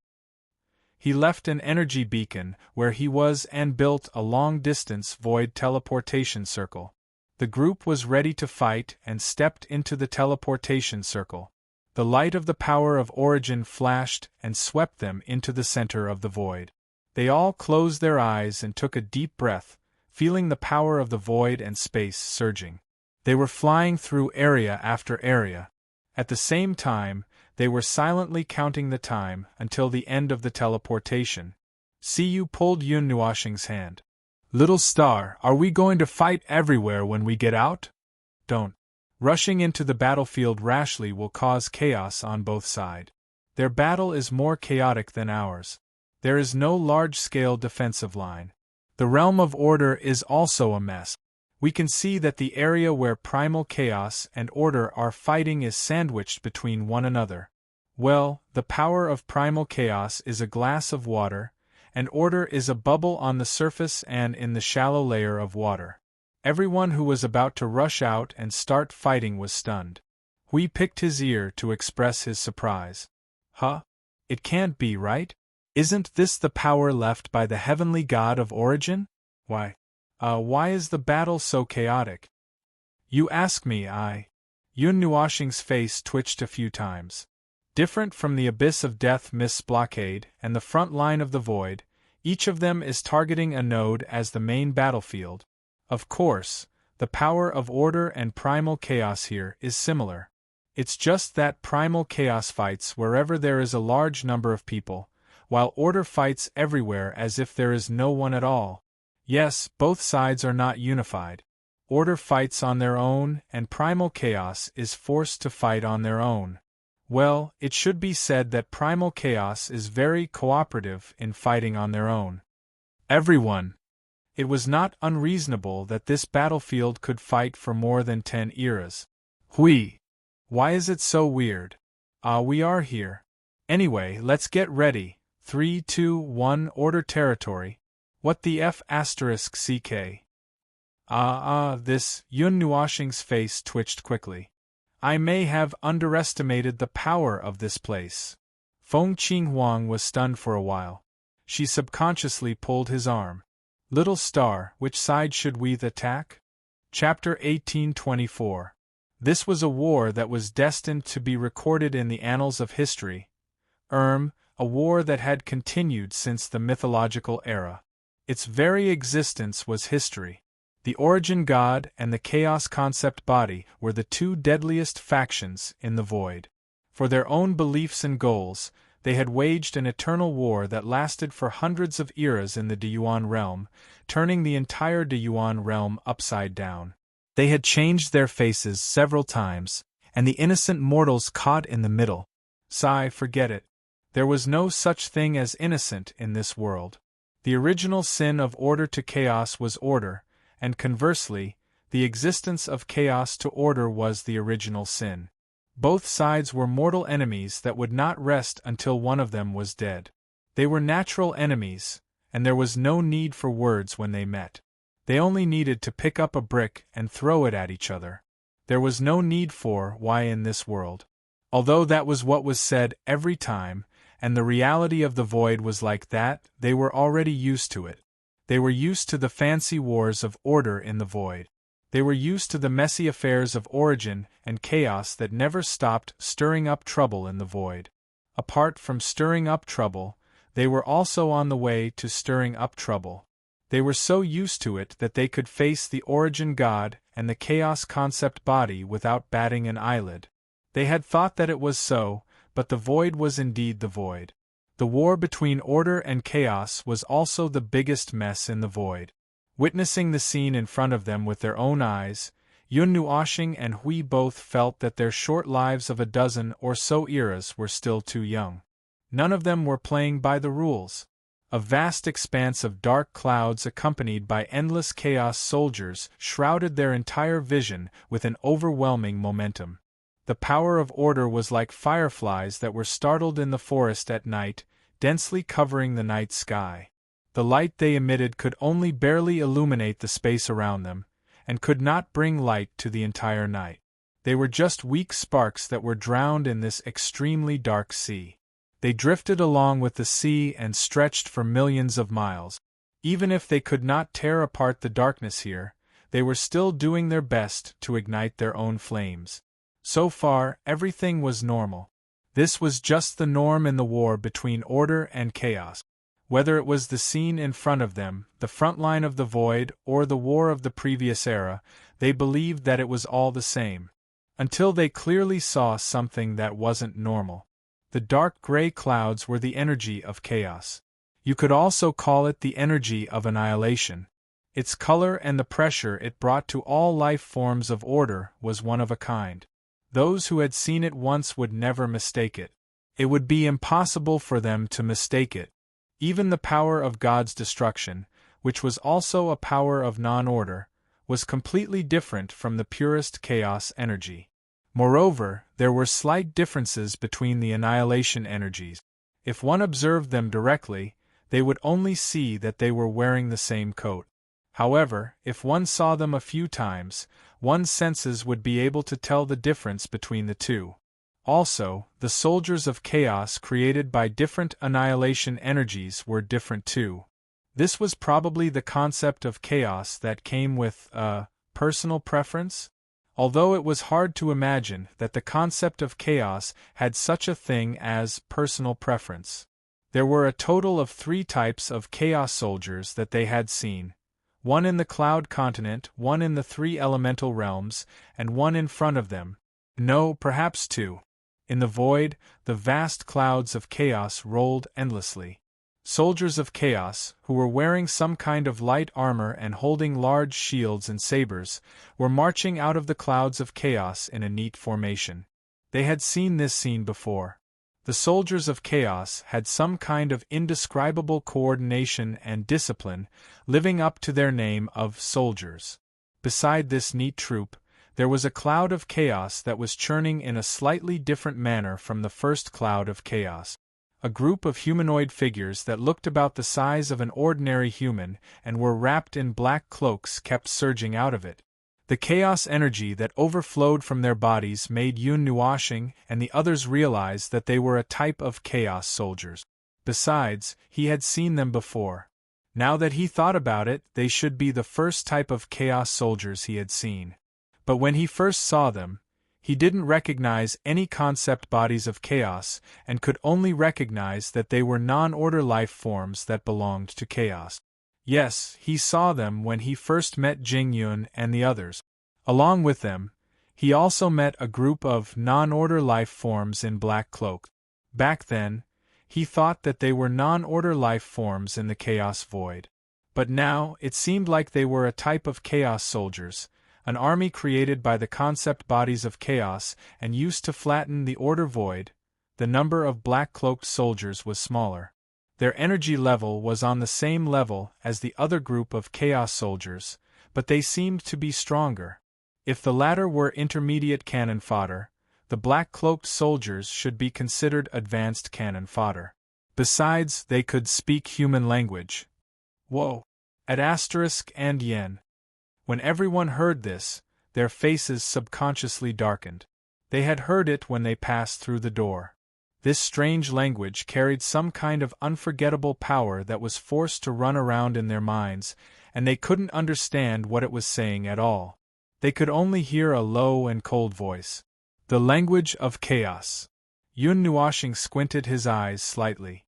A: He left an energy beacon where he was and built a long-distance void teleportation circle. The group was ready to fight and stepped into the teleportation circle. The light of the power of origin flashed and swept them into the center of the void. They all closed their eyes and took a deep breath, feeling the power of the void and space surging. They were flying through area after area. At the same time, they were silently counting the time until the end of the teleportation. Siyu pulled Yun Nuoxing's hand. "Little star, are we going to fight everywhere when we get out? Don't. Rushing into the battlefield rashly will cause chaos on both sides. Their battle is more chaotic than ours. There is no large-scale defensive line. The realm of order is also a mess. We can see that the area where primal chaos and order are fighting is sandwiched between one another. Well, the power of primal chaos is a glass of water, and order is a bubble on the surface and in the shallow layer of water." Everyone who was about to rush out and start fighting was stunned. Hui picked his ear to express his surprise. "Huh? It can't be, right? Isn't this the power left by the heavenly god of origin? Why is the battle so chaotic?" "You ask me, Yun Nuoxing's face twitched a few times. Different from the abyss of death mist blockade and the front line of the void, each of them is targeting a node as the main battlefield. Of course, the power of order and primal chaos here is similar. It's just that primal chaos fights wherever there is a large number of people, while order fights everywhere as if there is no one at all. Yes, both sides are not unified. Order fights on their own, and primal chaos is forced to fight on their own. Well, it should be said that primal chaos is very cooperative in fighting on their own. Everyone. It was not unreasonable that this battlefield could fight for more than 10 eras. Hui. Why is it so weird? We are here. Anyway, let's get ready. 3, 2, 1, order territory. What the F***CK? This, Yun Nuoxing's face twitched quickly. I may have underestimated the power of this place. Feng Qinghuang was stunned for a while. She subconsciously pulled his arm. Little star, which side should we attack? Chapter 1824. This was a war that was destined to be recorded in the annals of history. A war that had continued since the mythological era. Its very existence was history. The origin god and the chaos concept body were the two deadliest factions in the void. For their own beliefs and goals, they had waged an eternal war that lasted for hundreds of eras in the Deyuan realm, turning the entire Deyuan realm upside down. They had changed their faces several times, and the innocent mortals caught in the middle. Forget it. There was no such thing as innocent in this world. The original sin of order to chaos was order, and conversely, the existence of chaos to order was the original sin. Both sides were mortal enemies that would not rest until one of them was dead. They were natural enemies, and there was no need for words when they met. They only needed to pick up a brick and throw it at each other. There was no need for why in this world. Although that was what was said every time, and the reality of the void was like that, they were already used to it. They were used to the fancy wars of order in the void. They were used to the messy affairs of origin and chaos that never stopped stirring up trouble in the void. Apart from stirring up trouble, they were also on the way to stirring up trouble. They were so used to it that they could face the origin god and the chaos concept body without batting an eyelid. They had thought that it was so, but the void was indeed the void. The war between order and chaos was also the biggest mess in the void. Witnessing the scene in front of them with their own eyes, Yun Nuoxing and Hui both felt that their short lives of a dozen or so eras were still too young. None of them were playing by the rules. A vast expanse of dark clouds accompanied by endless chaos soldiers shrouded their entire vision with an overwhelming momentum. The power of order was like fireflies that were startled in the forest at night, densely covering the night sky. The light they emitted could only barely illuminate the space around them, and could not bring light to the entire night. They were just weak sparks that were drowned in this extremely dark sea. They drifted along with the sea and stretched for millions of miles. Even if they could not tear apart the darkness here, they were still doing their best to ignite their own flames. So far, everything was normal. This was just the norm in the war between order and chaos. Whether it was the scene in front of them, the front line of the void, or the war of the previous era, they believed that it was all the same. Until they clearly saw something that wasn't normal. The dark gray clouds were the energy of chaos. You could also call it the energy of annihilation. Its color and the pressure it brought to all life forms of order was one of a kind. Those who had seen it once would never mistake it. It would be impossible for them to mistake it. Even the power of God's destruction, which was also a power of non-order, was completely different from the purest chaos energy. Moreover, there were slight differences between the annihilation energies. If one observed them directly, they would only see that they were wearing the same coat. However, if one saw them a few times, one's senses would be able to tell the difference between the two. Also, the soldiers of chaos created by different annihilation energies were different too. This was probably the concept of chaos that came with personal preference. Although it was hard to imagine that the concept of chaos had such a thing as personal preference. There were a total of 3 types of chaos soldiers that they had seen. One in the cloud continent, one in the 3 elemental realms, and one in front of them. No, perhaps 2. In the void, the vast clouds of chaos rolled endlessly. Soldiers of chaos, who were wearing some kind of light armor and holding large shields and sabers, were marching out of the clouds of chaos in a neat formation. They had seen this scene before. The soldiers of chaos had some kind of indescribable coordination and discipline, living up to their name of soldiers. Beside this neat troop, there was a cloud of chaos that was churning in a slightly different manner from the first cloud of chaos. A group of humanoid figures that looked about the size of an ordinary human and were wrapped in black cloaks kept surging out of it. The chaos energy that overflowed from their bodies made Yun Nuashing and the others realize that they were a type of chaos soldiers. Besides, he had seen them before. Now that he thought about it, they should be the first type of chaos soldiers he had seen. But when he first saw them, he didn't recognize any concept bodies of chaos and could only recognize that they were non-order life forms that belonged to chaos. Yes, he saw them when he first met Jing Yun and the others. Along with them, he also met a group of non-order life forms in black cloaks. Back then, he thought that they were non-order life forms in the chaos void. But now, it seemed like they were a type of chaos soldiers, an army created by the concept bodies of chaos and used to flatten the order void. The number of black-cloaked soldiers was smaller. Their energy level was on the same level as the other group of chaos soldiers, but they seemed to be stronger. If the latter were intermediate cannon fodder, the black-cloaked soldiers should be considered advanced cannon fodder. Besides, they could speak human language. Whoa! At asterisk and yen. When everyone heard this, their faces subconsciously darkened. They had heard it when they passed through the door. This strange language carried some kind of unforgettable power that was forced to run around in their minds, and they couldn't understand what it was saying at all. They could only hear a low and cold voice. The language of chaos. Yun Nuashing squinted his eyes slightly.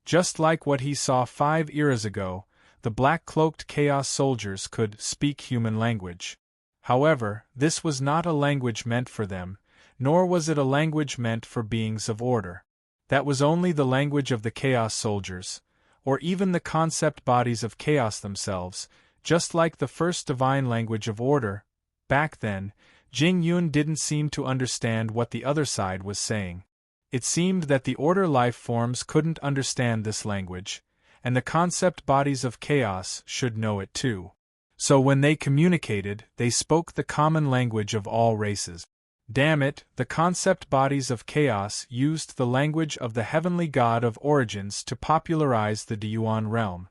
A: Just like what he saw 5 eras ago, the black-cloaked chaos soldiers could speak human language. However, this was not a language meant for them, nor was it a language meant for beings of order. That was only the language of the chaos soldiers, or even the concept bodies of chaos themselves, just like the first divine language of order. Back then, Jing Yun didn't seem to understand what the other side was saying. It seemed that the order life forms couldn't understand this language, and the concept bodies of chaos should know it too. So when they communicated, they spoke the common language of all races. Damn it, the concept bodies of chaos used the language of the heavenly god of origins to popularize the Yuan realm.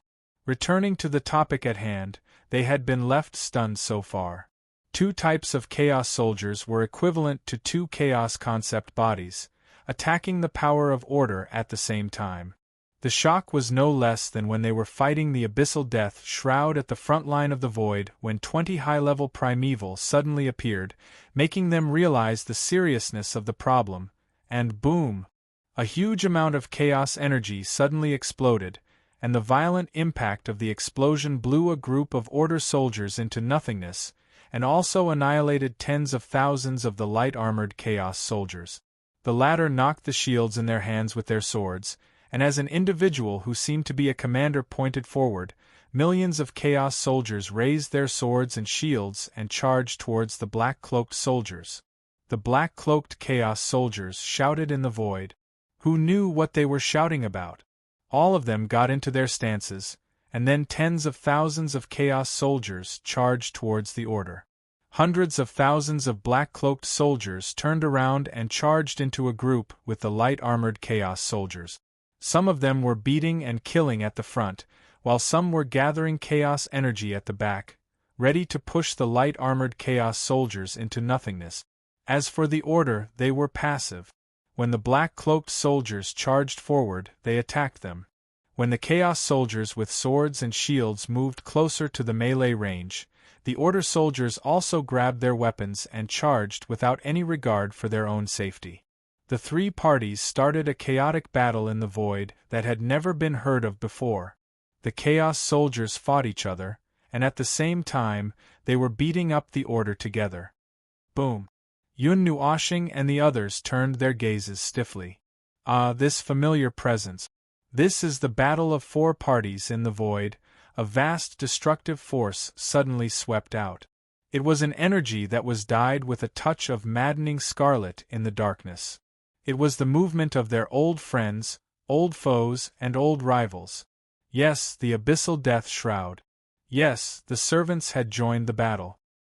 A: Returning to the topic at hand, they had been left stunned so far. 2 types of chaos soldiers were equivalent to 2 chaos concept bodies, attacking the power of order at the same time. The shock was no less than when they were fighting the abyssal death shroud at the front line of the void when 20 high-level primeval suddenly appeared, making them realize the seriousness of the problem, and boom! A huge amount of chaos energy suddenly exploded, and the violent impact of the explosion blew a group of order soldiers into nothingness, and also annihilated tens of thousands of the light-armored chaos soldiers. The latter knocked the shields in their hands with their swords, and as an individual who seemed to be a commander pointed forward, millions of chaos soldiers raised their swords and shields and charged towards the black-cloaked soldiers. The black-cloaked chaos soldiers shouted in the void. Who knew what they were shouting about? All of them got into their stances, and then tens of thousands of chaos soldiers charged towards the order. Hundreds of thousands of black-cloaked soldiers turned around and charged into a group with the light-armored chaos soldiers. Some of them were beating and killing at the front, while some were gathering chaos energy at the back, ready to push the light-armored chaos soldiers into nothingness. As for the order, they were passive. When the black-cloaked soldiers charged forward, they attacked them. When the chaos soldiers with swords and shields moved closer to the melee range, the order soldiers also grabbed their weapons and charged without any regard for their own safety. The 3 parties started a chaotic battle in the void that had never been heard of before. The chaos soldiers fought each other, and at the same time, they were beating up the order together. Boom! Yun Nuoshing and the others turned their gazes stiffly. Ah, this familiar presence. This is the battle of 4 parties in the void. A vast destructive force suddenly swept out. It was an energy that was dyed with a touch of maddening scarlet in the darkness. It was the movement of their old friends, old foes, and old rivals. Yes, the abyssal death shroud. Yes, the servants had joined the battle.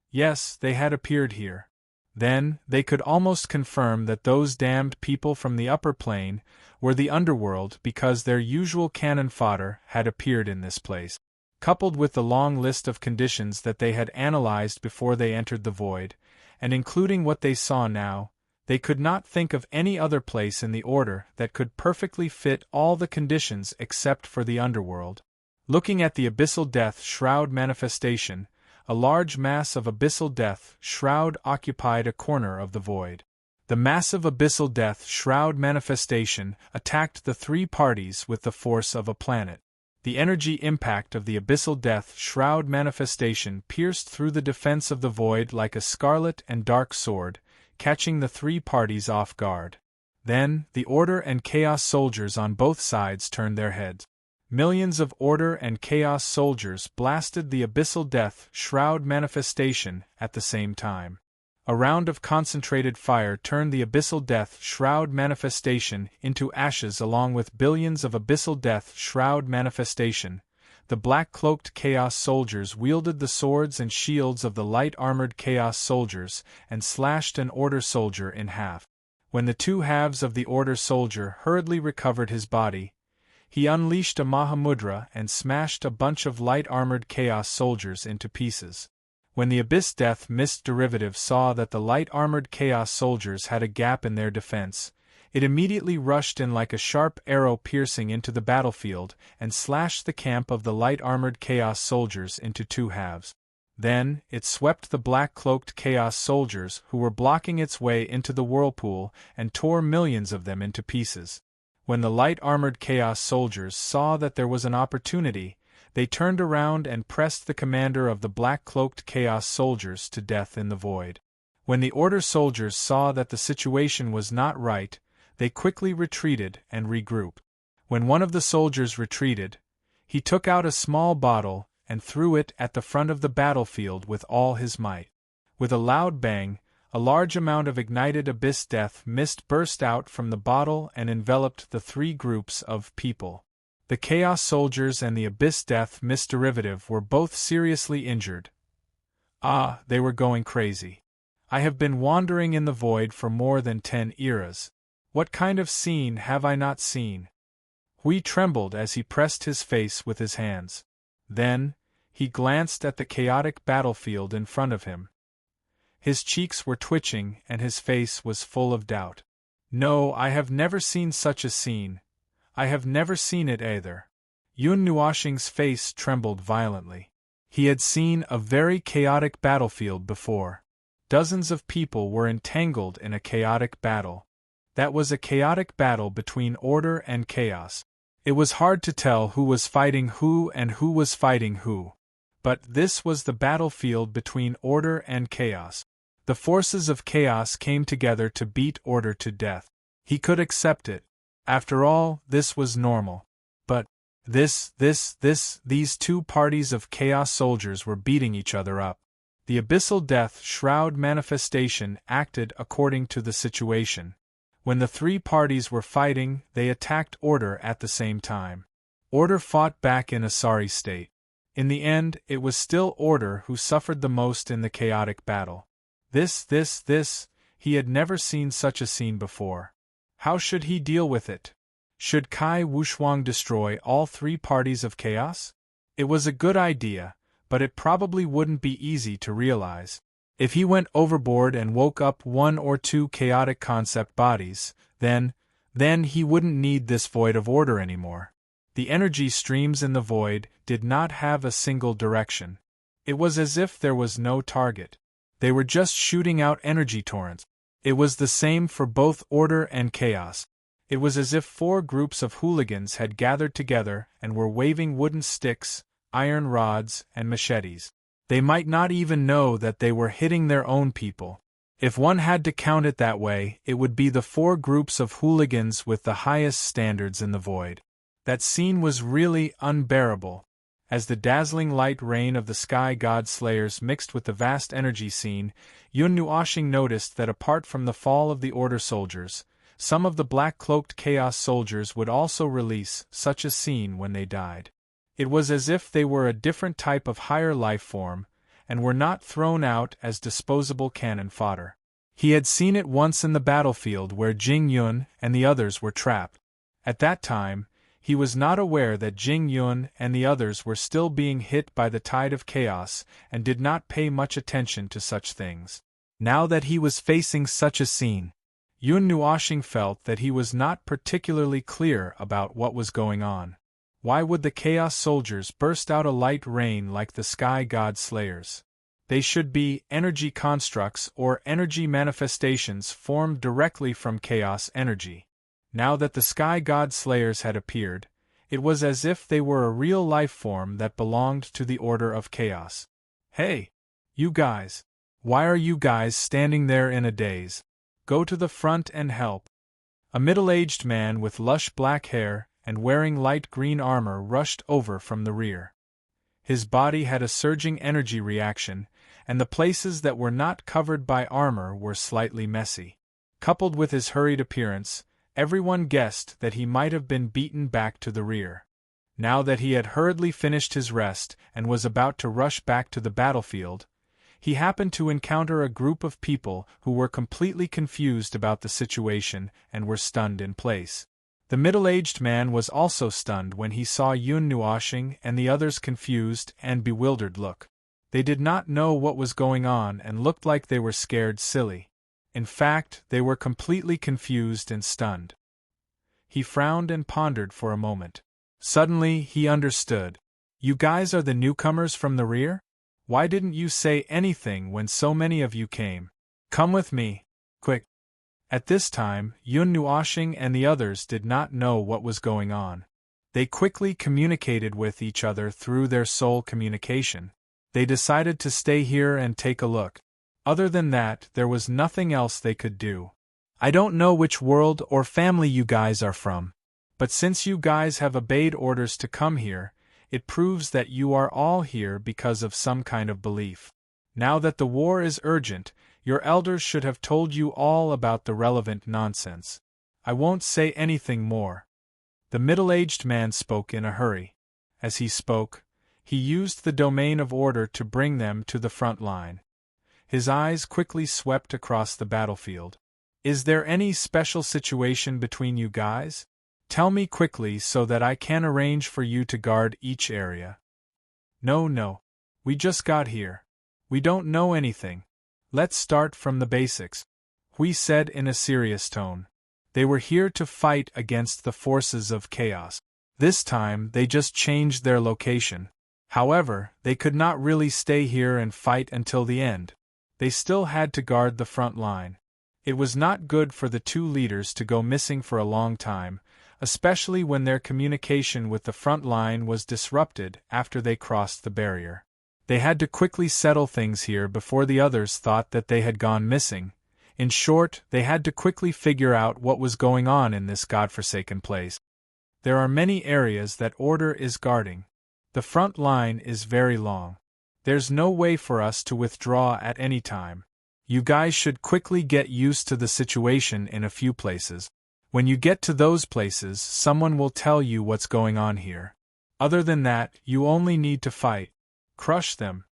A: Yes, they had appeared here. Then, they could almost confirm that those damned people from the upper plane were the underworld because their usual cannon fodder had appeared in this place. Coupled with the long list of conditions that they had analyzed before they entered the void, and including what they saw now, they could not think of any other place in the order that could perfectly fit all the conditions except for the underworld. Looking at the abyssal death shroud manifestation, a large mass of abyssal death shroud occupied a corner of the void. The massive abyssal death shroud manifestation attacked the 3 parties with the force of a planet. The energy impact of the abyssal death shroud manifestation pierced through the defense of the void like a scarlet and dark sword, catching the 3 parties off guard. Then, the order and chaos soldiers on both sides turned their heads. Millions of order and chaos soldiers blasted the abyssal death shroud manifestation at the same time. A round of concentrated fire turned the abyssal death shroud manifestation into ashes along with billions of abyssal death shroud manifestation. The black-cloaked chaos soldiers wielded the swords and shields of the light-armored chaos soldiers and slashed an order soldier in half. When the 2 halves of the order soldier hurriedly recovered his body, he unleashed a Mahamudra and smashed a bunch of light-armored chaos soldiers into pieces. When the Abyss Death Mist derivative saw that the light-armored chaos soldiers had a gap in their defense, it immediately rushed in like a sharp arrow piercing into the battlefield and slashed the camp of the light-armored chaos soldiers into 2 halves. Then, it swept the black-cloaked chaos soldiers who were blocking its way into the whirlpool and tore millions of them into pieces. When the light-armored chaos soldiers saw that there was an opportunity, they turned around and pressed the commander of the black-cloaked chaos soldiers to death in the void. When the order soldiers saw that the situation was not right, they quickly retreated and regrouped. When one of the soldiers retreated, he took out a small bottle and threw it at the front of the battlefield with all his might. With a loud bang, a large amount of ignited abyss death mist burst out from the bottle and enveloped the 3 groups of people. The Chaos Soldiers and the Abyss Death Mist derivative were both seriously injured. Ah, they were going crazy. I have been wandering in the void for more than 10 eras. What kind of scene have I not seen? Hui trembled as he pressed his face with his hands. Then, he glanced at the chaotic battlefield in front of him. His cheeks were twitching and his face was full of doubt. No, I have never seen such a scene. I have never seen it either. Yun Nuoxing's face trembled violently. He had seen a very chaotic battlefield before. Dozens of people were entangled in a chaotic battle. That was a chaotic battle between order and chaos. It was hard to tell who was fighting who and who was fighting who. But this was the battlefield between order and chaos. The forces of chaos came together to beat order to death. He could accept it. After all, this was normal. But these two parties of chaos soldiers were beating each other up. The abyssal death shroud manifestation acted according to the situation. When the three parties were fighting, they attacked order at the same time. Order fought back in a sorry state. In the end, it was still order who suffered the most in the chaotic battle. He had never seen such a scene before. How should he deal with it? Should Kai Wushuang destroy all three parties of chaos? It was a good idea, but it probably wouldn't be easy to realize. If he went overboard and woke up one or two chaotic concept bodies, then he wouldn't need this void of order anymore. The energy streams in the void did not have a single direction. It was as if there was no target. They were just shooting out energy torrents. It was the same for both order and chaos. It was as if 4 groups of hooligans had gathered together and were waving wooden sticks, iron rods, and machetes. They might not even know that they were hitting their own people. If one had to count it that way, it would be the 4 groups of hooligans with the highest standards in the void. That scene was really unbearable. As the dazzling light rain of the sky god slayers mixed with the vast energy scene, Yun Nuoxing noticed that apart from the fall of the order soldiers, some of the black-cloaked chaos soldiers would also release such a scene when they died. It was as if they were a different type of higher life form, and were not thrown out as disposable cannon fodder. He had seen it once in the battlefield where Jing Yun and the others were trapped. At that time, he was not aware that Jing Yun and the others were still being hit by the tide of chaos and did not pay much attention to such things. Now that he was facing such a scene, Yun Nuoxing felt that he was not particularly clear about what was going on. Why would the Chaos Soldiers burst out a light rain like the Sky God Slayers? They should be energy constructs or energy manifestations formed directly from chaos energy. Now that the Sky God Slayers had appeared, it was as if they were a real life form that belonged to the order of chaos. Hey! You guys! Why are you guys standing there in a daze? Go to the front and help. A middle-aged man with lush black hair and wearing light green armor rushed over from the rear. His body had a surging energy reaction, and the places that were not covered by armor were slightly messy. Coupled with his hurried appearance, everyone guessed that he might have been beaten back to the rear. Now that he had hurriedly finished his rest and was about to rush back to the battlefield, he happened to encounter a group of people who were completely confused about the situation and were stunned in place. The middle-aged man was also stunned when he saw Yun Nuoxing and the others' confused and bewildered look. They did not know what was going on and looked like they were scared silly. In fact, they were completely confused and stunned. He frowned and pondered for a moment. Suddenly, he understood. You guys are the newcomers from the rear? Why didn't you say anything when so many of you came? Come with me, quick. At this time, Yun Nuoxing and the others did not know what was going on. They quickly communicated with each other through their soul communication. They decided to stay here and take a look. Other than that, there was nothing else they could do. I don't know which world or family you guys are from, but since you guys have obeyed orders to come here, it proves that you are all here because of some kind of belief. Now that the war is urgent, your elders should have told you all about the relevant nonsense. I won't say anything more. The middle-aged man spoke in a hurry. As he spoke, he used the domain of order to bring them to the front line. His eyes quickly swept across the battlefield. Is there any special situation between you guys? Tell me quickly so that I can arrange for you to guard each area. No. We just got here. We don't know anything. Let's start from the basics, Hui said in a serious tone. They were here to fight against the forces of chaos. This time they just changed their location. However, they could not really stay here and fight until the end. They still had to guard the front line. It was not good for the two leaders to go missing for a long time, especially when their communication with the front line was disrupted after they crossed the barrier. They had to quickly settle things here before the others thought that they had gone missing. In short, they had to quickly figure out what was going on in this godforsaken place. There are many areas that order is guarding. The front line is very long. There's no way for us to withdraw at any time. You guys should quickly get used to the situation in a few places. When you get to those places, someone will tell you what's going on here. Other than that, you only need to fight. Crush them.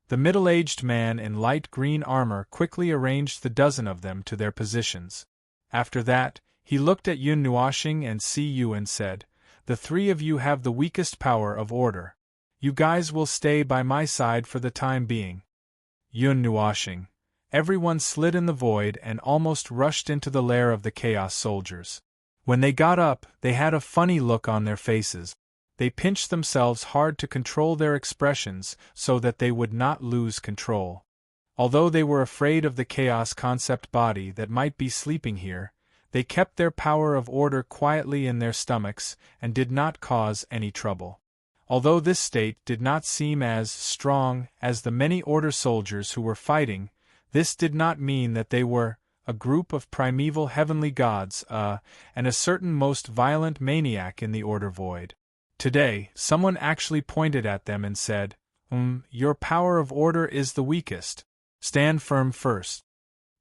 A: The middle-aged man in light green armor quickly arranged the dozen of them to their positions. After that, he looked at Yun Nuoxing and Si Yu and said, "The three of you have the weakest power of order. You guys will stay by my side for the time being." Yun Nuoxing. Everyone slid in the void and almost rushed into the lair of the Chaos Soldiers. When they got up, they had a funny look on their faces. They pinched themselves hard to control their expressions so that they would not lose control. Although they were afraid of the Chaos concept body that might be sleeping here, they kept their power of order quietly in their stomachs and did not cause any trouble. Although this state did not seem as strong as the many order soldiers who were fighting, this did not mean that they were a group of primeval heavenly gods, and a certain most violent maniac in the order void. Today, someone actually pointed at them and said, your power of order is the weakest. Stand firm first."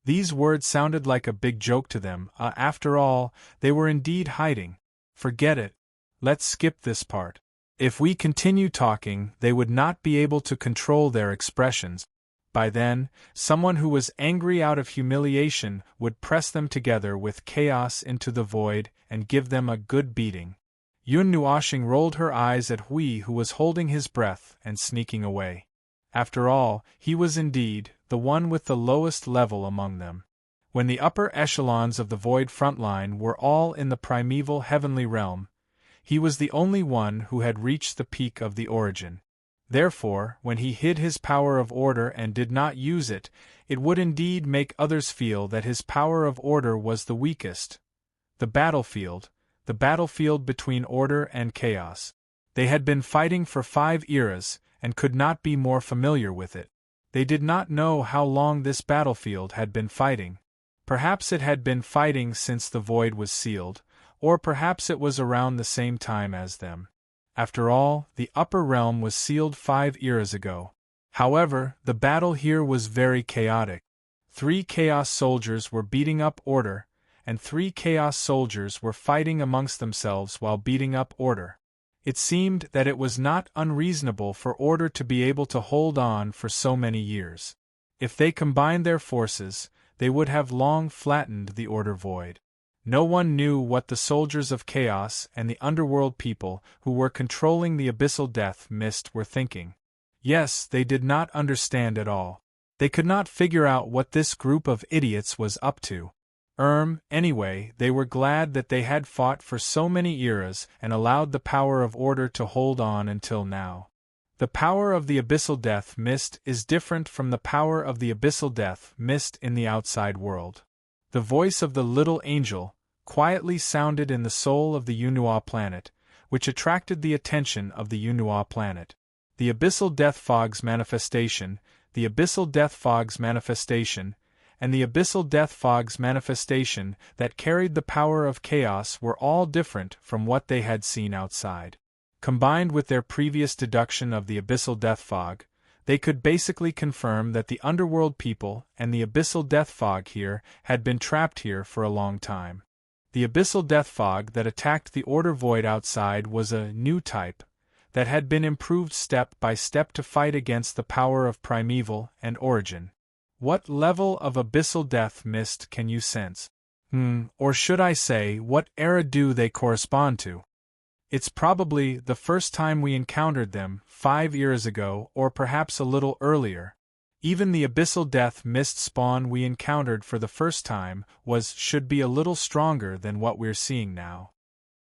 A: These words sounded like a big joke to them. After all, they were indeed hiding. Forget it. Let's skip this part. If we continue talking, they would not be able to control their expressions. By then, someone who was angry out of humiliation would press them together with chaos into the void and give them a good beating. Yun Nuoxing rolled her eyes at Hui, who was holding his breath and sneaking away. After all, he was indeed the one with the lowest level among them. When the upper echelons of the void front line were all in the primeval heavenly realm, he was the only one who had reached the peak of the origin. Therefore, when he hid his power of order and did not use it, it would indeed make others feel that his power of order was the weakest. The battlefield between order and chaos. They had been fighting for 5 eras, and could not be more familiar with it. They did not know how long this battlefield had been fighting. Perhaps it had been fighting since the void was sealed, or perhaps it was around the same time as them. After all, the upper realm was sealed 5 eras ago. However, the battle here was very chaotic. 3 Chaos Soldiers were beating up order, and 3 Chaos Soldiers were fighting amongst themselves while beating up order. It seemed that it was not unreasonable for order to be able to hold on for so many years. If they combined their forces, they would have long flattened the order void. No one knew what the soldiers of chaos and the underworld people who were controlling the abyssal death mist were thinking. Yes, they did not understand at all. They could not figure out what this group of idiots was up to. Anyway, they were glad that they had fought for so many eras and allowed the power of order to hold on until now. The power of the abyssal death mist is different from the power of the abyssal death mist in the outside world. The voice of the little angel quietly sounded in the soul of the Yunhua planet, which attracted the attention of the Yunhua planet. The abyssal death fog's manifestation, the abyssal death fog's manifestation, and the abyssal death fog's manifestation that carried the power of chaos were all different from what they had seen outside. Combined with their previous deduction of the abyssal death fog, they could basically confirm that the underworld people and the abyssal death fog here had been trapped here for a long time. The abyssal death fog that attacked the order void outside was a new type, that had been improved step by step to fight against the power of primeval and origin. What level of abyssal death mist can you sense? Or should I say, what era do they correspond to? It's probably the first time we encountered them, 5 years ago, or perhaps a little earlier. Even the abyssal death mist spawn we encountered for the first time should be a little stronger than what we're seeing now.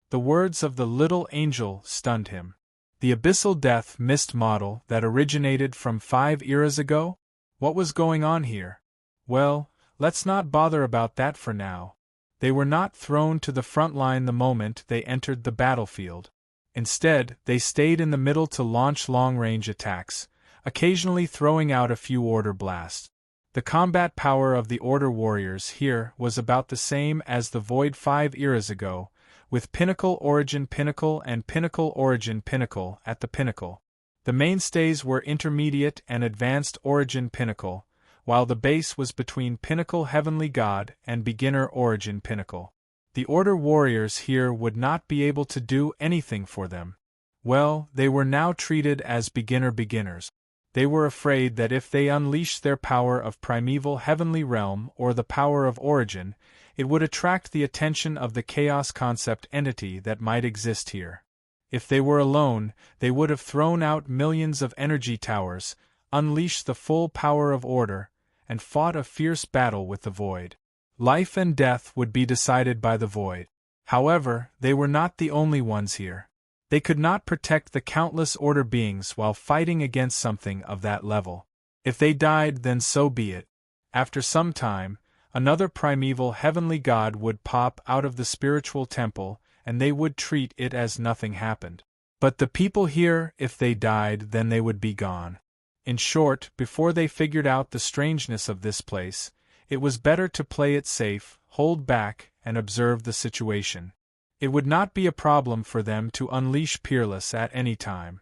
A: The words of the little angel stunned him. The abyssal death mist model that originated from 5 eras ago? What was going on here? Well, let's not bother about that for now. They were not thrown to the front line the moment they entered the battlefield. Instead, they stayed in the middle to launch long-range attacks, occasionally throwing out a few order blasts. The combat power of the Order warriors here was about the same as the Void 5 eras ago, with Pinnacle Origin Pinnacle and Pinnacle Origin Pinnacle at the pinnacle. The mainstays were Intermediate and Advanced Origin Pinnacle, while the base was between Pinnacle Heavenly God and Beginner Origin Pinnacle. The Order warriors here would not be able to do anything for them. Well, they were now treated as beginners. They were afraid that if they unleashed their power of primeval heavenly realm or the power of origin, it would attract the attention of the chaos concept entity that might exist here. If they were alone, they would have thrown out millions of energy towers, unleashed the full power of order, and fought a fierce battle with the void. Life and death would be decided by the void. However, they were not the only ones here. They could not protect the countless order beings while fighting against something of that level. If they died, then so be it. After some time, another primeval heavenly god would pop out of the spiritual temple, and they would treat it as nothing happened. But the people here, if they died, then they would be gone. In short, before they figured out the strangeness of this place, it was better to play it safe, hold back, and observe the situation. It would not be a problem for them to unleash Peerless at any time.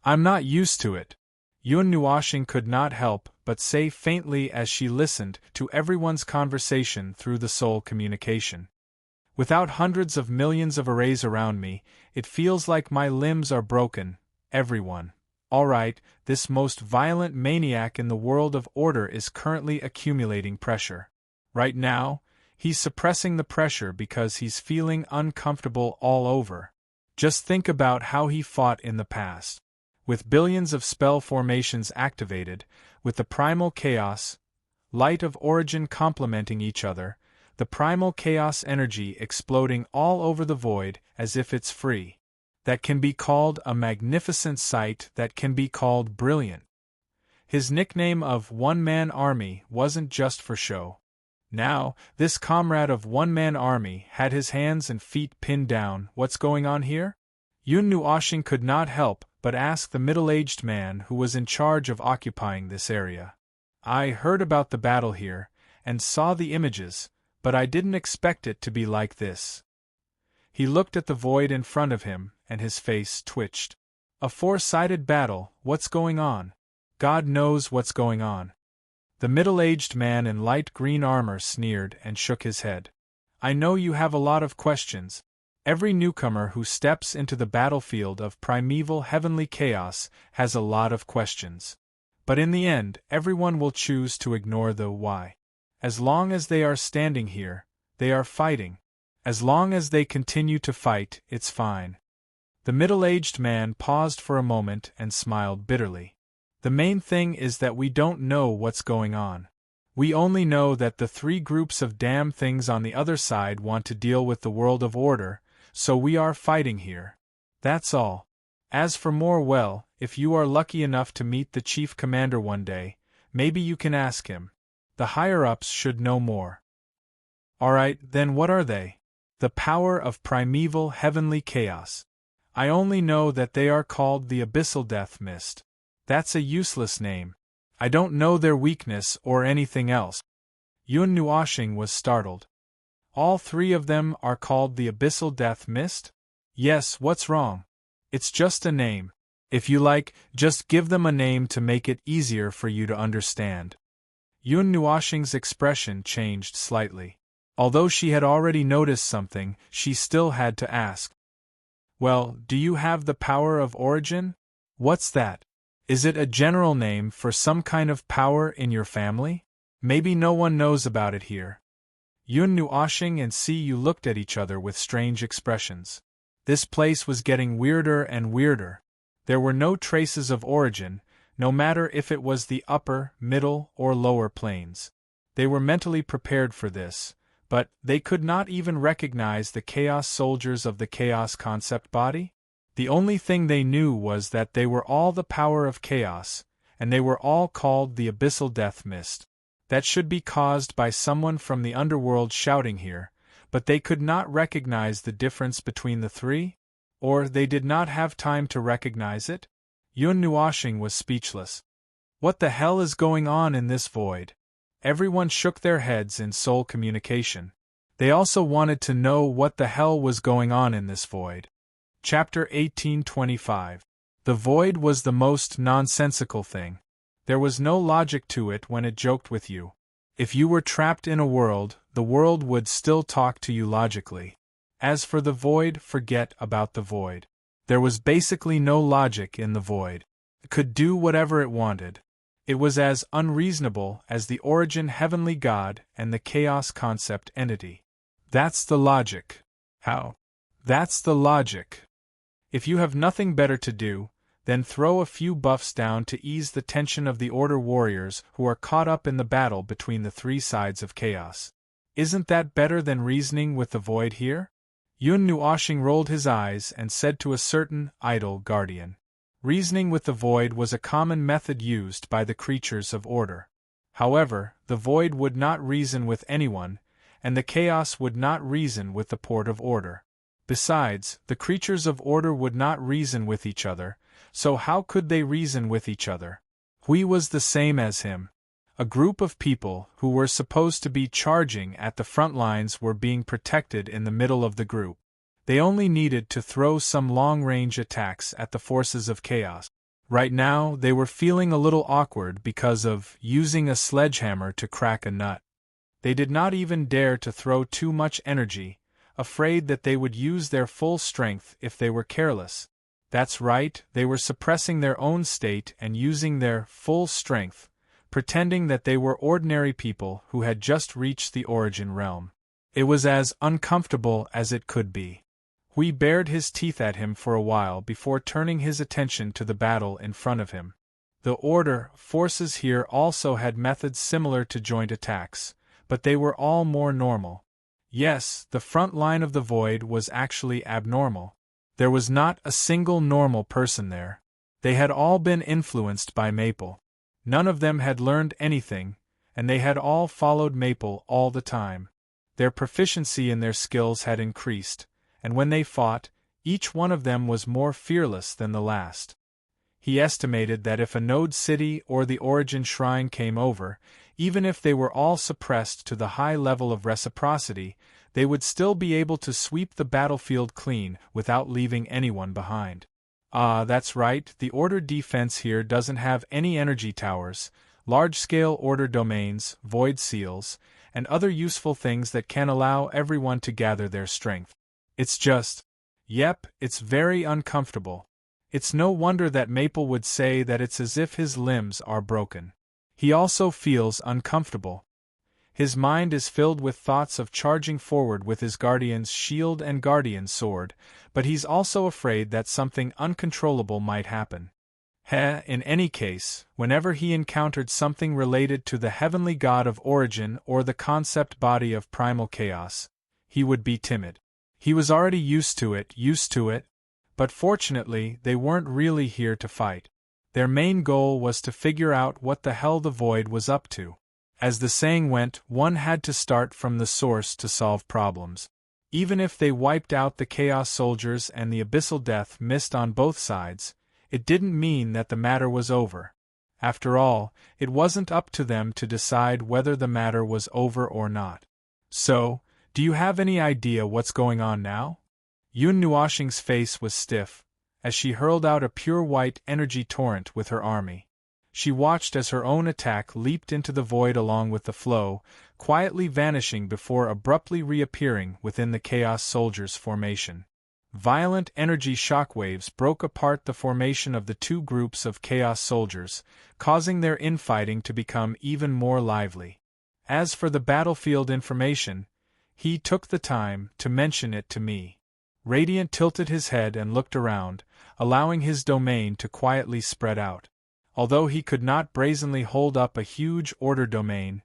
A: I'm not used to it. Yun Nuashing could not help but say faintly as she listened to everyone's conversation through the soul communication. Without hundreds of millions of arrays around me, it feels like my limbs are broken, everyone. All right, this most violent maniac in the world of order is currently accumulating pressure. Right now, he's suppressing the pressure because he's feeling uncomfortable all over. Just think about how he fought in the past. With billions of spell formations activated, with the primal chaos, light of origin complementing each other, the primal chaos energy exploding all over the void as if it's free. That can be called a magnificent sight, that can be called brilliant. His nickname of one-man army wasn't just for show. Now, this comrade of one-man army had his hands and feet pinned down. What's going on here? Yun Nuashing could not help but ask the middle-aged man who was in charge of occupying this area. I heard about the battle here, and saw the images, but I didn't expect it to be like this. He looked at the void in front of him, and his face twitched. A four-sided battle, what's going on? God knows what's going on. The middle-aged man in light green armor sneered and shook his head. I know you have a lot of questions. Every newcomer who steps into the battlefield of primeval heavenly chaos has a lot of questions. But in the end, everyone will choose to ignore the why. As long as they are standing here, they are fighting. As long as they continue to fight, it's fine. The middle-aged man paused for a moment and smiled bitterly. The main thing is that we don't know what's going on. We only know that the three groups of damn things on the other side want to deal with the world of order, so we are fighting here. That's all. As for more, well, if you are lucky enough to meet the chief commander one day, maybe you can ask him. The higher-ups should know more. Alright, then what are they? The power of primeval heavenly chaos. I only know that they are called the Abyssal Death Mist. That's a useless name. I don't know their weakness or anything else. Yun Nuashing was startled. All three of them are called the Abyssal Death Mist? Yes, what's wrong? It's just a name. If you like, just give them a name to make it easier for you to understand. Yun Nuashing's expression changed slightly. Although she had already noticed something, she still had to ask. Well, do you have the power of origin? What's that? Is it a general name for some kind of power in your family? Maybe no one knows about it here. Yun Nuoshing and Si Yu looked at each other with strange expressions. This place was getting weirder and weirder. There were no traces of origin, no matter if it was the upper, middle, or lower planes. They were mentally prepared for this, but they could not even recognize the Chaos Soldiers of the Chaos Concept Body? The only thing they knew was that they were all the power of chaos, and they were all called the Abyssal Death Mist. That should be caused by someone from the underworld shouting here, but they could not recognize the difference between the three? Or they did not have time to recognize it? Yun Nuoshing was speechless. What the hell is going on in this void? Everyone shook their heads in soul communication. They also wanted to know what the hell was going on in this void. Chapter 1825. The void was the most nonsensical thing. There was no logic to it when it joked with you. If you were trapped in a world, the world would still talk to you logically. As for the void, forget about the void. There was basically no logic in the void. It could do whatever it wanted. It was as unreasonable as the origin heavenly god and the chaos concept entity. That's the logic. How? That's the logic. If you have nothing better to do, then throw a few buffs down to ease the tension of the Order warriors who are caught up in the battle between the three sides of chaos. Isn't that better than reasoning with the void here? Yun Nuoshing rolled his eyes and said to a certain idle guardian. Reasoning with the void was a common method used by the creatures of order. However, the void would not reason with anyone, and the chaos would not reason with the port of order. Besides, the creatures of order would not reason with each other, so how could they reason with each other? Hui was the same as him. A group of people who were supposed to be charging at the front lines were being protected in the middle of the group. They only needed to throw some long-range attacks at the forces of chaos. Right now, they were feeling a little awkward because of using a sledgehammer to crack a nut. They did not even dare to throw too much energy, afraid that they would use their full strength if they were careless. That's right, they were suppressing their own state and using their full strength, pretending that they were ordinary people who had just reached the origin realm. It was as uncomfortable as it could be. Hui bared his teeth at him for a while before turning his attention to the battle in front of him. The Order forces here also had methods similar to joint attacks, but they were all more normal. Yes, the front line of the void was actually abnormal. There was not a single normal person there. They had all been influenced by Maple. None of them had learned anything, and they had all followed Maple all the time. Their proficiency in their skills had increased, and when they fought, each one of them was more fearless than the last. He estimated that if a node city or the origin shrine came over, even if they were all suppressed to the high level of reciprocity, they would still be able to sweep the battlefield clean without leaving anyone behind. Ah, that's right, the Order defense here doesn't have any energy towers, large-scale Order domains, void seals, and other useful things that can allow everyone to gather their strength. It's just… Yep, it's very uncomfortable. It's no wonder that Maple would say that it's as if his limbs are broken. He also feels uncomfortable. His mind is filled with thoughts of charging forward with his guardian's shield and guardian's sword, but he's also afraid that something uncontrollable might happen. In any case, whenever he encountered something related to the heavenly god of origin or the concept body of primal chaos, he would be timid. He was already used to it, but fortunately they weren't really here to fight. Their main goal was to figure out what the hell the void was up to. As the saying went, one had to start from the source to solve problems. Even if they wiped out the Chaos Soldiers and the Abyssal Death Mist on both sides, it didn't mean that the matter was over. After all, it wasn't up to them to decide whether the matter was over or not. So, do you have any idea what's going on now? Yun Nuoshing's face was stiff, as she hurled out a pure white energy torrent with her army. She watched as her own attack leaped into the void along with the flow, quietly vanishing before abruptly reappearing within the Chaos Soldiers' formation. Violent energy shockwaves broke apart the formation of the two groups of Chaos Soldiers, causing their infighting to become even more lively. As for the battlefield information, he took the time to mention it to me. Radiant tilted his head and looked around, allowing his domain to quietly spread out. Although he could not brazenly hold up a huge Order domain,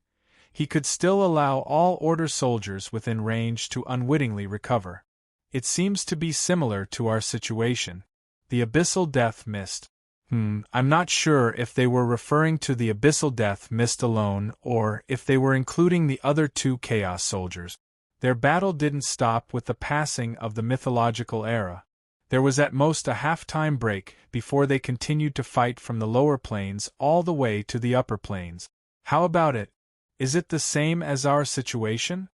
A: he could still allow all Order soldiers within range to unwittingly recover. It seems to be similar to our situation. The Abyssal Death Mist. I'm not sure if they were referring to the Abyssal Death Mist alone or if they were including the other two Chaos Soldiers. Their battle didn't stop with the passing of the mythological era. There was at most a half-time break before they continued to fight from the lower planes all the way to the upper planes. How about it? Is it the same as our situation?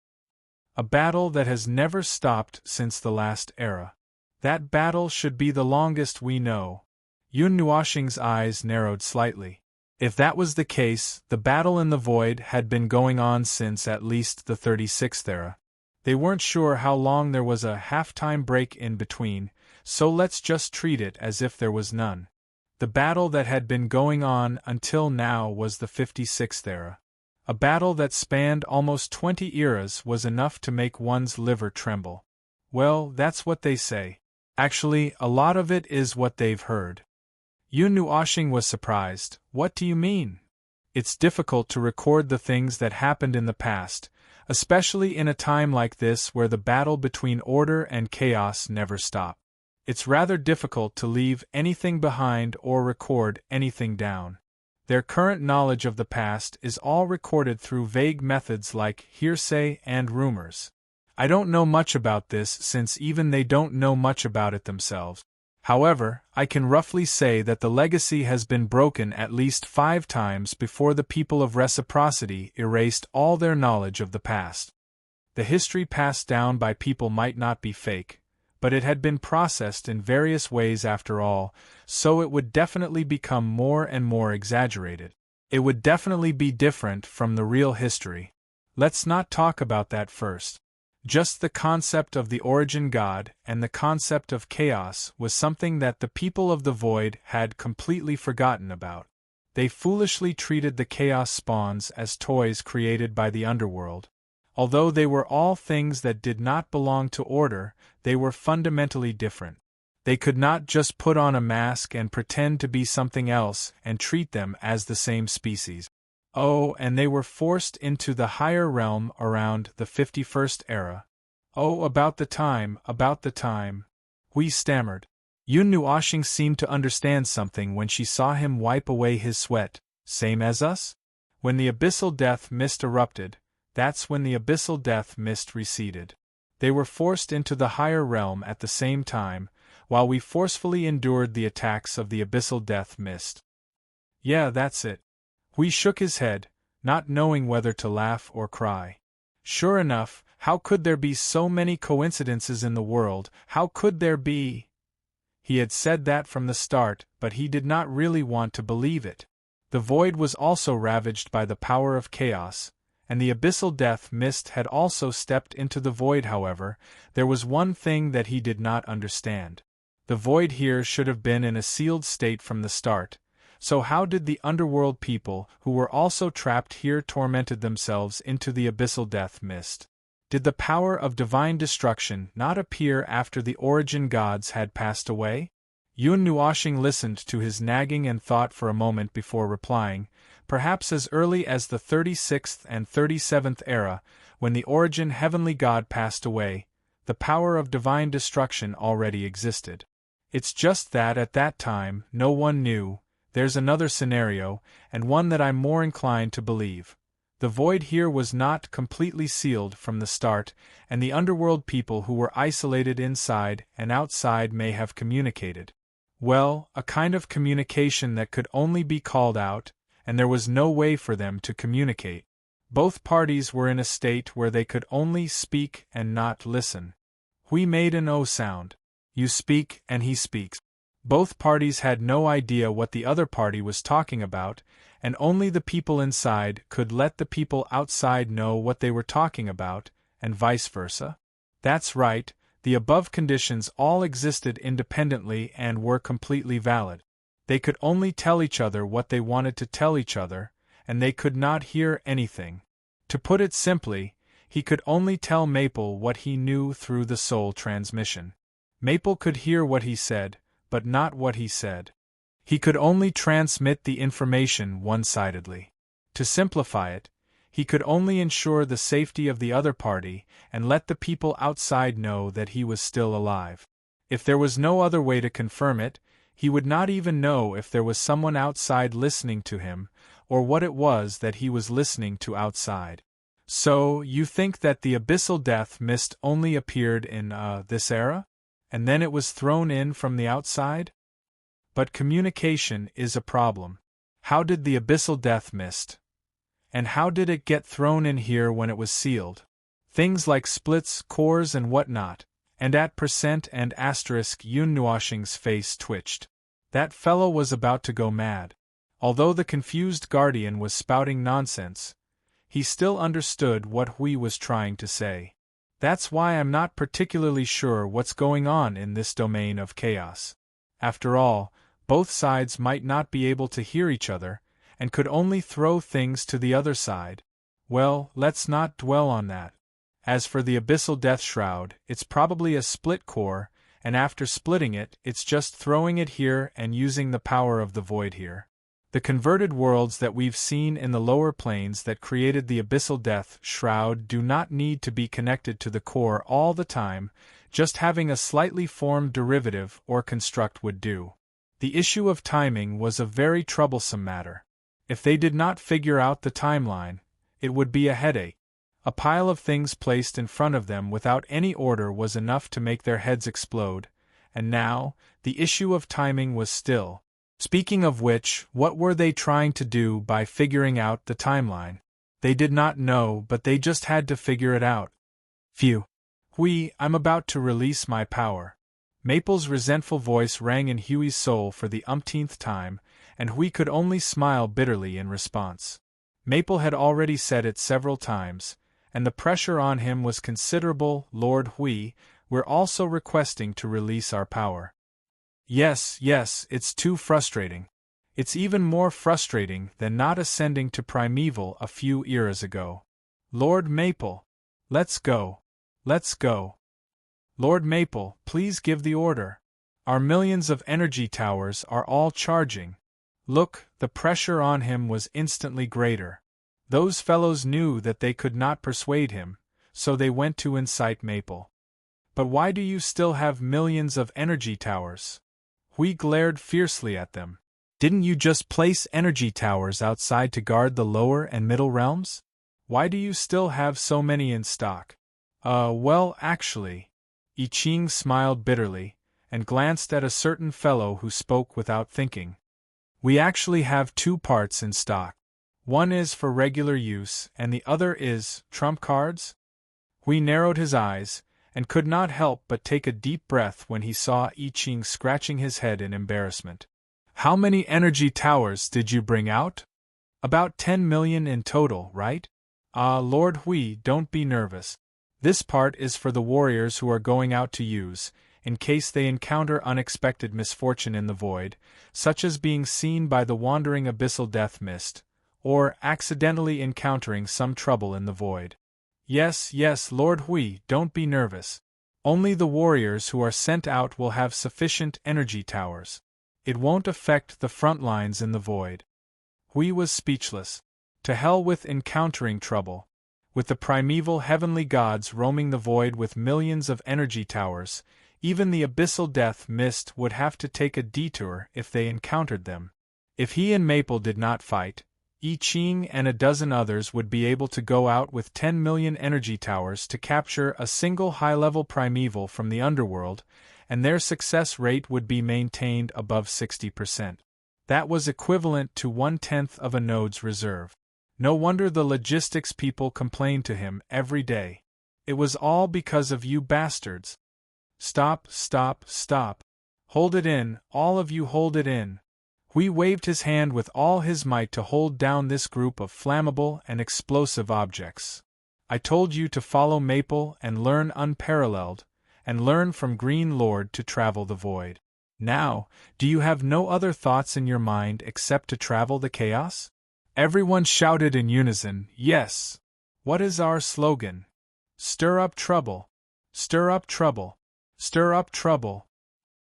A: A battle that has never stopped since the last era. That battle should be the longest we know. Yun Nuoxing's eyes narrowed slightly. If that was the case, the battle in the void had been going on since at least the 36th era. They weren't sure how long there was a half-time break in between, so let's just treat it as if there was none. The battle that had been going on until now was the 56th era. A battle that spanned almost 20 eras was enough to make one's liver tremble. Well, that's what they say. Actually, a lot of it is what they've heard. Yun Nuoxing was surprised. What do you mean? It's difficult to record the things that happened in the past, especially in a time like this where the battle between order and chaos never stopped. It's rather difficult to leave anything behind or record anything down. Their current knowledge of the past is all recorded through vague methods like hearsay and rumors. I don't know much about this since even they don't know much about it themselves. However, I can roughly say that the legacy has been broken at least 5 times before the people of Reciprocity erased all their knowledge of the past. The history passed down by people might not be fake, but it had been processed in various ways after all, so it would definitely become more and more exaggerated. It would definitely be different from the real history. Let's not talk about that first. Just the concept of the origin god and the concept of chaos was something that the people of the void had completely forgotten about. They foolishly treated the chaos spawns as toys created by the underworld. Although they were all things that did not belong to order, they were fundamentally different. They could not just put on a mask and pretend to be something else and treat them as the same species. Oh, and they were forced into the higher realm around the 51st era. Oh, about the time. We stammered. Yun Nuoxing seemed to understand something when she saw him wipe away his sweat. Same as us? When the Abyssal Death Mist erupted, that's when the Abyssal Death Mist receded. They were forced into the higher realm at the same time, while we forcefully endured the attacks of the Abyssal Death Mist. Yeah, that's it. Hui shook his head, not knowing whether to laugh or cry. Sure enough, how could there be so many coincidences in the world? How could there be? He had said that from the start, but he did not really want to believe it. The void was also ravaged by the power of chaos, and the Abyssal Death Mist had also stepped into the void. However, there was one thing that he did not understand. The void here should have been in a sealed state from the start, so how did the underworld people who were also trapped here tormented themselves into the Abyssal Death Mist? Did the power of divine destruction not appear after the origin gods had passed away? Yun Nuoxing listened to his nagging and thought for a moment before replying. Perhaps as early as the 36th and 37th era, when the origin heavenly god passed away, the power of divine destruction already existed. It's just that at that time, no one knew. There's another scenario, and one that I'm more inclined to believe. The void here was not completely sealed from the start, and the underworld people who were isolated inside and outside may have communicated. Well, a kind of communication that could only be called out, and there was no way for them to communicate. Both parties were in a state where they could only speak and not listen. Hui made an O sound. You speak and he speaks. Both parties had no idea what the other party was talking about, and only the people inside could let the people outside know what they were talking about, and vice versa? That's right, the above conditions all existed independently and were completely valid. They could only tell each other what they wanted to tell each other, and they could not hear anything. To put it simply, he could only tell Maple what he knew through the soul transmission. Maple could hear what he said, but not what he said. He could only transmit the information one-sidedly. To simplify it, he could only ensure the safety of the other party and let the people outside know that he was still alive. If there was no other way to confirm it, he would not even know if there was someone outside listening to him, or what it was that he was listening to outside. So, you think that the abyssal death mist only appeared in, this era? And then it was thrown in from the outside? But communication is a problem. How did the abyssal death mist? And how did it get thrown in here when it was sealed? Things like splits, cores and whatnot. And at percent and asterisk Yunnuoshing's face twitched. That fellow was about to go mad. Although the confused guardian was spouting nonsense, he still understood what Hui was trying to say. That's why I'm not particularly sure what's going on in this domain of chaos. After all, both sides might not be able to hear each other, and could only throw things to the other side. Well, let's not dwell on that. As for the abyssal death shroud, it's probably a split core, and after splitting it, it's just throwing it here and using the power of the void here. The converted worlds that we've seen in the lower planes that created the abyssal death shroud do not need to be connected to the core all the time, just having a slightly formed derivative or construct would do. The issue of timing was a very troublesome matter. If they did not figure out the timeline, it would be a headache. A pile of things placed in front of them without any order was enough to make their heads explode, and now, the issue of timing was still. Speaking of which, what were they trying to do by figuring out the timeline? They did not know, but they just had to figure it out. Phew. Hui, I'm about to release my power. Maple's resentful voice rang in Huey's soul for the umpteenth time, and Hui could only smile bitterly in response. Maple had already said it several times, and the pressure on him was considerable. Lord Hui, we're also requesting to release our power. Yes, it's too frustrating. It's even more frustrating than not ascending to primeval a few eras ago. Lord Maple, let's go. Let's go. Lord Maple, please give the order. Our millions of energy towers are all charging. Look, the pressure on him was instantly greater. Those fellows knew that they could not persuade him, so they went to incite Maple. But why do you still have millions of energy towers? Hui glared fiercely at them. Didn't you just place energy towers outside to guard the lower and middle realms? Why do you still have so many in stock? Well, actually. I Ching smiled bitterly, and glanced at a certain fellow who spoke without thinking. We actually have 2 parts in stock. One is for regular use, and the other is trump cards? Hui narrowed his eyes, and could not help but take a deep breath when he saw I Ching scratching his head in embarrassment. How many energy towers did you bring out? About 10 million in total, right? Lord Hui, don't be nervous. This part is for the warriors who are going out to use, in case they encounter unexpected misfortune in the void, such as being seen by the wandering abyssal death mist, or accidentally encountering some trouble in the void. Yes, Lord Hui, don't be nervous. Only the warriors who are sent out will have sufficient energy towers. It won't affect the front lines in the void. Hui was speechless. To hell with encountering trouble. With the primeval heavenly gods roaming the void with millions of energy towers, even the abyssal death mist would have to take a detour if they encountered them. If he and Maple did not fight, I Ching and a dozen others would be able to go out with 10 million energy towers to capture a single high-level primeval from the underworld, and their success rate would be maintained above 60%. That was equivalent to 1/10 of a node's reserve. No wonder the logistics people complained to him every day. It was all because of you bastards. Stop. Hold it in, all of you hold it in. Hui waved his hand with all his might to hold down this group of flammable and explosive objects. I told you to follow Maple and learn unparalleled, and learn from Green Lord to travel the void. Now, do you have no other thoughts in your mind except to travel the chaos? Everyone shouted in unison, yes. What is our slogan? Stir up trouble. Stir up trouble. Stir up trouble.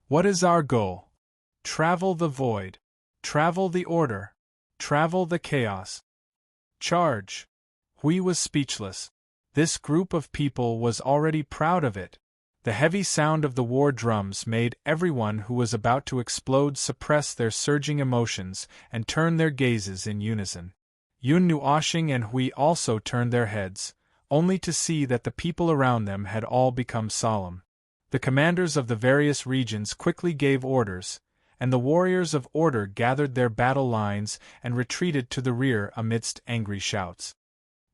A: What is our goal? Travel the void. Travel the order. Travel the chaos. Charge. Hui was speechless. This group of people was already proud of it. The heavy sound of the war drums made everyone who was about to explode suppress their surging emotions and turn their gazes in unison. Yun Nuoshing and Hui also turned their heads, only to see that the people around them had all become solemn. The commanders of the various regions quickly gave orders, and the warriors of order gathered their battle lines and retreated to the rear amidst angry shouts.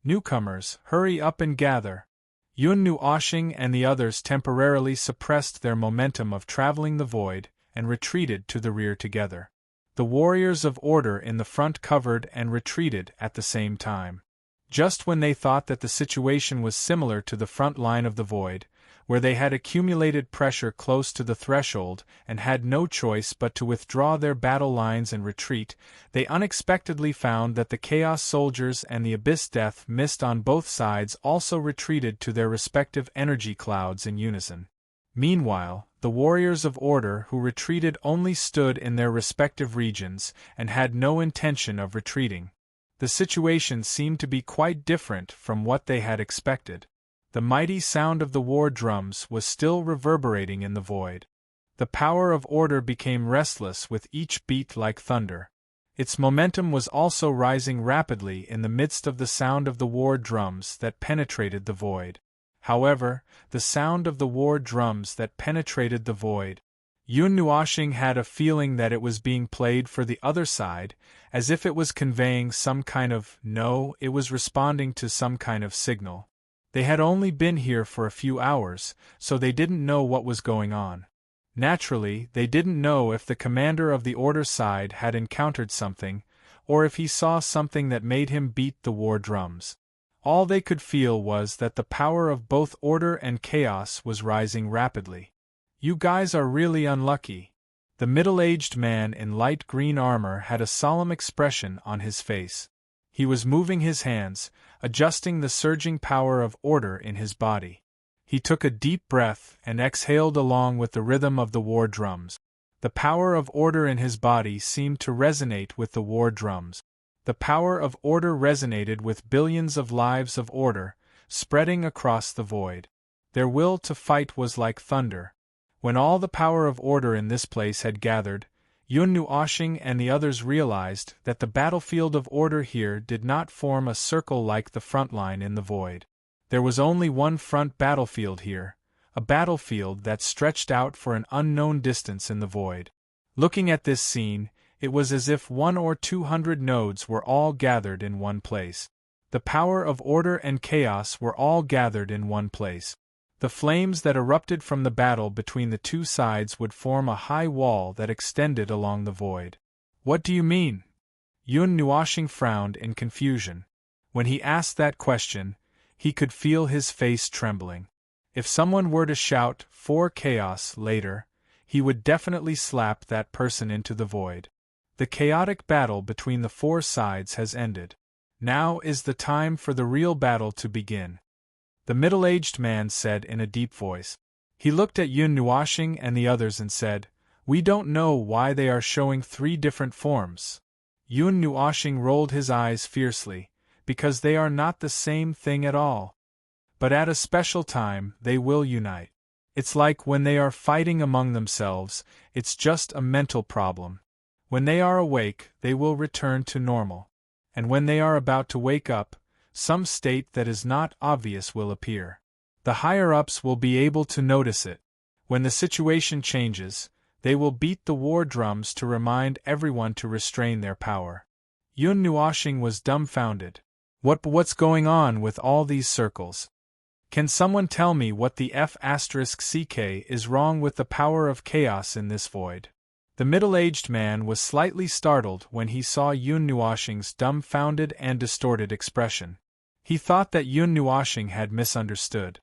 A: Newcomers, hurry up and gather. Yun Nuoshing and the others temporarily suppressed their momentum of traveling the void and retreated to the rear together. The warriors of order in the front covered and retreated at the same time. Just when they thought that the situation was similar to the front line of the void, where they had accumulated pressure close to the threshold and had no choice but to withdraw their battle lines and retreat, they unexpectedly found that the Chaos Soldiers and the Abyss Death Mist on both sides also retreated to their respective energy clouds in unison. Meanwhile, the warriors of order who retreated only stood in their respective regions and had no intention of retreating. The situation seemed to be quite different from what they had expected. The mighty sound of the war drums was still reverberating in the void. The power of order became restless with each beat like thunder. Its momentum was also rising rapidly in the midst of the sound of the war drums that penetrated the void. However, the sound of the war drums that penetrated the void, Yun Nuoshing had a feeling that it was being played for the other side, as if it was conveying some kind of no, it was responding to some kind of signal. They had only been here for a few hours, so they didn't know what was going on. Naturally, they didn't know if the commander of the order side had encountered something, or if he saw something that made him beat the war drums. All they could feel was that the power of both order and chaos was rising rapidly. You guys are really unlucky. The middle-aged man in light green armor had a solemn expression on his face. He was moving his hands, adjusting the surging power of order in his body. He took a deep breath and exhaled along with the rhythm of the war drums. The power of order in his body seemed to resonate with the war drums. The power of order resonated with billions of lives of order, spreading across the void. Their will to fight was like thunder. When all the power of order in this place had gathered, Yun Nuoshing and the others realized that the battlefield of order here did not form a circle like the front line in the void. There was only one front battlefield here, a battlefield that stretched out for an unknown distance in the void. Looking at this scene, it was as if 100 or 200 nodes were all gathered in one place. The power of order and chaos were all gathered in one place. The flames that erupted from the battle between the two sides would form a high wall that extended along the void. What do you mean? Yun Nuoshing frowned in confusion. When he asked that question, he could feel his face trembling. If someone were to shout, "For chaos," later, he would definitely slap that person into the void. The chaotic battle between the four sides has ended. Now is the time for the real battle to begin. The middle-aged man said in a deep voice. He looked at Yun Nuoshing and the others and said, "We don't know why they are showing three different forms." Yun Nuoshing rolled his eyes fiercely, because they are not the same thing at all. But at a special time, they will unite. It's like when they are fighting among themselves, it's just a mental problem. When they are awake, they will return to normal. And when they are about to wake up, some state that is not obvious will appear. The higher-ups will be able to notice it. When the situation changes, they will beat the war drums to remind everyone to restrain their power. Yun Nuoshing was dumbfounded. What's going on with all these circles? Can someone tell me what the F***ck is wrong with the power of chaos in this void? The middle-aged man was slightly startled when he saw Yun Nuoxing's dumbfounded and distorted expression. He thought that Yun Nuoxing had misunderstood.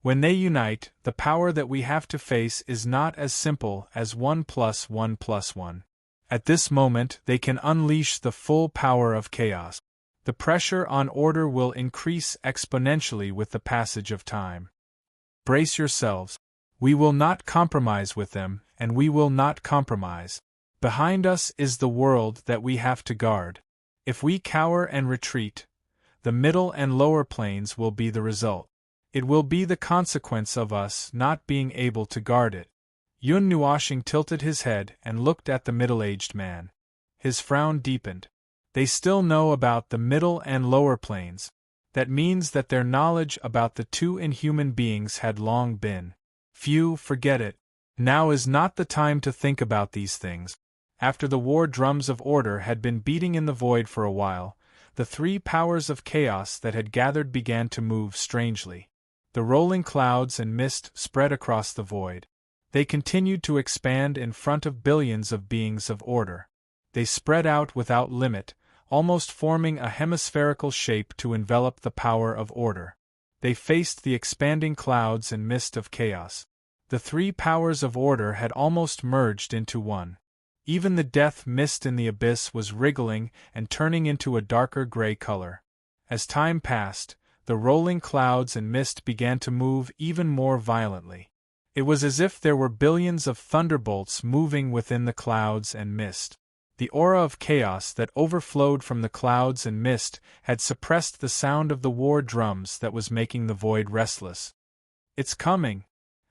A: When they unite, the power that we have to face is not as simple as 1 + 1 + 1. At this moment they can unleash the full power of chaos. The pressure on order will increase exponentially with the passage of time. Brace yourselves. We will not compromise with them, and we will not compromise. Behind us is the world that we have to guard. If we cower and retreat, the middle and lower planes will be the result. It will be the consequence of us not being able to guard it. Yun Nuoxing tilted his head and looked at the middle-aged man. His frown deepened. They still know about the middle and lower planes. That means that their knowledge about the two inhuman beings had long been. Phew, forget it. Now is not the time to think about these things. After the war drums of order had been beating in the void for a while, the three powers of chaos that had gathered began to move strangely. The rolling clouds and mist spread across the void. They continued to expand in front of billions of beings of order. They spread out without limit, almost forming a hemispherical shape to envelop the power of order. They faced the expanding clouds and mist of chaos. The three powers of order had almost merged into one. Even the death mist in the abyss was wriggling and turning into a darker gray color. As time passed, the rolling clouds and mist began to move even more violently. It was as if there were billions of thunderbolts moving within the clouds and mist. The aura of chaos that overflowed from the clouds and mist had suppressed the sound of the war drums that was making the void restless. "It's coming!"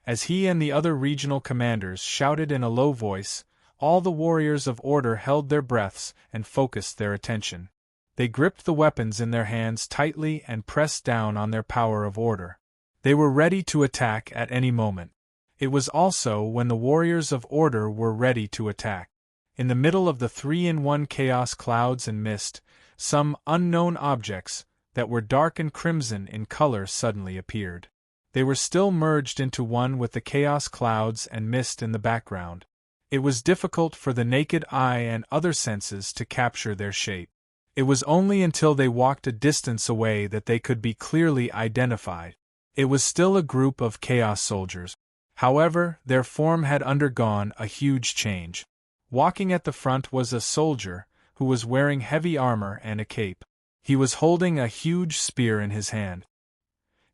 A: As he and the other regional commanders shouted in a low voice, all the warriors of order held their breaths and focused their attention. They gripped the weapons in their hands tightly and pressed down on their power of order. They were ready to attack at any moment. It was also when the warriors of order were ready to attack. In the middle of the 3-in-1 chaos clouds and mist, some unknown objects, that were dark and crimson in color suddenly appeared. They were still merged into one with the chaos clouds and mist in the background. It was difficult for the naked eye and other senses to capture their shape. It was only until they walked a distance away that they could be clearly identified. It was still a group of chaos soldiers. However, their form had undergone a huge change. Walking at the front was a soldier, who was wearing heavy armor and a cape. He was holding a huge spear in his hand.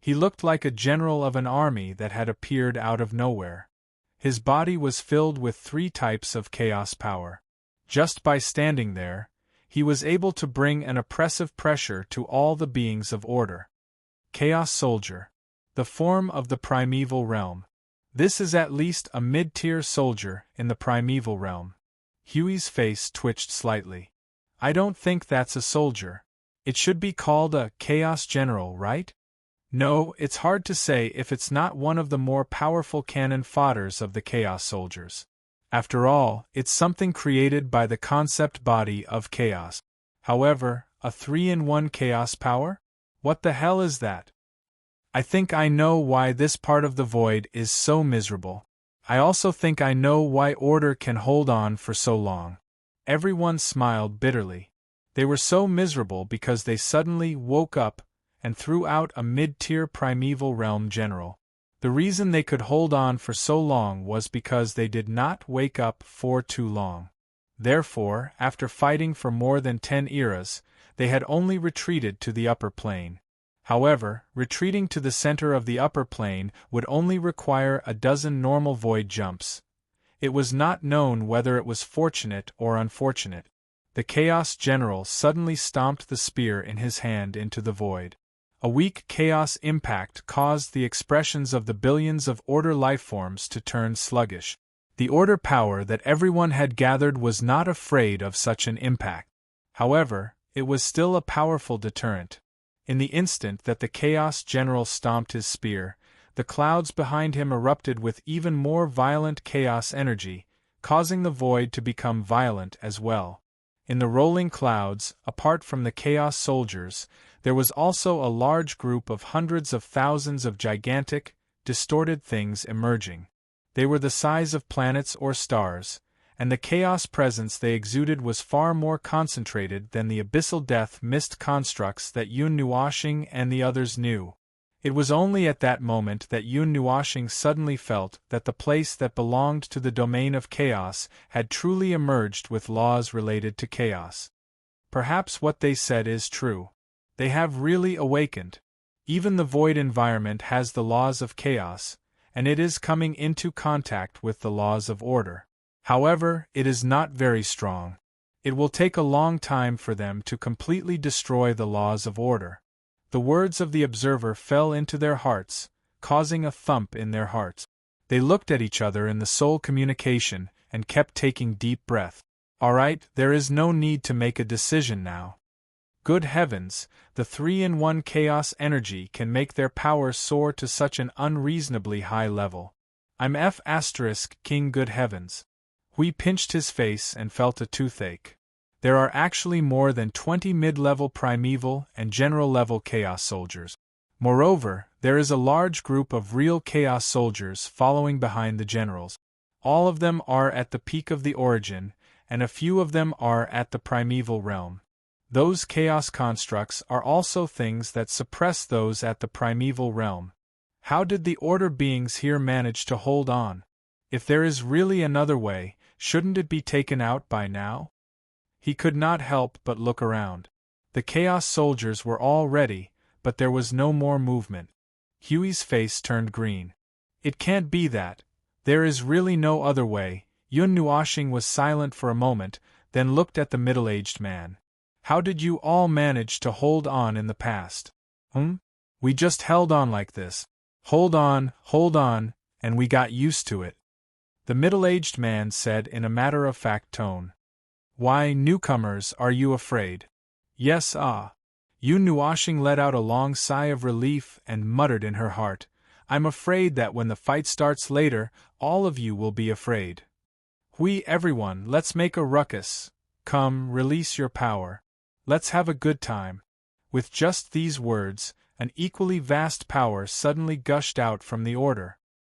A: He looked like a general of an army that had appeared out of nowhere. His body was filled with 3 types of chaos power. Just by standing there, he was able to bring an oppressive pressure to all the beings of order. Chaos Soldier. The form of the primeval realm. This is at least a mid-tier soldier in the primeval realm. Huey's face twitched slightly. I don't think that's a soldier. It should be called a chaos general, right? No, it's hard to say if it's not one of the more powerful cannon fodders of the chaos soldiers. After all, it's something created by the concept body of chaos. However, a 3-in-1 chaos power? What the hell is that? I think I know why this part of the void is so miserable. I also think I know why order can hold on for so long. Everyone smiled bitterly. They were so miserable because they suddenly woke up and threw out a mid-tier primeval realm general. The reason they could hold on for so long was because they did not wake up for too long. Therefore, after fighting for more than 10 eras, they had only retreated to the upper plane. However, retreating to the center of the upper plane would only require a dozen normal void jumps. It was not known whether it was fortunate or unfortunate. The Chaos General suddenly stomped the spear in his hand into the void. A weak chaos impact caused the expressions of the billions of order lifeforms to turn sluggish. The order power that everyone had gathered was not afraid of such an impact. However, it was still a powerful deterrent. In the instant that the Chaos General stomped his spear, the clouds behind him erupted with even more violent chaos energy, causing the void to become violent as well. In the rolling clouds, apart from the Chaos Soldiers, there was also a large group of hundreds of thousands of gigantic, distorted things emerging. They were the size of planets or stars, and the chaos presence they exuded was far more concentrated than the abyssal death mist constructs that Yun Nuashing and the others knew. It was only at that moment that Yun Nuashing suddenly felt that the place that belonged to the domain of chaos had truly emerged with laws related to chaos. Perhaps what they said is true. They have really awakened. Even the void environment has the laws of chaos, and it is coming into contact with the laws of order. However, it is not very strong. It will take a long time for them to completely destroy the laws of order. The words of the observer fell into their hearts, causing a thump in their hearts. They looked at each other in the soul communication and kept taking deep breath. All right, there is no need to make a decision now. Good heavens, the 3-in-1 chaos energy can make their power soar to such an unreasonably high level. I'm F** King, good heavens. Hui pinched his face and felt a toothache. There are actually more than 20 mid-level primeval and general-level chaos soldiers. Moreover, there is a large group of real chaos soldiers following behind the generals. All of them are at the peak of the origin, and a few of them are at the primeval realm. Those chaos constructs are also things that suppress those at the primeval realm. How did the order beings here manage to hold on? If there is really another way, shouldn't it be taken out by now? He could not help but look around. The chaos soldiers were all ready, but there was no more movement. Huey's face turned green. It can't be that. There is really no other way. Yun Nuashing was silent for a moment, then looked at the middle-aged man. How did you all manage to hold on in the past? We just held on like this. Hold on, and we got used to it. The middle-aged man said in a matter-of-fact tone. Why, newcomers, are you afraid? Yes, Yun Nuashing let out a long sigh of relief and muttered in her heart, I'm afraid that when the fight starts later, all of you will be afraid. Hui, everyone, let's make a ruckus. Come, release your power. Let's have a good time. With just these words, an equally vast power suddenly gushed out from the order.